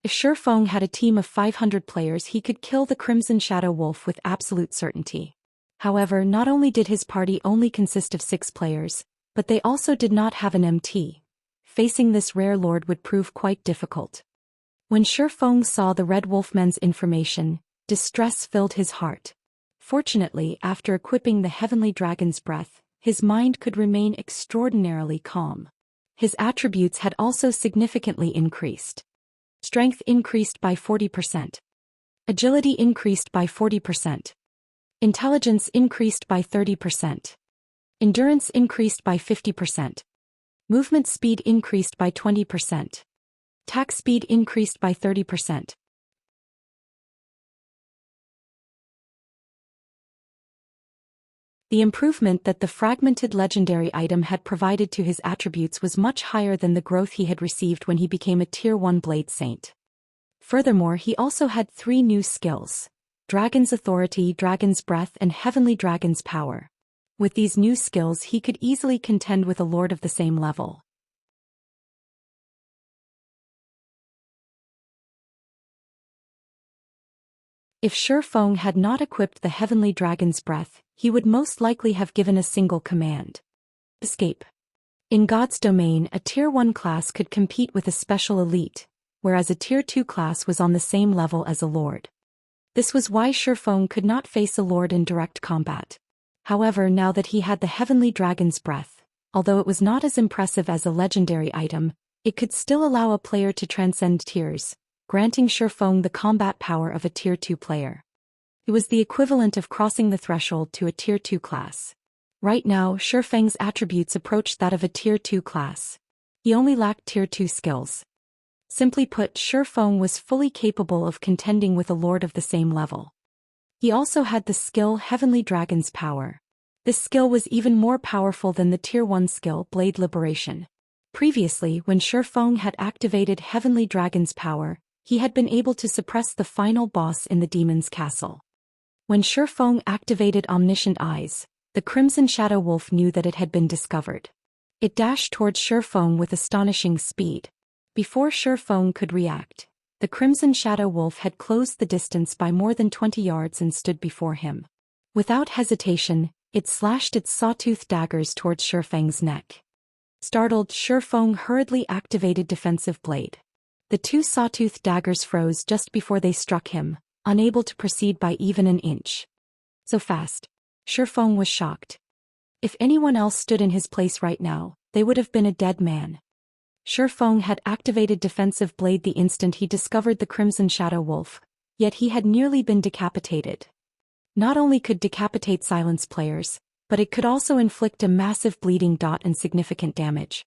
If Shifeng had a team of 500 players, he could kill the Crimson Shadow Wolf with absolute certainty. However, not only did his party only consist of 6 players, but they also did not have an MT. Facing this Rare Lord would prove quite difficult. When Shifeng saw the Red Wolfman's information, distress filled his heart. Fortunately, after equipping the Heavenly Dragon's Breath, his mind could remain extraordinarily calm. His attributes had also significantly increased. Strength increased by 40%. Agility increased by 40%. Intelligence increased by 30%. Endurance increased by 50%. Movement speed increased by 20%. Attack speed increased by 30%. The improvement that the fragmented legendary item had provided to his attributes was much higher than the growth he had received when he became a Tier 1 Blade Saint. Furthermore, he also had 3 new skills: Dragon's Authority, Dragon's Breath, and Heavenly Dragon's Power. With these new skills he could easily contend with a lord of the same level. If Shi Feng had not equipped the Heavenly Dragon's Breath, he would most likely have given a single command: escape. In God's domain, a Tier 1 class could compete with a special elite, whereas a Tier 2 class was on the same level as a lord. This was why Shi Feng could not face a lord in direct combat. However, now that he had the Heavenly Dragon's Breath, although it was not as impressive as a legendary item, it could still allow a player to transcend tiers, granting Shi Feng the combat power of a Tier 2 player. It was the equivalent of crossing the threshold to a Tier 2 class. Right now, Shi Feng's attributes approached that of a Tier 2 class. He only lacked Tier 2 skills. Simply put, Shi Feng was fully capable of contending with a lord of the same level. He also had the skill Heavenly Dragon's Power. This skill was even more powerful than the Tier 1 skill Blade Liberation. Previously, when Shi Feng had activated Heavenly Dragon's Power, he had been able to suppress the final boss in the demon's castle. When Shi Feng activated Omniscient Eyes, the Crimson Shadow Wolf knew that it had been discovered. It dashed towards Shi Feng with astonishing speed. Before Shi Feng could react, the Crimson Shadow Wolf had closed the distance by more than 20 yards and stood before him. Without hesitation, it slashed its sawtooth daggers towards Shi Feng's neck. Startled, Shi Feng hurriedly activated Defensive Blade. The 2 sawtooth daggers froze just before they struck him, unable to proceed by even an inch. So fast. Shi Feng was shocked. If anyone else stood in his place right now, they would have been a dead man. Shi Feng had activated Defensive Blade the instant he discovered the Crimson Shadow Wolf, yet he had nearly been decapitated. Not only could decapitate silence players, but it could also inflict a massive bleeding dot and significant damage.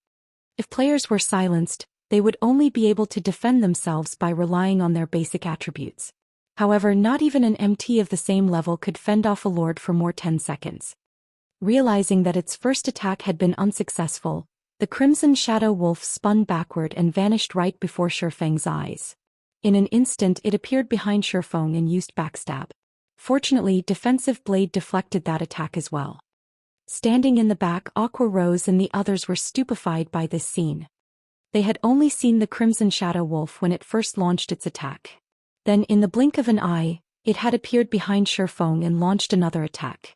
If players were silenced, they would only be able to defend themselves by relying on their basic attributes. However, not even an MT of the same level could fend off a lord for more 10 seconds. Realizing that its first attack had been unsuccessful, the Crimson Shadow Wolf spun backward and vanished right before Shi Feng's eyes. In an instant it appeared behind Shi Feng and used backstab. Fortunately, Defensive Blade deflected that attack as well. Standing in the back, Aqua Rose and the others were stupefied by this scene. They had only seen the Crimson Shadow Wolf when it first launched its attack. Then, in the blink of an eye, it had appeared behind Shi Feng and launched another attack.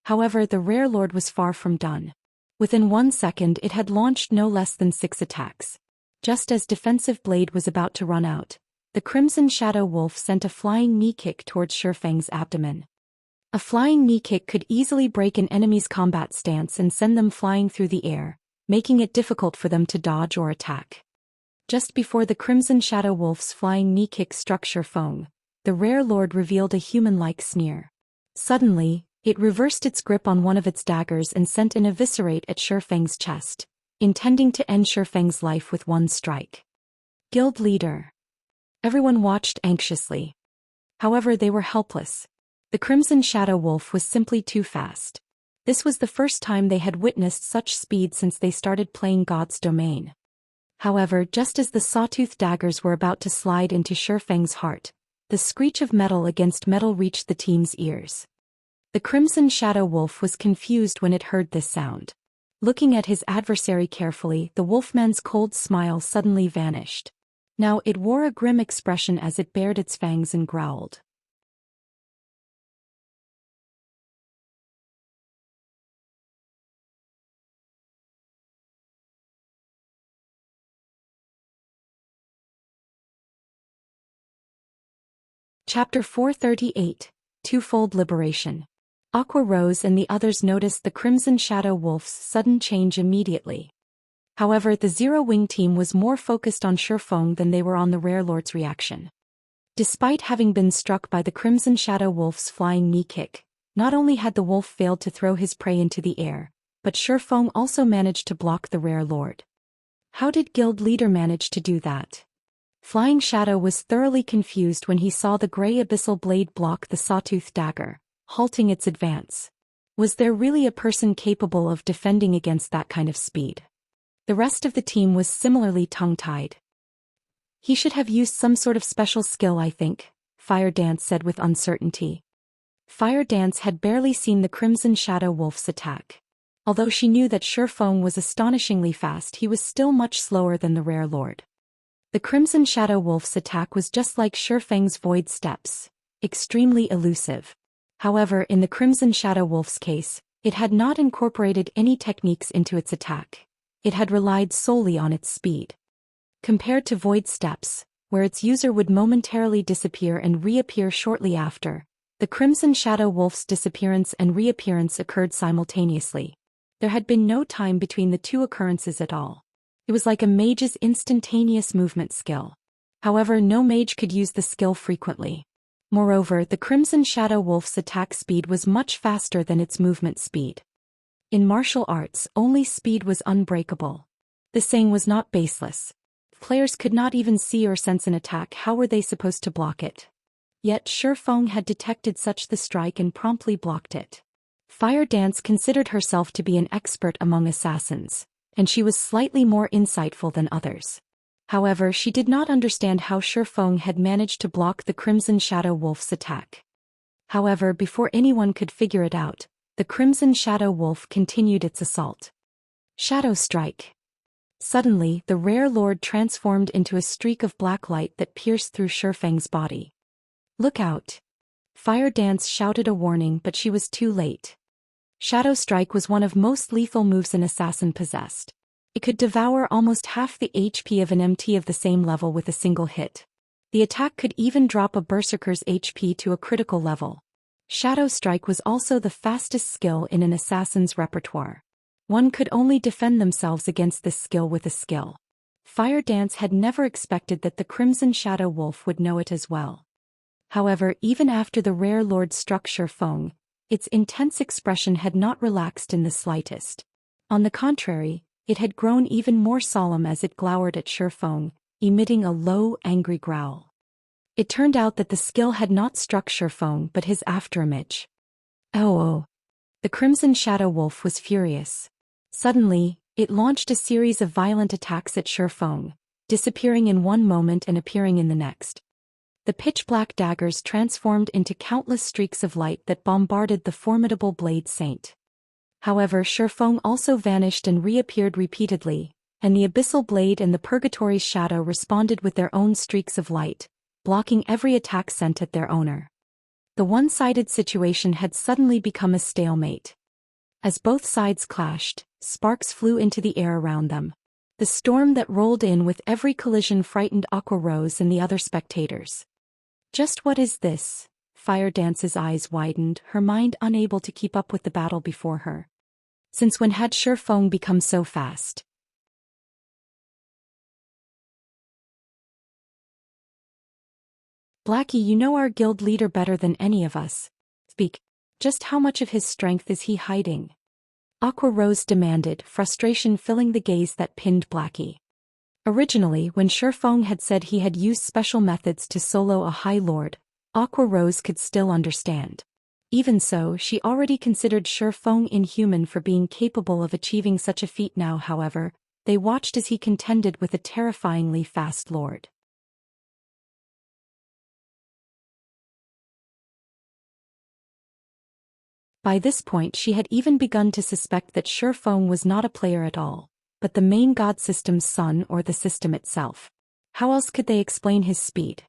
However, the Rare Lord was far from done. Within 1 second it had launched no less than 6 attacks. Just as Defensive Blade was about to run out, the Crimson Shadow Wolf sent a flying knee kick towards Shi Feng's abdomen. A flying knee kick could easily break an enemy's combat stance and send them flying through the air, making it difficult for them to dodge or attack. Just before the Crimson Shadow Wolf's flying knee kick struck Shi Feng, the Rare Lord revealed a human-like sneer. Suddenly, it reversed its grip on one of its daggers and sent an eviscerate at Shi Feng's chest, intending to end Shi Feng's life with one strike. Guild Leader. Everyone watched anxiously. However, they were helpless. The Crimson Shadow Wolf was simply too fast. This was the first time they had witnessed such speed since they started playing God's Domain. However, just as the sawtooth daggers were about to slide into Shi Feng's heart, the screech of metal against metal reached the team's ears. The Crimson Shadow Wolf was confused when it heard this sound. Looking at his adversary carefully, the Wolfman's cold smile suddenly vanished. Now it wore a grim expression as it bared its fangs and growled. Chapter 438, Twofold Liberation. Aqua Rose and the others noticed the Crimson Shadow Wolf's sudden change immediately. However, the Zero Wing team was more focused on Shi Feng than they were on the Rare Lord's reaction. Despite having been struck by the Crimson Shadow Wolf's flying knee kick, not only had the wolf failed to throw his prey into the air, but Shifeng also managed to block the rare lord. How did guild leader manage to do that? Flying Shadow was thoroughly confused when he saw the gray abyssal blade block the sawtooth dagger, halting its advance. Was there really a person capable of defending against that kind of speed? The rest of the team was similarly tongue-tied. He should have used some sort of special skill, I think, Fire Dance said with uncertainty. Fire Dance had barely seen the Crimson Shadow Wolf's attack. Although she knew that Shifeng was astonishingly fast, he was still much slower than the rare lord. The Crimson Shadow Wolf's attack was just like Shifeng's Void Steps, extremely elusive. However, in the Crimson Shadow Wolf's case, it had not incorporated any techniques into its attack. It had relied solely on its speed. Compared to Void Steps, where its user would momentarily disappear and reappear shortly after, the Crimson Shadow Wolf's disappearance and reappearance occurred simultaneously. There had been no time between the two occurrences at all. It was like a mage's instantaneous movement skill. However, no mage could use the skill frequently. Moreover, the Crimson Shadow Wolf's attack speed was much faster than its movement speed. In martial arts, only speed was unbreakable. The saying was not baseless. If players could not even see or sense an attack, how were they supposed to block it? Yet Shifeng had detected such the strike and promptly blocked it. Fire Dance considered herself to be an expert among assassins, and she was slightly more insightful than others. However, she did not understand how Shifeng had managed to block the Crimson Shadow Wolf's attack. However, before anyone could figure it out, the Crimson Shadow Wolf continued its assault. Shadow Strike. Suddenly, the rare lord transformed into a streak of black light that pierced through Shifeng's body. Look out! Fire Dance shouted a warning, but she was too late. Shadow Strike was one of most lethal moves an assassin possessed. It could devour almost half the HP of an MT of the same level with a single hit. The attack could even drop a berserker's HP to a critical level. Shadow Strike was also the fastest skill in an assassin's repertoire. One could only defend themselves against this skill with a skill. Fire Dance had never expected that the Crimson Shadow Wolf would know it as well. However, even after the rare lord struck Shifeng, its intense expression had not relaxed in the slightest. On the contrary, it had grown even more solemn as it glowered at Shifeng, emitting a low, angry growl. It turned out that the skill had not struck Shifeng but his afterimage. Oh! The Crimson Shadow Wolf was furious. Suddenly, it launched a series of violent attacks at Shifeng, disappearing in one moment and appearing in the next. The pitch-black daggers transformed into countless streaks of light that bombarded the formidable blade saint. However, Shifeng also vanished and reappeared repeatedly, and the abyssal blade and the purgatory's shadow responded with their own streaks of light, blocking every attack sent at their owner. The one-sided situation had suddenly become a stalemate. As both sides clashed, sparks flew into the air around them. The storm that rolled in with every collision frightened Aqua Rose and the other spectators. Just what is this? Fire Dance's eyes widened, her mind unable to keep up with the battle before her. Since when had Shifeng become so fast? Blackie, you know our guild leader better than any of us. Speak. Just how much of his strength is he hiding? Aqua Rose demanded, frustration filling the gaze that pinned Blackie. Originally, when Shifeng had said he had used special methods to solo a High Lord, Aqua Rose could still understand. Even so, she already considered Shifeng inhuman for being capable of achieving such a feat. Now, however, they watched as he contended with a terrifyingly fast lord. By this point she had even begun to suspect that Shifeng was not a player at all, but the main god system's son or the system itself. How else could they explain his speed?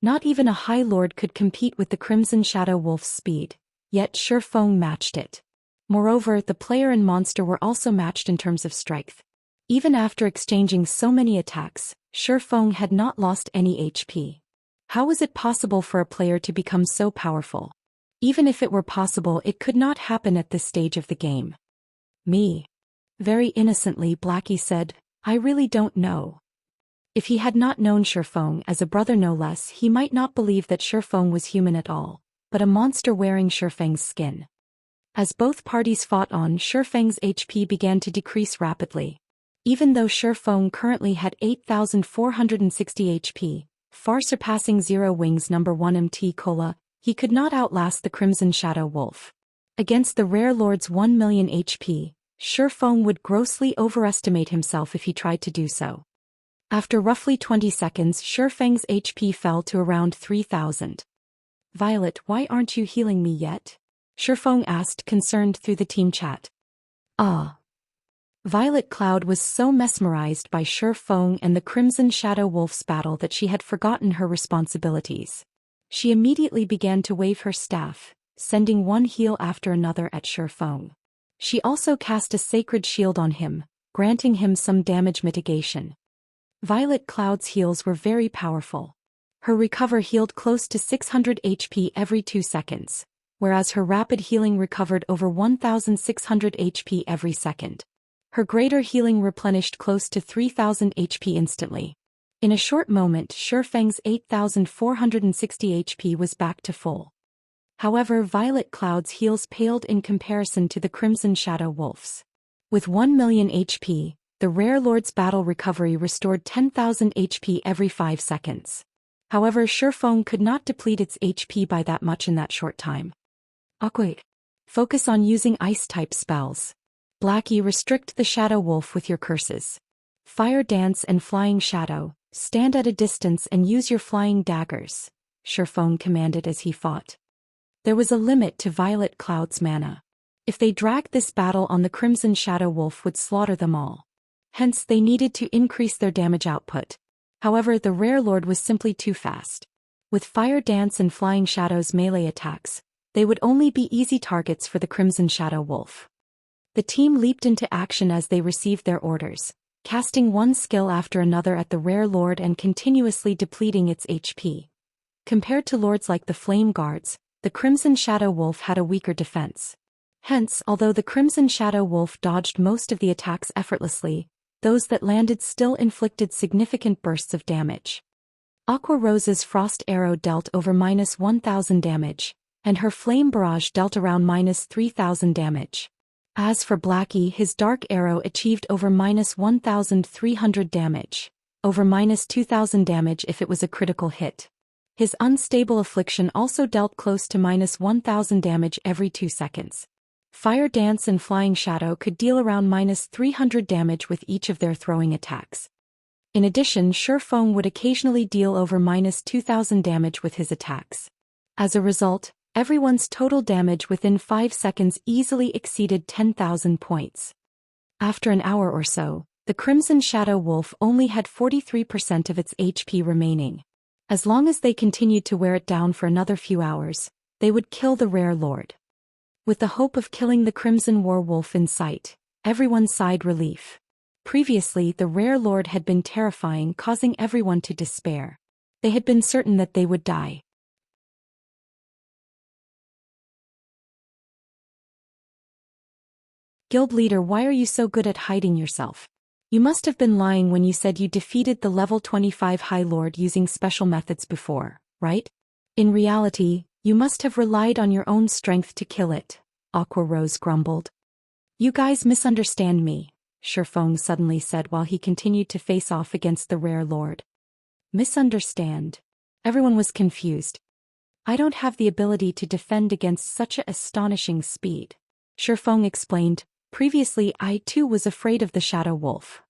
Not even a High Lord could compete with the Crimson Shadow Wolf's speed, yet Shifeng matched it. Moreover, the player and monster were also matched in terms of strength. Even after exchanging so many attacks, Shifeng had not lost any HP. How was it possible for a player to become so powerful? Even if it were possible, it could not happen at this stage of the game. Me. Very innocently, Blackie said, I really don't know. If he had not known Shifeng as a brother no less, he might not believe that Shifeng was human at all, but a monster wearing Shifeng's skin. As both parties fought on, Shifeng's HP began to decrease rapidly. Even though Shifeng currently had 8,460 HP, far surpassing Zero Wings number 1 MT Cola, he could not outlast the Crimson Shadow Wolf. Against the Rare Lord's 1 million HP, Shifeng would grossly overestimate himself if he tried to do so. After roughly 20 seconds, Shifeng's HP fell to around 3,000. "Violet, why aren't you healing me yet?" Shifeng asked, concerned through the team chat. "Ah." Violet Cloud was so mesmerized by Shifeng and the Crimson Shadow Wolf's battle that she had forgotten her responsibilities. She immediately began to wave her staff, sending one heal after another at Shifeng. She also cast a sacred shield on him, granting him some damage mitigation. Violet Cloud's heals were very powerful. Her recover healed close to 600 HP every 2 seconds, whereas her rapid healing recovered over 1,600 HP every second. Her greater healing replenished close to 3,000 HP instantly. In a short moment, Shifeng's 8,460 HP was back to full. However, Violet Cloud's heals paled in comparison to the Crimson Shadow Wolf's. With 1 million HP, the Rare Lord's battle recovery restored 10,000 HP every 5 seconds. However, Shifeng could not deplete its HP by that much in that short time. Aqua. Focus on using ice-type spells. Blackie, restrict the Shadow Wolf with your curses. Fire Dance and Flying Shadow, stand at a distance and use your flying daggers, Shifeng commanded as he fought. There was a limit to Violet Cloud's mana. If they dragged this battle on, the Crimson Shadow Wolf would slaughter them all. Hence, they needed to increase their damage output. However, the Rare Lord was simply too fast. With Fire Dance and Flying Shadow's melee attacks, they would only be easy targets for the Crimson Shadow Wolf. The team leaped into action as they received their orders, casting one skill after another at the Rare Lord and continuously depleting its HP. Compared to lords like the Flame Guards, the Crimson Shadow Wolf had a weaker defense. Hence, although the Crimson Shadow Wolf dodged most of the attacks effortlessly, those that landed still inflicted significant bursts of damage. Aqua Rose's Frost Arrow dealt over -1,000 damage, and her Flame Barrage dealt around -3,000 damage. As for Blackie, his Dark Arrow achieved over -1,300 damage, over -2,000 damage if it was a critical hit. His Unstable Affliction also dealt close to -1,000 damage every 2 seconds. Fire Dance and Flying Shadow could deal around -300 damage with each of their throwing attacks. In addition, Shifeng would occasionally deal over -2,000 damage with his attacks. As a result, everyone's total damage within 5 seconds easily exceeded 10,000 points. After an hour or so, the Crimson Shadow Wolf only had 43% of its HP remaining. As long as they continued to wear it down for another few hours, they would kill the Rare Lord. With the hope of killing the Crimson War Wolf in sight, everyone sighed relief. Previously, the Rare Lord had been terrifying, causing everyone to despair. They had been certain that they would die. Guild leader, why are you so good at hiding yourself? You must have been lying when you said you defeated the level 25 High Lord using special methods before, right? In reality, you must have relied on your own strength to kill it, Aqua Rose grumbled. You guys misunderstand me, Shifeng suddenly said while he continued to face off against the Rare Lord. Misunderstand? Everyone was confused. I don't have the ability to defend against such a astonishing speed, Shifeng explained. Previously, I too was afraid of the Shadow Wolf.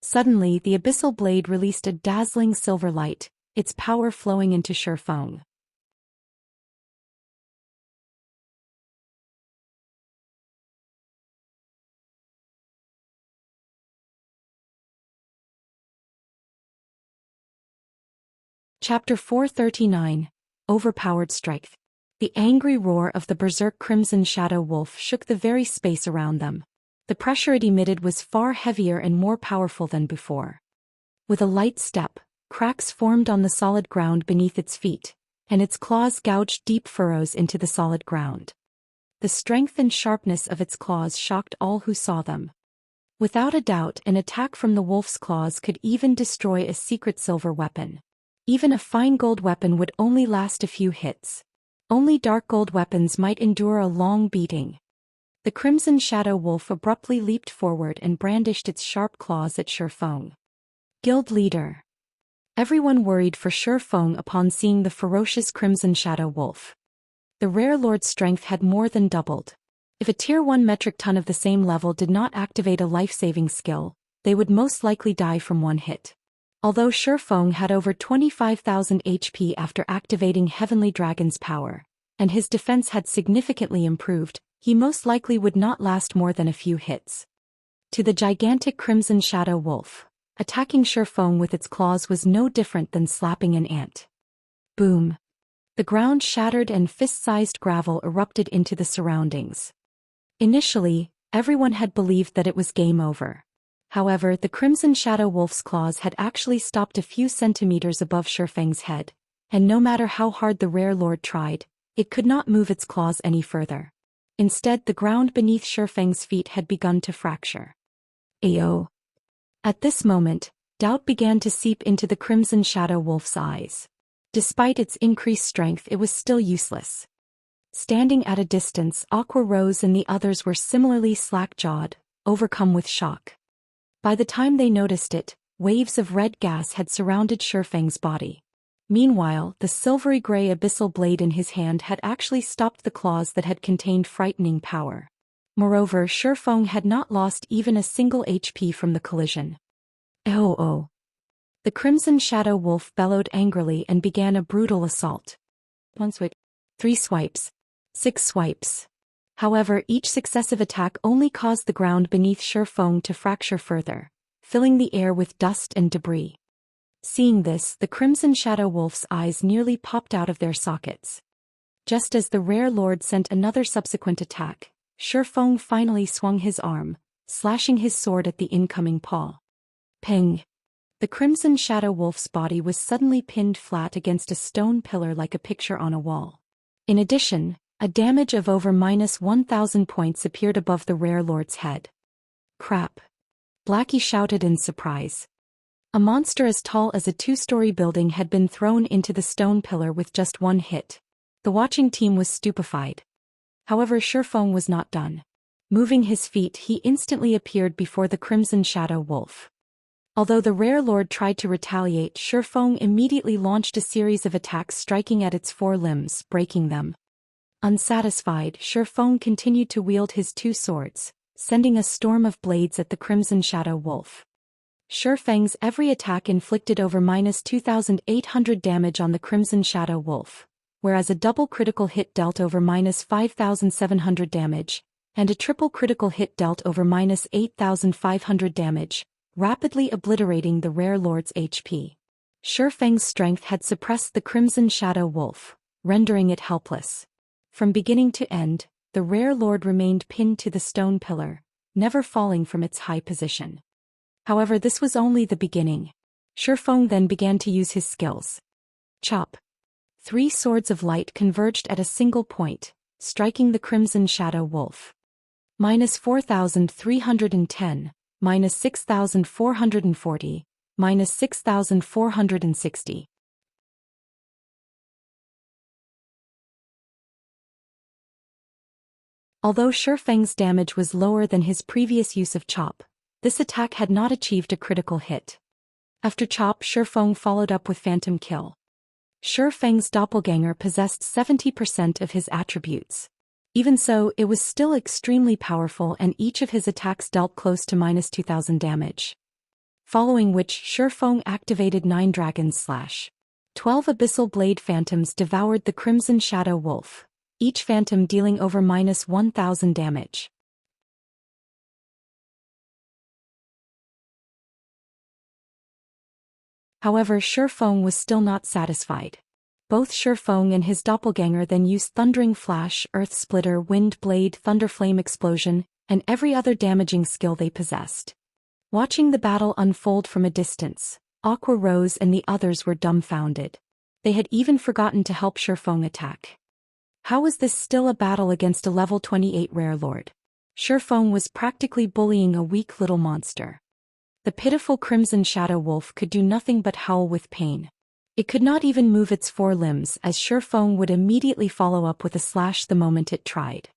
Suddenly, the abyssal blade released a dazzling silver light, its power flowing into Shifeng. Chapter 439, Overpowered Strength. The angry roar of the berserk Crimson Shadow Wolf shook the very space around them. The pressure it emitted was far heavier and more powerful than before. With a light step, cracks formed on the solid ground beneath its feet, and its claws gouged deep furrows into the solid ground. The strength and sharpness of its claws shocked all who saw them. Without a doubt, an attack from the wolf's claws could even destroy a secret silver weapon. Even a fine gold weapon would only last a few hits. Only dark gold weapons might endure a long beating. The Crimson Shadow Wolf abruptly leaped forward and brandished its sharp claws at Shifeng. Guild leader. Everyone worried for Shifeng upon seeing the ferocious Crimson Shadow Wolf. The rare lord's strength had more than doubled. If a Tier 1 metric ton of the same level did not activate a life-saving skill, they would most likely die from one hit. Although Shifeng had over 25,000 HP after activating Heavenly Dragon's power, and his defense had significantly improved, he most likely would not last more than a few hits. To the gigantic Crimson Shadow Wolf, attacking Shifeng with its claws was no different than slapping an ant. Boom! The ground shattered and fist-sized gravel erupted into the surroundings. Initially, everyone had believed that it was game over. However, the Crimson Shadow Wolf's claws had actually stopped a few centimeters above Shifeng's head, and no matter how hard the rare lord tried, it could not move its claws any further. Instead, the ground beneath Shifeng's feet had begun to fracture. Ayo! At this moment, doubt began to seep into the Crimson Shadow Wolf's eyes. Despite its increased strength, it was still useless. Standing at a distance, Aqua Rose and the others were similarly slack-jawed, overcome with shock. By the time they noticed it, waves of red gas had surrounded Shifeng's body. Meanwhile, the silvery gray abyssal blade in his hand had actually stopped the claws that had contained frightening power. Moreover, Shifeng had not lost even a single HP from the collision. Oh! The Crimson Shadow Wolf bellowed angrily and began a brutal assault. 1 swipe, 3 swipes, 6 swipes. However, each successive attack only caused the ground beneath Shifeng to fracture further, filling the air with dust and debris. Seeing this, the Crimson Shadow Wolf's eyes nearly popped out of their sockets. Just as the rare lord sent another subsequent attack, Shifeng finally swung his arm, slashing his sword at the incoming paw. Ping! The Crimson Shadow Wolf's body was suddenly pinned flat against a stone pillar like a picture on a wall. In addition, a damage of over -1,000 points appeared above the rare lord's head. Crap! Blackie shouted in surprise. A monster as tall as a 2-story building had been thrown into the stone pillar with just one hit. The watching team was stupefied. However, Shifeng was not done. Moving his feet, he instantly appeared before the Crimson Shadow Wolf. Although the rare lord tried to retaliate, Shifeng immediately launched a series of attacks striking at its 4 limbs, breaking them. Unsatisfied, Shifeng continued to wield his 2 swords, sending a storm of blades at the Crimson Shadow Wolf. Shifeng's every attack inflicted over -2,800 damage on the Crimson Shadow Wolf, whereas a double critical hit dealt over -5,700 damage, and a triple critical hit dealt over -8,500 damage, rapidly obliterating the rare lord's HP. Shifeng's strength had suppressed the Crimson Shadow Wolf, rendering it helpless. From beginning to end, the rare lord remained pinned to the stone pillar, never falling from its high position. However, this was only the beginning. Shifeng then began to use his skills. Chop! 3 swords of light converged at a single point, striking the Crimson Shadow Wolf. -4,310, -6,440, -6,460. Although Shifeng's damage was lower than his previous use of Chop, this attack had not achieved a critical hit. After Chop, Shifeng followed up with Phantom Kill. Shifeng's doppelganger possessed 70% of his attributes. Even so, it was still extremely powerful and each of his attacks dealt close to -2,000 damage. Following which, Shifeng activated 9 Dragon's Slash. 12 Abyssal Blade Phantoms devoured the Crimson Shadow Wolf, each phantom dealing over -1,000 damage. However, Shifeng was still not satisfied. Both Shifeng and his doppelganger then used Thundering Flash, Earth Splitter, Wind Blade, Thunderflame Explosion, and every other damaging skill they possessed. Watching the battle unfold from a distance, Aqua Rose and the others were dumbfounded. They had even forgotten to help Shifeng attack. How was this still a battle against a level 28 rare lord? Shifeng was practically bullying a weak little monster. The pitiful Crimson Shadow Wolf could do nothing but howl with pain. It could not even move its forelimbs, as Shifeng would immediately follow up with a slash the moment it tried.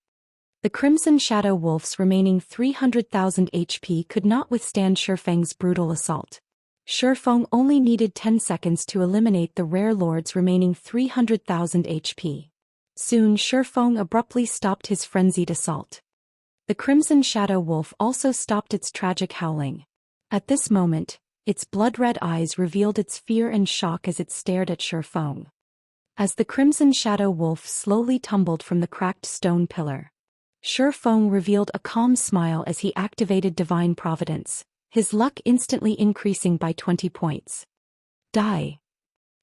The Crimson Shadow Wolf's remaining 300,000 HP could not withstand Shifeng's brutal assault. Shifeng only needed 10 seconds to eliminate the Rare Lord's remaining 300,000 HP. Soon Shifeng abruptly stopped his frenzied assault. The Crimson Shadow Wolf also stopped its tragic howling. At this moment, its blood-red eyes revealed its fear and shock as it stared at Shifeng. As the Crimson Shadow Wolf slowly tumbled from the cracked stone pillar, Shifeng revealed a calm smile as he activated Divine Providence, his luck instantly increasing by 20 points. Die.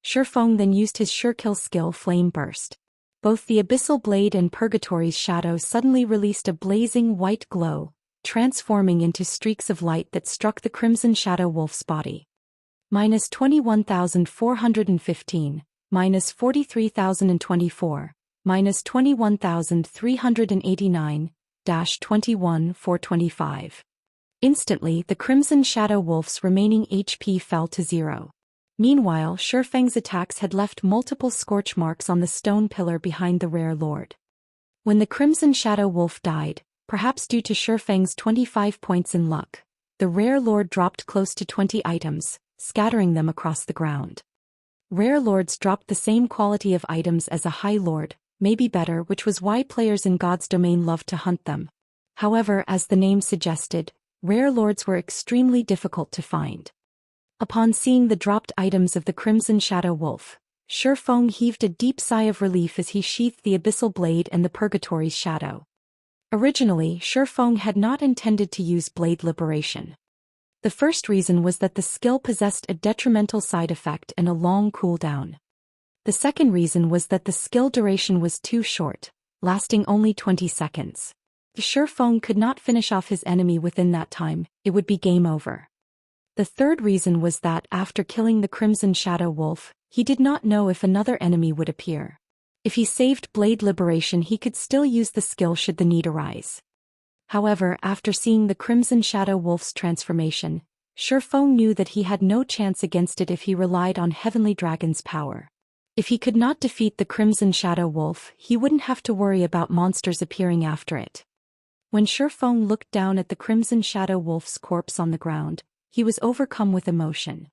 Shifeng then used his Surekill skill Flame Burst. Both the Abyssal Blade and Purgatory's Shadow suddenly released a blazing white glow, transforming into streaks of light that struck the Crimson Shadow Wolf's body. Minus 21,415, minus 43,024, minus 21,389, 21,425. Instantly, the Crimson Shadow Wolf's remaining HP fell to 0. Meanwhile, Shifeng's attacks had left multiple scorch marks on the stone pillar behind the Rare Lord. When the Crimson Shadow Wolf died, perhaps due to Shifeng's 25 points in luck, the Rare Lord dropped close to 20 items, scattering them across the ground. Rare Lords dropped the same quality of items as a High Lord, maybe better, which was why players in God's domain loved to hunt them. However, as the name suggested, Rare Lords were extremely difficult to find. Upon seeing the dropped items of the Crimson Shadow Wolf, Shifeng heaved a deep sigh of relief as he sheathed the Abyssal Blade and the Purgatory's Shadow. Originally, Shifeng had not intended to use Blade Liberation. The first reason was that the skill possessed a detrimental side effect and a long cooldown. The second reason was that the skill duration was too short, lasting only 20 seconds. If Shifeng could not finish off his enemy within that time, it would be game over. The third reason was that after killing the Crimson Shadow Wolf, he did not know if another enemy would appear. If he saved Blade Liberation, he could still use the skill should the need arise. However, after seeing the Crimson Shadow Wolf's transformation, Shifeng knew that he had no chance against it if he relied on Heavenly Dragon's power. If he could not defeat the Crimson Shadow Wolf, he wouldn't have to worry about monsters appearing after it. When Shifeng looked down at the Crimson Shadow Wolf's corpse on the ground, he was overcome with emotion.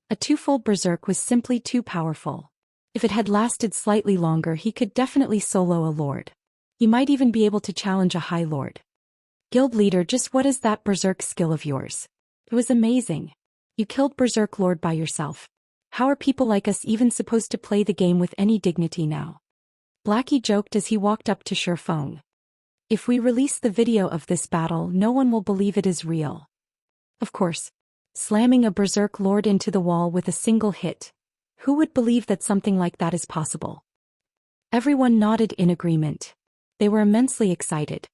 A twofold berserk was simply too powerful. If it had lasted slightly longer, he could definitely solo a lord. He might even be able to challenge a high lord. Guild leader, just what is that berserk skill of yours? It was amazing. You killed Berserk Lord by yourself. How are people like us even supposed to play the game with any dignity now? Blackie joked as he walked up to Shifeng. If we release the video of this battle, no one will believe it is real. Of course. Slamming a Berserk Lord into the wall with a single hit. Who would believe that something like that is possible? Everyone nodded in agreement. They were immensely excited.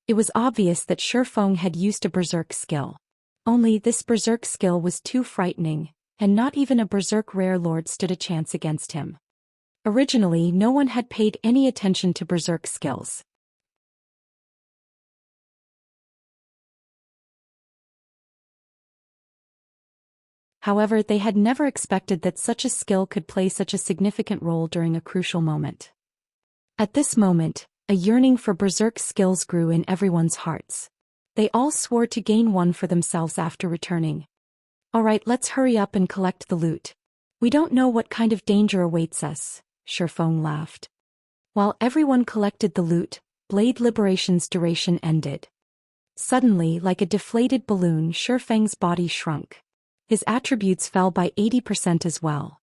It was obvious that Shifeng had used a Berserk skill. Only this Berserk skill was too frightening, and not even a Berserk Rare Lord stood a chance against him. Originally, no one had paid any attention to Berserk skills. However, they had never expected that such a skill could play such a significant role during a crucial moment. At this moment, a yearning for Berserk skills grew in everyone's hearts. They all swore to gain one for themselves after returning. Alright, let's hurry up and collect the loot. We don't know what kind of danger awaits us, Shifeng laughed. While everyone collected the loot, Blade Liberation's duration ended. Suddenly, like a deflated balloon, Shifeng's body shrunk. His attributes fell by 80% as well.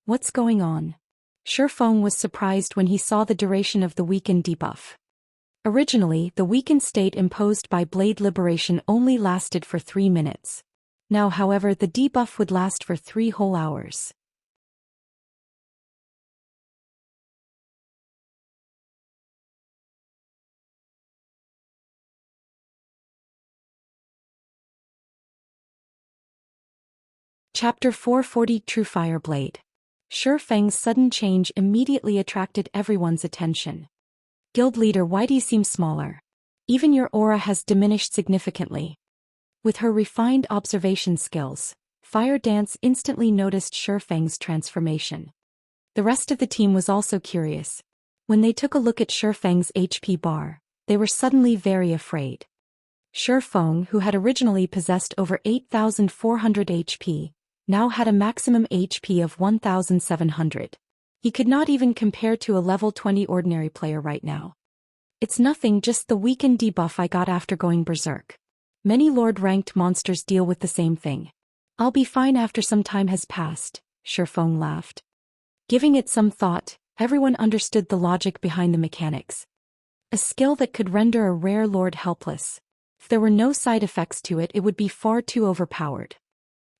What's going on? Shifeng was surprised when he saw the duration of the weakened debuff. Originally, the weakened state imposed by Blade Liberation only lasted for 3 minutes. Now, however, the debuff would last for 3 whole hours. Chapter 440 Truefire Blade. Feng's sudden change immediately attracted everyone's attention. Guild leader, why do you seem smaller? Even your aura has diminished significantly. With her refined observation skills, Fire Dance instantly noticed Feng's transformation. The rest of the team was also curious. When they took a look at Feng's HP bar, they were suddenly very afraid. Feng, who had originally possessed over 8,400 HP, now had a maximum HP of 1,700. He could not even compare to a level 20 ordinary player right now. It's nothing, just the weakened debuff I got after going berserk. Many Lord-ranked monsters deal with the same thing. I'll be fine after some time has passed, Feng laughed. Giving it some thought, everyone understood the logic behind the mechanics. A skill that could render a rare lord helpless. If there were no side effects to it, it would be far too overpowered.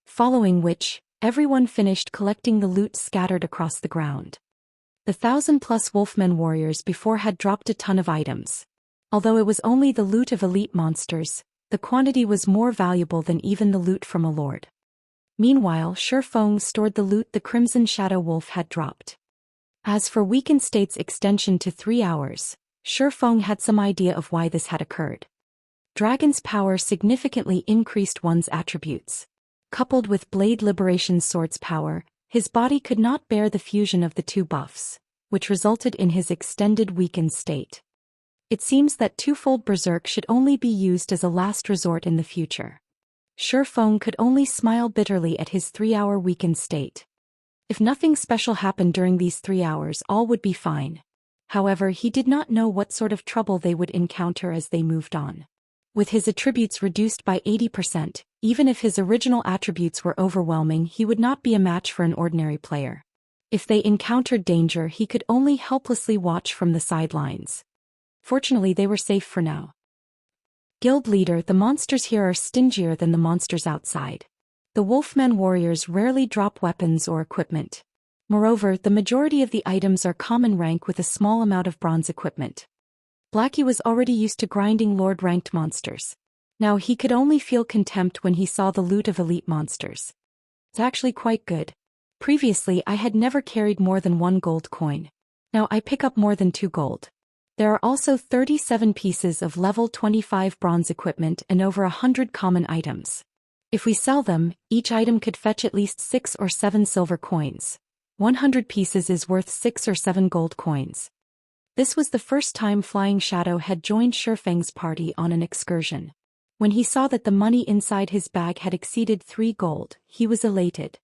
Following which, everyone finished collecting the loot scattered across the ground. The 1,000+ Wolfmen warriors before had dropped a ton of items. Although it was only the loot of elite monsters, the quantity was more valuable than even the loot from a lord. Meanwhile, Feng stored the loot the Crimson Shadow Wolf had dropped. As for weakened state's extension to 3 hours, Feng had some idea of why this had occurred. Dragon's power significantly increased one's attributes. Coupled with Blade Liberation Sword's power, his body could not bear the fusion of the two buffs, which resulted in his extended weakened state. It seems that Twofold Berserk should only be used as a last resort in the future. Feng could only smile bitterly at his 3-hour weakened state. If nothing special happened during these 3 hours, all would be fine. However, he did not know what sort of trouble they would encounter as they moved on. With his attributes reduced by 80%, even if his original attributes were overwhelming, he would not be a match for an ordinary player. If they encountered danger, he could only helplessly watch from the sidelines. Fortunately, they were safe for now. Guild leader, the monsters here are stingier than the monsters outside. The Wolfman warriors rarely drop weapons or equipment. Moreover, the majority of the items are common rank with a small amount of bronze equipment. Blackie was already used to grinding lord-ranked monsters. Now he could only feel contempt when he saw the loot of elite monsters. It's actually quite good. Previously, I had never carried more than 1 gold coin. Now I pick up more than 2 gold. There are also 37 pieces of level 25 bronze equipment and over 100 common items. If we sell them, each item could fetch at least 6 or 7 silver coins. 100 pieces is worth 6 or 7 gold coins. This was the first time Flying Shadow had joined Feng's party on an excursion. When he saw that the money inside his bag had exceeded 3 gold, he was elated.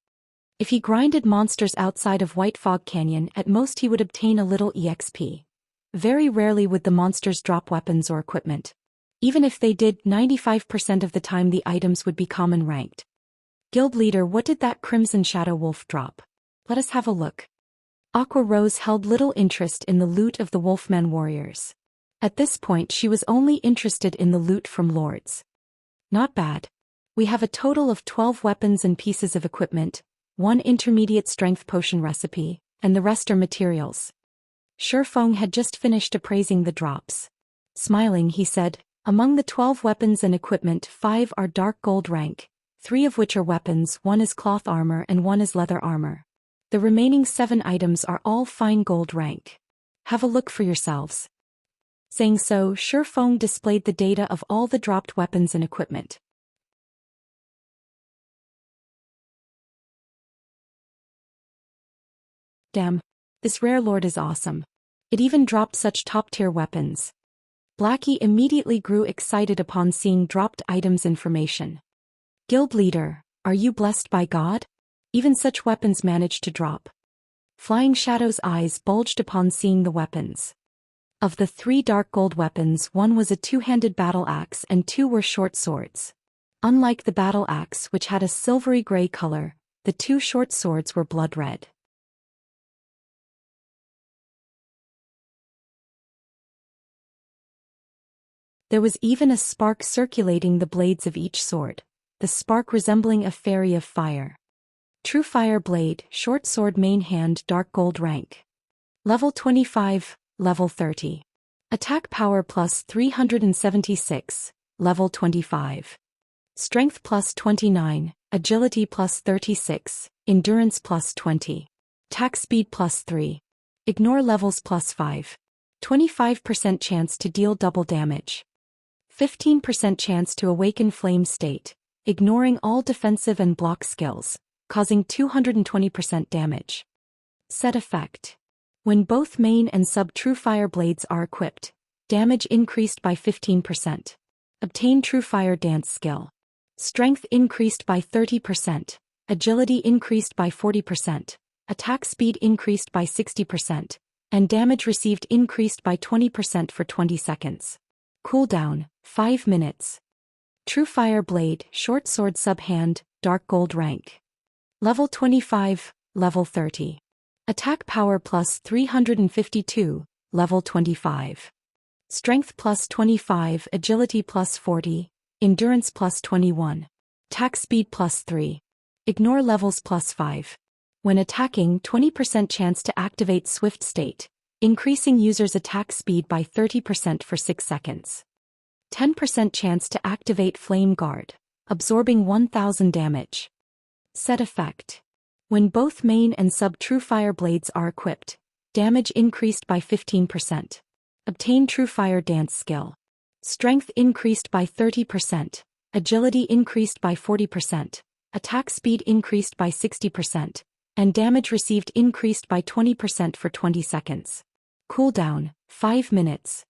If he grinded monsters outside of White Fog Canyon, at most he would obtain a little EXP. Very rarely would the monsters drop weapons or equipment. Even if they did, 95% of the time the items would be common ranked. Guild leader, what did that Crimson Shadow Wolf drop? Let us have a look. Aqua Rose held little interest in the loot of the Wolfman warriors. At this point she was only interested in the loot from lords. Not bad. We have a total of 12 weapons and pieces of equipment, 1 intermediate strength potion recipe, and the rest are materials. Feng had just finished appraising the drops. Smiling, he said, among the 12 weapons and equipment, 5 are dark gold rank, 3 of which are weapons, 1 is cloth armor and 1 is leather armor. The remaining 7 items are all fine gold rank. Have a look for yourselves. Saying so, Feng displayed the data of all the dropped weapons and equipment. Damn. This rare lord is awesome. It even dropped such top-tier weapons. Blackie immediately grew excited upon seeing dropped items information. Guild leader, are you blessed by God? Even such weapons managed to drop. Flying Shadow's eyes bulged upon seeing the weapons. Of the 3 dark gold weapons, 1 was a 2-handed battle axe and 2 were short swords. Unlike the battle axe, which had a silvery gray color, the 2 short swords were blood red. There was even a spark circulating the blades of each sword, the spark resembling a fairy of fire. Truefire blade, short sword, main hand, dark gold rank. Level 25, level 30. Attack power plus 376, level 25. Strength plus 29, agility plus 36, endurance plus 20. Attack speed +3. Ignore levels +5. 25% chance to deal double damage. 15% chance to awaken flame state, ignoring all defensive and block skills, causing 220% damage. Set effect. When both main and sub Truefire blades are equipped, damage increased by 15%. Obtain Truefire dance skill. Strength increased by 30%, agility increased by 40%, attack speed increased by 60%, and damage received increased by 20% for 20 seconds. Cooldown, 5 minutes. Truefire blade, short sword sub-hand, dark gold rank. Level 25, level 30. Attack power plus 352, level 25. Strength plus 25, agility plus 40, endurance plus 21. Attack speed plus 3. Ignore levels plus 5. When attacking, 20% chance to activate swift state, increasing user's attack speed by 30% for 6 seconds. 10% chance to activate flame guard, absorbing 1000 damage. Set effect. When both main and sub Truefire blades are equipped, damage increased by 15%. Obtain Truefire dance skill. Strength increased by 30%, agility increased by 40%, attack speed increased by 60%, and damage received increased by 20% for 20 seconds. Cooldown, 5 minutes.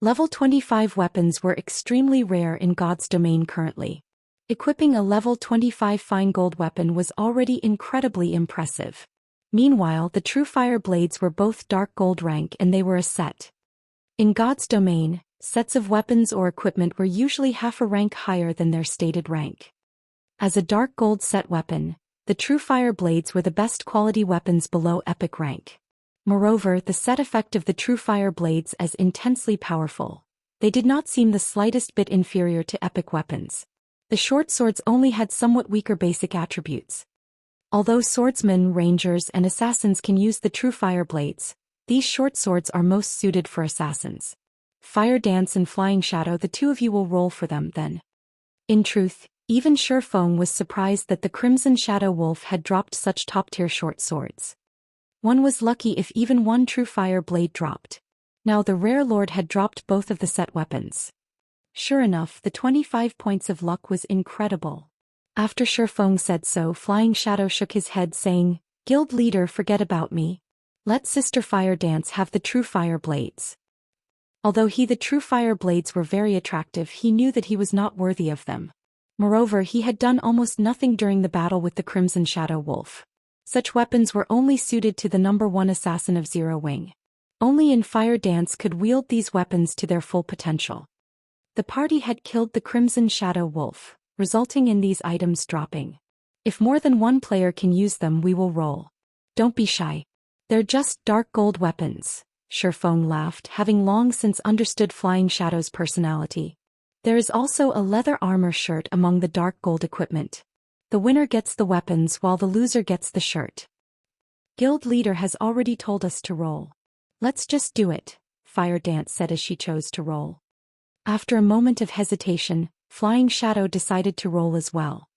Level 25 weapons were extremely rare in God's domain currently. Equipping a level 25 fine gold weapon was already incredibly impressive. Meanwhile, the Truefire blades were both dark gold rank and they were a set. In God's domain, sets of weapons or equipment were usually half a rank higher than their stated rank. As a dark gold set weapon, the Truefire blades were the best quality weapons below epic rank. Moreover, the set effect of the Truefire blades as intensely powerful. They did not seem the slightest bit inferior to epic weapons. The short swords only had somewhat weaker basic attributes. Although swordsmen, rangers, and assassins can use the Truefire blades, these short swords are most suited for assassins. Fire Dance and Flying Shadow, the two of you will roll for them then. In truth, even Shurfeng was surprised that the Crimson Shadow Wolf had dropped such top-tier short swords. One was lucky if even one Truefire blade dropped. Now the Rare Lord had dropped both of the set weapons. Sure enough, the 25 points of luck was incredible. After Shurfeng said so, Flying Shadow shook his head saying, "Guild leader, forget about me. Let Sister Fire Dance have the Truefire blades." Although the Truefire blades were very attractive, he knew that he was not worthy of them. Moreover, he had done almost nothing during the battle with the Crimson Shadow Wolf. Such weapons were only suited to the number 1 assassin of Zero Wing. Only in Fire Dance could wield these weapons to their full potential. The party had killed the Crimson Shadow Wolf, resulting in these items dropping. If more than one player can use them, we will roll. Don't be shy. They're just dark gold weapons. Shurfeng laughed, having long since understood Flying Shadow's personality. There is also a leather armor shirt among the dark gold equipment. The winner gets the weapons while the loser gets the shirt. Guild leader has already told us to roll. Let's just do it, Fire Dance said as she chose to roll. After a moment of hesitation, Flying Shadow decided to roll as well.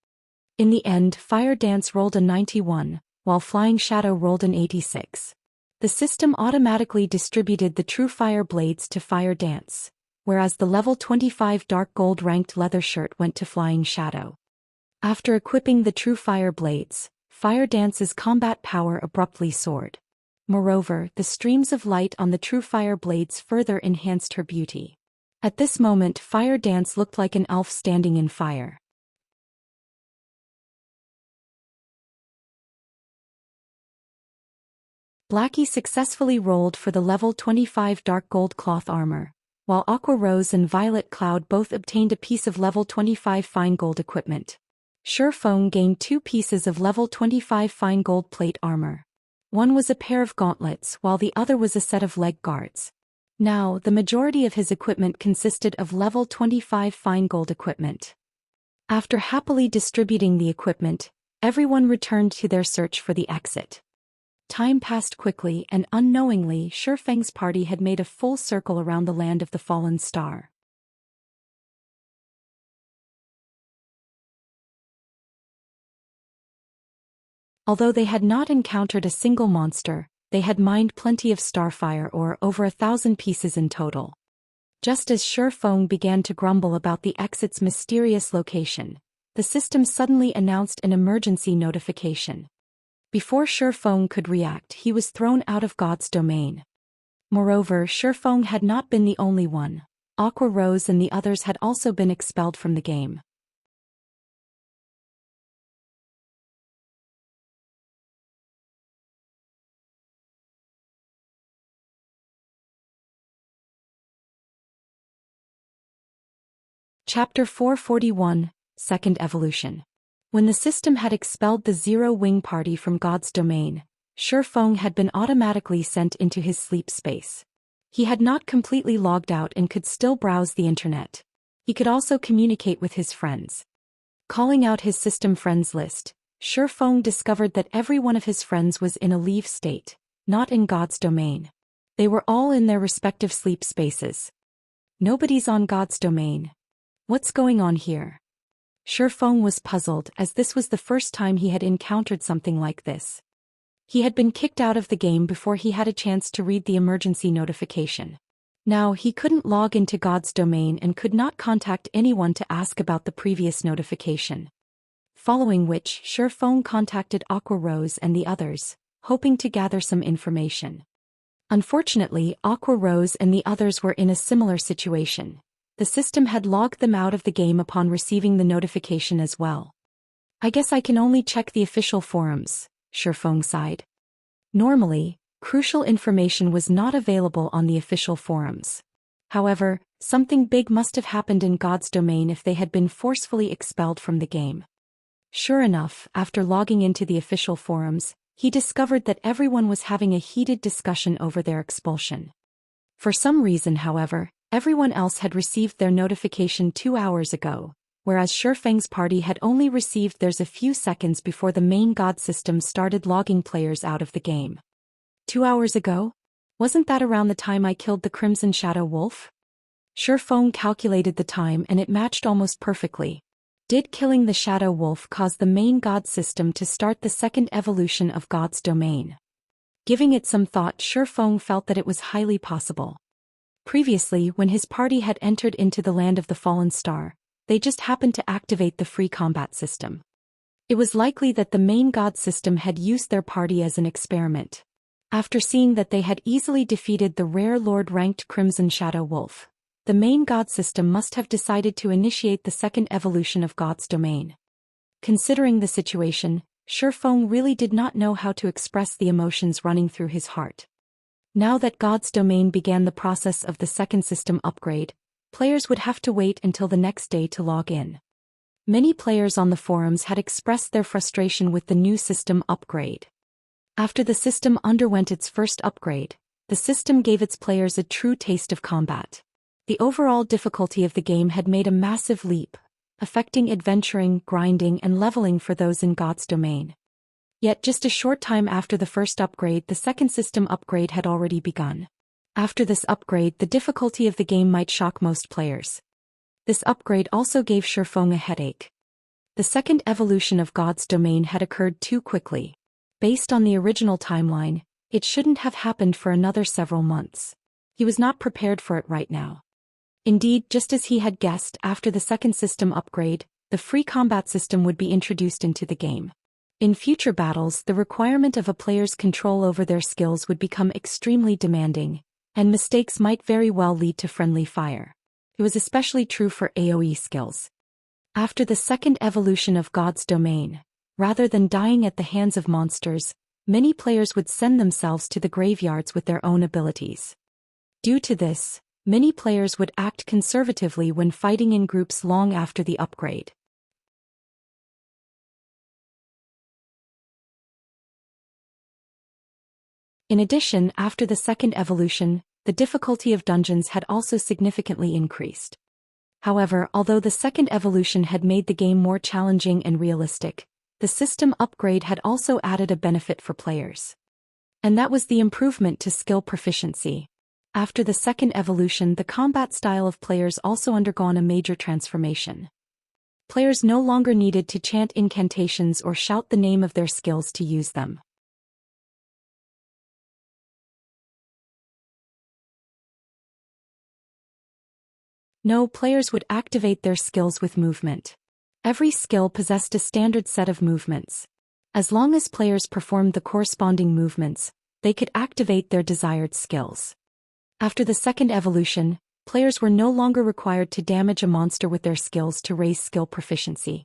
In the end, Fire Dance rolled a 91, while Flying Shadow rolled an 86. The system automatically distributed the Truefire blades to Fire Dance, whereas the level 25 dark gold ranked leather shirt went to Flying Shadow. After equipping the Truefire blades, Fire Dance's combat power abruptly soared. Moreover, the streams of light on the Truefire blades further enhanced her beauty. At this moment, Fire Dance looked like an elf standing in fire. Blackie successfully rolled for the level 25 dark gold cloth armor, while Aqua Rose and Violet Cloud both obtained a piece of level 25 fine gold equipment. Shurfeng gained 2 pieces of level 25 fine gold plate armor. One was a pair of gauntlets while the other was a set of leg guards. Now, the majority of his equipment consisted of level 25 fine gold equipment. After happily distributing the equipment, everyone returned to their search for the exit. Time passed quickly and unknowingly Shurfeng's party had made a full circle around the land of the fallen star. Although they had not encountered a single monster, they had mined plenty of starfire ore, over 1,000 pieces in total. Just as Shifeng began to grumble about the exit's mysterious location, the system suddenly announced an emergency notification. Before Shifeng could react, he was thrown out of God's domain. Moreover, Shifeng had not been the only one. Aqua Rose and the others had also been expelled from the game. Chapter 441, Second Evolution. When the system had expelled the Zero-Wing party from God's domain, Shifeng had been automatically sent into his sleep space. He had not completely logged out and could still browse the internet. He could also communicate with his friends. Calling out his system friends list, Shifeng discovered that every one of his friends was in a leave state, not in God's domain. They were all in their respective sleep spaces. Nobody's on God's domain. What's going on here? Shifeng was puzzled, as this was the first time he had encountered something like this. He had been kicked out of the game before he had a chance to read the emergency notification. Now he couldn't log into God's domain and could not contact anyone to ask about the previous notification. Following which, Shifeng contacted Aqua Rose and the others, hoping to gather some information. Unfortunately, Aqua Rose and the others were in a similar situation. The system had logged them out of the game upon receiving the notification as well. I guess I can only check the official forums, Shifeng sighed. Normally, crucial information was not available on the official forums. However, something big must have happened in God's domain if they had been forcefully expelled from the game. Sure enough, after logging into the official forums, he discovered that everyone was having a heated discussion over their expulsion. For some reason, however, everyone else had received their notification 2 hours ago, whereas Shifeng's party had only received theirs a few seconds before the main God system started logging players out of the game. 2 hours ago? Wasn't that around the time I killed the Crimson Shadow Wolf? Shifeng calculated the time and it matched almost perfectly. Did killing the Shadow Wolf cause the main God system to start the second evolution of God's domain? Giving it some thought, Shifeng felt that it was highly possible. Previously, when his party had entered into the land of the fallen star, they just happened to activate the free combat system. It was likely that the main God system had used their party as an experiment. After seeing that they had easily defeated the rare Lord-ranked Crimson Shadow Wolf, the main God system must have decided to initiate the second evolution of God's domain. Considering the situation, Shifeng really did not know how to express the emotions running through his heart. Now that God's domain began the process of the second system upgrade, players would have to wait until the next day to log in. Many players on the forums had expressed their frustration with the new system upgrade. After the system underwent its first upgrade, the system gave its players a true taste of combat. The overall difficulty of the game had made a massive leap, affecting adventuring, grinding, and leveling for those in God's domain. Yet just a short time after the first upgrade, the second system upgrade had already begun. After this upgrade, the difficulty of the game might shock most players. This upgrade also gave Shifeng a headache. The second evolution of God's domain had occurred too quickly. Based on the original timeline, it shouldn't have happened for another several months. He was not prepared for it right now. Indeed, just as he had guessed, after the second system upgrade, the free combat system would be introduced into the game. In future battles, the requirement of a player's control over their skills would become extremely demanding, and mistakes might very well lead to friendly fire. It was especially true for AoE skills. After the second evolution of God's domain, rather than dying at the hands of monsters, many players would send themselves to the graveyards with their own abilities. Due to this, many players would act conservatively when fighting in groups long after the upgrade. In addition, after the second evolution, the difficulty of dungeons had also significantly increased. However, although the second evolution had made the game more challenging and realistic, the system upgrade had also added a benefit for players. And that was the improvement to skill proficiency. After the second evolution, the combat style of players also undergone a major transformation. Players no longer needed to chant incantations or shout the name of their skills to use them. No, players would activate their skills with movement. Every skill possessed a standard set of movements. As long as players performed the corresponding movements, they could activate their desired skills. After the second evolution, players were no longer required to damage a monster with their skills to raise skill proficiency.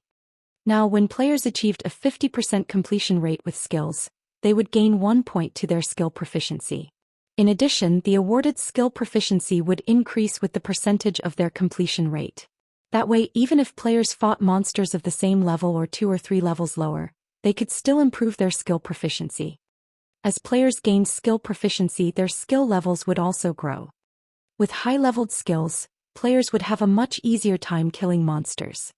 Now, when players achieved a 50% completion rate with skills, they would gain 1 point to their skill proficiency. In addition, the awarded skill proficiency would increase with the percentage of their completion rate. That way, even if players fought monsters of the same level or 2 or 3 levels lower, they could still improve their skill proficiency. As players gained skill proficiency, their skill levels would also grow. With high-leveled skills, players would have a much easier time killing monsters.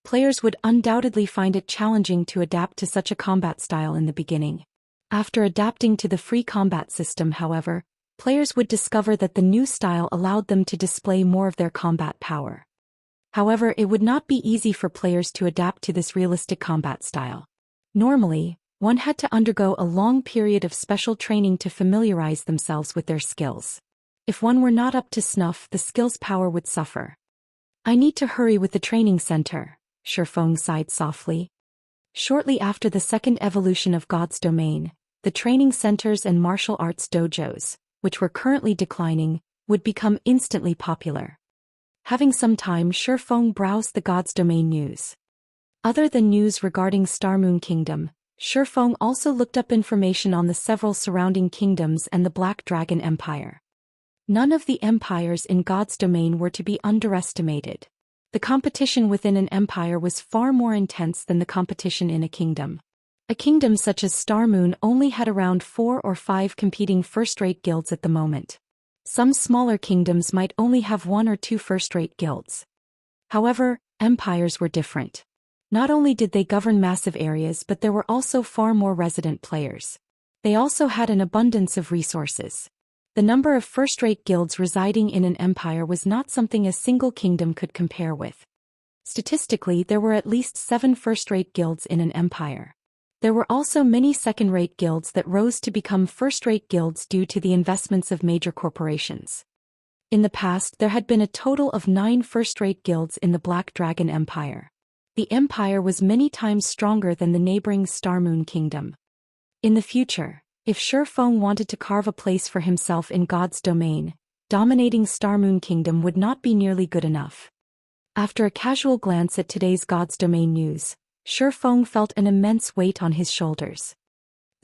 Players would undoubtedly find it challenging to adapt to such a combat style in the beginning. After adapting to the free combat system, however, players would discover that the new style allowed them to display more of their combat power. However, it would not be easy for players to adapt to this realistic combat style. Normally, one had to undergo a long period of special training to familiarize themselves with their skills. If one were not up to snuff, the skill's power would suffer. "I need to hurry with the training center," Shifeng sighed softly. Shortly after the second evolution of God's domain, the training centers and martial arts dojos, which were currently declining, would become instantly popular. Having some time, Shifeng browsed the God's domain news. Other than news regarding Starmoon Kingdom, Shifeng also looked up information on the several surrounding kingdoms and the Black Dragon Empire. None of the empires in God's domain were to be underestimated. The competition within an empire was far more intense than the competition in a kingdom. A kingdom such as Starmoon only had around 4 or 5 competing first-rate guilds at the moment. Some smaller kingdoms might only have 1 or 2 first-rate guilds. However, empires were different. Not only did they govern massive areas, but there were also far more resident players. They also had an abundance of resources. The number of first-rate guilds residing in an empire was not something a single kingdom could compare with. Statistically, there were at least 7 first-rate guilds in an empire. There were also many second-rate guilds that rose to become first-rate guilds due to the investments of major corporations. In the past, there had been a total of 9 first-rate guilds in the Black Dragon Empire. The empire was many times stronger than the neighboring Starmoon Kingdom. In the future, if Shifeng wanted to carve a place for himself in God's domain, dominating Starmoon Kingdom would not be nearly good enough. After a casual glance at today's God's domain news, Shifeng felt an immense weight on his shoulders.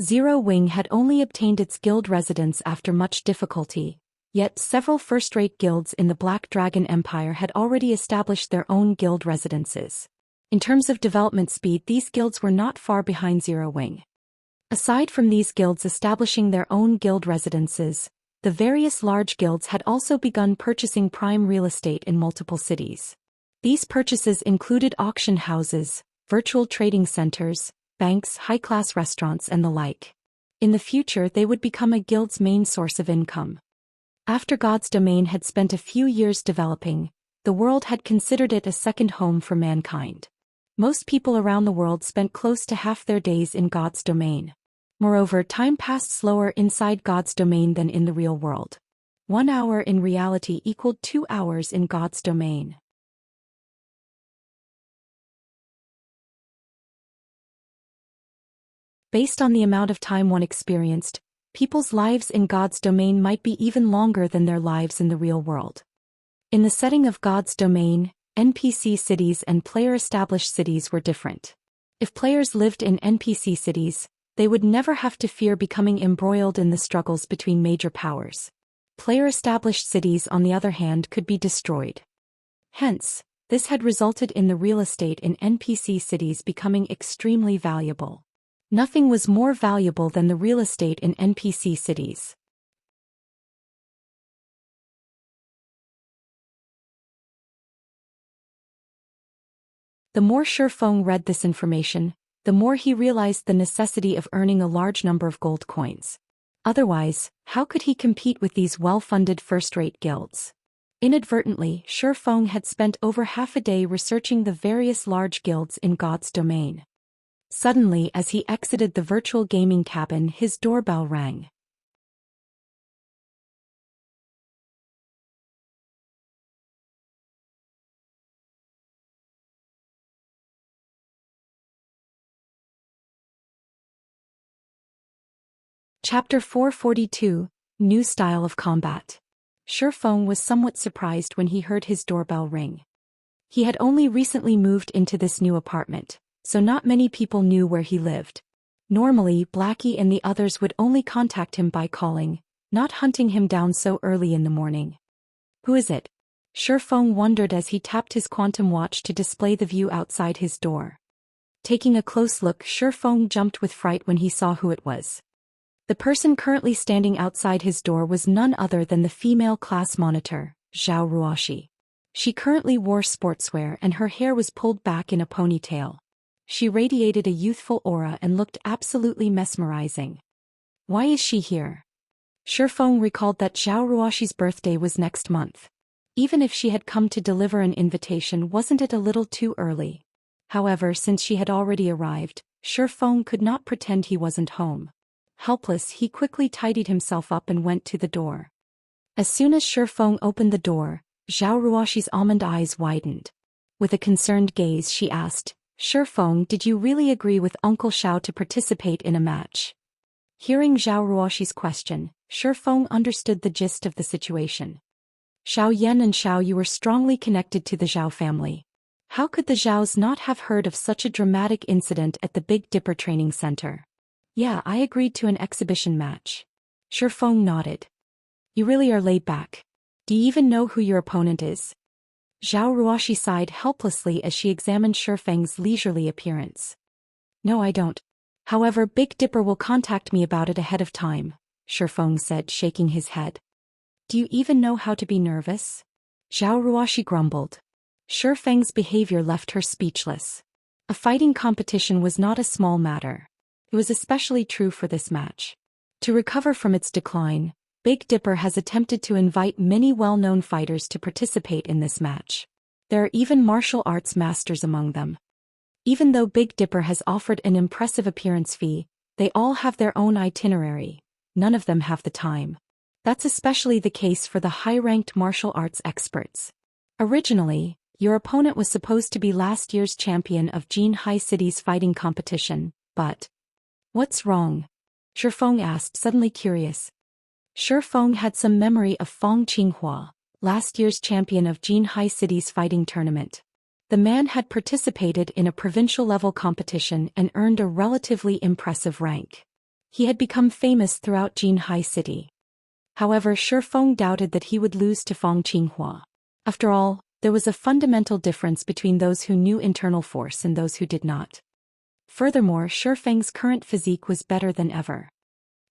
Zero Wing had only obtained its guild residence after much difficulty, yet several first-rate guilds in the Black Dragon Empire had already established their own guild residences. In terms of development speed, these guilds were not far behind Zero Wing. Aside from these guilds establishing their own guild residences, the various large guilds had also begun purchasing prime real estate in multiple cities. These purchases included auction houses, virtual trading centers, banks, high-class restaurants, and the like. In the future, they would become a guild's main source of income. After God's domain had spent a few years developing, the world had considered it a second home for mankind. Most people around the world spent close to half their days in God's domain. Moreover, time passed slower inside God's domain than in the real world. 1 hour in reality equaled 2 hours in God's domain. Based on the amount of time one experienced, people's lives in God's domain might be even longer than their lives in the real world. In the setting of God's domain, NPC cities and player-established cities were different. If players lived in NPC cities, they would never have to fear becoming embroiled in the struggles between major powers. Player-established cities, on the other hand, could be destroyed. Hence, this had resulted in the real estate in NPC cities becoming extremely valuable. Nothing was more valuable than the real estate in NPC cities. The more Shifeng read this information, the more he realized the necessity of earning a large number of gold coins. Otherwise, how could he compete with these well-funded first-rate guilds? Inadvertently, Shifeng had spent over half a day researching the various large guilds in God's domain. Suddenly, as he exited the virtual gaming cabin, his doorbell rang. Chapter 442, New Style of Combat. Shifeng was somewhat surprised when he heard his doorbell ring. He had only recently moved into this new apartment, so not many people knew where he lived. Normally, Blackie and the others would only contact him by calling, not hunting him down so early in the morning. Who is it? Shifeng wondered as he tapped his quantum watch to display the view outside his door. Taking a close look, Shifeng jumped with fright when he saw who it was. The person currently standing outside his door was none other than the female class monitor, Zhou Xian. She currently wore sportswear and her hair was pulled back in a ponytail. She radiated a youthful aura and looked absolutely mesmerizing. Why is she here? Shifeng recalled that Zhou Xian's birthday was next month. Even if she had come to deliver an invitation, wasn't it a little too early? However, since she had already arrived, Shifeng could not pretend he wasn't home. Helpless, he quickly tidied himself up and went to the door. As soon as Shifeng opened the door, Zhou Xian's almond eyes widened. With a concerned gaze, she asked, "Shifeng, did you really agree with Uncle Xiao to participate in a match?" Hearing Zhou Xian's question, Shifeng understood the gist of the situation. "Xiao Yan and Xiao, you were strongly connected to the Zhao family. How could the Zhaos not have heard of such a dramatic incident at the Big Dipper Training Center?" "Yeah, I agreed to an exhibition match." Shifeng nodded. "You really are laid back. Do you even know who your opponent is?" Zhou Xian sighed helplessly as she examined Shifeng's leisurely appearance. "No, I don't. However, Big Dipper will contact me about it ahead of time," Shifeng said, shaking his head. "Do you even know how to be nervous?" Zhou Xian grumbled. Shifeng's behavior left her speechless. A fighting competition was not a small matter. It was especially true for this match. To recover from its decline, Big Dipper has attempted to invite many well-known fighters to participate in this match. There are even martial arts masters among them. Even though Big Dipper has offered an impressive appearance fee, they all have their own itinerary. None of them have the time. That's especially the case for the high-ranked martial arts experts. Originally, your opponent was supposed to be last year's champion of Jinhai City's fighting competition, but... "What's wrong?" Shifeng asked, suddenly curious. Shifeng had some memory of Fang Qinghua, last year's champion of Jinhai City's fighting tournament. The man had participated in a provincial-level competition and earned a relatively impressive rank. He had become famous throughout Jinhai City. However, Shifeng doubted that he would lose to Fang Qinghua. After all, there was a fundamental difference between those who knew internal force and those who did not. Furthermore, Shifeng's current physique was better than ever.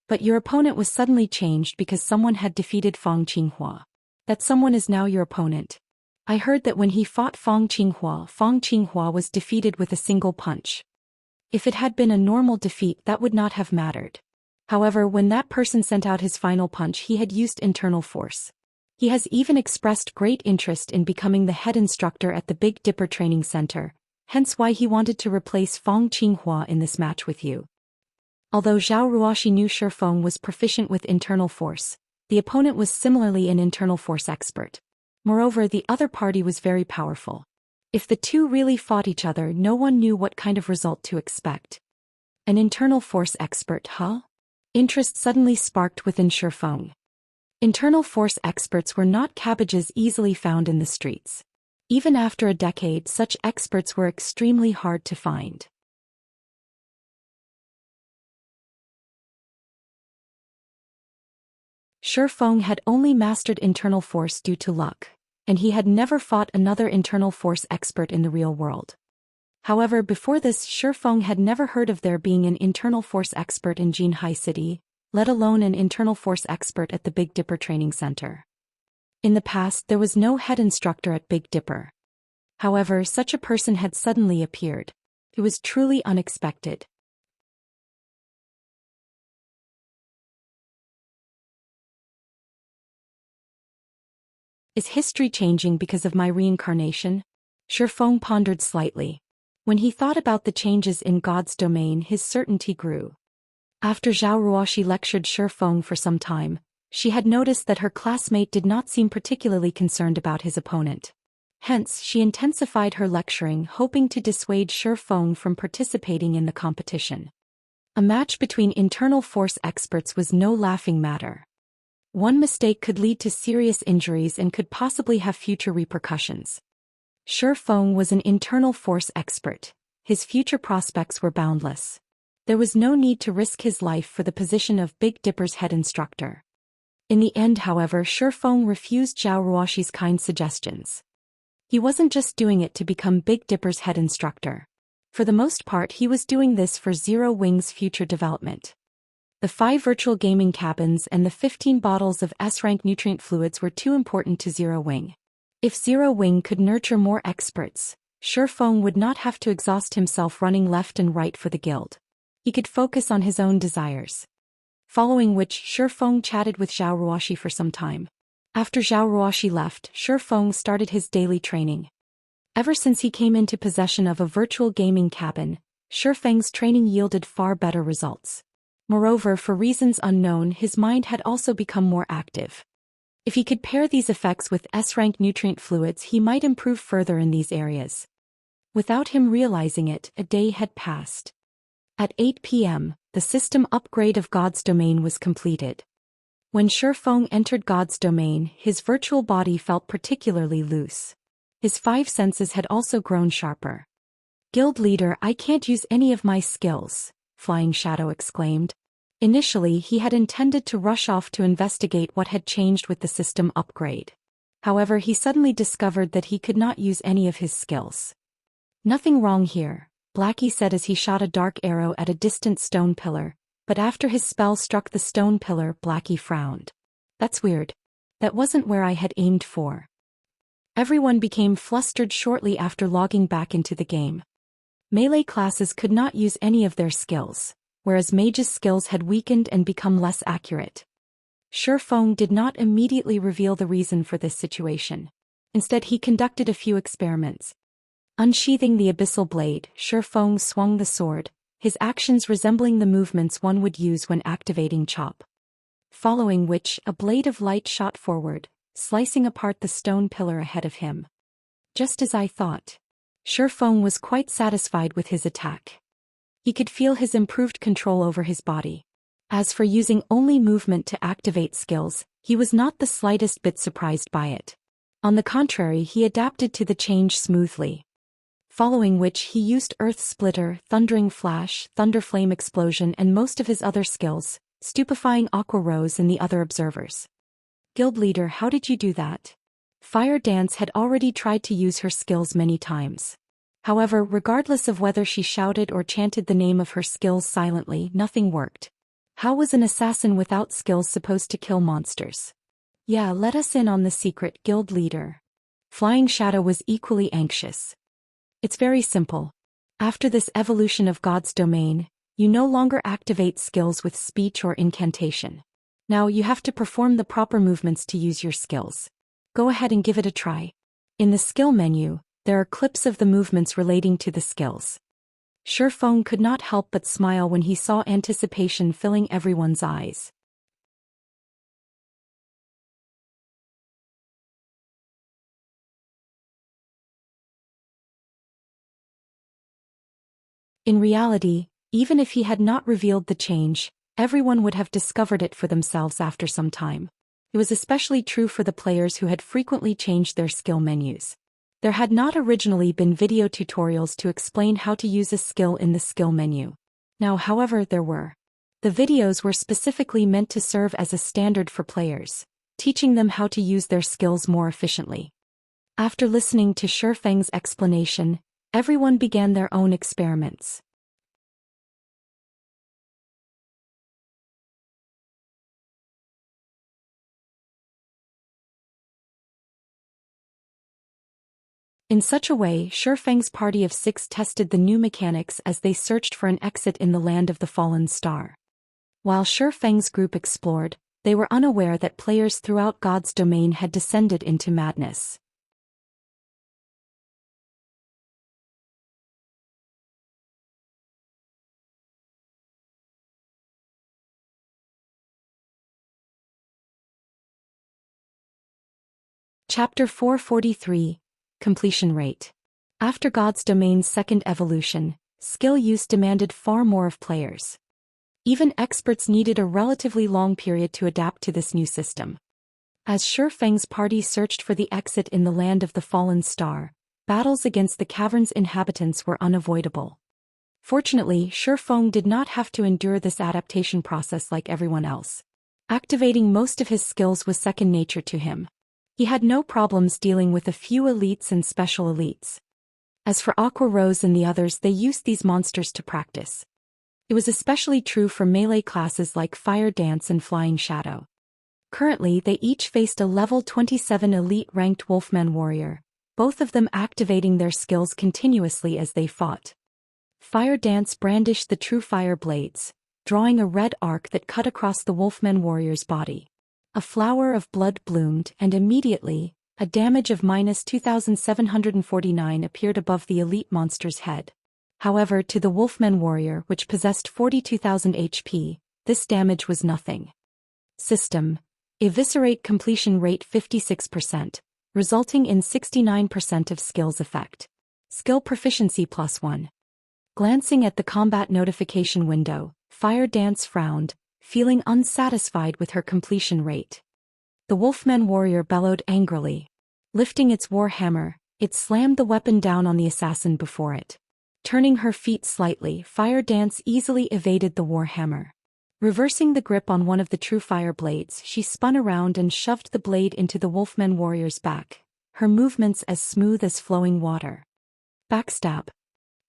But your opponent was suddenly changed because someone had defeated Fang Qinghua. That someone is now your opponent. I heard that when he fought Fang Qinghua was defeated with a single punch. If it had been a normal defeat, that would not have mattered. However, when that person sent out his final punch, he had used internal force. He has even expressed great interest in becoming the head instructor at the Big Dipper Training Center, hence why he wanted to replace Fang Qinghua in this match with you." Although Zhou Xian knew Shifeng was proficient with internal force, the opponent was similarly an internal force expert. Moreover, the other party was very powerful. If the two really fought each other, no one knew what kind of result to expect. An internal force expert, huh? Interest suddenly sparked within Shifeng. Internal force experts were not cabbages easily found in the streets. Even after a decade, such experts were extremely hard to find. Shifeng had only mastered internal force due to luck, and he had never fought another internal force expert in the real world. However, before this, Shifeng had never heard of there being an internal force expert in Jinhai City, let alone an internal force expert at the Big Dipper Training Center. In the past, there was no head instructor at Big Dipper. However, such a person had suddenly appeared. It was truly unexpected. Is history changing because of my reincarnation? Shi Feng pondered slightly. When he thought about the changes in God's domain, his certainty grew. After Zhao Ruoxi lectured Shi Feng for some time, she had noticed that her classmate did not seem particularly concerned about his opponent. Hence, she intensified her lecturing, hoping to dissuade Shi Feng from participating in the competition. A match between internal force experts was no laughing matter. One mistake could lead to serious injuries and could possibly have future repercussions. Shi Feng was an internal force expert. His future prospects were boundless. There was no need to risk his life for the position of Big Dipper's head instructor. In the end, however, Shi Feng refused Zhao Ruoxi's kind suggestions. He wasn't just doing it to become Big Dipper's head instructor. For the most part, he was doing this for Zero Wing's future development. The 5 virtual gaming cabins and the 15 bottles of S-rank nutrient fluids were too important to Zero Wing. If Zero Wing could nurture more experts, Shi Feng would not have to exhaust himself running left and right for the guild. He could focus on his own desires. Following which, Shi Feng chatted with Zhao Ruoxi for some time. After Zhao Ruoxi left, Shi Feng started his daily training. Ever since he came into possession of a virtual gaming cabin, Shi Feng's training yielded far better results. Moreover, for reasons unknown, his mind had also become more active. If he could pair these effects with S-rank nutrient fluids, he might improve further in these areas. Without him realizing it, a day had passed. At 8 p.m., the system upgrade of God's domain was completed. When Shi Feng entered God's domain, his virtual body felt particularly loose. His 5 senses had also grown sharper. "Guild leader, I can't use any of my skills," Flying Shadow exclaimed. Initially, he had intended to rush off to investigate what had changed with the system upgrade. However, he suddenly discovered that he could not use any of his skills. "Nothing wrong here," Blackie said as he shot a dark arrow at a distant stone pillar. But after his spell struck the stone pillar, Blackie frowned. "That's weird. That wasn't where I had aimed for." Everyone became flustered shortly after logging back into the game. Melee classes could not use any of their skills, whereas mages' skills had weakened and become less accurate. Shi Feng did not immediately reveal the reason for this situation. Instead, he conducted a few experiments. Unsheathing the abyssal blade, Shi Feng swung the sword, his actions resembling the movements one would use when activating Chop. Following which, a blade of light shot forward, slicing apart the stone pillar ahead of him. Just as I thought. Shi Feng was quite satisfied with his attack. He could feel his improved control over his body. As for using only movement to activate skills, he was not the slightest bit surprised by it. On the contrary, he adapted to the change smoothly. Following which, he used Earth Splitter, Thundering Flash, Thunderflame Explosion and most of his other skills, stupefying Aqua Rose and the other observers. "Guild leader, how did you do that?" Fire Dance had already tried to use her skills many times. However, regardless of whether she shouted or chanted the name of her skills silently, nothing worked. How was an assassin without skills supposed to kill monsters? "Yeah, let us in on the secret, guild leader." Flying Shadow was equally anxious. "It's very simple. After this evolution of God's domain, you no longer activate skills with speech or incantation. Now you have to perform the proper movements to use your skills. Go ahead and give it a try. In the skill menu, there are clips of the movements relating to the skills." Shi Feng could not help but smile when he saw anticipation filling everyone's eyes. In reality, even if he had not revealed the change, everyone would have discovered it for themselves after some time. It was especially true for the players who had frequently changed their skill menus. There had not originally been video tutorials to explain how to use a skill in the skill menu. Now, however, there were. The videos were specifically meant to serve as a standard for players, teaching them how to use their skills more efficiently. After listening to Shi Feng's explanation, everyone began their own experiments. In such a way, Shi Feng's party of 6 tested the new mechanics as they searched for an exit in the land of the fallen star. While Shi Feng's group explored, They were unaware that players throughout God's domain had descended into madness. Chapter 443, Completion Rate. After God's domain's second evolution, skill use demanded far more of players. Even experts needed a relatively long period to adapt to this new system. As Shi Feng's party searched for the exit in the land of the fallen star, battles against the cavern's inhabitants were unavoidable. Fortunately, Shi Feng did not have to endure this adaptation process like everyone else. Activating most of his skills was second nature to him. He had no problems dealing with a few elites and special elites. As for Aqua Rose and the others, they used these monsters to practice. It was especially true for melee classes like Fire Dance and Flying Shadow. Currently, they each faced a level 27 elite-ranked Wolfman warrior, both of them activating their skills continuously as they fought. Fire Dance brandished the Truefire blades, drawing a red arc that cut across the Wolfman warrior's body. A flower of blood bloomed, and immediately, a damage of -2,749 appeared above the elite monster's head. However, to the Wolfman warrior, which possessed 42,000 HP, this damage was nothing. System: Eviscerate completion rate 56%, resulting in 69% of skills effect. Skill proficiency +1. Glancing at the combat notification window, Fire Dance frowned, feeling unsatisfied with her completion rate. The Wolfman warrior bellowed angrily. Lifting its war hammer, it slammed the weapon down on the assassin before it. Turning her feet slightly, Fire Dance easily evaded the war hammer. Reversing the grip on one of the Truefire blades, she spun around and shoved the blade into the Wolfman warrior's back, her movements as smooth as flowing water. Backstab.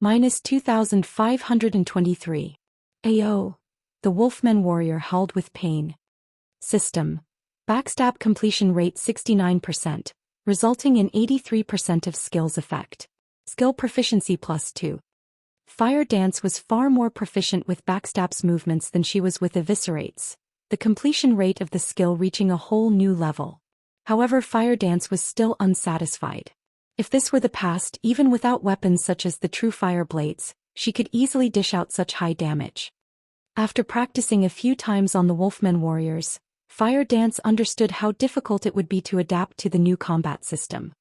-2,523. Ayo. The Wolfman warrior howled with pain. System: Backstab completion rate 69%, resulting in 83% of skills effect. Skill proficiency +2. Fire Dance was far more proficient with Backstab's movements than she was with Eviscerate's, the completion rate of the skill reaching a whole new level. However, Fire Dance was still unsatisfied. If this were the past, even without weapons such as the Truefire blades, she could easily dish out such high damage. After practicing a few times on the Wolfman warriors, Fire Dance understood how difficult it would be to adapt to the new combat system.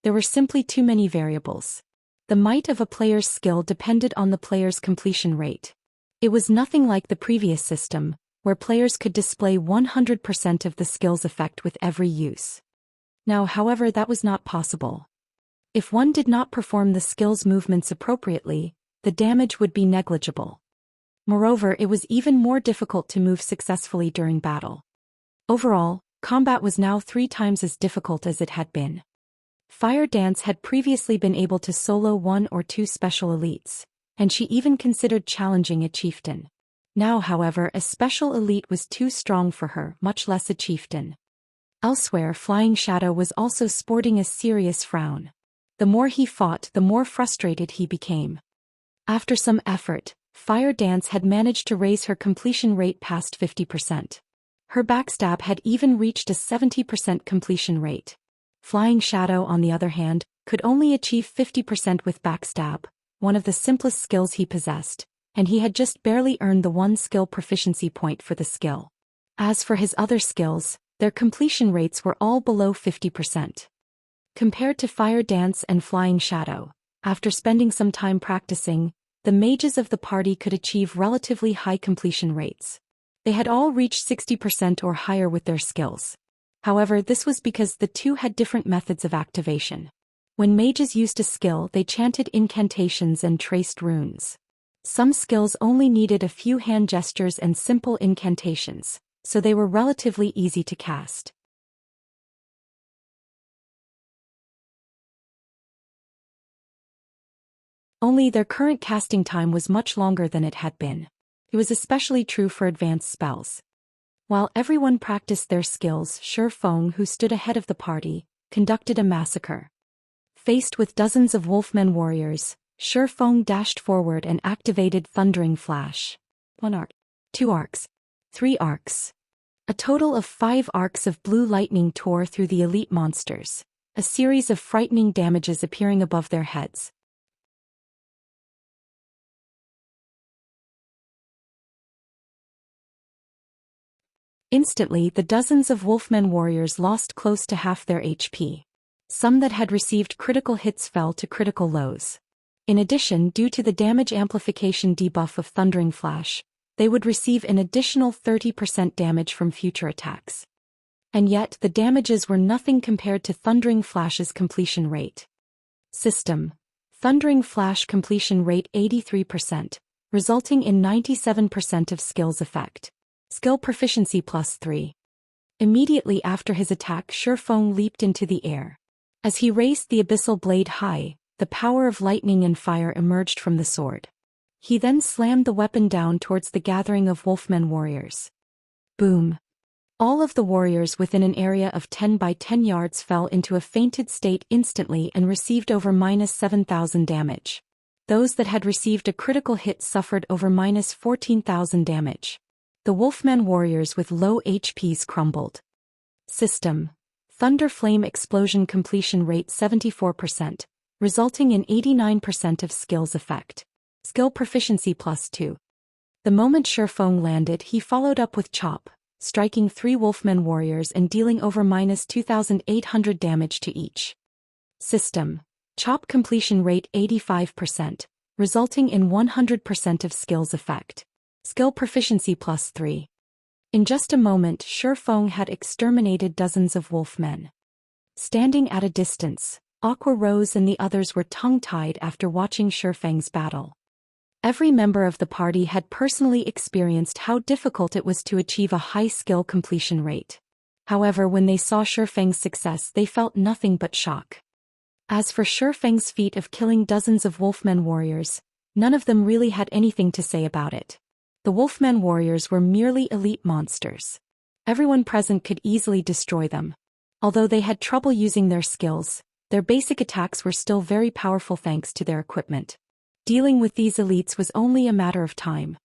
There were simply too many variables. The might of a player's skill depended on the player's completion rate. It was nothing like the previous system, where players could display 100% of the skill's effect with every use. Now, however, that was not possible. If one did not perform the skill's movements appropriately, the damage would be negligible. Moreover, it was even more difficult to move successfully during battle. Overall, combat was now 3 times as difficult as it had been. Fire Dance had previously been able to solo 1 or 2 special elites, and she even considered challenging a chieftain. Now, however, a special elite was too strong for her, much less a chieftain. Elsewhere, Flying Shadow was also sporting a serious frown. The more he fought, the more frustrated he became. After some effort, Fire Dance had managed to raise her completion rate past 50%. Her backstab had even reached a 70% completion rate. Flying Shadow, on the other hand, could only achieve 50% with backstab, one of the simplest skills he possessed, and he had just barely earned the 1 skill proficiency point for the skill. As for his other skills, their completion rates were all below 50%. Compared to Fire Dance and Flying Shadow, after spending some time practicing, the mages of the party could achieve relatively high completion rates. They had all reached 60% or higher with their skills. However, this was because the two had different methods of activation. When mages used a skill, they chanted incantations and traced runes. Some skills only needed a few hand gestures and simple incantations, so they were relatively easy to cast. Only their current casting time was much longer than it had been. It was especially true for advanced spells. While everyone practiced their skills, Shi Feng, who stood ahead of the party, conducted a massacre. Faced with dozens of Wolfmen warriors, Shi Feng dashed forward and activated Thundering Flash. 1 arc. 2 arcs. 3 arcs. A total of 5 arcs of blue lightning tore through the elite monsters, a series of frightening damages appearing above their heads. Instantly, the dozens of Wolfmen warriors lost close to half their HP. Some that had received critical hits fell to critical lows. In addition, due to the damage amplification debuff of Thundering Flash, they would receive an additional 30% damage from future attacks. And yet, the damages were nothing compared to Thundering Flash's completion rate. System: Thundering Flash completion rate 83%, resulting in 97% of skill's effect. Skill proficiency +3. Immediately after his attack, Shifeng leaped into the air. As he raised the abyssal blade high, the power of lightning and fire emerged from the sword. He then slammed the weapon down towards the gathering of Wolfmen warriors. Boom! All of the warriors within an area of 10 by 10 yards fell into a fainted state instantly and received over -7,000 damage. Those that had received a critical hit suffered over -14,000 damage. The Wolfmen warriors with low HPs crumbled. System: Thunder Flame Explosion completion rate 74%, resulting in 89% of skill's effect. Skill proficiency +2. The moment Shifeng landed, he followed up with Chop, striking 3 Wolfmen warriors and dealing over -2,800 damage to each. System: Chop completion rate 85%, resulting in 100% of skill's effect. Skill proficiency +3. In just a moment, Shifeng had exterminated dozens of Wolfmen. Standing at a distance, Aqua Rose and the others were tongue-tied after watching Shifeng's battle. Every member of the party had personally experienced how difficult it was to achieve a high skill completion rate. However, when they saw Shifeng's success, they felt nothing but shock. As for Shifeng's feat of killing dozens of Wolfmen warriors, none of them really had anything to say about it. The Wolfmen warriors were merely elite monsters. Everyone present could easily destroy them. Although they had trouble using their skills, their basic attacks were still very powerful thanks to their equipment. Dealing with these elites was only a matter of time.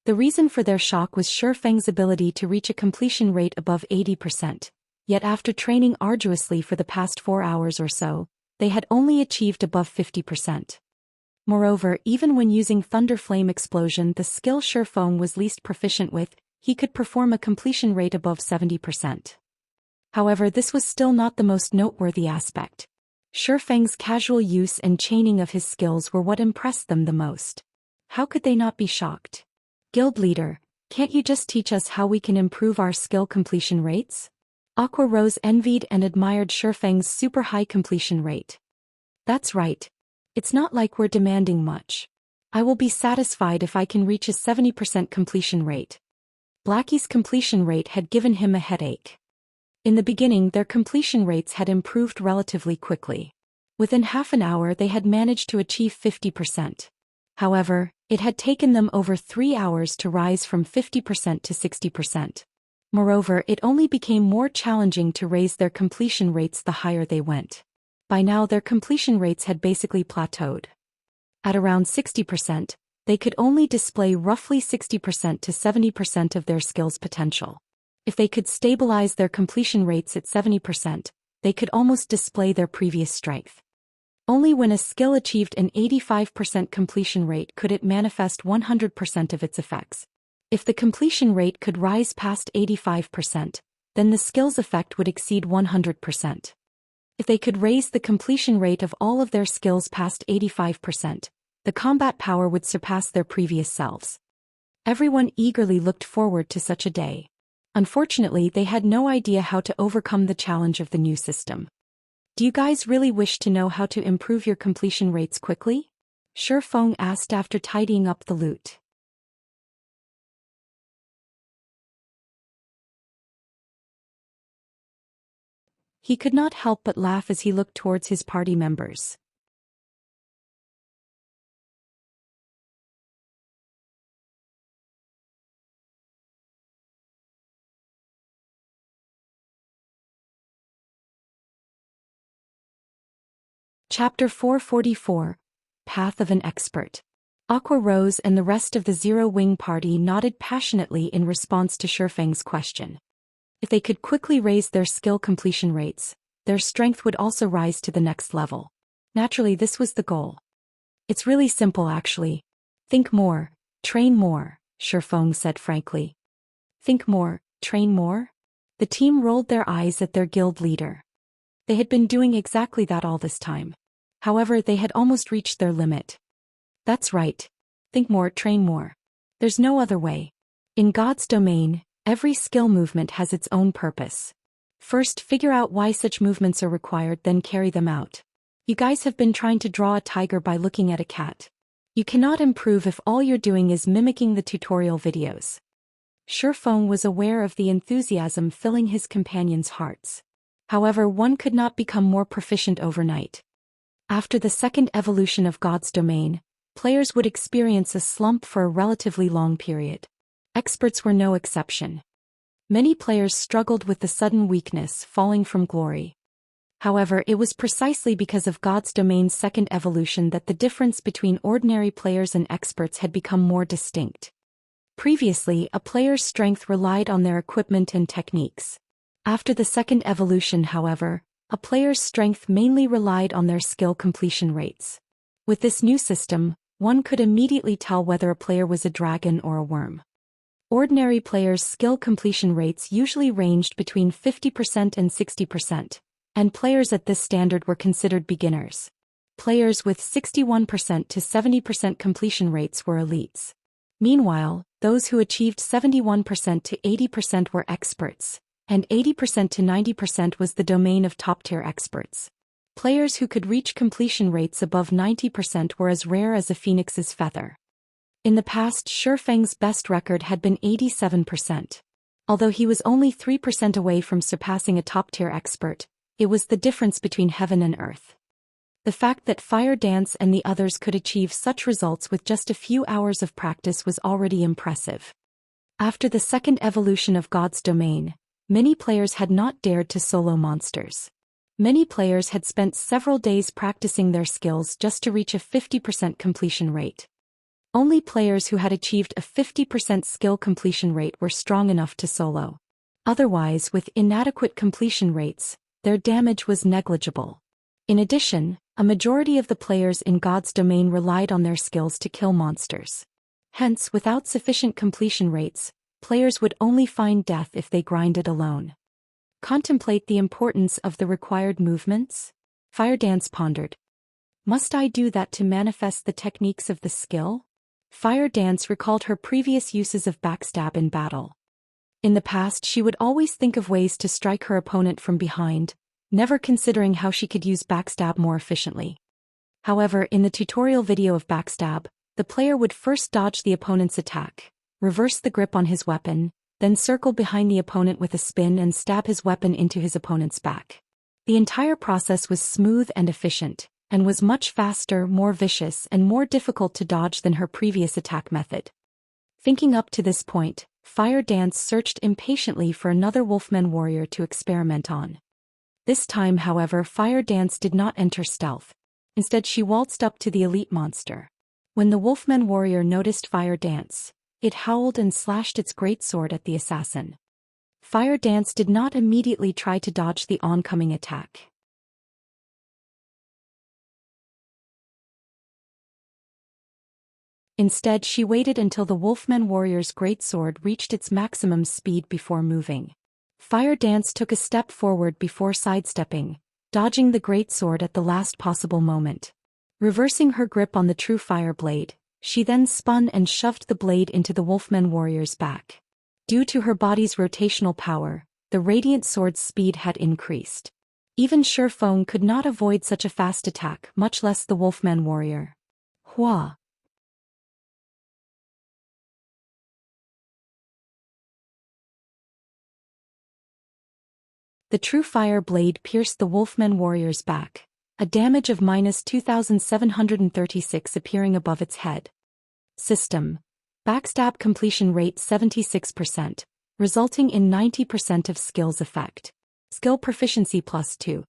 The reason for their shock was Shifeng's ability to reach a completion rate above 80%, yet after training arduously for the past 4 hours or so, they had only achieved above 50%. Moreover, even when using Thunder Flame Explosion, the skill Shifeng was least proficient with, he could perform a completion rate above 70%. However, this was still not the most noteworthy aspect. Shifeng's casual use and chaining of his skills were what impressed them the most. How could they not be shocked? Guild leader, can't you just teach us how we can improve our skill completion rates? Aqua Rose envied and admired Shifeng's super high completion rate. That's right. It's not like we're demanding much. I will be satisfied if I can reach a 70% completion rate. Blackie's completion rate had given him a headache. In the beginning, their completion rates had improved relatively quickly. Within half an hour, they had managed to achieve 50%. However, it had taken them over 3 hours to rise from 50% to 60%. Moreover, it only became more challenging to raise their completion rates the higher they went. By now, their completion rates had basically plateaued. At around 60%, they could only display roughly 60% to 70% of their skill's potential. If they could stabilize their completion rates at 70%, they could almost display their previous strength. Only when a skill achieved an 85% completion rate could it manifest 100% of its effects. If the completion rate could rise past 85%, then the skill's effect would exceed 100%. If they could raise the completion rate of all of their skills past 85%, the combat power would surpass their previous selves. Everyone eagerly looked forward to such a day. Unfortunately, they had no idea how to overcome the challenge of the new system. Do you guys really wish to know how to improve your completion rates quickly? Shifeng asked after tidying up the loot. He could not help but laugh as he looked towards his party members. Chapter 444, Path of an Expert. Aqua Rose and the rest of the Zero Wing party nodded passionately in response to Shifeng's question. If they could quickly raise their skill completion rates, their strength would also rise to the next level. Naturally, this was the goal. It's really simple actually. Think more, train more, Shifeng said frankly. Think more, train more? The team rolled their eyes at their guild leader. They had been doing exactly that all this time. However, they had almost reached their limit. That's right. Think more, train more. There's no other way. In God's domain, every skill movement has its own purpose. First, figure out why such movements are required, then carry them out. You guys have been trying to draw a tiger by looking at a cat. You cannot improve if all you're doing is mimicking the tutorial videos. Shifeng was aware of the enthusiasm filling his companions' hearts. However, one could not become more proficient overnight. After the second evolution of God's domain, players would experience a slump for a relatively long period. Experts were no exception. Many players struggled with the sudden weakness, falling from glory. However, it was precisely because of God's domain's second evolution that the difference between ordinary players and experts had become more distinct. Previously, a player's strength relied on their equipment and techniques. After the second evolution, however, a player's strength mainly relied on their skill completion rates. With this new system, one could immediately tell whether a player was a dragon or a worm. Ordinary players' skill completion rates usually ranged between 50% and 60%, and players at this standard were considered beginners. Players with 61% to 70% completion rates were elites. Meanwhile, those who achieved 71% to 80% were experts, and 80% to 90% was the domain of top-tier experts. Players who could reach completion rates above 90% were as rare as a phoenix's feather. In the past, Shifeng's best record had been 87%. Although he was only 3% away from surpassing a top-tier expert, it was the difference between heaven and earth. The fact that Fire Dance and the others could achieve such results with just a few hours of practice was already impressive. After the second evolution of God's domain, many players had not dared to solo monsters. Many players had spent several days practicing their skills just to reach a 50% completion rate. Only players who had achieved a 50% skill completion rate were strong enough to solo. Otherwise, with inadequate completion rates, their damage was negligible. In addition, a majority of the players in God's domain relied on their skills to kill monsters. Hence, without sufficient completion rates, players would only find death if they grinded alone. Contemplate the importance of the required movements? Fire Dance pondered. Must I do that to manifest the techniques of the skill? Fire Dance recalled her previous uses of backstab in battle. In the past, she would always think of ways to strike her opponent from behind, never considering how she could use backstab more efficiently. However, in the tutorial video of backstab, the player would first dodge the opponent's attack, reverse the grip on his weapon, then circle behind the opponent with a spin and stab his weapon into his opponent's back. The entire process was smooth and efficient, and was much faster, more vicious, and more difficult to dodge than her previous attack method. Thinking up to this point, Fire Dance searched impatiently for another Wolfman warrior to experiment on. This time, however, Fire Dance did not enter stealth. Instead, she waltzed up to the elite monster. When the Wolfman warrior noticed Fire Dance, it howled and slashed its greatsword at the assassin. Fire Dance did not immediately try to dodge the oncoming attack. Instead, she waited until the Wolfman warrior's greatsword reached its maximum speed before moving. Fire Dance took a step forward before sidestepping, dodging the greatsword at the last possible moment. Reversing her grip on the Truefire blade, she then spun and shoved the blade into the Wolfman warrior's back. Due to her body's rotational power, the radiant sword's speed had increased. Even Shifeng could not avoid such a fast attack, much less the Wolfman warrior. Hua! The Truefire blade pierced the Wolfman warrior's back, a damage of -2,736 appearing above its head. System: backstab completion rate 76%, resulting in 90% of skills effect. Skill proficiency +2.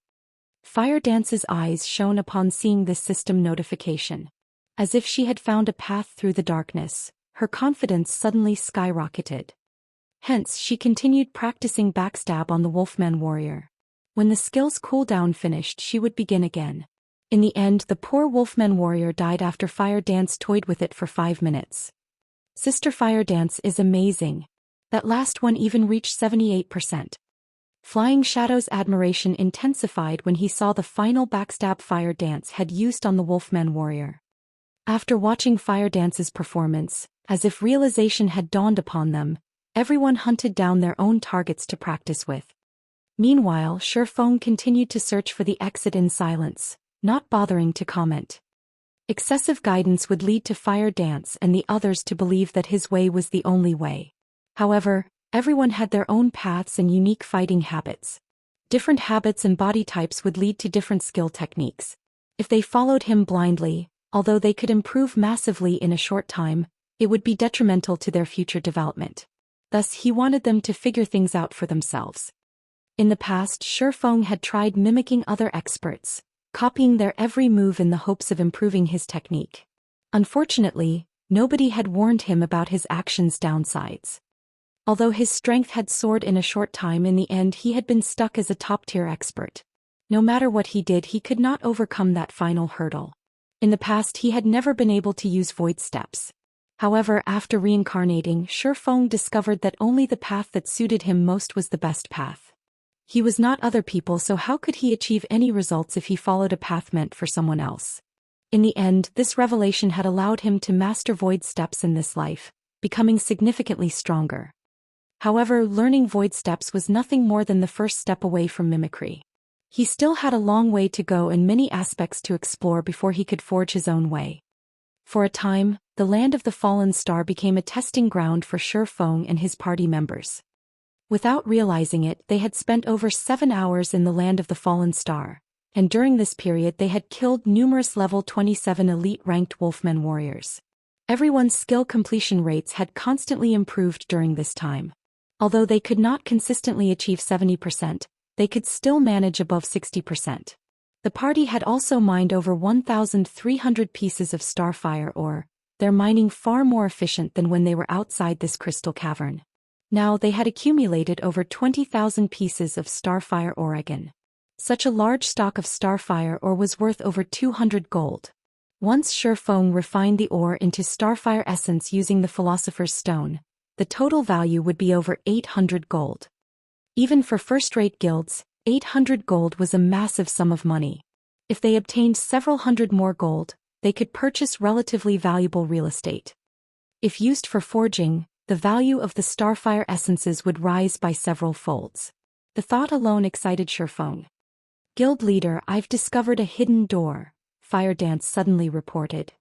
Fire Dance's eyes shone upon seeing this system notification. As if she had found a path through the darkness, her confidence suddenly skyrocketed. Hence, she continued practicing backstab on the Wolfman warrior. When the skill's cooldown finished, she would begin again. In the end, the poor Wolfman warrior died after Fire Dance toyed with it for 5 minutes. Sister Fire Dance is amazing. That last one even reached 78%. Flying Shadow's admiration intensified when he saw the final backstab Fire Dance had used on the Wolfman warrior. After watching Fire Dance's performance, as if realization had dawned upon them, everyone hunted down their own targets to practice with. Meanwhile, Shifeng continued to search for the exit in silence, not bothering to comment. Excessive guidance would lead to Fire Dance and the others to believe that his way was the only way. However, everyone had their own paths and unique fighting habits. Different habits and body types would lead to different skill techniques. If they followed him blindly, although they could improve massively in a short time, it would be detrimental to their future development. Thus, he wanted them to figure things out for themselves. In the past, Shifeng had tried mimicking other experts, copying their every move in the hopes of improving his technique. Unfortunately, nobody had warned him about his actions' downsides. Although his strength had soared in a short time, in the end he had been stuck as a top-tier expert. No matter what he did, he could not overcome that final hurdle. In the past, he had never been able to use void steps. However, after reincarnating, Shifeng discovered that only the path that suited him most was the best path. He was not other people, so how could he achieve any results if he followed a path meant for someone else? In the end, this revelation had allowed him to master void steps in this life, becoming significantly stronger. However, learning void steps was nothing more than the first step away from mimicry. He still had a long way to go and many aspects to explore before he could forge his own way. For a time, the land of the fallen star became a testing ground for Shifeng and his party members. Without realizing it, they had spent over 7 hours in the land of the fallen star, and during this period they had killed numerous level 27 elite-ranked Wolfman warriors. Everyone's skill completion rates had constantly improved during this time. Although they could not consistently achieve 70%, they could still manage above 60%. The party had also mined over 1,300 pieces of starfire ore, their mining far more efficient than when they were outside this crystal cavern. Now they had accumulated over 20,000 pieces of starfire ore again. Such a large stock of starfire ore was worth over 200 gold. Once Shifeng refined the ore into starfire essence using the Philosopher's Stone, the total value would be over 800 gold. Even for first-rate guilds, 800 gold was a massive sum of money. If they obtained several hundred more gold, they could purchase relatively valuable real estate. If used for forging, the value of the starfire essences would rise by several folds. The thought alone excited Shifeng. Guild leader, I've discovered a hidden door, Fire Dance suddenly reported.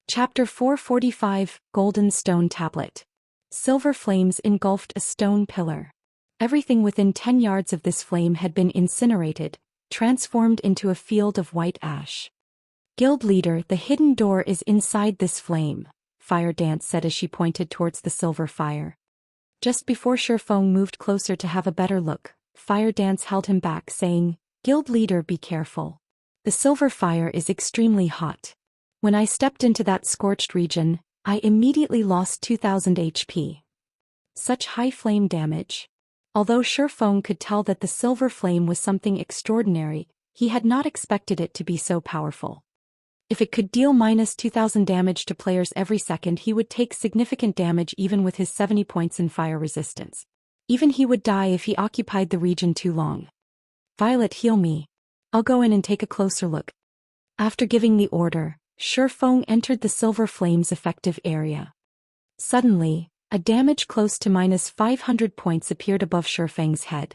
Chapter 445, Golden Stone Tablet. Silver flames engulfed a stone pillar. Everything within 10 yards of this flame had been incinerated, transformed into a field of white ash. Guild leader, the hidden door is inside this flame, Fire Dance said as she pointed towards the silver fire. Just before Shifeng moved closer to have a better look, Fire Dance held him back, saying, Guild leader, be careful. The silver fire is extremely hot. When I stepped into that scorched region, I immediately lost 2,000 HP. Such high flame damage. Although Shifeng could tell that the silver flame was something extraordinary, he had not expected it to be so powerful. If it could deal minus 2,000 damage to players every second, he would take significant damage even with his 70 points in fire resistance. Even he would die if he occupied the region too long. Violet, heal me. I'll go in and take a closer look. After giving the order, Shifeng entered the silver flame's effective area. Suddenly, a damage close to minus 500 points appeared above Shifeng's head.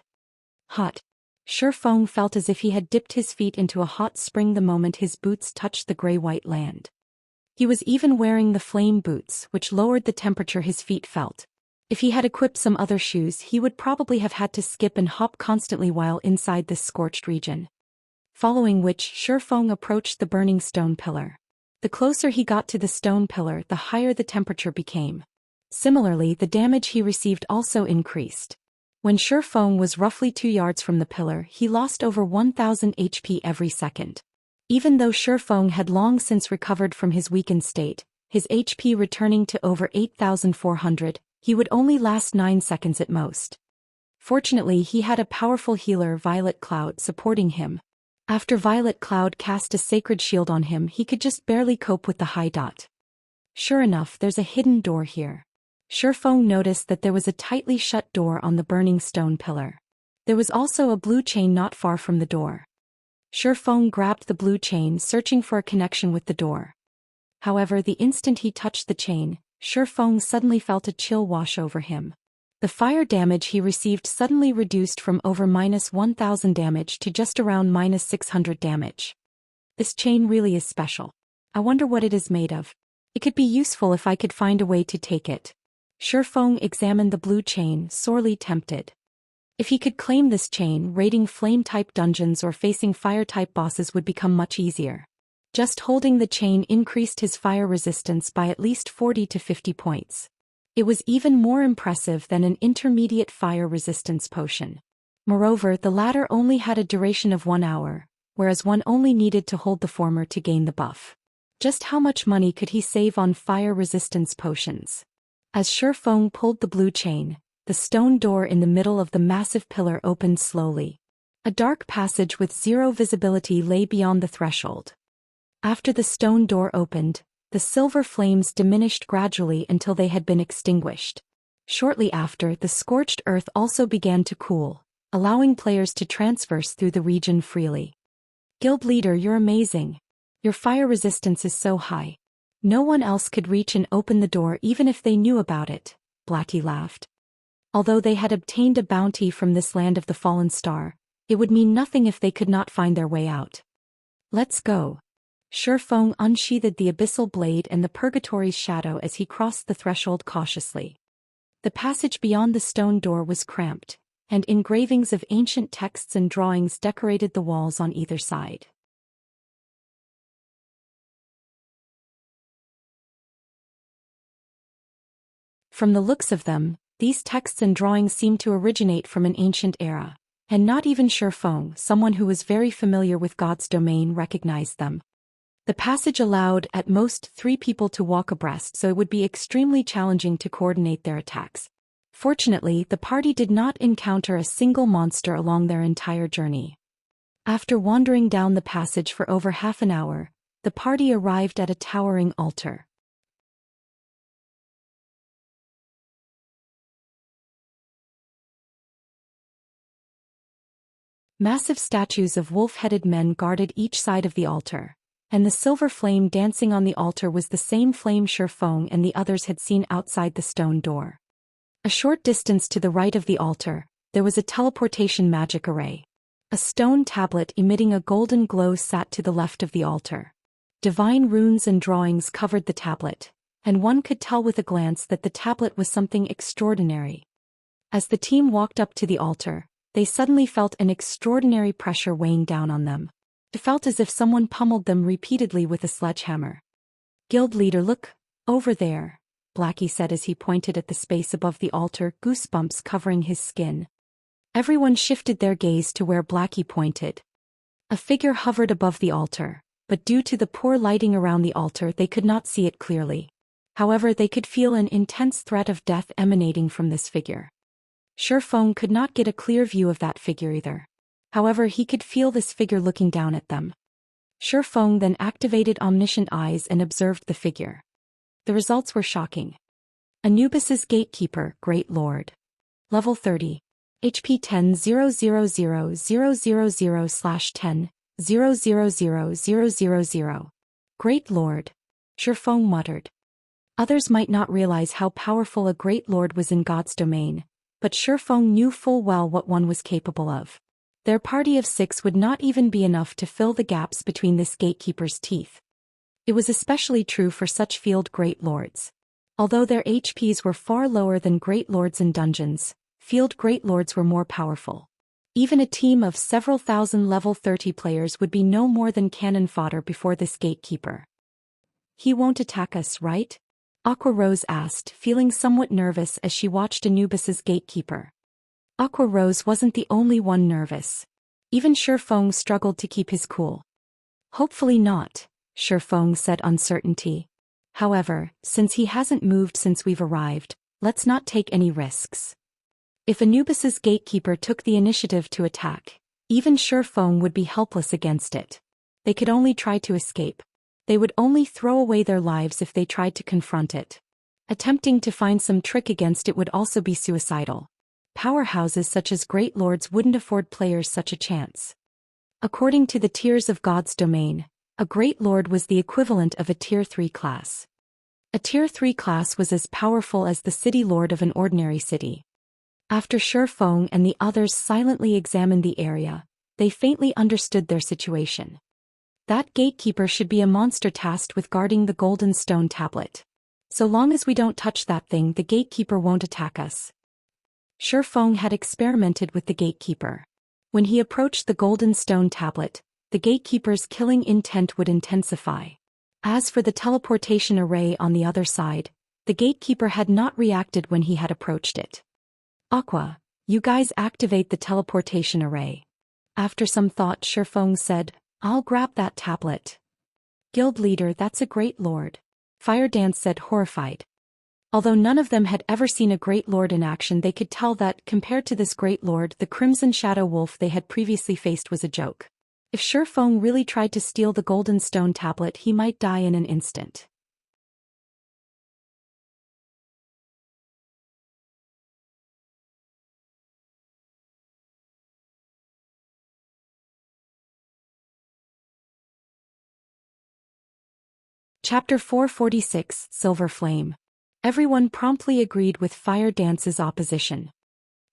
Hot. Shifeng felt as if he had dipped his feet into a hot spring the moment his boots touched the gray-white land. He was even wearing the flame boots, which lowered the temperature his feet felt. If he had equipped some other shoes, he would probably have had to skip and hop constantly while inside this scorched region. Following which, Shifeng approached the burning stone pillar. The closer he got to the stone pillar, the higher the temperature became. Similarly, the damage he received also increased. When Feng was roughly 2 yards from the pillar, he lost over 1,000 HP every second. Even though Feng had long since recovered from his weakened state, his HP returning to over 8,400, he would only last 9 seconds at most. Fortunately, he had a powerful healer, Violet Cloud, supporting him. After Violet Cloud cast a sacred shield on him, he could just barely cope with the high dot. Sure enough, there's a hidden door here. Feng noticed that there was a tightly shut door on the burning stone pillar. There was also a blue chain not far from the door. Feng grabbed the blue chain, searching for a connection with the door. However, the instant he touched the chain, Feng suddenly felt a chill wash over him. The fire damage he received suddenly reduced from over -1,000 damage to just around -600 damage. This chain really is special. I wonder what it is made of. It could be useful if I could find a way to take it. Feng examined the blue chain, sorely tempted. If he could claim this chain, raiding flame-type dungeons or facing fire-type bosses would become much easier. Just holding the chain increased his fire resistance by at least 40 to 50 points. It was even more impressive than an intermediate fire resistance potion. Moreover, the latter only had a duration of 1 hour, whereas one only needed to hold the former to gain the buff. Just how much money could he save on fire resistance potions? As Feng pulled the blue chain, the stone door in the middle of the massive pillar opened slowly. A dark passage with zero visibility lay beyond the threshold. After the stone door opened, the silver flames diminished gradually until they had been extinguished. Shortly after, the scorched earth also began to cool, allowing players to transverse through the region freely. Guild leader, you're amazing. Your fire resistance is so high. No one else could reach and open the door even if they knew about it, Blackie laughed. Although they had obtained a bounty from this land of the fallen star, it would mean nothing if they could not find their way out. Let's go. Feng unsheathed the abyssal blade and the purgatory's shadow as he crossed the threshold cautiously. The passage beyond the stone door was cramped, and engravings of ancient texts and drawings decorated the walls on either side. From the looks of them, these texts and drawings seemed to originate from an ancient era, and not even Feng, someone who was very familiar with God's domain, recognized them. The passage allowed at most 3 people to walk abreast, so it would be extremely challenging to coordinate their attacks. Fortunately, the party did not encounter a single monster along their entire journey. After wandering down the passage for over half an hour, the party arrived at a towering altar. Massive statues of wolf-headed men guarded each side of the altar, and the silver flame dancing on the altar was the same flame Feng and the others had seen outside the stone door. A short distance to the right of the altar, there was a teleportation magic array. A stone tablet emitting a golden glow sat to the left of the altar. Divine runes and drawings covered the tablet, and one could tell with a glance that the tablet was something extraordinary. As the team walked up to the altar, they suddenly felt an extraordinary pressure weighing down on them. It felt as if someone pummeled them repeatedly with a sledgehammer. Guild leader, look, over there, Blackie said as he pointed at the space above the altar, goosebumps covering his skin. Everyone shifted their gaze to where Blackie pointed. A figure hovered above the altar, but due to the poor lighting around the altar they could not see it clearly. However, they could feel an intense threat of death emanating from this figure. Feng could not get a clear view of that figure either. However, he could feel this figure looking down at them. Feng then activated omniscient eyes and observed the figure. The results were shocking. Anubis's Gatekeeper, Great Lord. Level 30. HP 10,000/10,000,000. Great Lord. Feng muttered. Others might not realize how powerful a Great Lord was in God's domain, but Feng knew full well what one was capable of. Their party of 6 would not even be enough to fill the gaps between this gatekeeper's teeth. It was especially true for such field Great Lords. Although their HPs were far lower than Great Lords in dungeons, field Great Lords were more powerful. Even a team of several thousand level 30 players would be no more than cannon fodder before this gatekeeper. He won't attack us, right? Aqua Rose asked, feeling somewhat nervous as she watched Anubis's gatekeeper. Aqua Rose wasn't the only one nervous. Even Shifeng struggled to keep his cool. Hopefully not, Shifeng said uncertainty. However, since he hasn't moved since we've arrived, let's not take any risks. If Anubis's gatekeeper took the initiative to attack, even Shifeng would be helpless against it. They could only try to escape. They would only throw away their lives if they tried to confront it. Attempting to find some trick against it would also be suicidal. Powerhouses such as Great Lords wouldn't afford players such a chance. According to the tiers of God's domain, a Great Lord was the equivalent of a Tier 3 class. A Tier 3 class was as powerful as the city lord of an ordinary city. After Shifeng and the others silently examined the area, they faintly understood their situation. That gatekeeper should be a monster tasked with guarding the golden stone tablet. So long as we don't touch that thing, the gatekeeper won't attack us. Shifeng had experimented with the gatekeeper. When he approached the golden stone tablet, the gatekeeper's killing intent would intensify. As for the teleportation array on the other side, the gatekeeper had not reacted when he had approached it. Aqua, you guys activate the teleportation array. After some thought, Shifeng said, I'll grab that tablet. Guild leader, that's a Great Lord. Fire Dance said, horrified. Although none of them had ever seen a Great Lord in action, they could tell that, compared to this Great Lord, the Crimson Shadow Wolf they had previously faced was a joke. If Shifeng really tried to steal the golden stone tablet, he might die in an instant. Chapter 446, Silver Flame. Everyone promptly agreed with Fire Dance's opposition.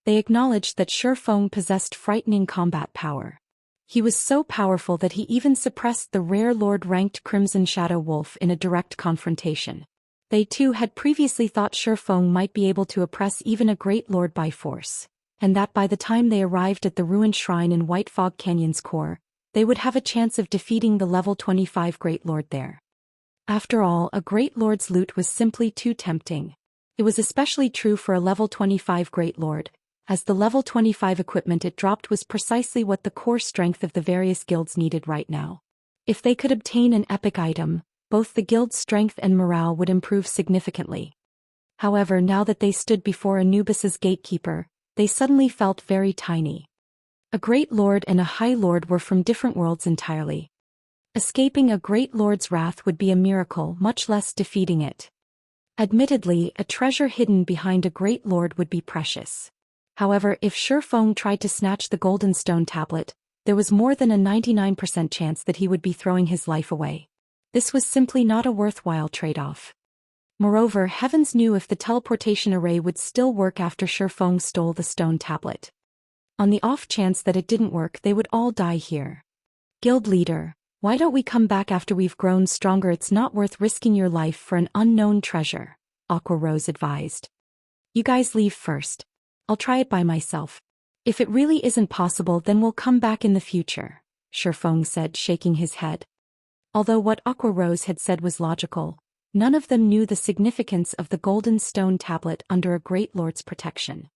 They acknowledged that Shifeng possessed frightening combat power. He was so powerful that he even suppressed the rare Lord-ranked Crimson Shadow Wolf in a direct confrontation. They too had previously thought Shifeng might be able to oppress even a Great Lord by force, and that by the time they arrived at the ruined shrine in White Fog Canyon's core, they would have a chance of defeating the level 25 Great Lord there. After all, a Great Lord's loot was simply too tempting. It was especially true for a level 25 Great Lord, as the level 25 equipment it dropped was precisely what the core strength of the various guilds needed right now. If they could obtain an epic item, both the guild's strength and morale would improve significantly. However, now that they stood before Anubis's gatekeeper, they suddenly felt very tiny. A Great Lord and a High Lord were from different worlds entirely. Escaping a Great Lord's wrath would be a miracle, much less defeating it. Admittedly, a treasure hidden behind a Great Lord would be precious. However, if Shifeng tried to snatch the golden stone tablet, there was more than a 99% chance that he would be throwing his life away. This was simply not a worthwhile trade-off. Moreover, heavens knew if the teleportation array would still work after Shifeng stole the stone tablet. On the off chance that it didn't work, they would all die here. Guild leader, why don't we come back after we've grown stronger? It's not worth risking your life for an unknown treasure, Aqua Rose advised. You guys leave first. I'll try it by myself. If it really isn't possible, then we'll come back in the future, Shifeng said, shaking his head. Although what Aqua Rose had said was logical, none of them knew the significance of the golden stone tablet under a Great Lord's protection.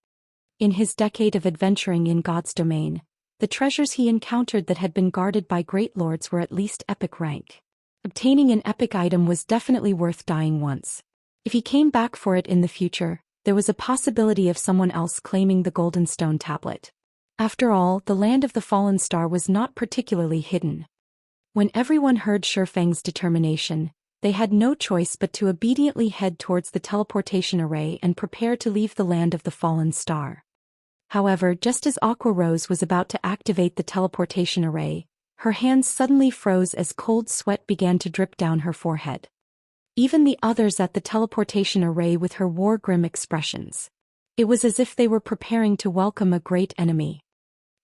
In his decade of adventuring in God's domain, the treasures he encountered that had been guarded by Great Lords were at least epic rank. Obtaining an epic item was definitely worth dying once. If he came back for it in the future, there was a possibility of someone else claiming the golden stone tablet. After all, the land of the fallen star was not particularly hidden. When everyone heard Shifeng's determination, they had no choice but to obediently head towards the teleportation array and prepare to leave the land of the fallen star. However, just as Aqua Rose was about to activate the teleportation array, her hands suddenly froze as cold sweat began to drip down her forehead. Even the others at the teleportation array with her war-grim expressions. It was as if they were preparing to welcome a great enemy.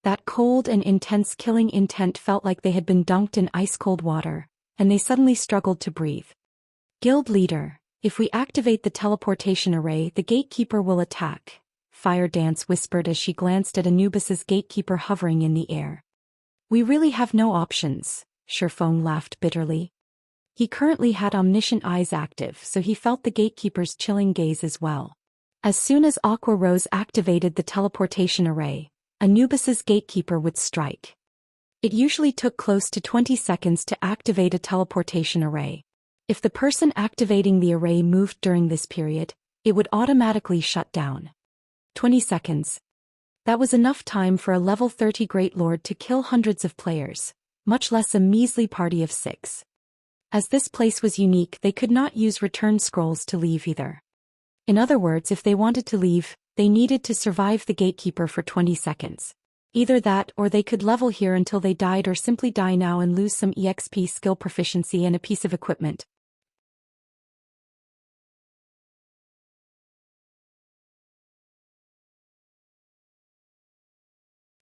That cold and intense killing intent felt like they had been dunked in ice-cold water, and they suddenly struggled to breathe. Guild leader, if we activate the teleportation array, the gatekeeper will attack, Fire Dance whispered as she glanced at Anubis's gatekeeper hovering in the air. We really have no options, Shifeng laughed bitterly. He currently had omniscient eyes active, so he felt the gatekeeper's chilling gaze as well. As soon as Aqua Rose activated the teleportation array, Anubis's gatekeeper would strike. It usually took close to 20 seconds to activate a teleportation array. If the person activating the array moved during this period, it would automatically shut down. 20 seconds. That was enough time for a level 30 Great Lord to kill hundreds of players, much less a measly party of 6. As this place was unique, they could not use return scrolls to leave either. In other words, if they wanted to leave, they needed to survive the gatekeeper for 20 seconds. Either that or they could level here until they died or simply die now and lose some EXP skill proficiency and a piece of equipment.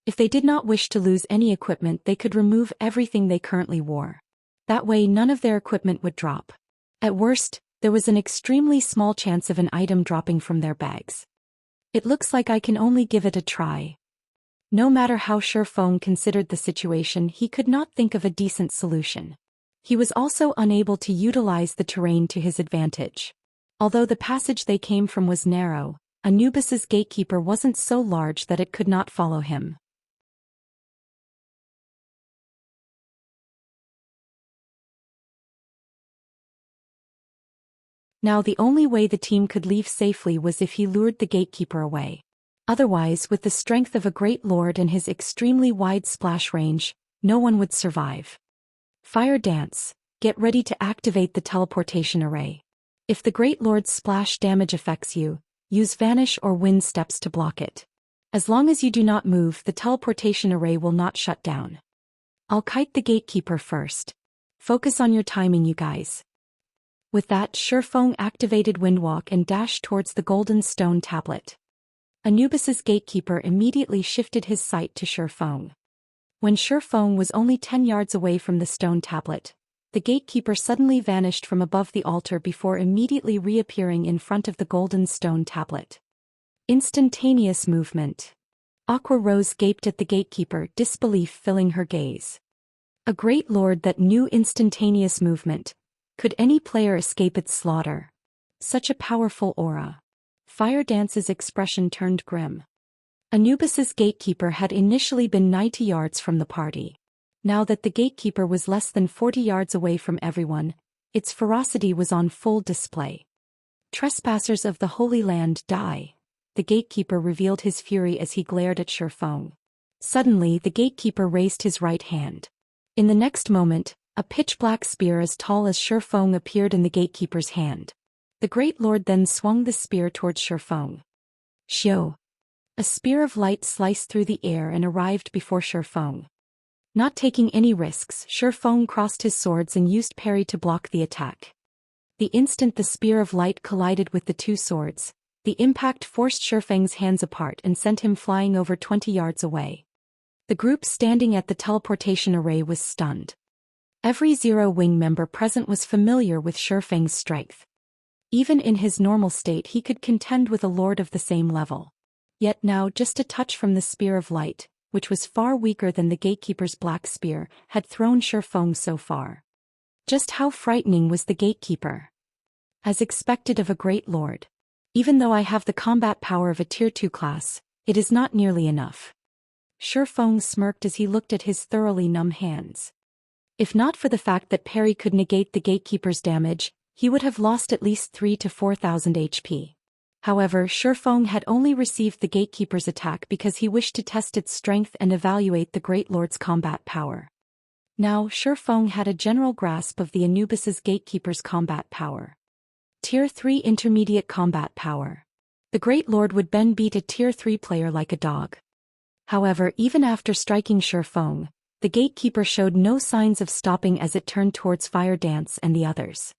If they did not wish to lose any equipment, they could remove everything they currently wore. That way none of their equipment would drop. At worst, there was an extremely small chance of an item dropping from their bags. It looks like I can only give it a try. No matter how sure Feng considered the situation, he could not think of a decent solution. He was also unable to utilize the terrain to his advantage. Although the passage they came from was narrow, Anubis's gatekeeper wasn't so large that it could not follow him. Now the only way the team could leave safely was if he lured the gatekeeper away. Otherwise, with the strength of a great lord and his extremely wide splash range, no one would survive. Fire Dance, get ready to activate the teleportation array. If the great lord's splash damage affects you, use vanish or wind steps to block it. As long as you do not move, the teleportation array will not shut down. I'll kite the gatekeeper first. Focus on your timing, you guys. With that, Shurfeng activated Windwalk and dashed towards the golden stone tablet. Anubis's gatekeeper immediately shifted his sight to Shurfeng. When Shurfeng was only 10 yards away from the stone tablet, the gatekeeper suddenly vanished from above the altar before immediately reappearing in front of the golden stone tablet. Instantaneous movement. Aqua Rose gaped at the gatekeeper, disbelief filling her gaze. A great lord that knew instantaneous movement. Could any player escape its slaughter? Such a powerful aura. Fire Dance's expression turned grim. Anubis's gatekeeper had initially been 90 yards from the party. Now that the gatekeeper was less than 40 yards away from everyone, its ferocity was on full display. Trespassers of the Holy Land, die. The gatekeeper revealed his fury as he glared at Shurfeng. Suddenly, the gatekeeper raised his right hand. In the next moment, a pitch-black spear as tall as Shurfeng appeared in the gatekeeper's hand. The great lord then swung the spear towards Shurfeng. Xiu. A spear of light sliced through the air and arrived before Shurfeng. Not taking any risks, Shurfeng crossed his swords and used parry to block the attack. The instant the spear of light collided with the two swords, the impact forced Shurfeng's hands apart and sent him flying over 20 yards away. The group standing at the teleportation array was stunned. Every Zero Wing member present was familiar with Shurfeng's strength. Even in his normal state he could contend with a lord of the same level. Yet now just a touch from the spear of light, which was far weaker than the gatekeeper's black spear, had thrown Shurfeng so far. Just how frightening was the gatekeeper? As expected of a great lord. Even though I have the combat power of a tier 2 class, it is not nearly enough. Shurfeng smirked as he looked at his thoroughly numb hands. If not for the fact that parry could negate the gatekeeper's damage, he would have lost at least 3,000 to 4,000 HP. However, Shurfeng had only received the gatekeeper's attack because he wished to test its strength and evaluate the Great Lord's combat power. Now, Shurfeng had a general grasp of the Anubis's gatekeeper's combat power. Tier 3 intermediate combat power. The Great Lord would then beat a Tier 3 player like a dog. However, even after striking Shurfeng, the gatekeeper showed no signs of stopping as it turned towards Fire Dance and the others.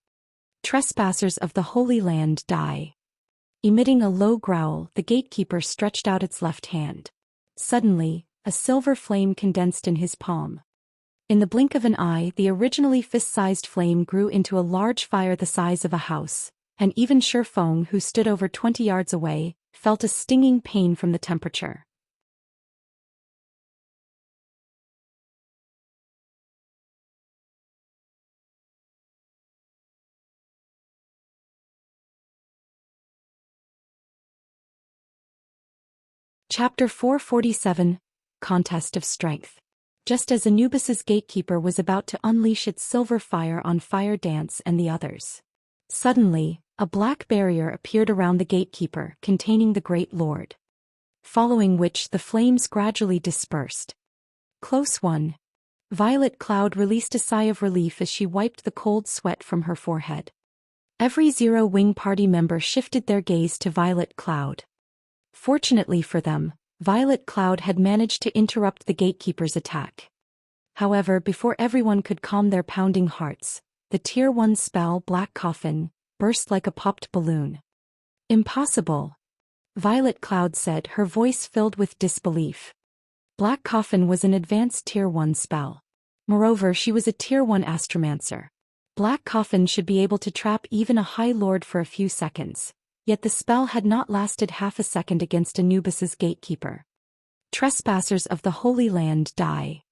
Trespassers of the Holy Land, die. Emitting a low growl, the gatekeeper stretched out its left hand. Suddenly, a silver flame condensed in his palm. In the blink of an eye, the originally fist-sized flame grew into a large fire the size of a house, and even Shurfeng, who stood over 20 yards away, felt a stinging pain from the temperature. Chapter 447, Contest of Strength. Just as Anubis's gatekeeper was about to unleash its silver fire on Fire Dance and the others, suddenly, a black barrier appeared around the gatekeeper containing the Great Lord, following which the flames gradually dispersed. Close one. Violet Cloud released a sigh of relief as she wiped the cold sweat from her forehead. Every Zero Wing party member shifted their gaze to Violet Cloud. Fortunately for them, Violet Cloud had managed to interrupt the gatekeeper's attack. However, before everyone could calm their pounding hearts, the Tier 1 spell Black Coffin burst like a popped balloon. Impossible, Violet Cloud said, her voice filled with disbelief. Black Coffin was an advanced Tier 1 spell. Moreover, she was a Tier 1 astromancer. Black Coffin should be able to trap even a High Lord for a few seconds. Yet the spell had not lasted half a second against Anubis's gatekeeper. Trespassers of the Holy Land die.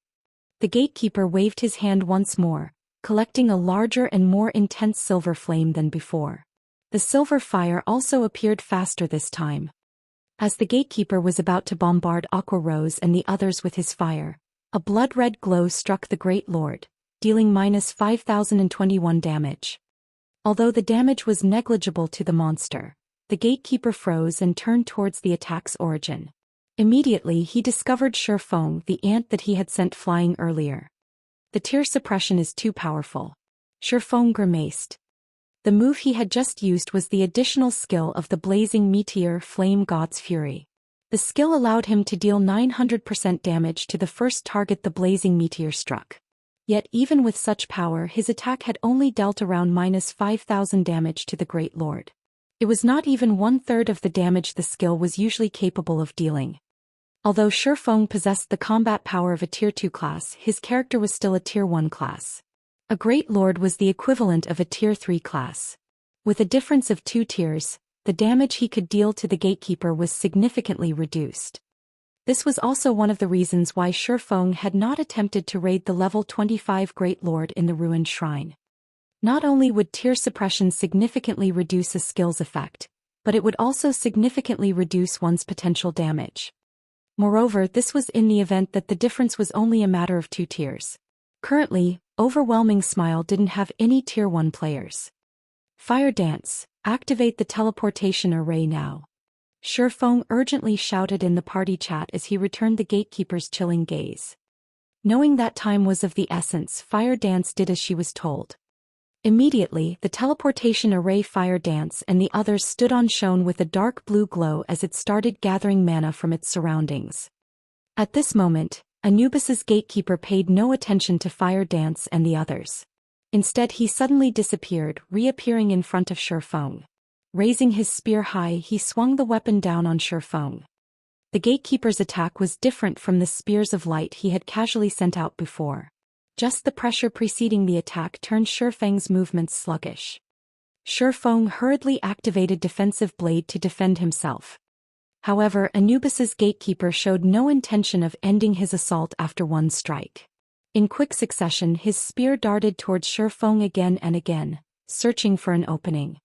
The gatekeeper waved his hand once more, collecting a larger and more intense silver flame than before. The silver fire also appeared faster this time. As the gatekeeper was about to bombard Aqua Rose and the others with his fire, a blood-red glow struck the Great Lord, dealing minus 5,021 damage. Although the damage was negligible to the monster, the gatekeeper froze and turned towards the attack's origin. Immediately he discovered Shurfeng, the ant that he had sent flying earlier. The tear suppression is too powerful. Shurfeng grimaced. The move he had just used was the additional skill of the blazing meteor Flame God's Fury. The skill allowed him to deal 900% damage to the first target the blazing meteor struck. Yet even with such power, his attack had only dealt around minus 5,000 damage to the Great Lord. It was not even 1/3 of the damage the skill was usually capable of dealing. Although Shurfeng possessed the combat power of a Tier 2 class, his character was still a Tier 1 class. A Great Lord was the equivalent of a Tier 3 class. With a difference of 2 tiers, the damage he could deal to the gatekeeper was significantly reduced. This was also one of the reasons why Shurfeng had not attempted to raid the level 25 Great Lord in the ruined shrine. Not only would tear suppression significantly reduce a skill's effect, but it would also significantly reduce one's potential damage. Moreover, this was in the event that the difference was only a matter of 2 tiers. Currently, Overwhelming Smile didn't have any Tier 1 players. Fire Dance, activate the teleportation array now. Shurfeng urgently shouted in the party chat as he returned the gatekeeper's chilling gaze. Knowing that time was of the essence, Fire Dance did as she was told. Immediately, the teleportation array Fire Dance and the others stood on shone with a dark blue glow as it started gathering mana from its surroundings. At this moment, Anubis's gatekeeper paid no attention to Fire Dance and the others. Instead, he suddenly disappeared, reappearing in front of Shurfeng. Raising his spear high, he swung the weapon down on Shurfeng. The gatekeeper's attack was different from the spears of light he had casually sent out before. Just the pressure preceding the attack turned Shurfeng's movements sluggish. Shurfeng hurriedly activated Defensive Blade to defend himself. However, Anubis's gatekeeper showed no intention of ending his assault after one strike. In quick succession, his spear darted towards Shurfeng again and again, searching for an opening.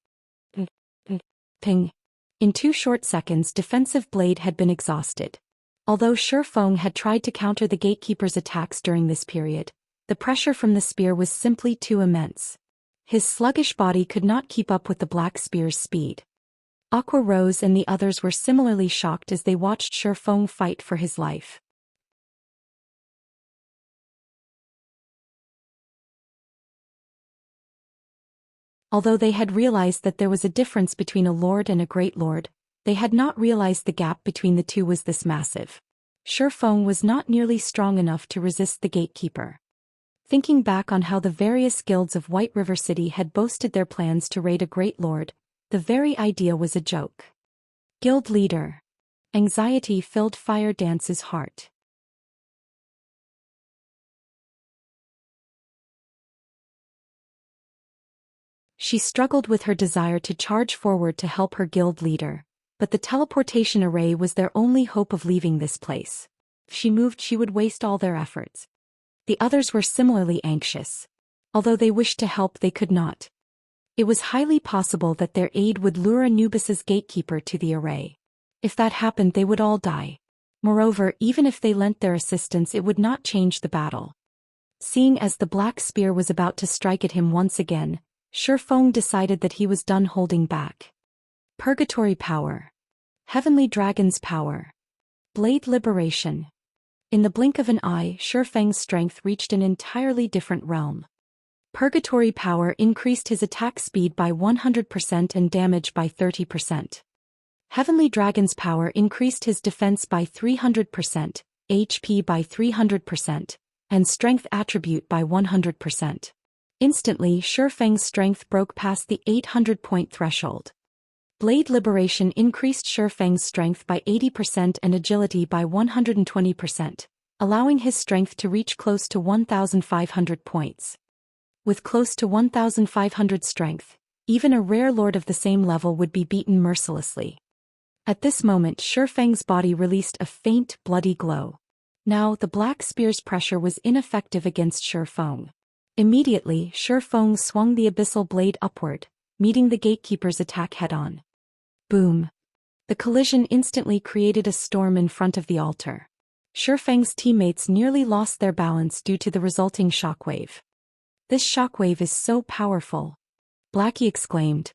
Ping. In 2 short seconds, Defensive Blade had been exhausted. Although Shurfeng had tried to counter the gatekeeper's attacks during this period, the pressure from the spear was simply too immense. His sluggish body could not keep up with the black spear's speed. Aqua Rose and the others were similarly shocked as they watched Shurfeng fight for his life. Although they had realized that there was a difference between a lord and a great lord, they had not realized the gap between the two was this massive. Shurfeng was not nearly strong enough to resist the gatekeeper. Thinking back on how the various guilds of White River City had boasted their plans to raid a great lord, the very idea was a joke. Guild leader. Anxiety filled Fire Dance's heart. She struggled with her desire to charge forward to help her guild leader, but the teleportation array was their only hope of leaving this place. If she moved, she would waste all their efforts. The others were similarly anxious. Although they wished to help, they could not. It was highly possible that their aid would lure Anubis's gatekeeper to the array. If that happened, they would all die. Moreover, even if they lent their assistance, it would not change the battle. Seeing as the black spear was about to strike at him once again, Shifeng decided that he was done holding back. Purgatory power. Heavenly Dragon's power. Blade liberation. In the blink of an eye, Shifeng's strength reached an entirely different realm. Purgatory power increased his attack speed by 100% and damage by 30%. Heavenly Dragon's power increased his defense by 300%, HP by 300%, and strength attribute by 100%. Instantly, Shifeng's strength broke past the 800-point threshold. Blade liberation increased Shifeng's strength by 80% and agility by 120%, allowing his strength to reach close to 1,500 points. With close to 1,500 strength, even a rare lord of the same level would be beaten mercilessly. At this moment, Shifeng's body released a faint, bloody glow. Now, the black spear's pressure was ineffective against Shifeng. Immediately, Shifeng swung the abyssal blade upward, meeting the gatekeeper's attack head-on. Boom! The collision instantly created a storm in front of the altar. Shifeng's teammates nearly lost their balance due to the resulting shockwave. This shockwave is so powerful. Blackie exclaimed.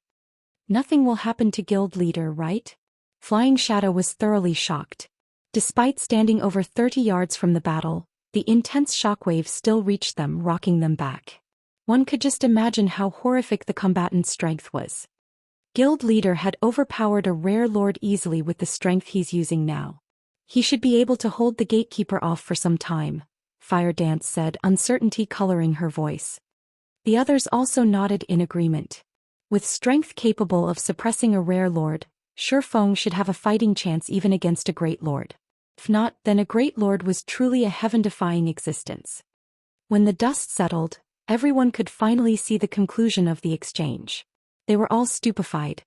Nothing will happen to guild leader, right? Flying Shadow was thoroughly shocked. Despite standing over 30 yards from the battle, the intense shockwave still reached them, rocking them back. One could just imagine how horrific the combatant's strength was. Guild leader had overpowered a rare lord easily with the strength he's using now. He should be able to hold the gatekeeper off for some time, Fire Dance said, uncertainty coloring her voice. The others also nodded in agreement. With strength capable of suppressing a rare lord, Shifeng should have a fighting chance even against a great lord. If not, then a great lord was truly a heaven-defying existence. When the dust settled, everyone could finally see the conclusion of the exchange. They were all stupefied.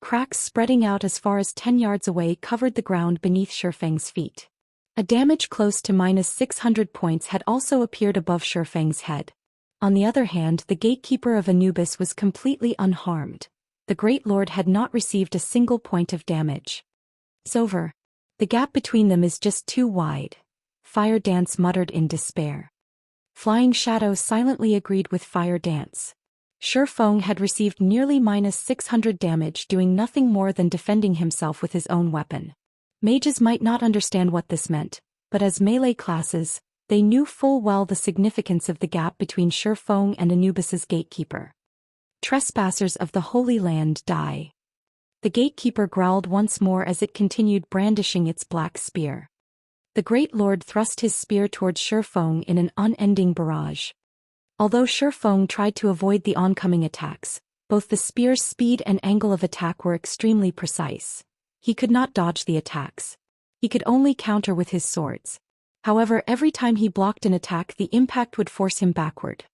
Cracks spreading out as far as 10 yards away covered the ground beneath Shifeng's feet. A damage close to -600 points had also appeared above Shifeng's head. On the other hand, the gatekeeper of Anubis was completely unharmed. The Great Lord had not received a single point of damage. It's over. The gap between them is just too wide, Fire Dance muttered in despair. Flying Shadow silently agreed with Fire Dance. Shifeng had received nearly -600 damage, doing nothing more than defending himself with his own weapon. Mages might not understand what this meant, but as melee classes, they knew full well the significance of the gap between Shifeng and Anubis's gatekeeper. Trespassers of the Holy Land die. The gatekeeper growled once more as it continued brandishing its black spear. The Great Lord thrust his spear towards Shifeng in an unending barrage. Although Shifeng tried to avoid the oncoming attacks, both the spear's speed and angle of attack were extremely precise. He could not dodge the attacks. He could only counter with his swords. However, every time he blocked an attack, the impact would force him backward.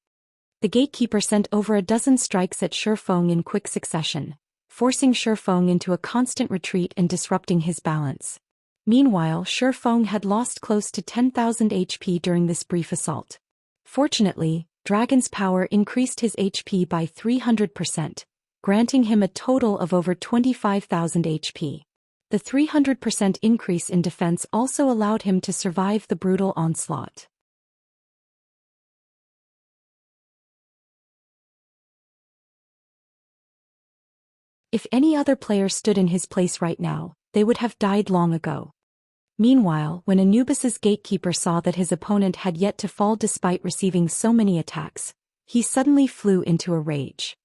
The gatekeeper sent over a dozen strikes at Shifeng in quick succession, forcing Shifeng into a constant retreat and disrupting his balance. Meanwhile, Shifeng had lost close to 10,000 HP during this brief assault. Fortunately, Dragon's power increased his HP by 300%, granting him a total of over 25,000 HP. The 300% increase in defense also allowed him to survive the brutal onslaught. If any other player stood in his place right now, they would have died long ago. Meanwhile, when Anubis's gatekeeper saw that his opponent had yet to fall despite receiving so many attacks, he suddenly flew into a rage.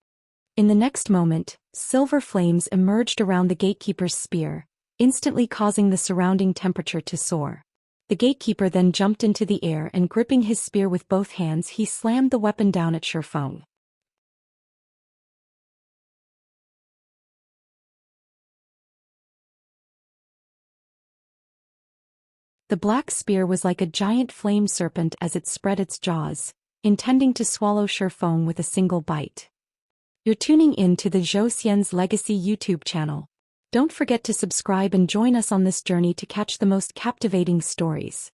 In the next moment, silver flames emerged around the gatekeeper's spear, instantly causing the surrounding temperature to soar. The gatekeeper then jumped into the air and, gripping his spear with both hands, he slammed the weapon down at Shifeng. The black spear was like a giant flame serpent as it spread its jaws, intending to swallow Shifeng with a single bite. You're tuning in to the Zhou Xian's Legacy YouTube channel. Don't forget to subscribe and join us on this journey to catch the most captivating stories.